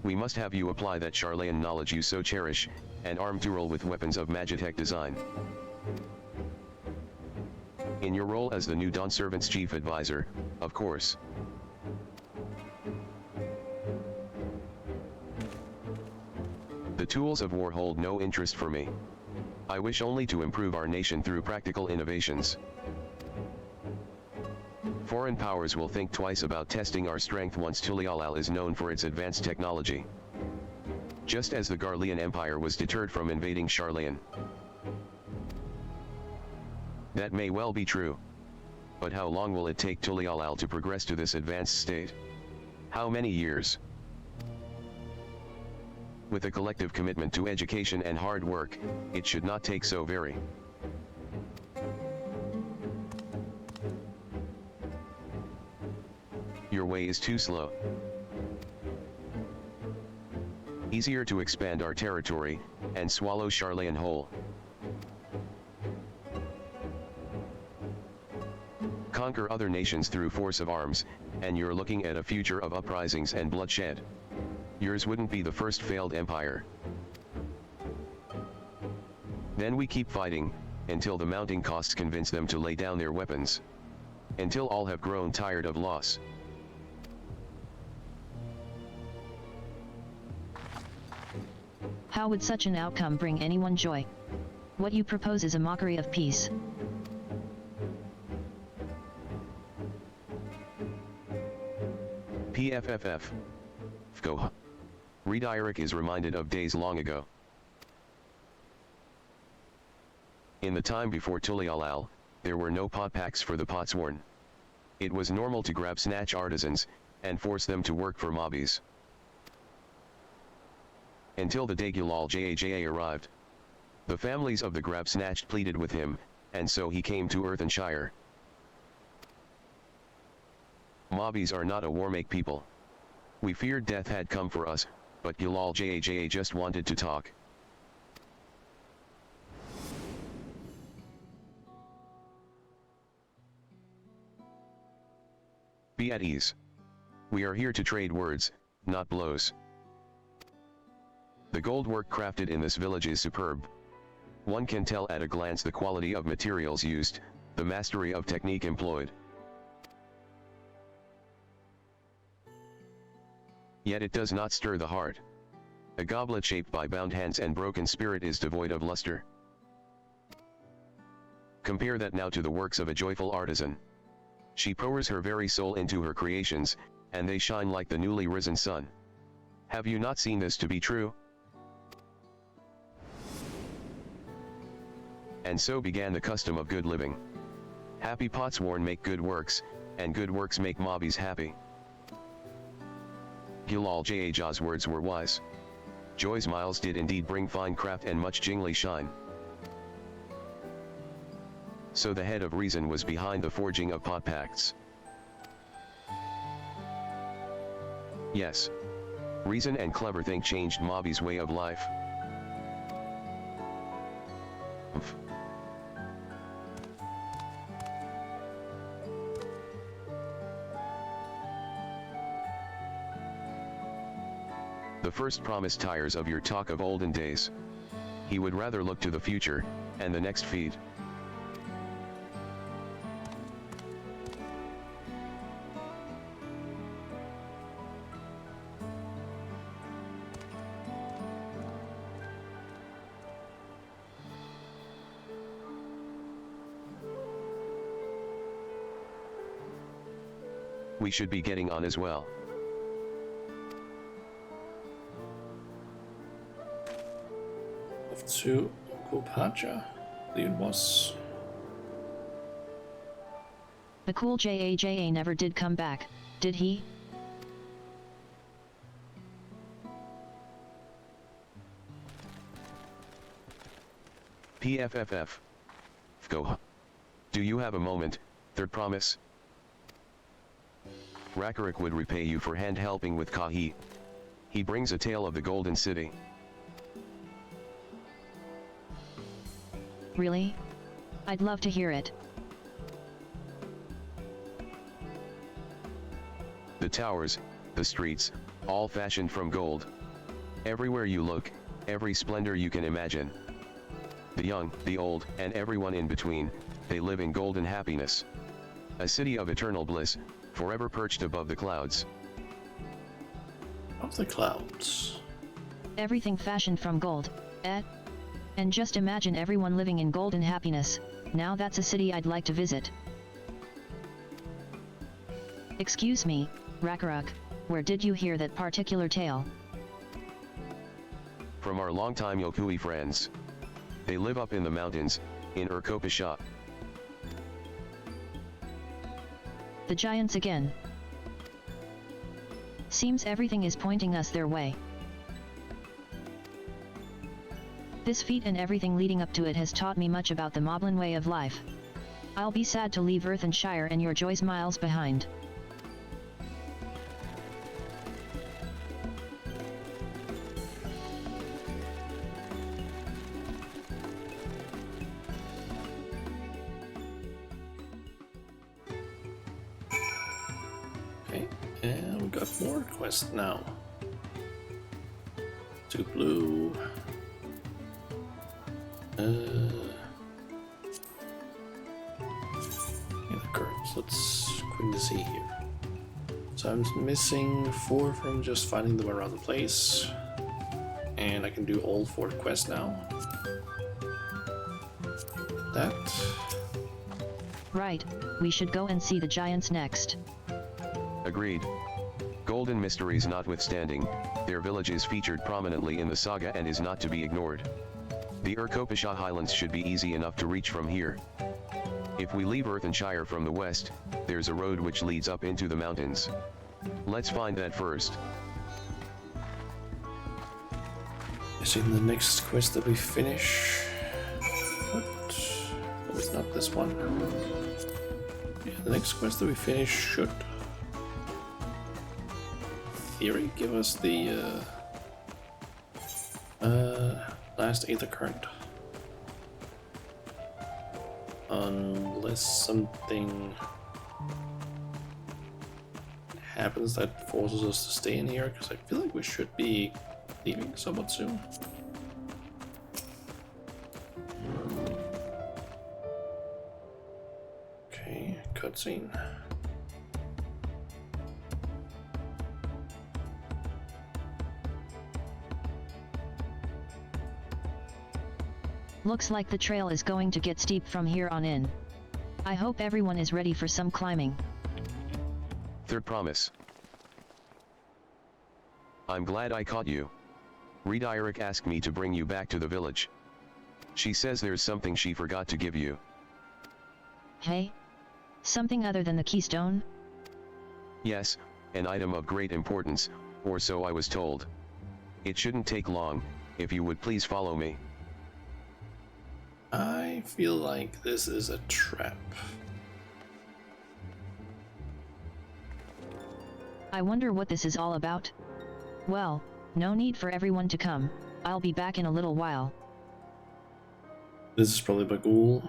We must have you apply that Charlayan knowledge you so cherish, and arm Dural with weapons of Magitech design. In your role as the new Dawn Servant's chief advisor, of course. The tools of war hold no interest for me. I wish only to improve our nation through practical innovations. Foreign powers will think twice about testing our strength once Tulialal is known for its advanced technology. Just as the Garlean Empire was deterred from invading Charlayan. That may well be true. But how long will it take Tulialal to progress to this advanced state? How many years? With a collective commitment to education and hard work, it should not take so very. Your way is too slow. Easier to expand our territory, and swallow Charlayan whole. Conquer other nations through force of arms, and you're looking at a future of uprisings and bloodshed. Yours wouldn't be the first failed empire. Then we keep fighting, until the mounting costs convince them to lay down their weapons. Until all have grown tired of loss. How would such an outcome bring anyone joy? What you propose is a mockery of peace. PFFF. Go. Redirect is reminded of days long ago. In the time before Tulialal, there were no pot packs for the Potsworn. It was normal to grab snatch artisans, and force them to work for mobbies. Until the day Gilal Jaja arrived. The families of the Grab Snatched pleaded with him, and so he came to Earthenshire. Mobbies are not a warmake people. We feared death had come for us, but Gilal Jaja just wanted to talk. Be at ease. We are here to trade words, not blows. The gold work crafted in this village is superb. One can tell at a glance the quality of materials used, the mastery of technique employed. Yet it does not stir the heart. A goblet shaped by bound hands and broken spirit is devoid of luster. Compare that now to the works of a joyful artisan. She pours her very soul into her creations, and they shine like the newly risen sun. Have you not seen this to be true? And so began the custom of good living. Happy potsworn make good works, and good works make mobbies happy. Gilal Jaja's words were wise. Joy's miles did indeed bring fine craft and much jingly shine. So the head of reason was behind the forging of pot pacts. Yes. Reason and clever think changed mobbies' way of life. The first promise tires of your talk of olden days. He would rather look to the future, and the next feed. We should be getting on as well. To Kopacha, it was. The cool Jaja never did come back, did he? PFFF. Go. Do you have a moment, third promise? Rakarak would repay you for hand helping with Kahi. He brings a tale of the Golden City. Really? I'd love to hear it. The towers, the streets, all fashioned from gold. Everywhere you look, every splendor you can imagine. The young, the old, and everyone in between, they live in golden happiness. A city of eternal bliss, forever perched above the clouds. Of the clouds. Everything fashioned from gold, eh? And just imagine everyone living in golden happiness. Now that's a city I'd like to visit. Excuse me, Rakarak, where did you hear that particular tale? From our longtime Yokui friends. They live up in the mountains, in Urkopisha. The giants again. Seems everything is pointing us their way. This feat and everything leading up to it has taught me much about the Moblin way of life. I'll be sad to leave Earthenshire and your joys miles behind. Okay, and we got more quests now. 2 blue. Let's quickly see here. So I'm missing 4 from just finding them around the place. And I can do all 4 quests now. That. Right, we should go and see the giants next. Agreed. Golden mysteries notwithstanding, their village is featured prominently in the saga and is not to be ignored. The Urkopisha Highlands should be easy enough to reach from here. If we leave Earthenshire from the west, there's a road which leads up into the mountains. Let's find that first. Is it the next quest that we finish? this one. Yeah, the next quest that we finish should, in theory, give us the last Aether Current. Unless something happens that forces us to stay in here, because I feel like we should be leaving somewhat soon. Okay, cutscene. Looks like the trail is going to get steep from here on in. I hope everyone is ready for some climbing. Third promise. I'm glad I caught you. Redirect asked me to bring you back to the village. She says there's something she forgot to give you. Hey? Something other than the keystone? Yes, an item of great importance, or so I was told. It shouldn't take long, if you would please follow me. I feel like this is a trap. I wonder what this is all about. Well, no need for everyone to come. I'll be back in a little while. This is probably Bagul.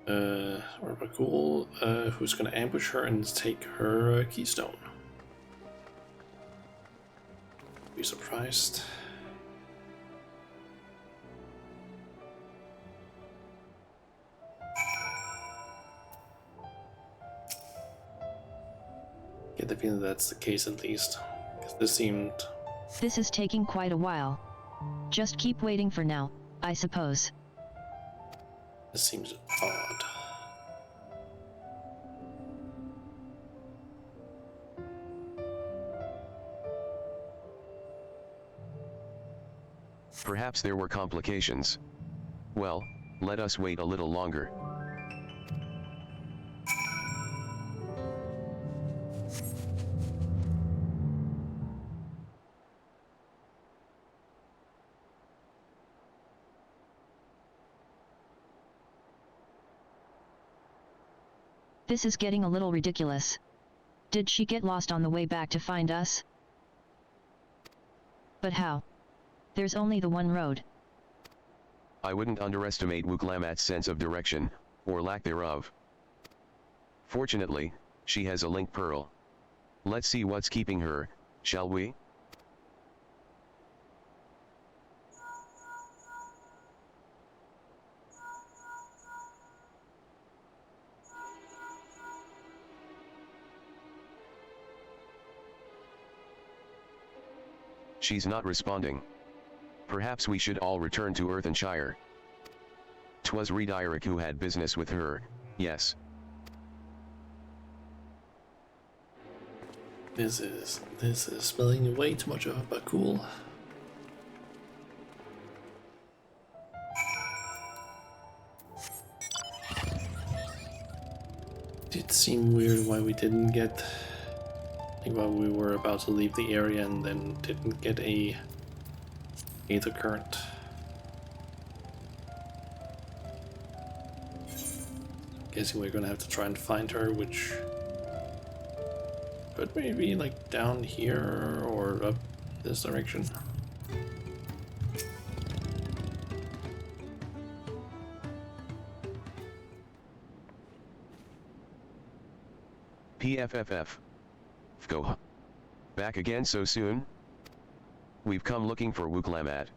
Or Bagul, who's gonna ambush her and take her keystone. Be surprised. Get the feeling that's the case at least, because this seemed... This is taking quite a while. Just keep waiting for now, I suppose. This seems odd. Perhaps there were complications. Well, let us wait a little longer. This is getting a little ridiculous. Did she get lost on the way back to find us? But how? There's only the one road. I wouldn't underestimate Wuklamat's sense of direction, or lack thereof. Fortunately, she has a link pearl. Let's see what's keeping her, shall we? She's not responding. Perhaps we should all return to Earthenshire. 'Twas Redirect who had business with her, yes. This is smelling way too much of a Bakul. It seemed weird why we didn't get, like, while we were about to leave the area and then didn't get a Aether Current. Guessing we're gonna have to try and find her, which could maybe like down here or up this direction. PFFF. Go. Back again so soon? We've come looking for Wuklamat.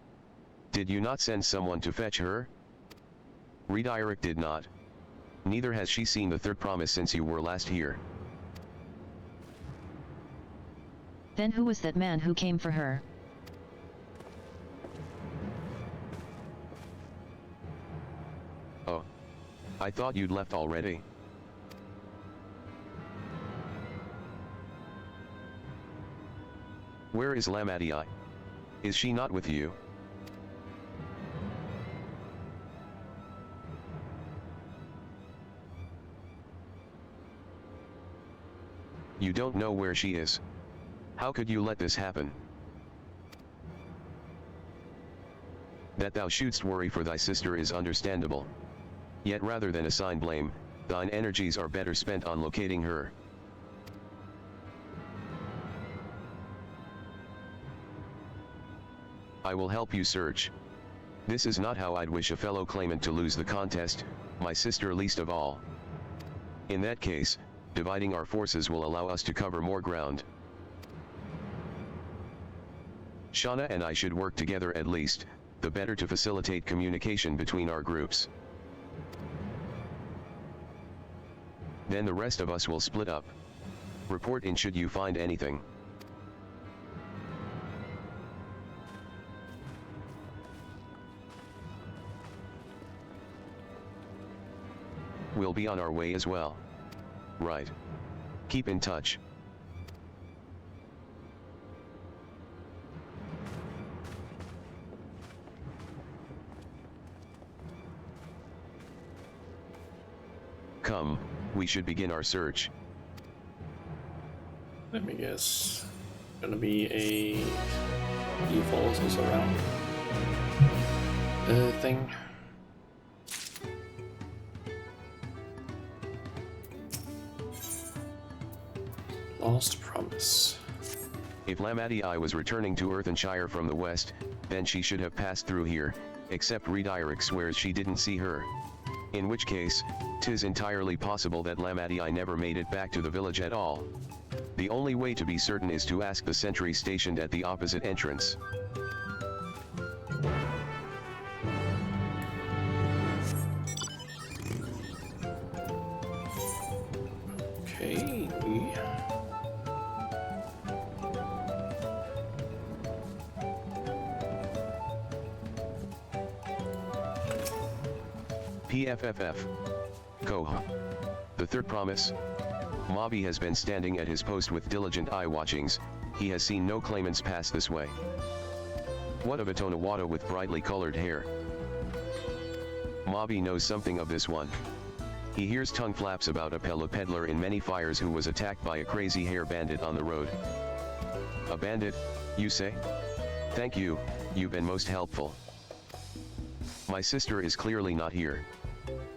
Did you not send someone to fetch her? Redirect did not. Neither has she seen the third promise since you were last here. Then who was that man who came for her? Oh. I thought you'd left already. Where is Lamatii? Is she not with you? You don't know where she is. How could you let this happen? That thou shouldst worry for thy sister is understandable. Yet rather than assign blame, thine energies are better spent on locating her. I will help you search. This is not how I'd wish a fellow claimant to lose the contest, my sister least of all. In that case, dividing our forces will allow us to cover more ground. Shauna and I should work together at least, the better to facilitate communication between our groups. Then the rest of us will split up. Report in should you find anything. We'll be on our way as well. Right. Keep in touch. Come, we should begin our search. Let me guess. Gonna be a he follows us around thing. Lost Promise. If Lamati was returning to Earthenshire from the west, then she should have passed through here, except Redirick swears she didn't see her. In which case, 'tis entirely possible that Lamati never made it back to the village at all. The only way to be certain is to ask the sentry stationed at the opposite entrance. Okay. PFFF. Koha. The third promise. Mobby has been standing at his post with diligent eye-watchings. He has seen no claimants pass this way. What of a Tonawata with brightly colored hair? Mobby knows something of this one. He hears tongue flaps about a Pella peddler in many fires who was attacked by a crazy hair bandit on the road. A bandit, you say? Thank you, you've been most helpful. My sister is clearly not here.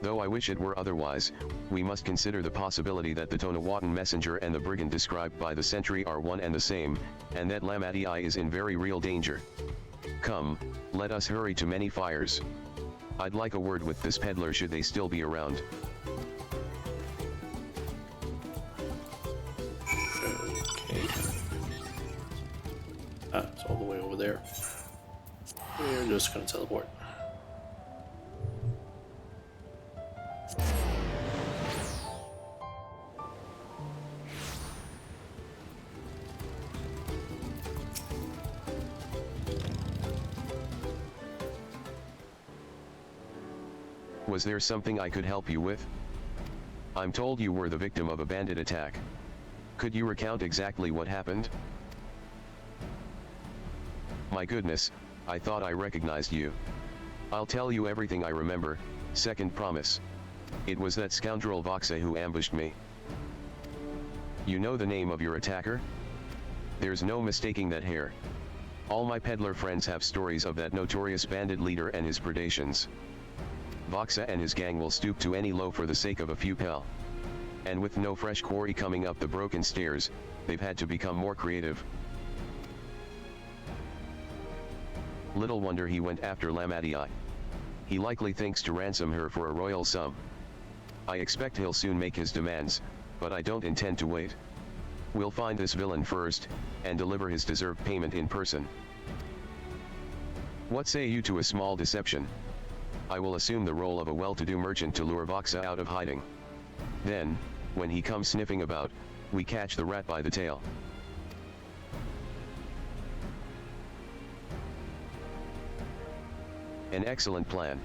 Though I wish it were otherwise, we must consider the possibility that the Tonawatan messenger and the brigand described by the sentry are one and the same, and that Lamati is in very real danger. Come, let us hurry to many fires. I'd like a word with this peddler should they still be around. Okay. Ah, it's all the way over there. We're just gonna teleport. Was there something I could help you with? I'm told you were the victim of a bandit attack. Could you recount exactly what happened? My goodness, I thought I recognized you. I'll tell you everything I remember. Second promise. It was that scoundrel Voxa who ambushed me. You know the name of your attacker? There's no mistaking that hair. All my peddler friends have stories of that notorious bandit leader and his predations. Voxa and his gang will stoop to any low for the sake of a few pel. And with no fresh quarry coming up the broken stairs, they've had to become more creative. Little wonder he went after Lamati. He likely thinks to ransom her for a royal sum. I expect he'll soon make his demands, but I don't intend to wait. We'll find this villain first, and deliver his deserved payment in person. What say you to a small deception? I will assume the role of a well-to-do merchant to lure Voxa out of hiding. Then, when he comes sniffing about, we catch the rat by the tail. An excellent plan.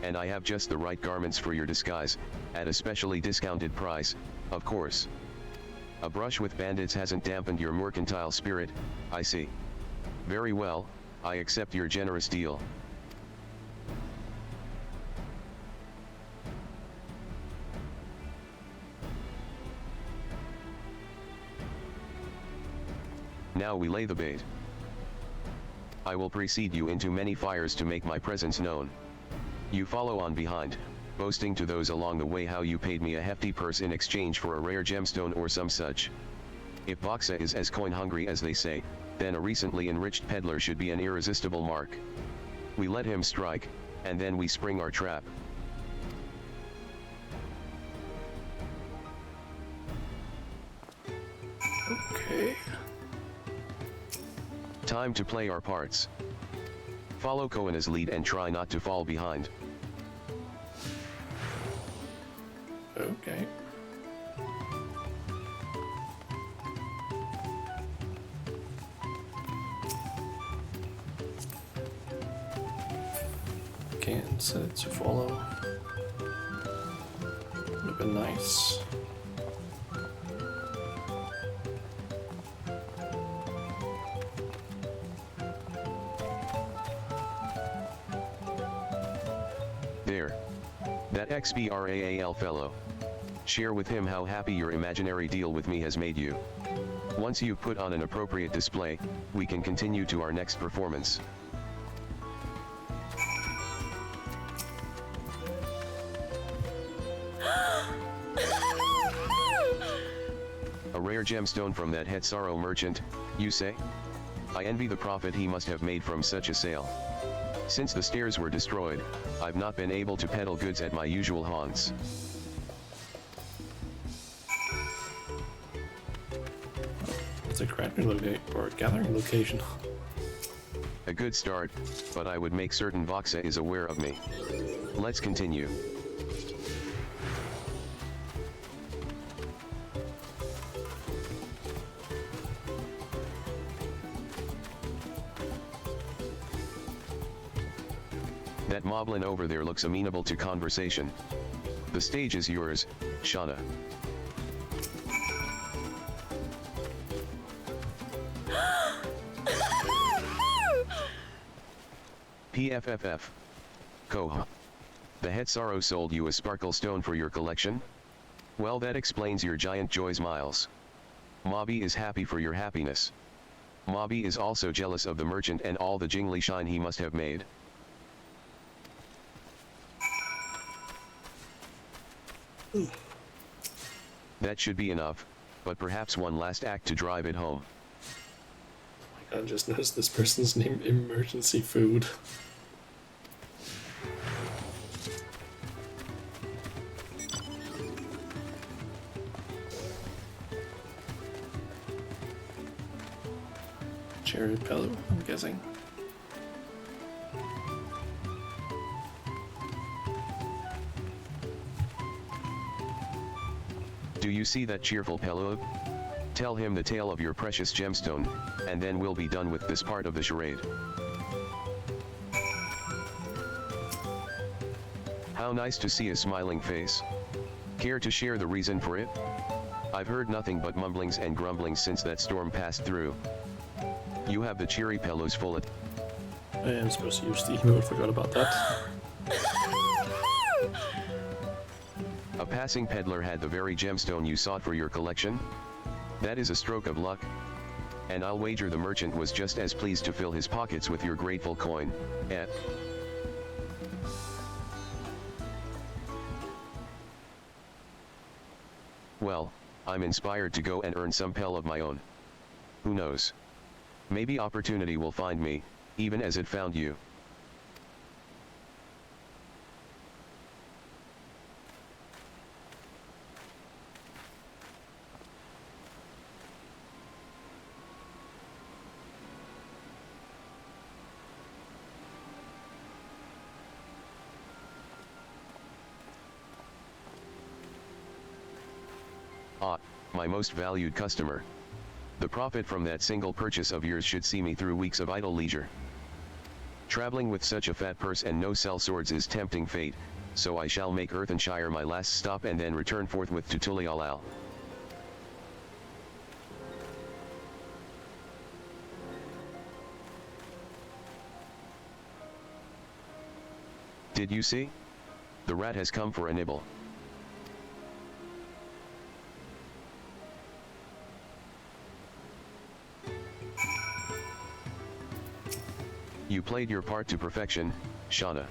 And I have just the right garments for your disguise, at a specially discounted price, of course. A brush with bandits hasn't dampened your mercantile spirit, I see. Very well, I accept your generous deal. Now we lay the bait. I will precede you into many fires to make my presence known. You follow on behind, boasting to those along the way how you paid me a hefty purse in exchange for a rare gemstone or some such. If Boxa is as coin-hungry as they say, then a recently enriched peddler should be an irresistible mark. We let him strike, and then we spring our trap. Okay. Time to play our parts. Follow Koana's lead and try not to fall behind. Okay. Can't set it to follow. Would've been nice. There. That XBRAAL fellow. Share with him how happy your imaginary deal with me has made you. Once you've put on an appropriate display, we can continue to our next performance. A rare gemstone from that Hetsaro merchant, you say? I envy the profit he must have made from such a sale. Since the stairs were destroyed, I've not been able to peddle goods at my usual haunts. It's a gathering location. A good start, but I would make certain Voxa is aware of me. Let's continue. That moblin over there looks amenable to conversation. The stage is yours, Shauna. PFFF. Koha. The Hetsaro sold you a sparkle stone for your collection? Well, that explains your giant joys, Miles. Mobby is happy for your happiness. Mobby is also jealous of the merchant and all the jingly shine he must have made. That should be enough, but perhaps one last act to drive it home. I just noticed this person's name, Emergency Food. Cherry Pillow, I'm guessing. Do you see that cheerful Pello? Tell him the tale of your precious gemstone, and then we'll be done with this part of the charade. How nice to see a smiling face. Care to share the reason for it? I've heard nothing but mumblings and grumblings since that storm passed through. You have the cheery pillows full of... I am supposed to use the emote, forgot about that. A passing peddler had the very gemstone you sought for your collection? That is a stroke of luck. And I'll wager the merchant was just as pleased to fill his pockets with your grateful coin, eh? Well, I'm inspired to go and earn some pel of my own. Who knows? Maybe opportunity will find me, even as it found you. Ah, my most valued customer. The profit from that single purchase of yours should see me through weeks of idle leisure. Traveling with such a fat purse and no sell swords is tempting fate, so I shall make Earthenshire my last stop and then return forthwith to Tulialal. Did you see? The rat has come for a nibble. You played your part to perfection, Shauna.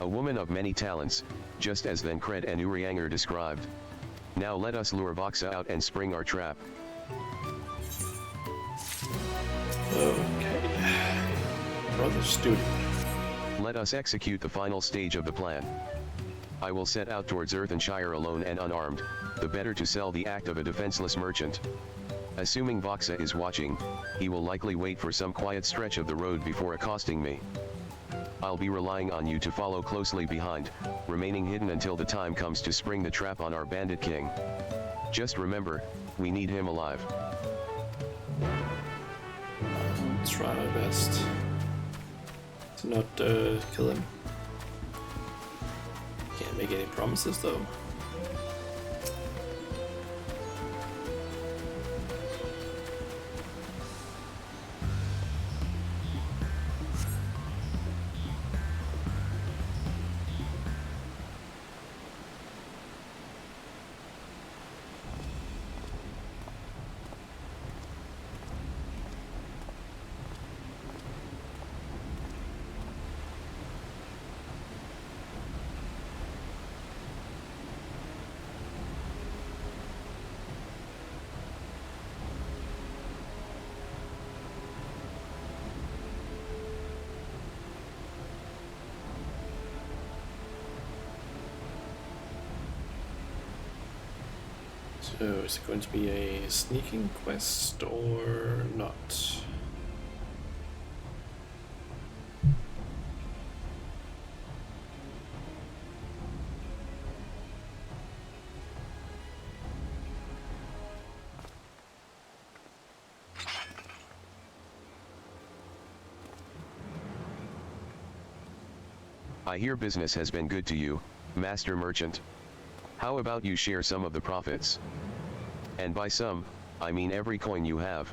A woman of many talents, just as Thancred and Urianger described. Now let us lure Voxa out and spring our trap. Okay. Brother student. Let us execute the final stage of the plan. I will set out towards Earthenshire alone and unarmed, the better to sell the act of a defenseless merchant. Assuming Voxa is watching, he will likely wait for some quiet stretch of the road before accosting me. I'll be relying on you to follow closely behind, remaining hidden until the time comes to spring the trap on our bandit king. Just remember, we need him alive. I'll try my best to not kill him. Can't make any promises though. So is it going to be a sneaking quest or not? I hear business has been good to you, Master Merchant. How about you share some of the profits? And by some, I mean every coin you have.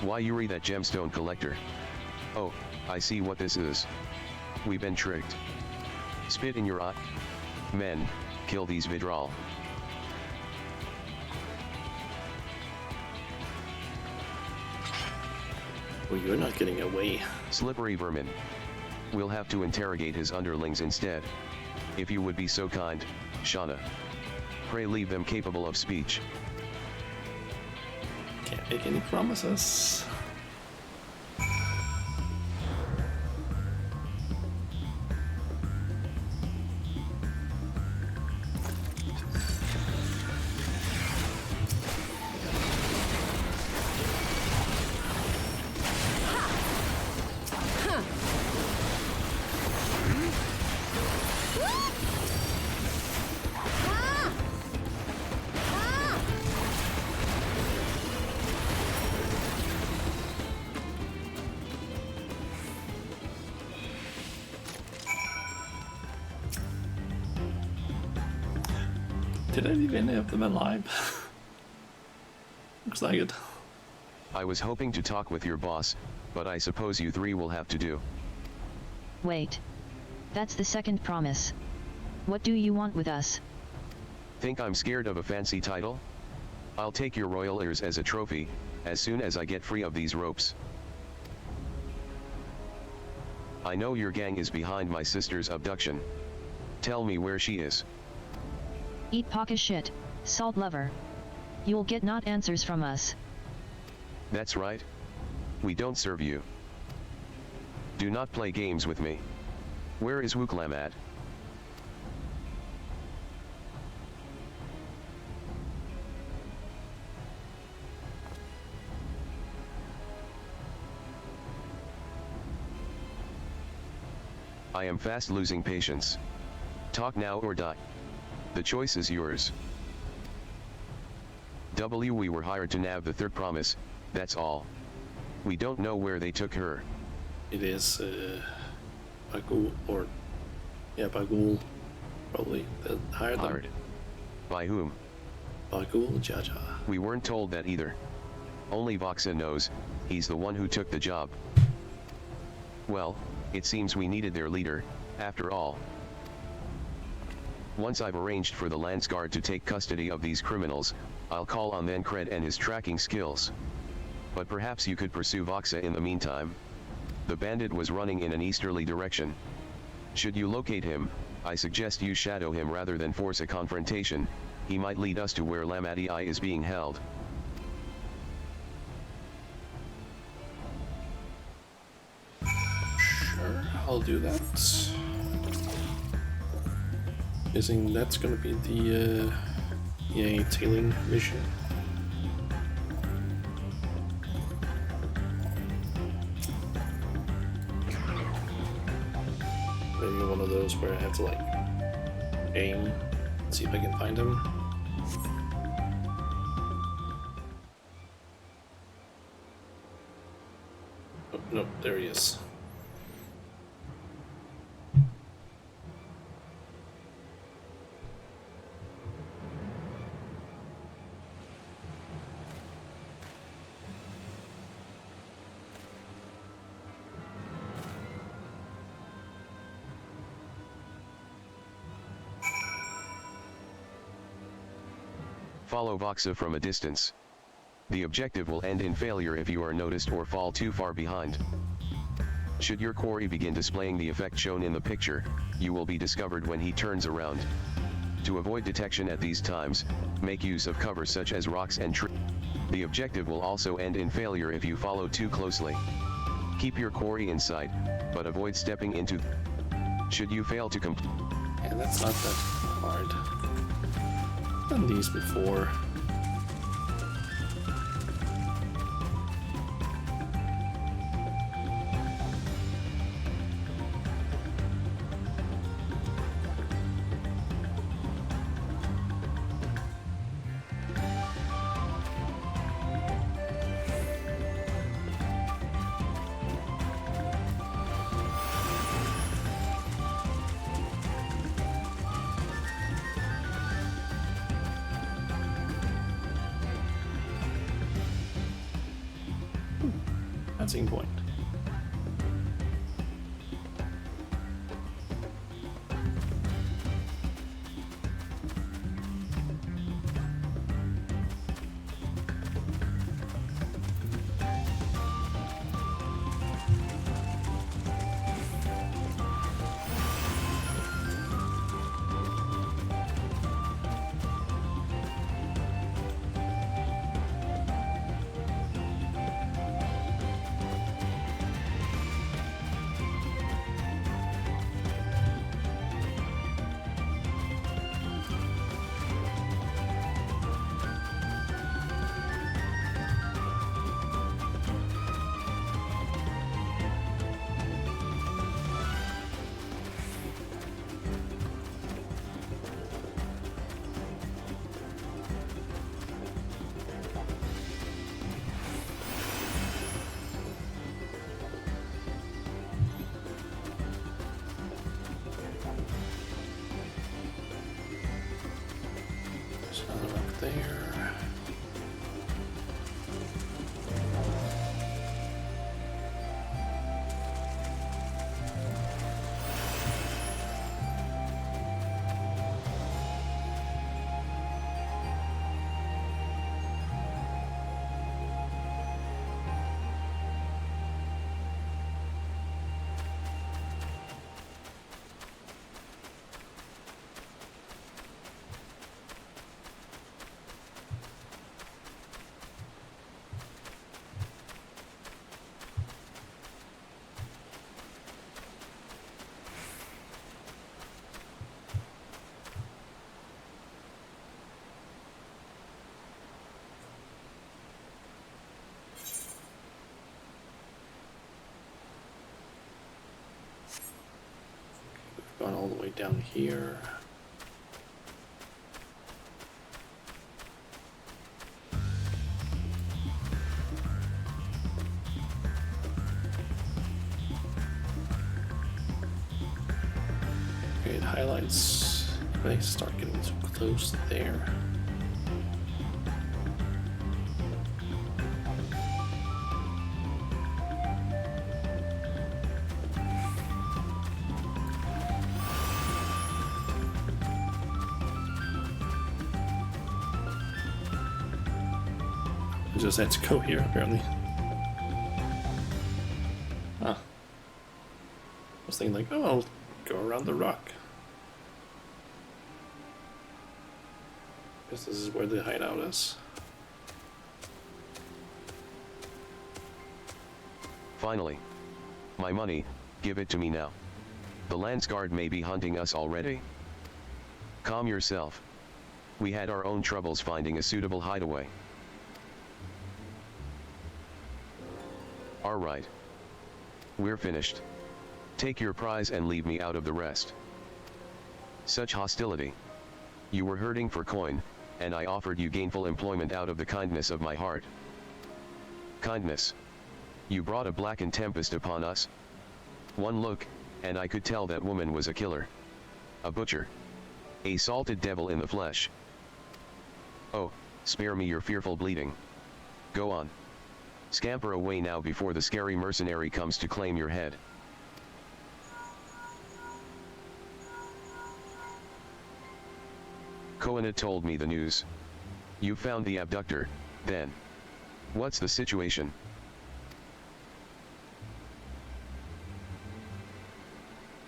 Why Yuri, that gemstone collector? Oh, I see what this is. We've been tricked. Spit in your eye. Men, kill these Vidral. Well, you're not getting away. Slippery vermin. We'll have to interrogate his underlings instead. If you would be so kind, Shauna. Pray leave them capable of speech. Can't make any promises. Did I leave any of them alive? Looks like it. I was hoping to talk with your boss, but I suppose you three will have to do. Wait. That's the second promise. What do you want with us? Think I'm scared of a fancy title? I'll take your royal ears as a trophy, as soon as I get free of these ropes. I know your gang is behind my sister's abduction. Tell me where she is. Eat pocket shit, salt lover. You'll get not answers from us. That's right. We don't serve you. Do not play games with me. Where is Wuklam at? I am fast losing patience. Talk now or die. The choice is yours. We were hired to nab the third promise, that's all. We don't know where they took her. It is Bagul, or yeah, Bagul, probably that hired them. Hired. By whom? Bagul Jaja. We weren't told that either. Only Voxa knows, he's the one who took the job. Well, it seems we needed their leader, after all. Once I've arranged for the Lance Guard to take custody of these criminals, I'll call on Thancred and his tracking skills. But perhaps you could pursue Voxa in the meantime. The bandit was running in an easterly direction. Should you locate him, I suggest you shadow him rather than force a confrontation. He might lead us to where Lamadii is being held. Sure, I'll do that. Guessing that's gonna be the tailing mission. Maybe one of those where I have to like aim, see if I can find him. Oh, no, there he is. Follow Voxa from a distance. The objective will end in failure if you are noticed or fall too far behind. Should your quarry begin displaying the effect shown in the picture, you will be discovered when he turns around. To avoid detection at these times, make use of cover such as rocks and trees. The objective will also end in failure if you follow too closely. Keep your quarry in sight, but avoid stepping into. Should you fail to complete. Yeah, that's not that hard. Done these before. Point. Gone all the way down here. Okay, it highlights if they start getting too close there. It just had to go here, apparently. Huh. I was thinking like, oh, I'll go around the rock. Guess this is where the hideout is. Finally. My money, give it to me now. The Lance Guard may be hunting us already. Calm yourself. We had our own troubles finding a suitable hideaway. Alright. We're finished. Take your prize and leave me out of the rest. Such hostility. You were hurting for coin, and I offered you gainful employment out of the kindness of my heart. Kindness. You brought a blackened tempest upon us. One look, and I could tell that woman was a killer. A butcher. A salted devil in the flesh. Oh, spare me your fearful bleeding. Go on. Scamper away now before the scary mercenary comes to claim your head. Koana told me the news. You found the abductor, then. What's the situation?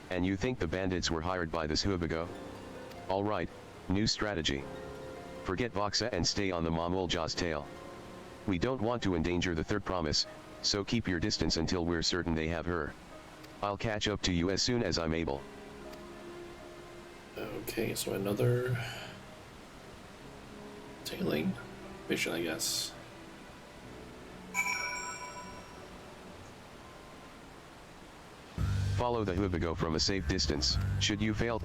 And you think the bandits were hired by this Hubigo? Alright, new strategy. Forget Voxa and stay on the Mamulja's tail. We don't want to endanger the third promise, so keep your distance until we're certain they have her. I'll catch up to you as soon as I'm able. Okay, so another tailing mission, I guess. Follow the Hubigo from a safe distance. Should you fail,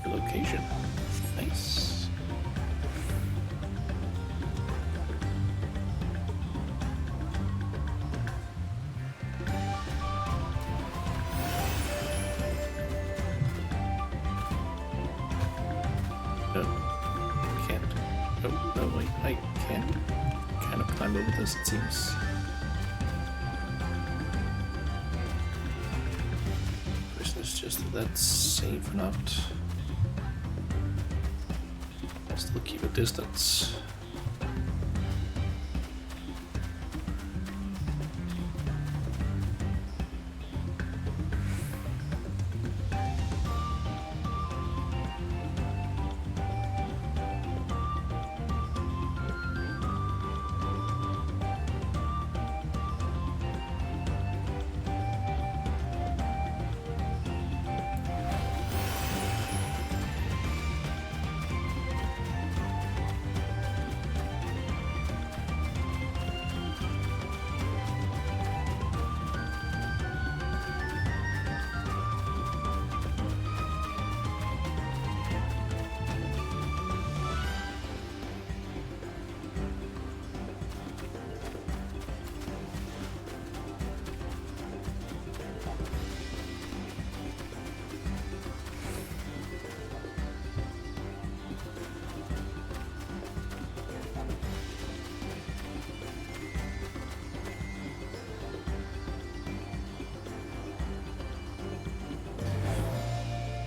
location. Nice. No, can't. Oh, no, wait, I can kind of climb over this, it seems. Question is just if that's safe or not. Still keep a distance.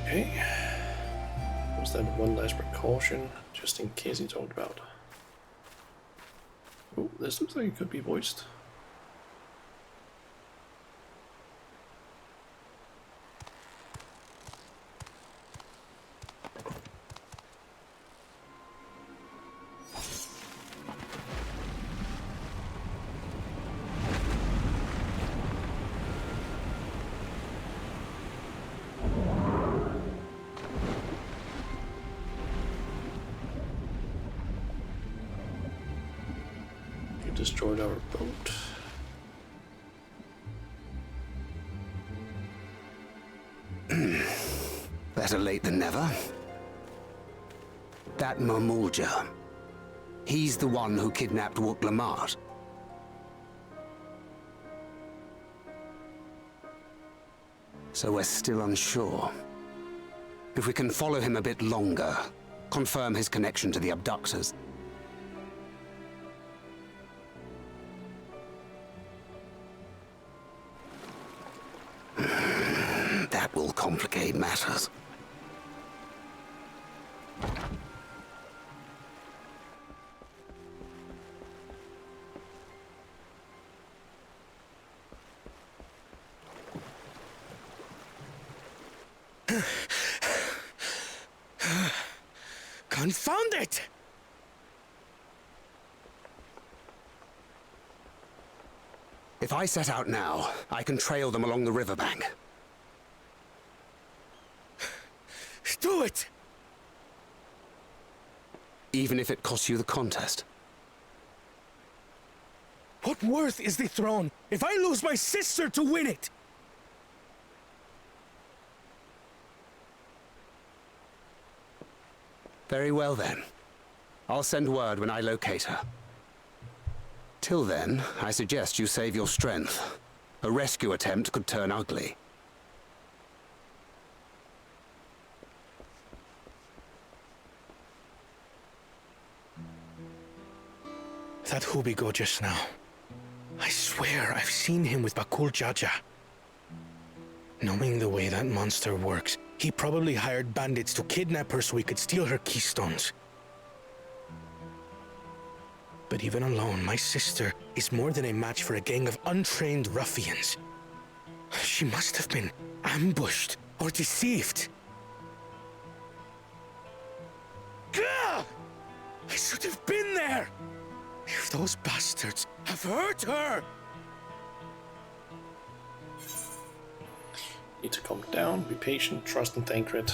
Okay. Was that one last precaution, just in case he talked about? Oh, this looks like it could be voiced. Destroyed our boat. Better late than never. That Mamulja. He's the one who kidnapped Wook Lamart. So we're still unsure. If we can follow him a bit longer, confirm his connection to the abductors. That will complicate matters. Confound it! If I set out now, I can trail them along the riverbank. Do it! Even if it costs you the contest. What worth is the throne if I lose my sister to win it? Very well then. I'll send word when I locate her. Till then, I suggest you save your strength. A rescue attempt could turn ugly. That Hubigo just now. I swear I've seen him with Bakul Jaja. Knowing the way that monster works, he probably hired bandits to kidnap her so he could steal her keystones. But even alone, my sister is more than a match for a gang of untrained ruffians. She must have been ambushed or deceived. Gah! I should have been there! If those bastards have hurt her! Need to calm down, be patient, trust in Thancred.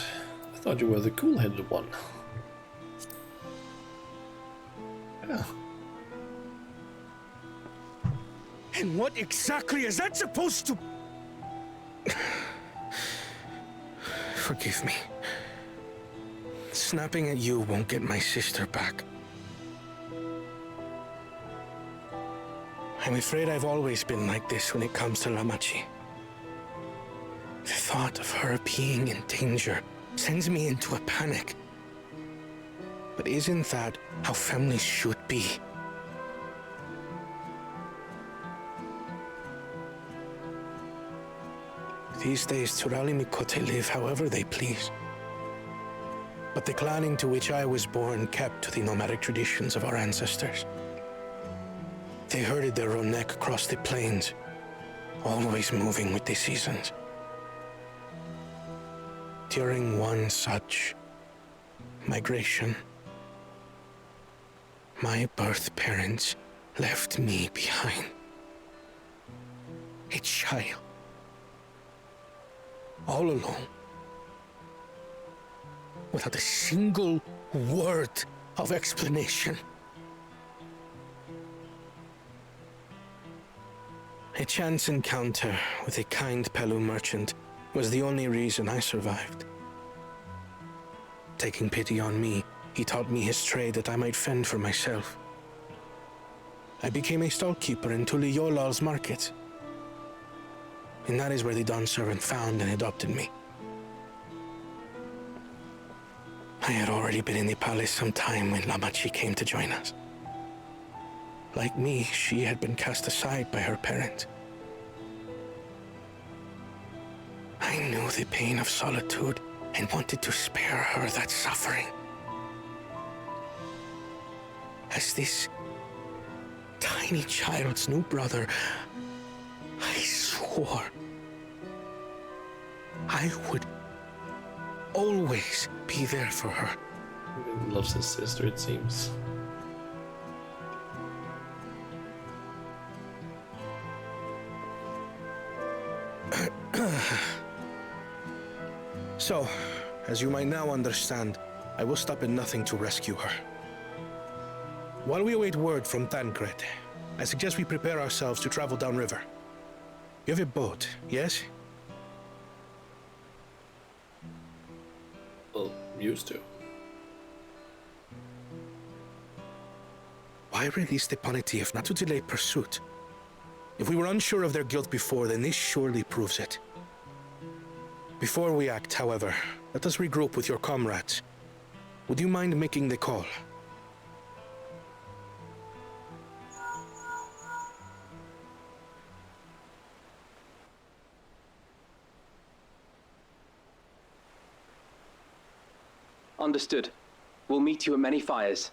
I thought you were the cool-headed one. Yeah. And what exactly is that supposed to... Forgive me. Snapping at you won't get my sister back. I'm afraid I've always been like this when it comes to Lamachi. The thought of her being in danger sends me into a panic. But isn't that how families should be? These days, Turali Mikote live however they please. But the clan into which I was born kept to the nomadic traditions of our ancestors. They herded their own neck across the plains, always moving with the seasons. During one such migration, my birth parents left me behind. A child. All alone. Without a single word of explanation. A chance encounter with a kind Pelu merchant was the only reason I survived. Taking pity on me, he taught me his trade that I might fend for myself. I became a stallkeeper in Tuliyolal's market. And that is where the Dawn servant found and adopted me. I had already been in the palace some time when Lamachi came to join us. Like me, she had been cast aside by her parents. I knew the pain of solitude and wanted to spare her that suffering. As this tiny child's new brother, I swore I would always be there for her. He loves his sister, it seems. So, as you might now understand, I will stop at nothing to rescue her. While we await word from Thancred, I suggest we prepare ourselves to travel downriver. You have a boat, yes? Well, used to. Why release the Ponity if not to delay pursuit? If we were unsure of their guilt before, then this surely proves it. Before we act, however, let us regroup with your comrades. Would you mind making the call? Understood. We'll meet you at many fires.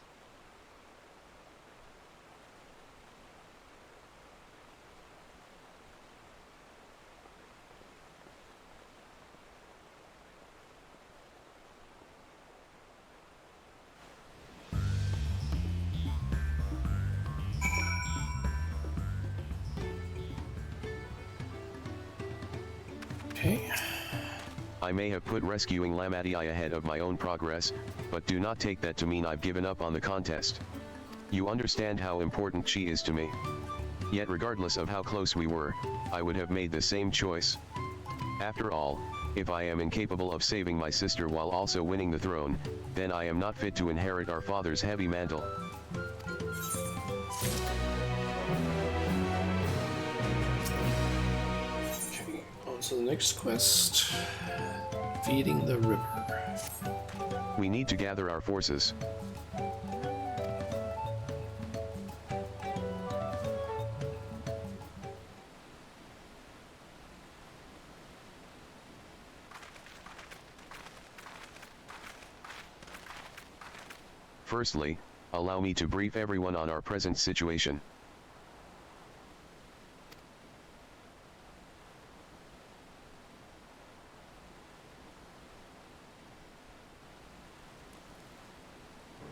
Okay. I may have put rescuing Lamadii ahead of my own progress, but do not take that to mean I've given up on the contest. You understand how important she is to me. Yet regardless of how close we were, I would have made the same choice. After all, if I am incapable of saving my sister while also winning the throne, then I am not fit to inherit our father's heavy mantle. Okay, on to the next quest. Feeding the river. We need to gather our forces. Firstly, allow me to brief everyone on our present situation.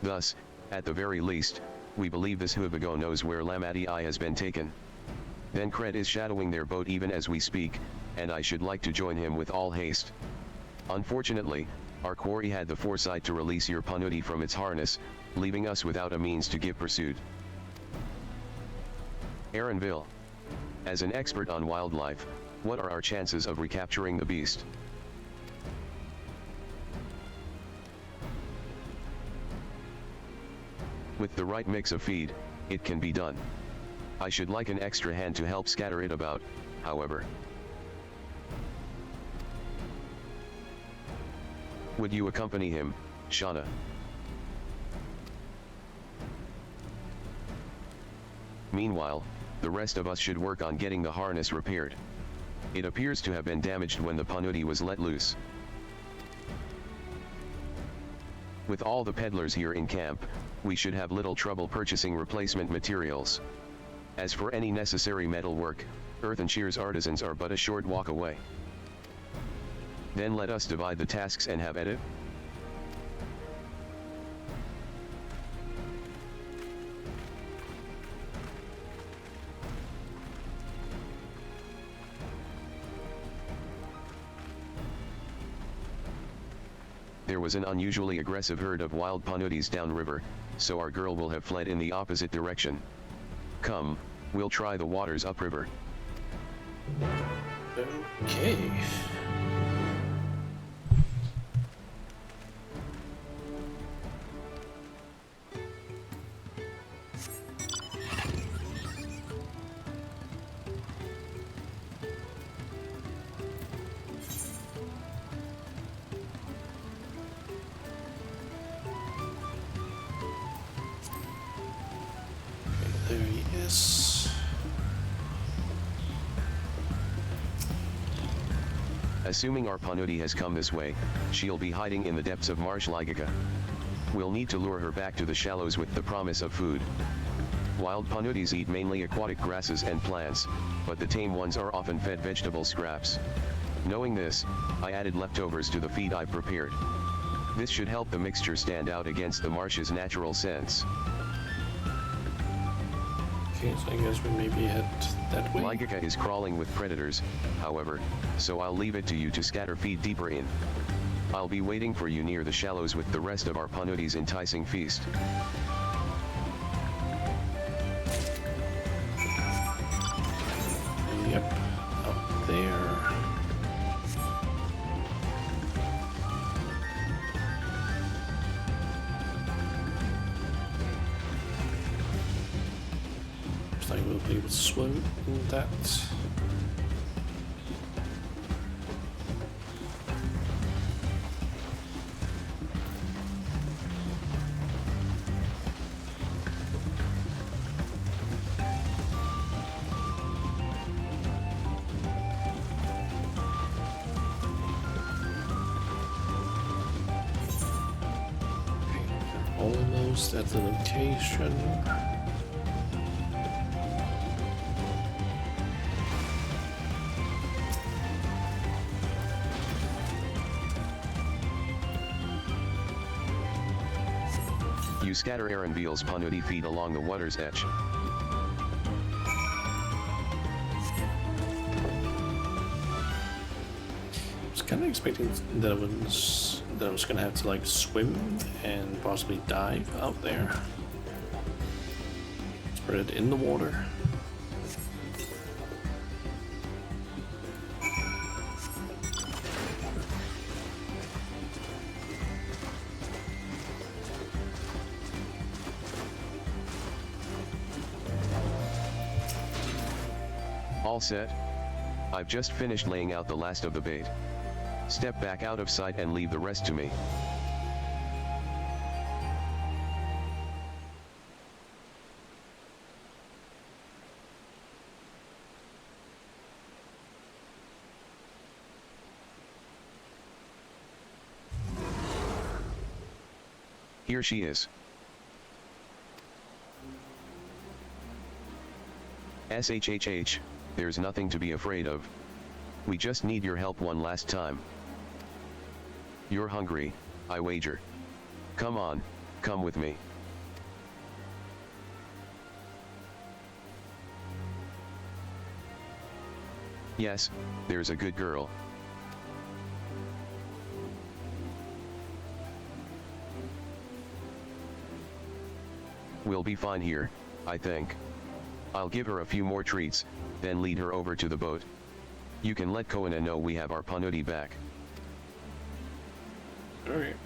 Thus, at the very least, we believe this Huibago knows where Lamadii has been taken. Then Kred is shadowing their boat even as we speak, and I should like to join him with all haste. Unfortunately, our quarry had the foresight to release your Panuti from its harness, leaving us without a means to give pursuit. Aaronville. As an expert on wildlife, what are our chances of recapturing the beast? With the right mix of feed, it can be done. I should like an extra hand to help scatter it about, however. Would you accompany him, Shauna? Meanwhile, the rest of us should work on getting the harness repaired. It appears to have been damaged when the Panuti was let loose. With all the peddlers here in camp, we should have little trouble purchasing replacement materials. As for any necessary metal work, Earth and Shears artisans are but a short walk away. Then let us divide the tasks and have at it. There was an unusually aggressive herd of wild Panutis downriver, so our girl will have fled in the opposite direction. Come, we'll try the waters upriver. Okay. There he is. Assuming our Panuti has come this way, she'll be hiding in the depths of Marsh Ligica. We'll need to lure her back to the shallows with the promise of food. Wild Panutis eat mainly aquatic grasses and plants, but the tame ones are often fed vegetable scraps. Knowing this, I added leftovers to the feed I've prepared. This should help the mixture stand out against the marsh's natural scents. Okay, so I guess we maybe head that way. Ligica is crawling with predators, however, so I'll leave it to you to scatter feed deeper in. I'll be waiting for you near the shallows with the rest of our Panuti's enticing feast. Yep, up there. Looks like we'll be able to swim in that. almost at the location. You scatter Aranvil's Panuti feet along the water's edge. I was kind of expecting that I was gonna have to like swim and possibly dive out there. Spread it in the water. All set? I've just finished laying out the last of the bait. Step back out of sight and leave the rest to me. Here she is. SHHH, there's nothing to be afraid of. We just need your help one last time. You're hungry, I wager. Come on, come with me. Yes, there's a good girl. We'll be fine here, I think. I'll give her a few more treats, then lead her over to the boat. You can let Koana know we have our Panuti back. Alright.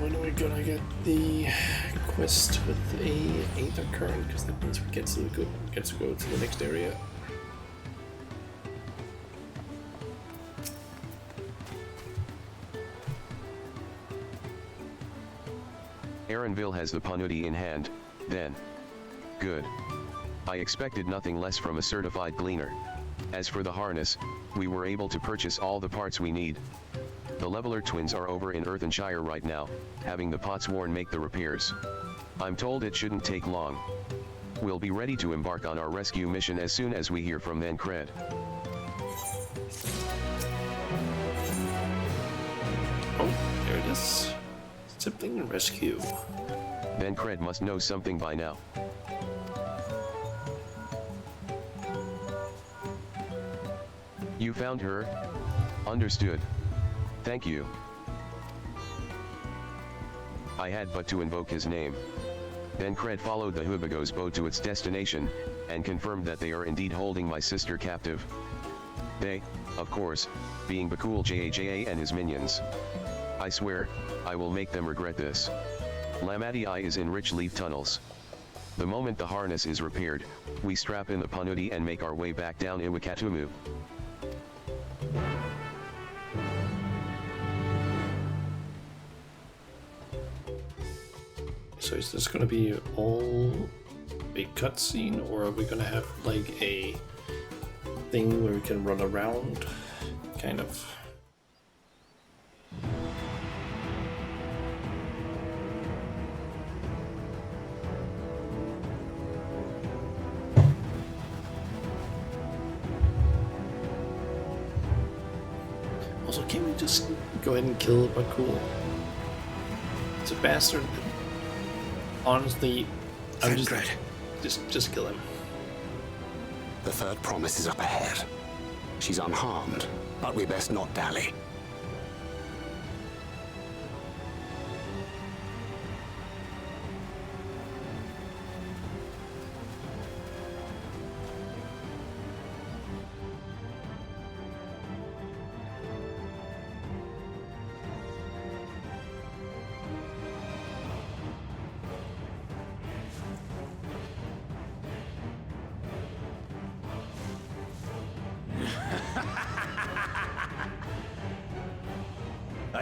When are we gonna get the quest with a Aether Current? Because that means we get to go to the next area. Aranvil has the Panuti in hand, then. Good. I expected nothing less from a certified gleaner. As for the harness, we were able to purchase all the parts we need. The Leveler twins are over in Earthenshire right now, having the Potsworn make the repairs. I'm told it shouldn't take long. We'll be ready to embark on our rescue mission as soon as we hear from Thancred. Oh, there it is. Sibling rescue. Thancred must know something by now. You found her? Understood. Thank you. I had but to invoke his name. Thancred followed the Hubago's boat to its destination, and confirmed that they are indeed holding my sister captive. They, of course, being Bakul Jaja and his minions. I swear, I will make them regret this. Lamati is in rich leaf tunnels. The moment the harness is repaired, we strap in the Panuti and make our way back down Iwakatumu. So is this gonna be all a cutscene, or are we gonna have like a thing where we can run around, kind of? Also, can we just go ahead and kill Bakul? It's a bastard. Honestly, I'm just kill him. The third promise is up ahead. She's unharmed, but we best not dally.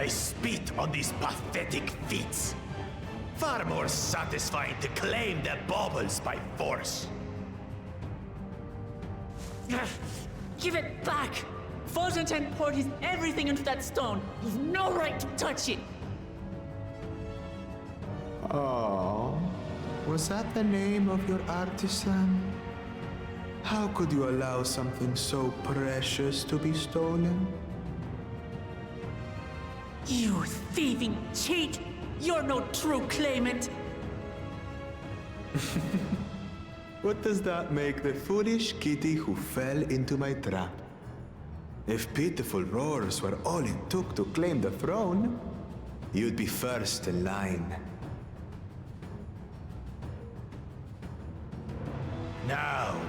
I spit on these pathetic feats. Far more satisfying to claim their baubles by force. Give it back! Fosuntan poured his everything into that stone. You've no right to touch it! Oh, was that the name of your artisan? How could you allow something so precious to be stolen? You thieving cheat! You're no true claimant! What does that make the foolish kitty who fell into my trap? If pitiful roars were all it took to claim the throne, you'd be first in line.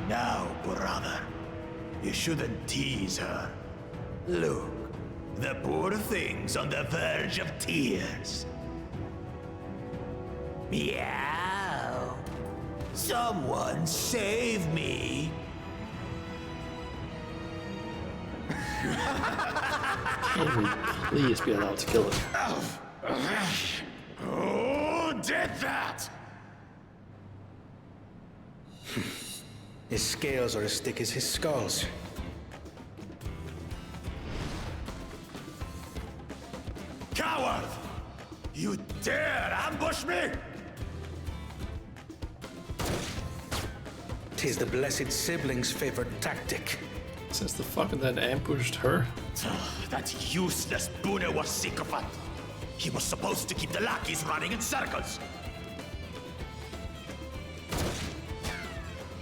Now, brother. You shouldn't tease her. Look, the poor thing's on the verge of tears. Meow. Someone save me. Can we please be allowed to kill it? Who did that? His scales are as thick as his skulls. Coward! You dare ambush me? Tis the blessed sibling's favorite tactic. Since the fucking that ambushed her. That useless Bune was sycophant. He was supposed to keep the lackeys running in circles.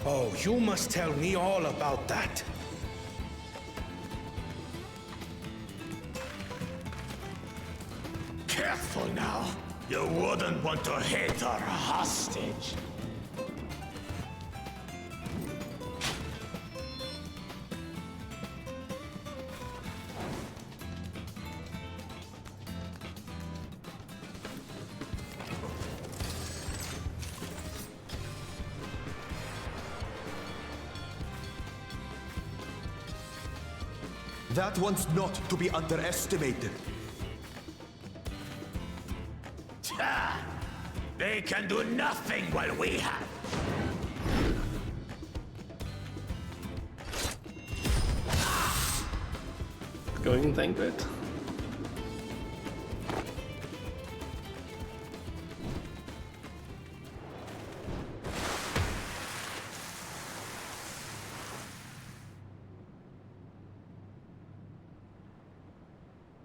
Oh, you must tell me all about that. Careful now. You wouldn't want to hit her hostage. That one's not to be underestimated. They can do nothing while we have. Going thank it.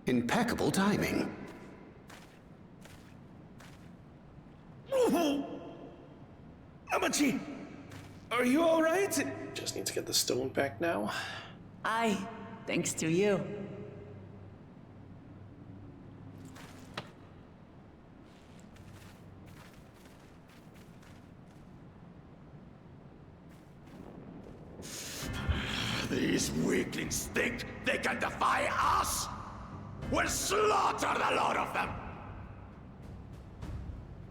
Impeccable timing. Amachi, are you all right? Just need to get the stone back now. Aye, thanks to you. These weaklings think they can defy us? We'll slaughter the lot of them!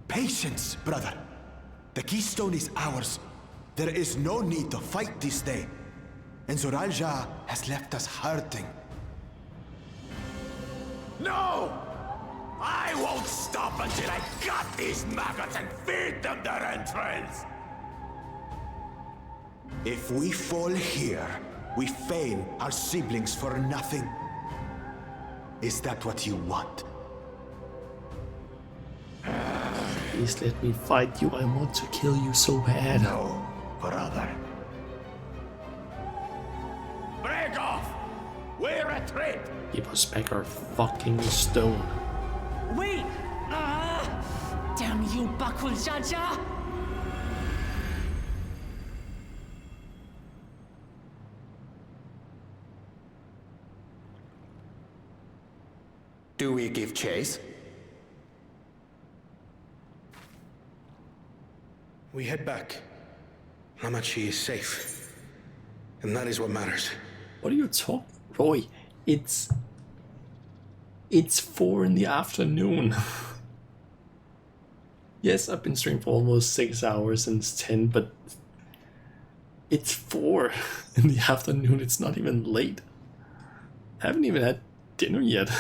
Patience, brother. The keystone is ours. There is no need to fight this day. And Zoralja has left us hurting. No! I won't stop until I gut these maggots and feed them their entrails! If we fall here, we fail our siblings for nothing. Is that what you want? Please let me fight you. I want to kill you so bad. No, brother. Break off! We retreat! Give us back our fucking stone. Wait! Damn you, Bakul Jaja! Do we give chase? We head back. Hamachi is safe. And that is what matters. What are you talking, Roy? It's 4 in the afternoon. Yes, I've been streaming for almost 6 hours and it's 10, but it's 4 in the afternoon. It's not even late. I haven't even had dinner yet.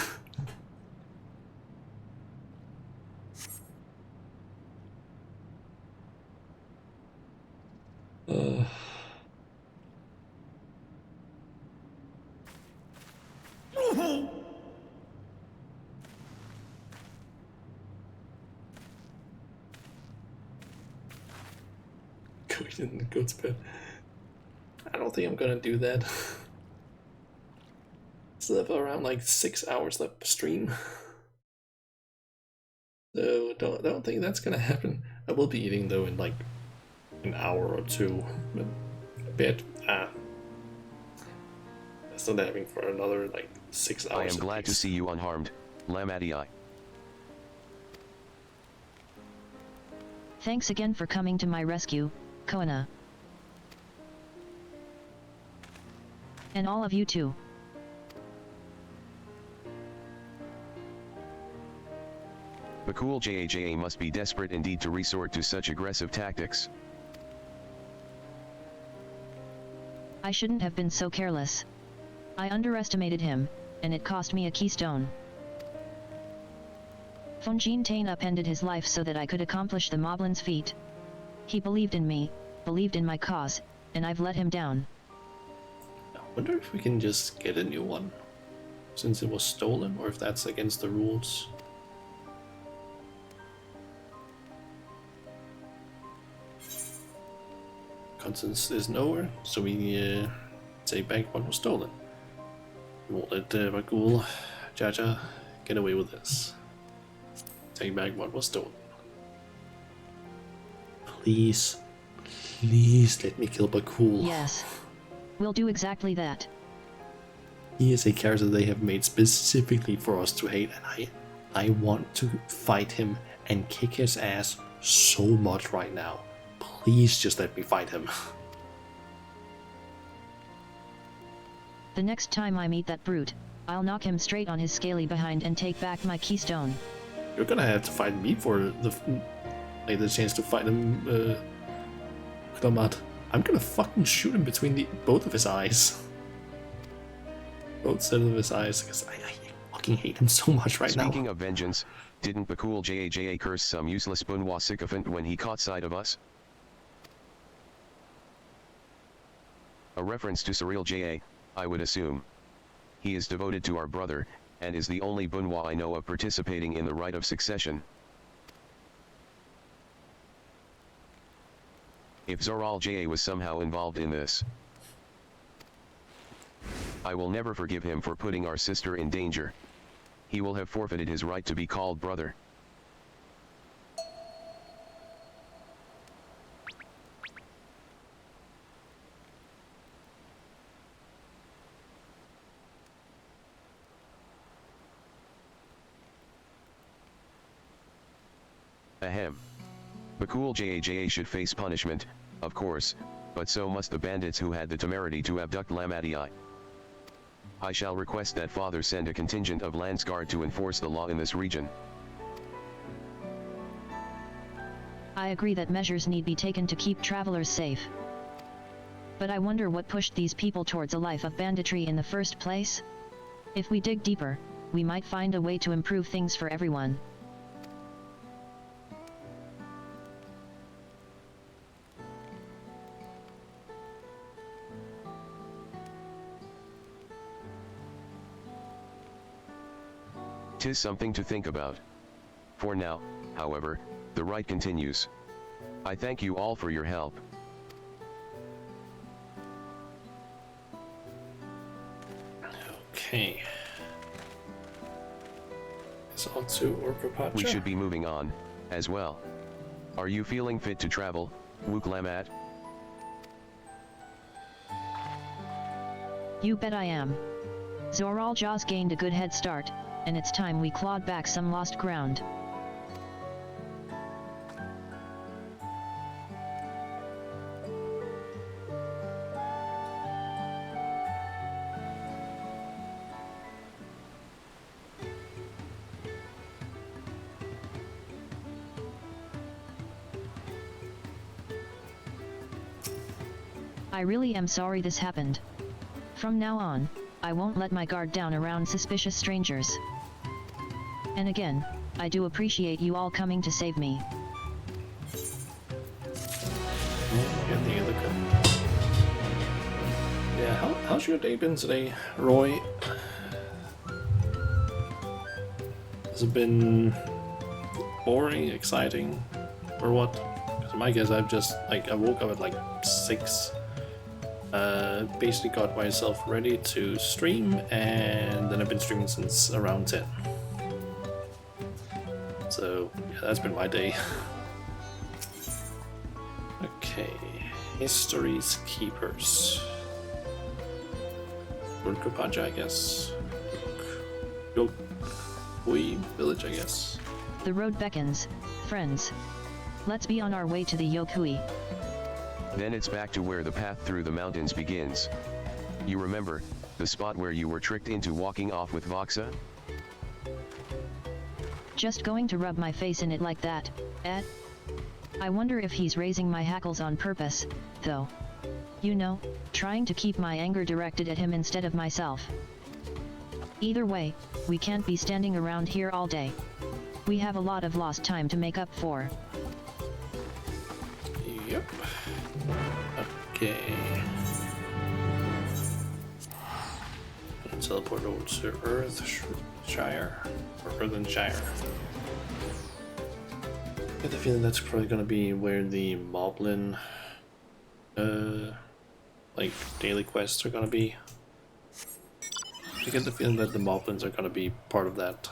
Go to bed. I don't think I'm gonna do that. Still have around like 6 hours left stream. So don't think that's gonna happen. I will be eating though in like an hour or two, but a bit. That's not happening for another like 6 hours. I am glad to see you unharmed, Lamadii. Thanks again for coming to my rescue, Koana. And all of you too. Bakul Jaja must be desperate indeed to resort to such aggressive tactics. I shouldn't have been so careless. I underestimated him, and it cost me a keystone. Fonjin Tain upended his life so that I could accomplish the Moblin's feat. He believed in me, believed in my cause, and I've let him down. I wonder if we can just get a new one, since it was stolen, or if that's against the rules. Constance is nowhere, so we take back what was stolen. We won't let Bakul Jaja get away with this. Take back what was stolen. Please, please let me kill Bakul. Yes. We'll do exactly that. He is a character they have made specifically for us to hate, and I want to fight him and kick his ass so much right now. Please just let me fight him. The next time I meet that brute, I'll knock him straight on his scaly behind and take back my keystone. You're gonna have to fight me for the chance to fight him, Klamat. I'm gonna fucking shoot him between both of his eyes. Both sides of his eyes, because I fucking hate him so much right now. Speaking of vengeance, didn't Bakul Jaja curse some useless Bunwa sycophant when he caught sight of us? A reference to Cyril J.A., I would assume. He is devoted to our brother, and is the only Bunwa I know of participating in the rite of succession. If Zoral J.A. was somehow involved in this, I will never forgive him for putting our sister in danger. He will have forfeited his right to be called brother. Ahem. Bakul Jaja should face punishment, of course, but so must the bandits who had the temerity to abduct Lamadii. I shall request that Father send a contingent of Landsguard to enforce the law in this region. I agree that measures need be taken to keep travelers safe. But I wonder what pushed these people towards a life of banditry in the first place? If we dig deeper, we might find a way to improve things for everyone. Tis something to think about. For now, however, the rite continues. I thank you all for your help. Okay. It's on to Orkopacha. We should be moving on, as well. Are you feeling fit to travel, Wuklamat? You bet I am. Zoral Jaws gained a good head start, and it's time we clawed back some lost ground. I really am sorry this happened. From now on, I won't let my guard down around suspicious strangers. And again, I do appreciate you all coming to save me. Yeah, how's your day been today, Roy? Has it been boring, exciting, or what? Because my guess, I've just, like, I woke up at like 6, basically got myself ready to stream, and then I've been streaming since around 10. So, yeah, that's been my day. Okay, History's Keepers. Urkupaja, I guess. Yokui village, I guess. The road beckons, friends. Let's be on our way to the Yokui. Then it's back to where the path through the mountains begins. You remember, the spot where you were tricked into walking off with Voxa? Just going to rub my face in it like that, eh? I wonder if he's raising my hackles on purpose, though. You know, trying to keep my anger directed at him instead of myself. Either way, we can't be standing around here all day. We have a lot of lost time to make up for. Yep. Okay. Teleport over to Earthshire, or Earthenshire. I get the feeling that's probably gonna be where the Moblin, like, daily quests are gonna be. I get the feeling that the Moblins are gonna be part of that.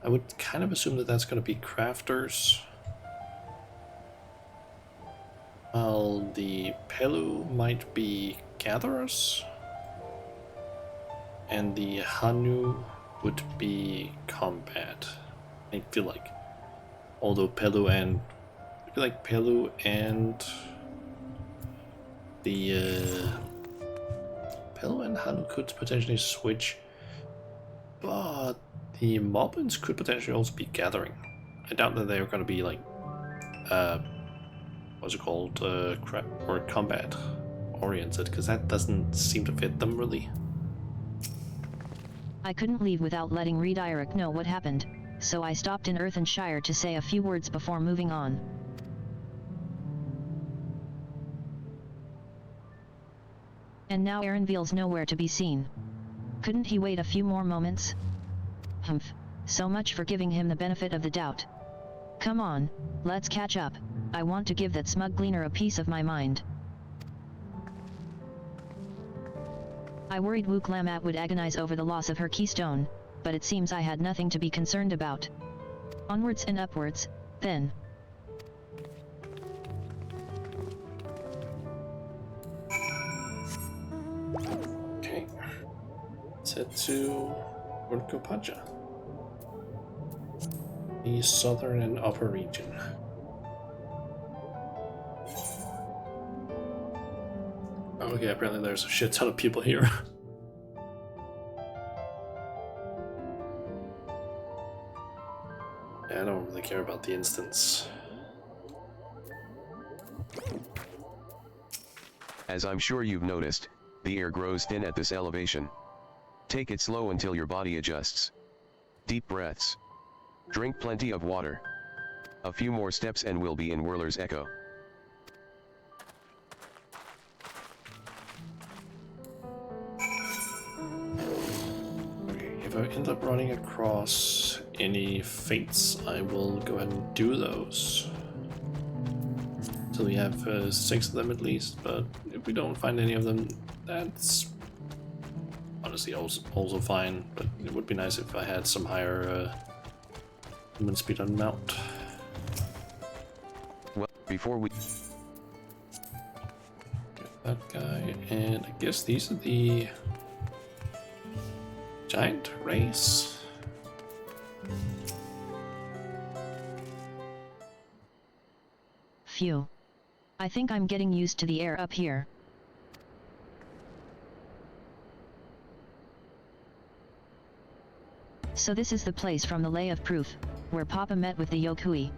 I would kind of assume that that's gonna be crafters. While the Pelu might be gatherers. And the Hanu would be combat. I feel like. Although Pelu and the Pelu and Hanu could potentially switch, but the Moblins could potentially also be gathering. I doubt that they're going to be like, what's it called, or combat oriented, because that doesn't seem to fit them really. I couldn't leave without letting Redirect know what happened, so I stopped in Earthenshire to say a few words before moving on. And now Erenveel's nowhere to be seen. Couldn't he wait a few more moments? Humph, so much for giving him the benefit of the doubt. Come on, let's catch up. I want to give that smug gleaner a piece of my mind. I worried Wook Lamat would agonize over the loss of her keystone, but it seems I had nothing to be concerned about. Onwards and upwards, then. Okay. Let's head to Urkupaja, the southern and upper region. Okay, apparently there's a shit ton of people here. Yeah, I don't really care about the instance. As I'm sure you've noticed, the air grows thin at this elevation. Take it slow until your body adjusts. Deep breaths. Drink plenty of water. A few more steps and we'll be in Whirler's Echo. If I end up running across any fates, I will go ahead and do those. So we have 6 of them at least, but if we don't find any of them, that's honestly also fine, but it would be nice if I had some higher movement speed on mount. Well, before we... Get that guy, and I guess these are the giant race. Phew. I think I'm getting used to the air up here. So this is the place from the Lay of Proof, where Papa met with the Yokui.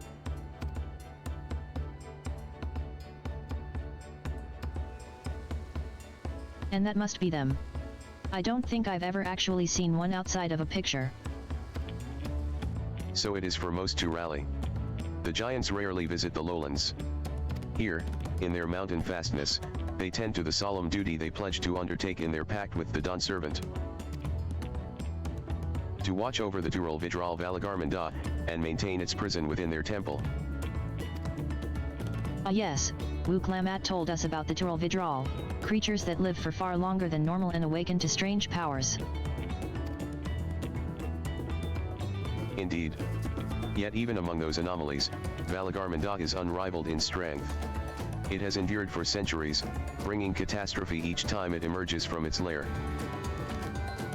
And that must be them. I don't think I've ever actually seen one outside of a picture. So it is for most to rally. The giants rarely visit the lowlands. Here, in their mountain fastness, they tend to the solemn duty they pledge to undertake in their pact with the Dawn Servant. To watch over the Tural Vidral Valagarmanda, and maintain its prison within their temple. Ah yes, Wuklamat told us about the Tural Vidral, creatures that live for far longer than normal and awaken to strange powers. Indeed. Yet even among those anomalies, Valagarmanda is unrivaled in strength. It has endured for centuries, bringing catastrophe each time it emerges from its lair.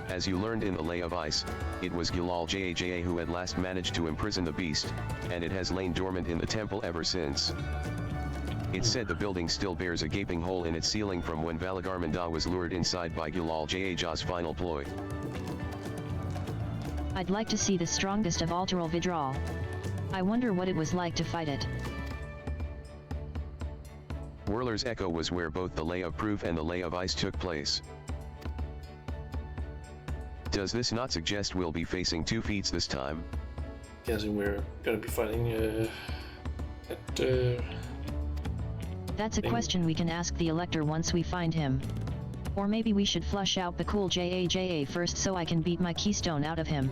As you learned in the Lay of Ice, it was Gilal Jaja who at last managed to imprison the beast, and it has lain dormant in the temple ever since. It's said the building still bears a gaping hole in its ceiling from when Valagarmanda was lured inside by Gilal Jaja's final ploy. I'd like to see the strongest of all Tural Vidral. I wonder what it was like to fight it. Whirler's Echo was where both the Lay of Proof and the Lay of Ice took place. Does this not suggest we'll be facing 2 feats this time? Guessing we're gonna be fighting That's a question we can ask the Elector once we find him. Or maybe we should flush out Bakul Jaja first so I can beat my keystone out of him.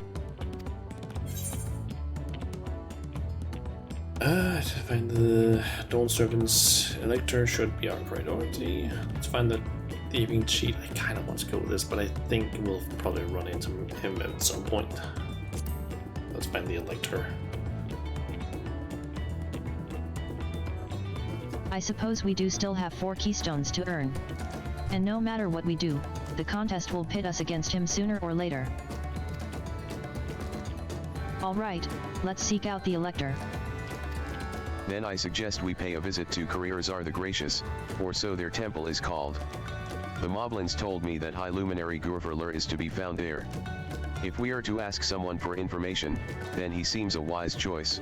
To find the Dawn Servant's Elector should be our priority. Let's find the Thieving Cheat. I kind of want to go with this, but I think we'll probably run into him at some point. Let's find the Elector. I suppose we do still have 4 keystones to earn. And no matter what we do, the contest will pit us against him sooner or later. Alright, let's seek out the Elector. Then I suggest we pay a visit to Karirzar the Gracious, or so their temple is called. The Moblins told me that High Luminary Gurfurler is to be found there. If we are to ask someone for information, then he seems a wise choice.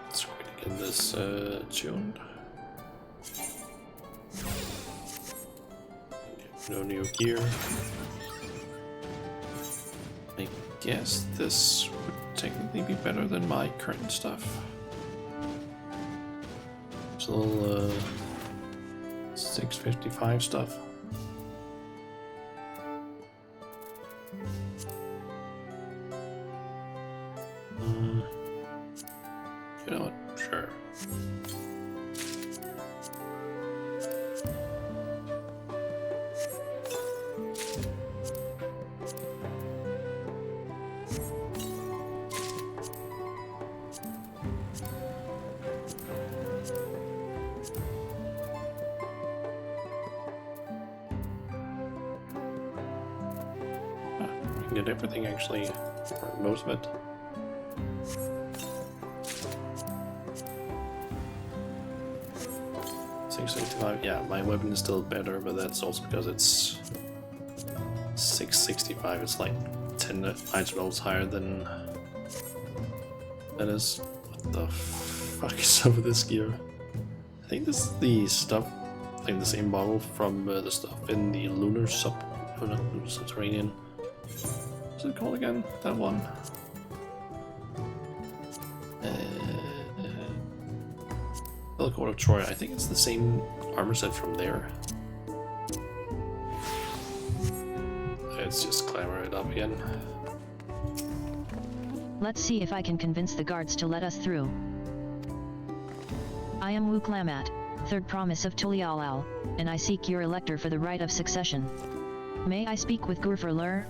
Let's get this tuned. No new gear. I guess this would technically be better than my current stuff. Still 655 stuff. You know what? Sure. Get everything actually, or most of it. $665. Yeah, my weapon is still better, but that's also because it's $665. It's like 10 item levels higher than that is. What the fuck is up with this gear? I think this is the stuff, like the same model from the stuff in the lunar subterranean. What's it called again? That one. The Court of Troy. I think it's the same armor set from there. Let's just clamor it up again. Let's see if I can convince the guards to let us through. I am Wuklamat, 3rd promise of Tulialal, and I seek your Elector for the right of succession. May I speak with Gurfurler?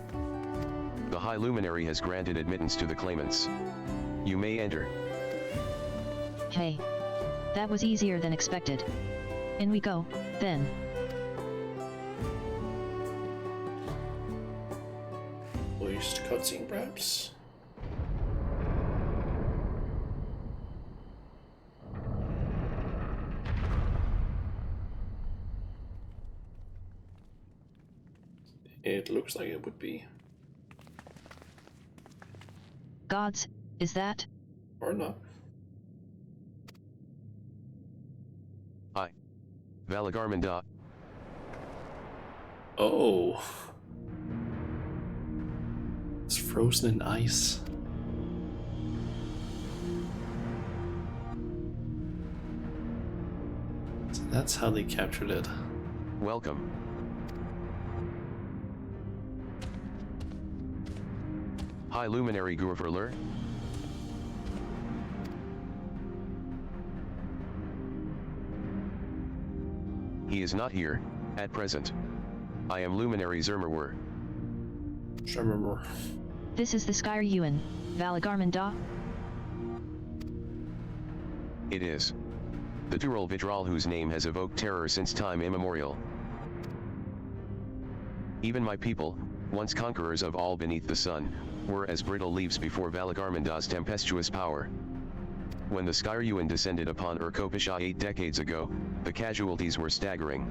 The High Luminary has granted admittance to the claimants. You may enter. Hey. That was easier than expected. In we go, then. Voiced cutscene, perhaps? It looks like it would be. Gods, is that? Or not. Hi. Valagarmanda. Oh. It's frozen in ice. So that's how they captured it. Welcome. Hi, Luminary Gurfurler. He is not here, at present. I am Luminary Zermerwer. Zermerwer. This is the Skyr Ewan, Valagarmanda? It is. The Turul Vidral whose name has evoked terror since time immemorial. Even my people, once conquerors of all beneath the sun, were as brittle leaves before Valagarmanda's tempestuous power. When the Skyr Ewan descended upon Urkopisha 8 decades ago, the casualties were staggering.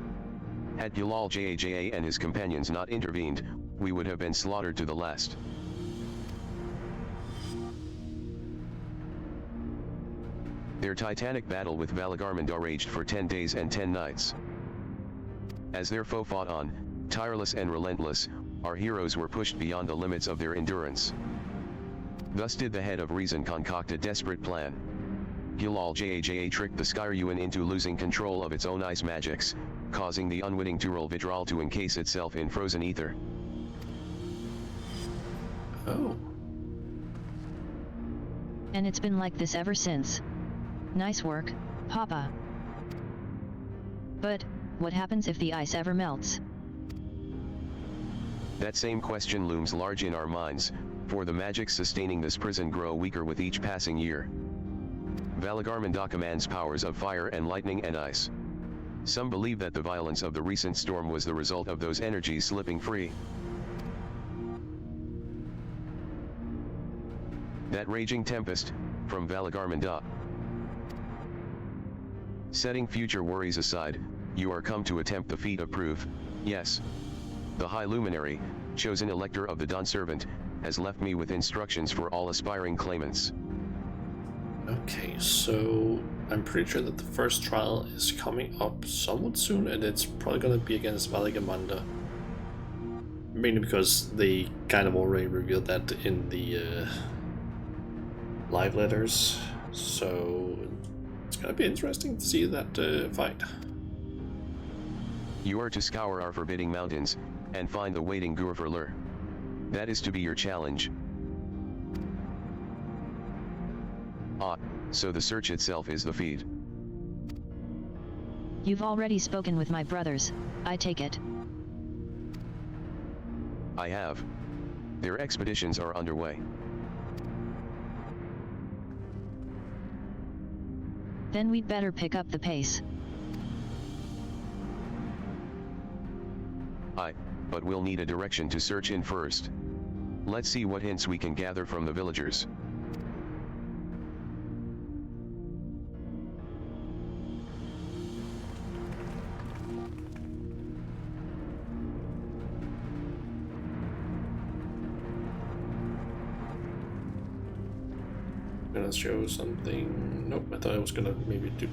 Had Gilal Jaja and his companions not intervened, we would have been slaughtered to the last. Their titanic battle with Valagarmanda raged for 10 days and 10 nights. As their foe fought on, tireless and relentless, our heroes were pushed beyond the limits of their endurance. Thus did the head of reason concoct a desperate plan. Gilal Jaja tricked the Skyr Ewan into losing control of its own ice magics, causing the unwitting Turul Vidral to encase itself in frozen ether. Oh. And it's been like this ever since. Nice work, Papa. But, what happens if the ice ever melts? That same question looms large in our minds, for the magics sustaining this prison grow weaker with each passing year. Valagarmanda commands powers of fire and lightning and ice. Some believe that the violence of the recent storm was the result of those energies slipping free. That raging tempest, from Valagarmanda. Setting future worries aside, you are come to attempt the feat of proof, yes. The High Luminary, chosen elector of the Dawn Servant, has left me with instructions for all aspiring claimants. Okay, so I'm pretty sure that the first trial is coming up somewhat soon, and it's probably gonna be against Valagamanda. Mainly because they kind of already revealed that in the live letters, so it's gonna be interesting to see that fight. You are to scour our forbidding mountains, and find the waiting Gurfurler. That is to be your challenge. Ah, so the search itself is the feat. You've already spoken with my brothers, I take it. I have. Their expeditions are underway. Then we'd better pick up the pace. Aye, but we'll need a direction to search in first. Let's see what hints we can gather from the villagers. Gonna show something. Nope, I thought I was gonna maybe do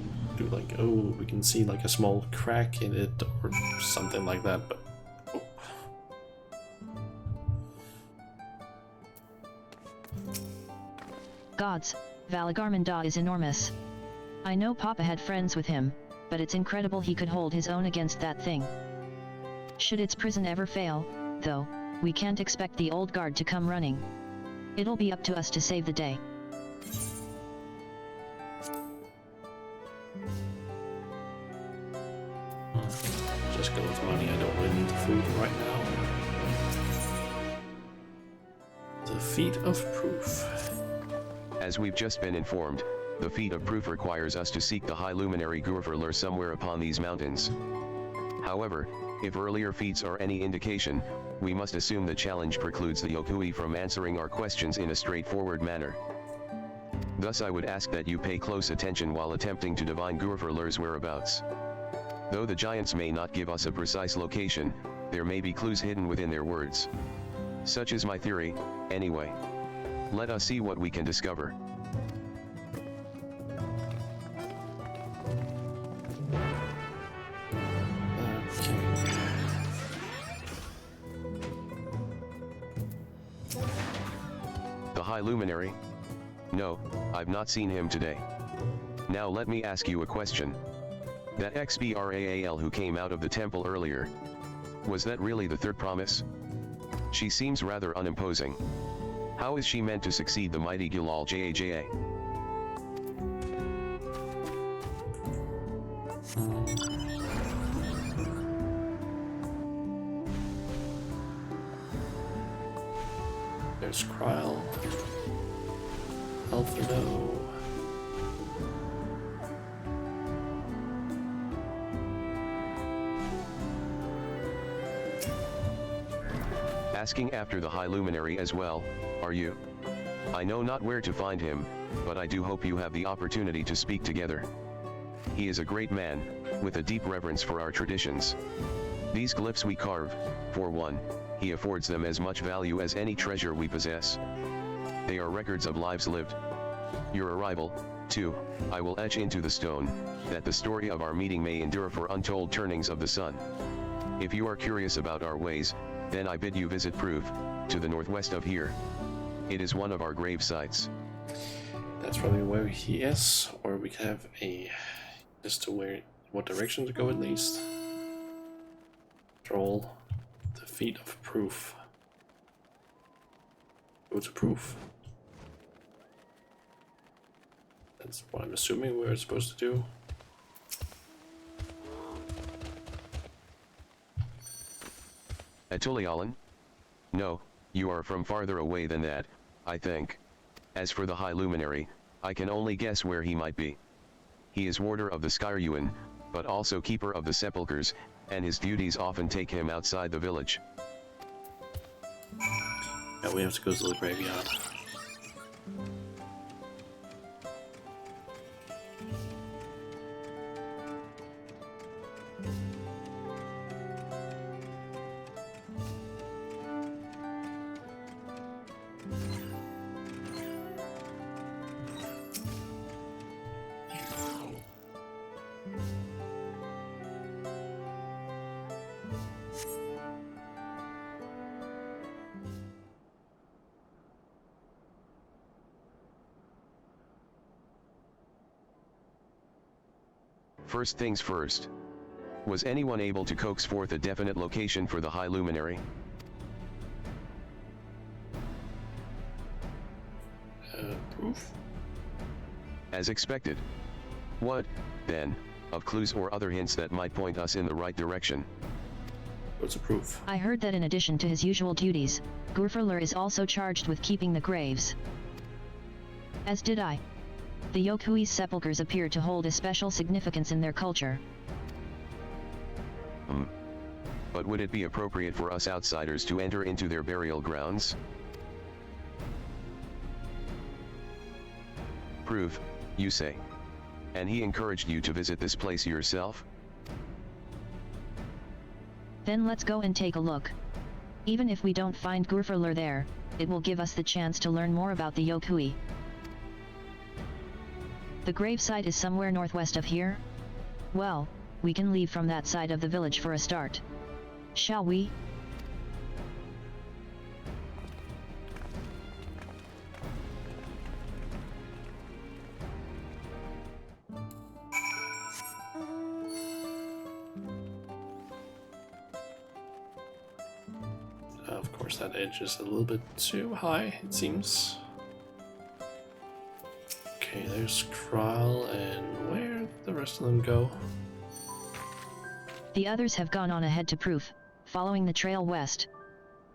like, oh, we can see like a small crack in it or something like that, but oh. Gods, Valagarmanda is enormous. I know Papa had friends with him, but it's incredible he could hold his own against that thing. Should its prison ever fail, though, we can't expect the old guard to come running. It'll be up to us to save the day. Just go with money, I don't really need the food right now. The feat of proof. As we've just been informed, the feat of proof requires us to seek the High Luminary Gurfurler somewhere upon these mountains. However, if earlier feats are any indication, we must assume the challenge precludes the Yokui from answering our questions in a straightforward manner. Thus I would ask that you pay close attention while attempting to divine Gurfurler's whereabouts. Though the giants may not give us a precise location, there may be clues hidden within their words. Such is my theory, anyway. Let us see what we can discover. High Luminary? No, I've not seen him today. Now let me ask you a question. That XBRAAL who came out of the temple earlier, was that really the third promise? She seems rather unimposing. How is she meant to succeed the mighty Gilal Jaja? There's Kryl. Alfredo. Asking after the High Luminary as well, are you? I know not where to find him, but I do hope you have the opportunity to speak together. He is a great man, with a deep reverence for our traditions. These glyphs we carve, for one, he affords them as much value as any treasure we possess. They are records of lives lived. Your arrival, too, I will etch into the stone, that the story of our meeting may endure for untold turnings of the sun. If you are curious about our ways, then I bid you visit Proof, to the northwest of here. It is one of our grave sites. That's probably where he is, or we can have a as to where what direction to go at least. Control the feet of Proof. Go to Proof. That's what I'm assuming we're supposed to do. Atulialan? No, you are from farther away than that, I think. As for the High Luminary, I can only guess where he might be. He is warder of the Skyruin, but also keeper of the sepulchres, and his duties often take him outside the village. Yeah, we have to go to the graveyard. First things first. Was anyone able to coax forth a definite location for the High Luminary? Proof? As expected. What, then, of clues or other hints that might point us in the right direction? What's a proof? I heard that in addition to his usual duties, Gurfurler is also charged with keeping the graves. As did I. The Yokui's sepulchres appear to hold a special significance in their culture. But would it be appropriate for us outsiders to enter into their burial grounds? Proof, you say. And he encouraged you to visit this place yourself? Then let's go and take a look. Even if we don't find Gurfurler there, it will give us the chance to learn more about the Yokui. The gravesite is somewhere northwest of here? Well, we can leave from that side of the village for a start. Shall we? Of course, that edge is a little bit too high, it seems. Okay, there's Kryl, and where did the rest of them go? The others have gone on ahead to Proof, following the trail west.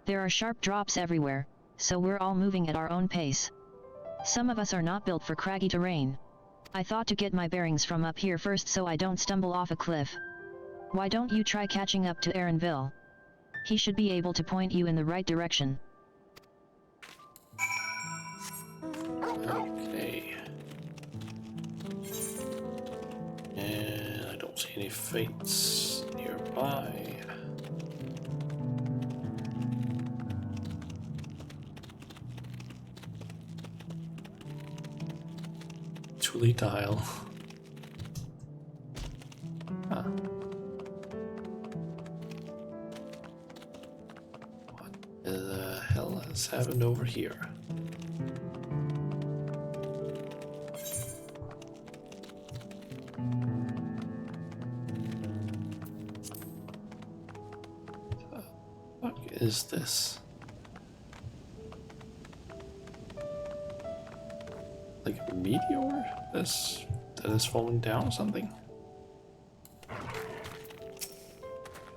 There are sharp drops everywhere, so we're all moving at our own pace. Some of us are not built for craggy terrain. I thought to get my bearings from up here first so I don't stumble off a cliff. Why don't you try catching up to Aaronville? He should be able to point you in the right direction. Okay. And I don't see any fates nearby. Tuli dial. Huh. What the hell has happened over here? is this? Like a meteor that is falling down or something?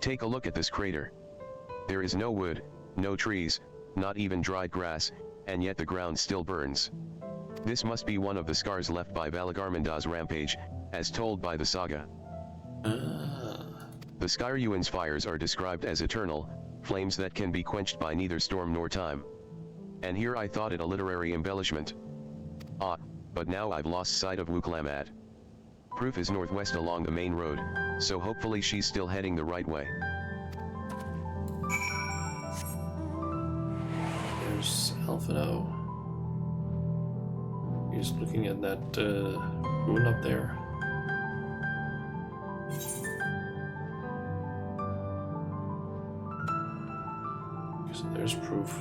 Take a look at this crater. There is no wood, no trees, not even dried grass, and yet the ground still burns. This must be one of the scars left by Valagarmanda's rampage, as told by the saga. The Skyruin's fires are described as eternal, flames that can be quenched by neither storm nor time. And here I thought it a literary embellishment. Ah, but now I've lost sight of Wuklamat. Proof is northwest along the main road, so hopefully she's still heading the right way. There's Alphino. He's looking at that rune up there. So there's proof.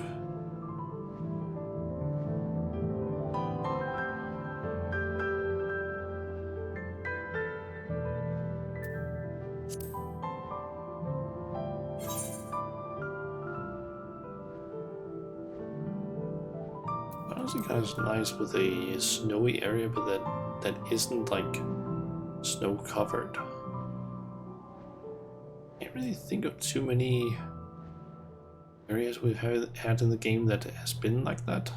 Honestly, kind of nice with a snowy area, but that isn't like snow covered. Can't really think of too many areas we've had in the game that has been like that.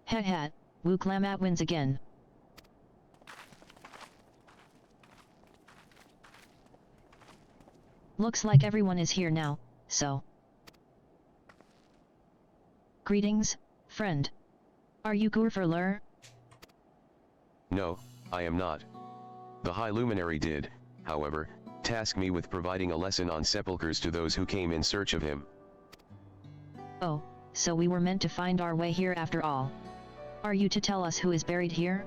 Hat, Wuklamat wins again. Looks like everyone is here now, so. Greetings, friend. Are you Gurfurlur? No, I am not. The High Luminary did, however, task me with providing a lesson on sepulchres to those who came in search of him. Oh, so we were meant to find our way here after all. Are you to tell us who is buried here?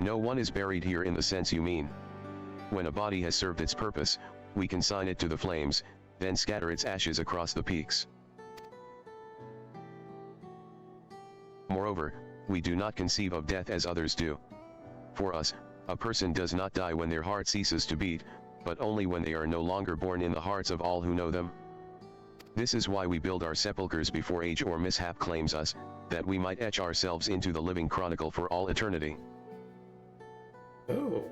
No one is buried here in the sense you mean. When a body has served its purpose, we consign it to the flames, then scatter its ashes across the peaks. Moreover, we do not conceive of death as others do. For us, a person does not die when their heart ceases to beat, but only when they are no longer born in the hearts of all who know them. This is why we build our sepulchres before age or mishap claims us, that we might etch ourselves into the living chronicle for all eternity. Oh.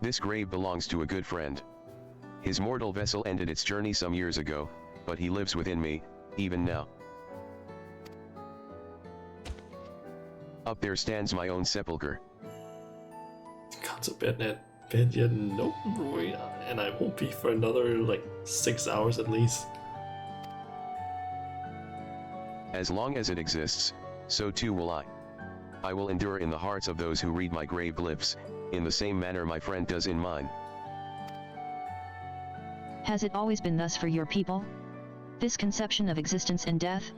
This grave belongs to a good friend. His mortal vessel ended its journey some years ago, but he lives within me, even now. Up there stands my own sepulcher. Got to bed yet? Nope, boy. And I won't be for another like 6 hours at least. As long as it exists, so too will I. I will endure in the hearts of those who read my grave glyphs, in the same manner my friend does in mine. Has it always been thus for your people? This conception of existence and death?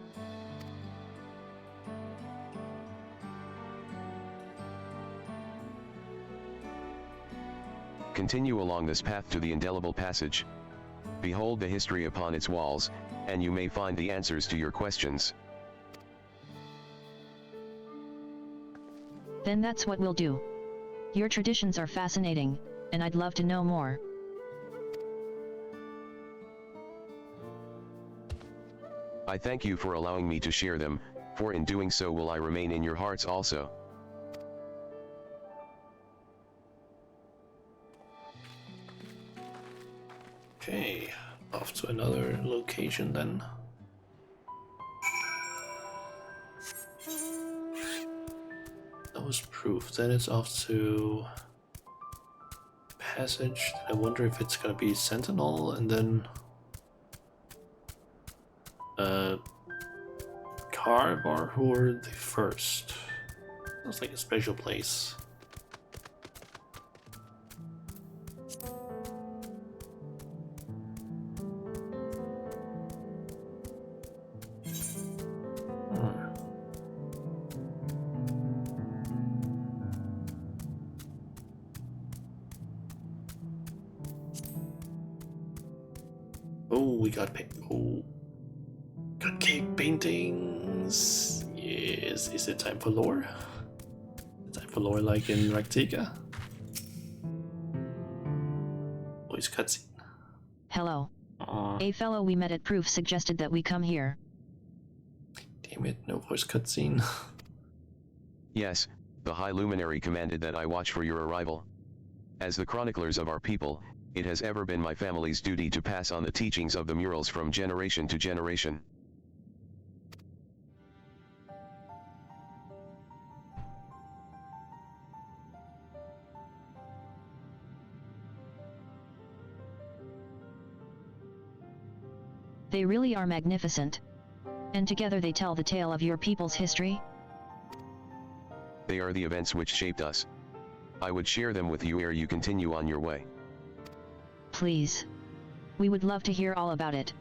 Continue along this path to the indelible passage. Behold the history upon its walls, and you may find the answers to your questions. Then that's what we'll do. Your traditions are fascinating, and I'd love to know more. I thank you for allowing me to share them, for in doing so will I remain in your hearts also. Okay, off to another location then. That was proof. Then it's off to passage. I wonder if it's gonna be Sentinel and then Carvar who were the first. Sounds like a special place. Oh, we got got cave paintings. Yeah. Is it time for lore? Time for lore like in Raktika? Voice cutscene. Hello. A fellow we met at Proof suggested that we come here. Damn it, no voice cutscene. Yes, the High Luminary commanded that I watch for your arrival. As the chroniclers of our people, it has ever been my family's duty to pass on the teachings of the murals from generation to generation. They really are magnificent. And together they tell the tale of your people's history? They are the events which shaped us. I would share them with you ere you continue on your way. Please. We would love to hear all about it.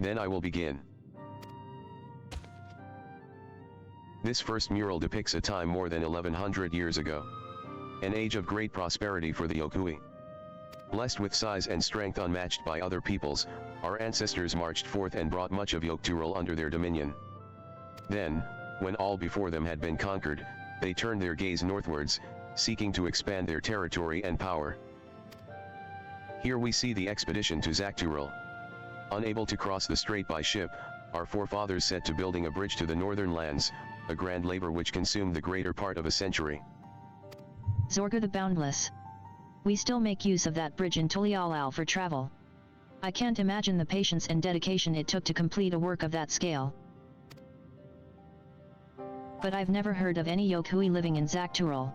Then I will begin. This first mural depicts a time more than 1100 years ago. An age of great prosperity for the Yokui. Blessed with size and strength unmatched by other peoples, our ancestors marched forth and brought much of Yokturul under their dominion. Then, when all before them had been conquered, they turned their gaze northwards, seeking to expand their territory and power. Here we see the expedition to Zakturul. Unable to cross the strait by ship, our forefathers set to building a bridge to the northern lands, a grand labor which consumed the greater part of a century. Zorga the Boundless. We still make use of that bridge in Tulialal for travel. I can't imagine the patience and dedication it took to complete a work of that scale. But I've never heard of any Yokui living in Zakturul.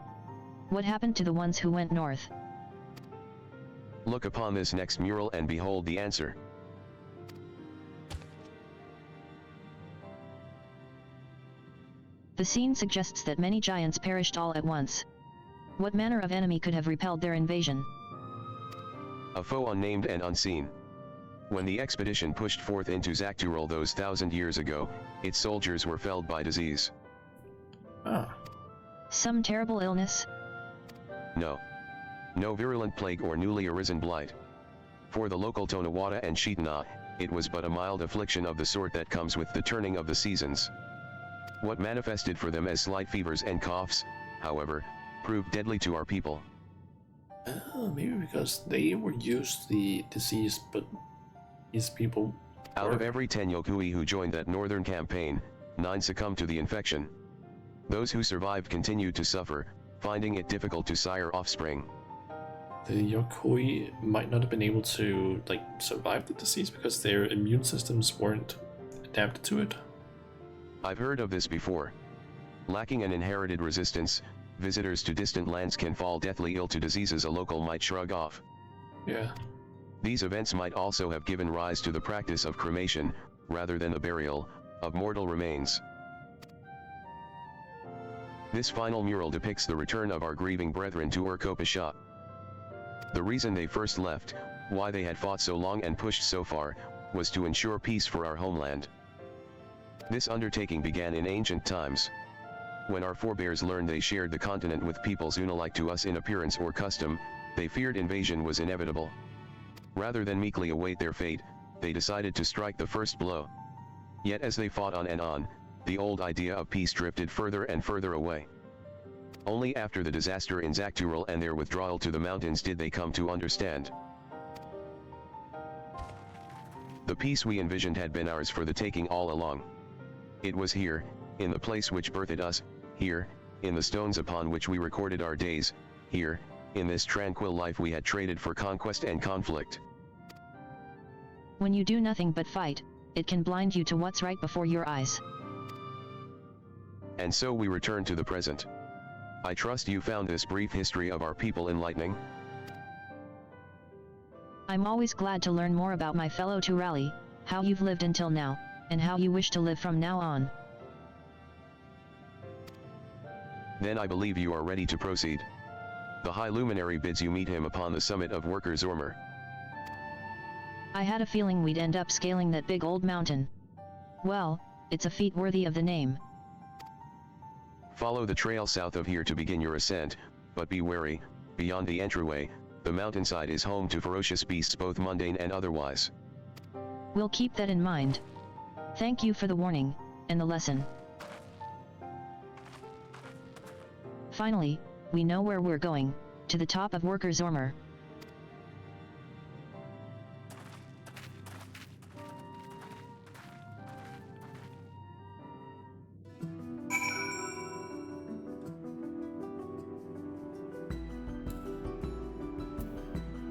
What happened to the ones who went north? Look upon this next mural and behold the answer. The scene suggests that many giants perished all at once. What manner of enemy could have repelled their invasion? A foe unnamed and unseen. When the expedition pushed forth into Zakturul those 1,000 years ago, its soldiers were felled by disease. Some terrible illness? No. No virulent plague or newly arisen blight. For the local Tonawada and Shitana, it was but a mild affliction of the sort that comes with the turning of the seasons. What manifested for them as slight fevers and coughs, however, proved deadly to our people. Maybe because they were used to the disease, but these people... Out of every 10 Yokui who joined that northern campaign, 9 succumbed to the infection. Those who survived continued to suffer, finding it difficult to sire offspring. The Yokui might not have been able to, survive the disease because their immune systems weren't adapted to it. I've heard of this before. Lacking an inherited resistance, visitors to distant lands can fall deathly ill to diseases a local might shrug off. Yeah. These events might also have given rise to the practice of cremation, rather than the burial, of mortal remains. This final mural depicts the return of our grieving brethren to Urkopasha. The reason they first left, why they had fought so long and pushed so far, was to ensure peace for our homeland. This undertaking began in ancient times. When our forebears learned they shared the continent with peoples unalike to us in appearance or custom, they feared invasion was inevitable. Rather than meekly await their fate, they decided to strike the first blow. Yet as they fought on and on, the old idea of peace drifted further and further away. Only after the disaster in Zakturul and their withdrawal to the mountains did they come to understand. The peace we envisioned had been ours for the taking all along. It was here, in the place which birthed us, here, in the stones upon which we recorded our days, here, in this tranquil life we had traded for conquest and conflict. When you do nothing but fight, it can blind you to what's right before your eyes. And so we return to the present. I trust you found this brief history of our people enlightening. I'm always glad to learn more about my fellow Turali, how you've lived until now, and how you wish to live from now on. Then I believe you are ready to proceed. The High Luminary bids you meet him upon the summit of Workers Ormer. I had a feeling we'd end up scaling that big old mountain. Well, it's a feat worthy of the name. Follow the trail south of here to begin your ascent, but be wary, beyond the entryway, the mountainside is home to ferocious beasts both mundane and otherwise. We'll keep that in mind. Thank you for the warning, and the lesson. Finally, we know where we're going, to the top of Worker Zormer.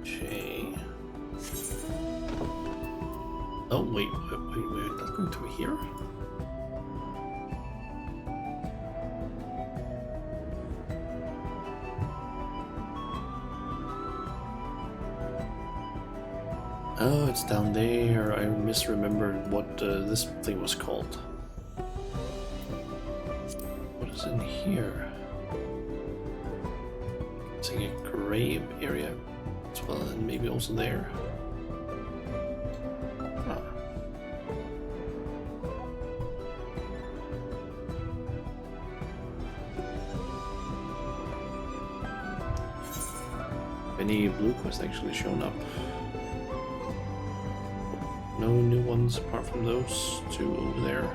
Okay. Oh, wait, we're not going through here? Oh, it's down there. I misremembered what this thing was called. What is in here? It's like a grave area as well, and maybe also there. Huh. Any blue quests actually shown up? No new ones apart from those two over there.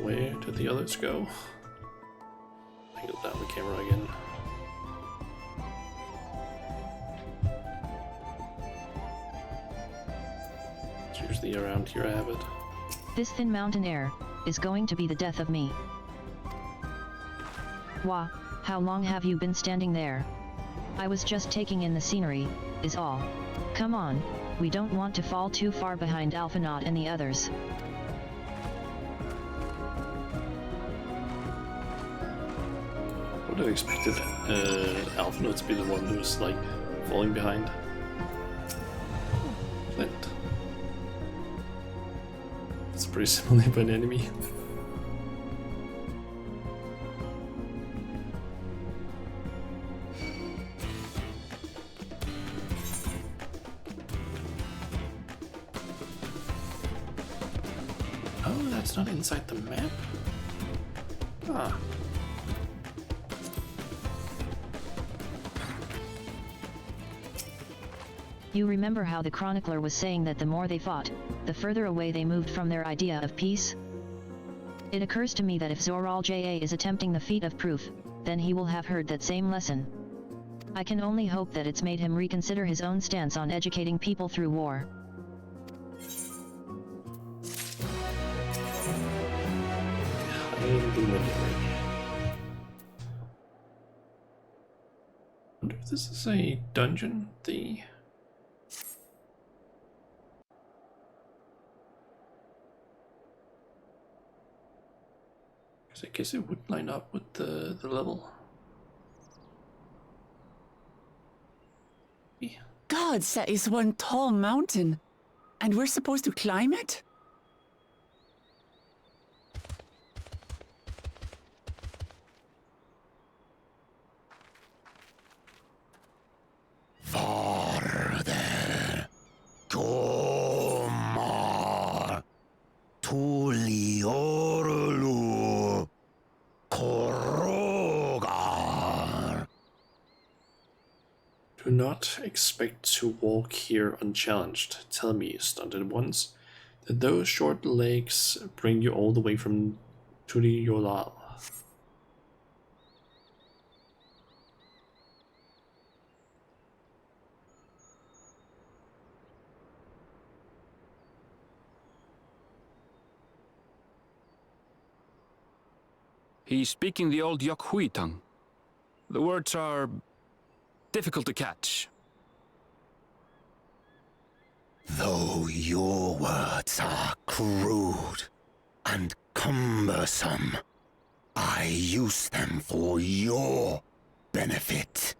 Where did the others go? Angle down the camera again. It's usually around here I have it. This thin mountain air is going to be the death of me. Wah, how long have you been standing there? I was just taking in the scenery, is all. Come on, we don't want to fall too far behind Alphanaut and the others. I would have expected Alphanaut to be the one who's like falling behind. Flint. It's pretty similar by an enemy. Oh, that's not inside the map? Ah. You remember how the chronicler was saying that the more they fought, the further away they moved from their idea of peace? It occurs to me that if Zoral JA is attempting the feat of proof, then he will have heard that same lesson. I can only hope that it's made him reconsider his own stance on educating people through war. I wonder if this is a dungeon. I guess it would line up with the level. Yeah. Gods, that is one tall mountain. And we're supposed to climb it? Farther. Gomar. Tuliorlu. Korogar. Do not expect to walk here unchallenged. Tell me, stunted ones, that those short legs bring you all the way from Tuliolal. He's speaking the old Yokhui tongue. The words are difficult to catch. Though your words are crude and cumbersome, I use them for your benefit.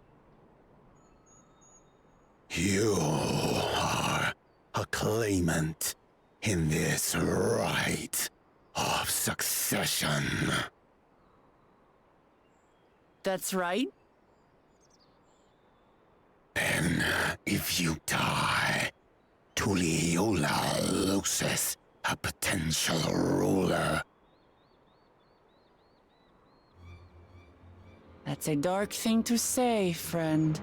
You are a claimant in this right of succession. That's right. Then, if you die, Tuliyola loses a potential ruler. That's a dark thing to say, friend.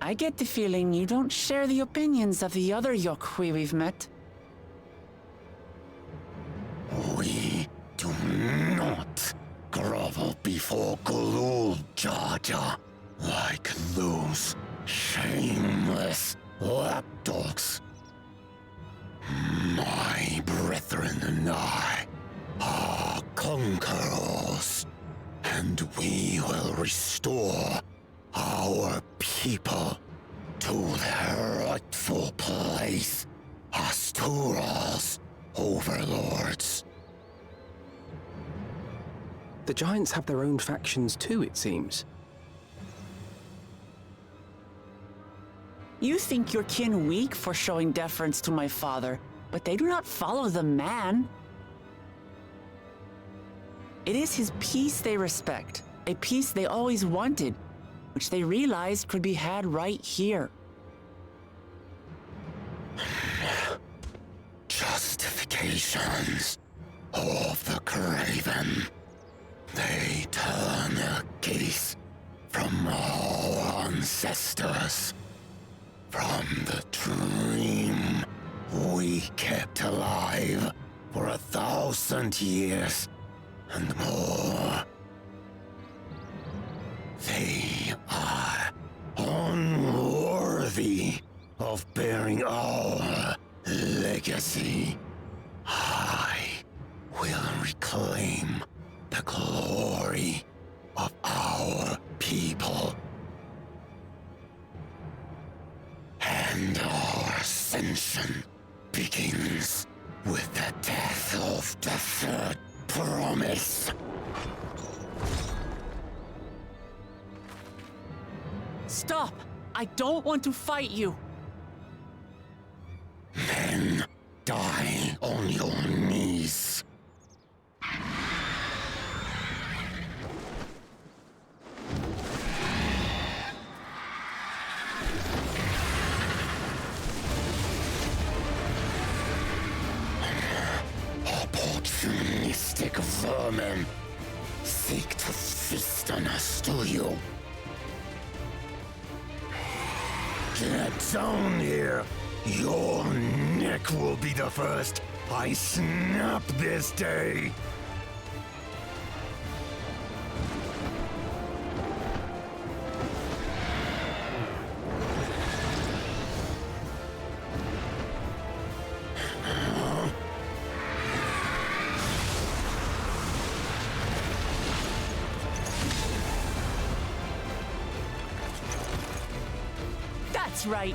I get the feeling you don't share the opinions of the other Yokhui we've met. We do not grovel before Gulul, Jar Jar, like those shameless lapdogs. My brethren and I are conquerors, and we will restore our people to their rightful place as Tura's overlords. The giants have their own factions too, it seems. You think your kin weak for showing deference to my father, but they do not follow the man. It is his peace they respect, a peace they always wanted, which they realized could be had right here. Justifications of the craven. They turn their gaze from our ancestors, from the dream we kept alive for 1,000 years and more. They are unworthy of bearing our legacy. I will reclaim the glory of our people. And our ascension begins with the death of the third promise. Stop! I don't want to fight you! Then die on your knees. Opportunistic vermin seek to feast on us, do you? Get down here! Your neck will be the first I snap this day! That's right.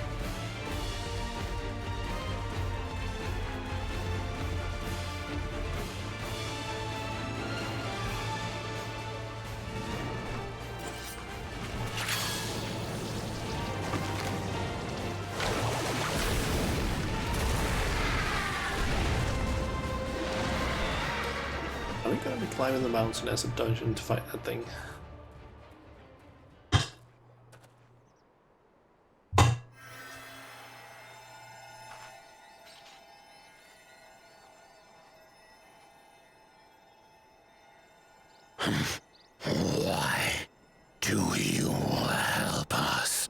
Are we gonna be climbing the mountain as a dungeon to fight that thing? Why do you help us?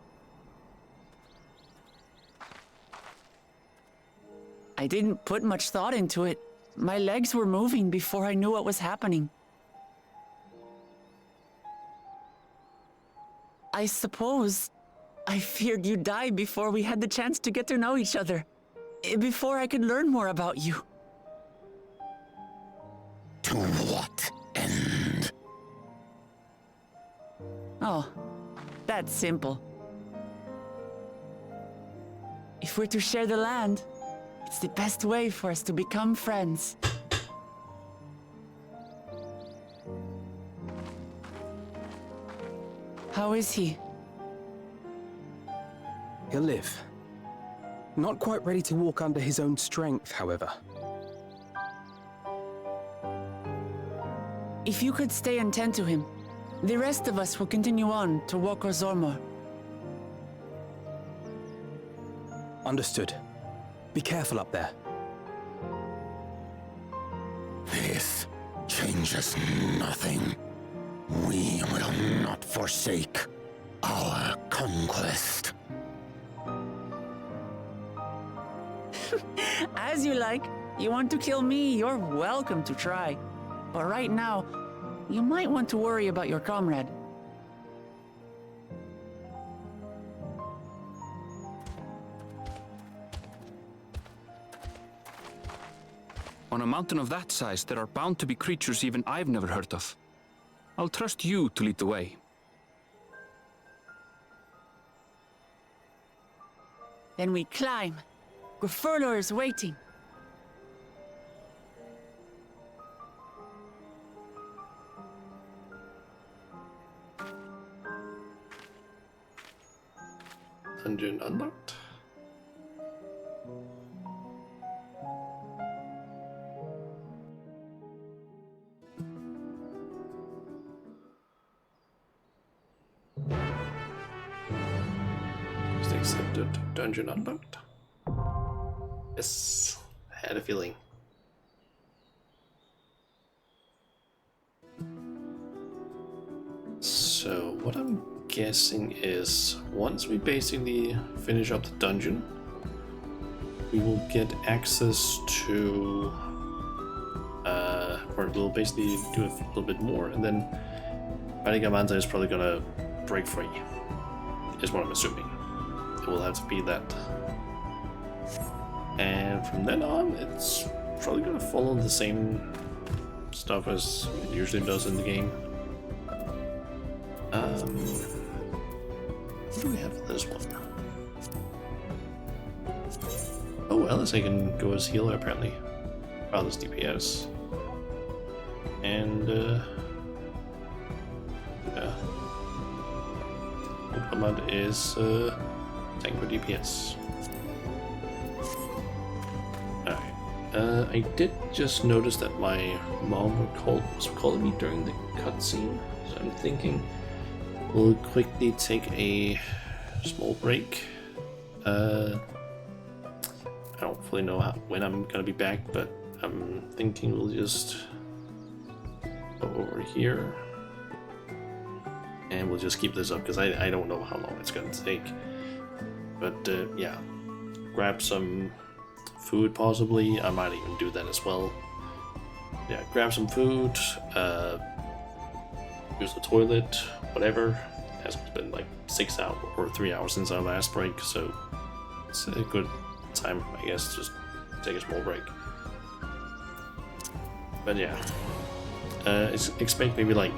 I didn't put much thought into it. My legs were moving before I knew what was happening. I suppose I feared you'd die before we had the chance to get to know each other. Before I could learn more about you. To what end? Oh, that's simple. If we're to share the land, it's the best way for us to become friends. How is he? He'll live. Not quite ready to walk under his own strength, however. If you could stay and tend to him, the rest of us will continue on to Woko Zormor. Understood. Be careful up there. This changes nothing. We will not forsake our conquest. As you like. You want to kill me, you're welcome to try. But right now, you might want to worry about your comrade. On a mountain of that size, there are bound to be creatures even I've never heard of. I'll trust you to lead the way. Then we climb. Gafurlor is waiting. Dungeon unlocked. Is the accepted dungeon unlocked? Yes, I had a feeling. So what I'm guessing is once we basically finish up the dungeon, we will get access to or we'll basically do a little bit more, and then Valigamanta is probably gonna break free, is what I'm assuming. It will have to be that. And from then on, it's probably gonna follow the same stuff as it usually does in the game. What do we have for this one? Oh, Alice, I can go as healer apparently. Oh, this DPS. And, yeah. Ultimate is, tank for DPS. Alright. I did just notice that my mom was calling me during the cutscene, so I'm thinking we'll quickly take a small break. I don't fully know when I'm gonna be back, but I'm thinking we'll just go over here and we'll just keep this up because I don't know how long it's gonna take. But yeah, grab some food possibly. I might even do that as well. Yeah, grab some food, use the toilet, whatever. It hasn't been like 6 hours or 3 hours since our last break, so it's a good time, I guess, just take a small break. But yeah, expect maybe like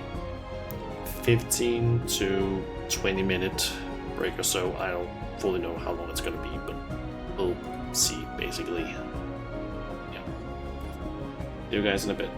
15 to 20 minute break or so. I don't fully know how long it's gonna be, but we'll see basically. Yeah. See you guys in a bit.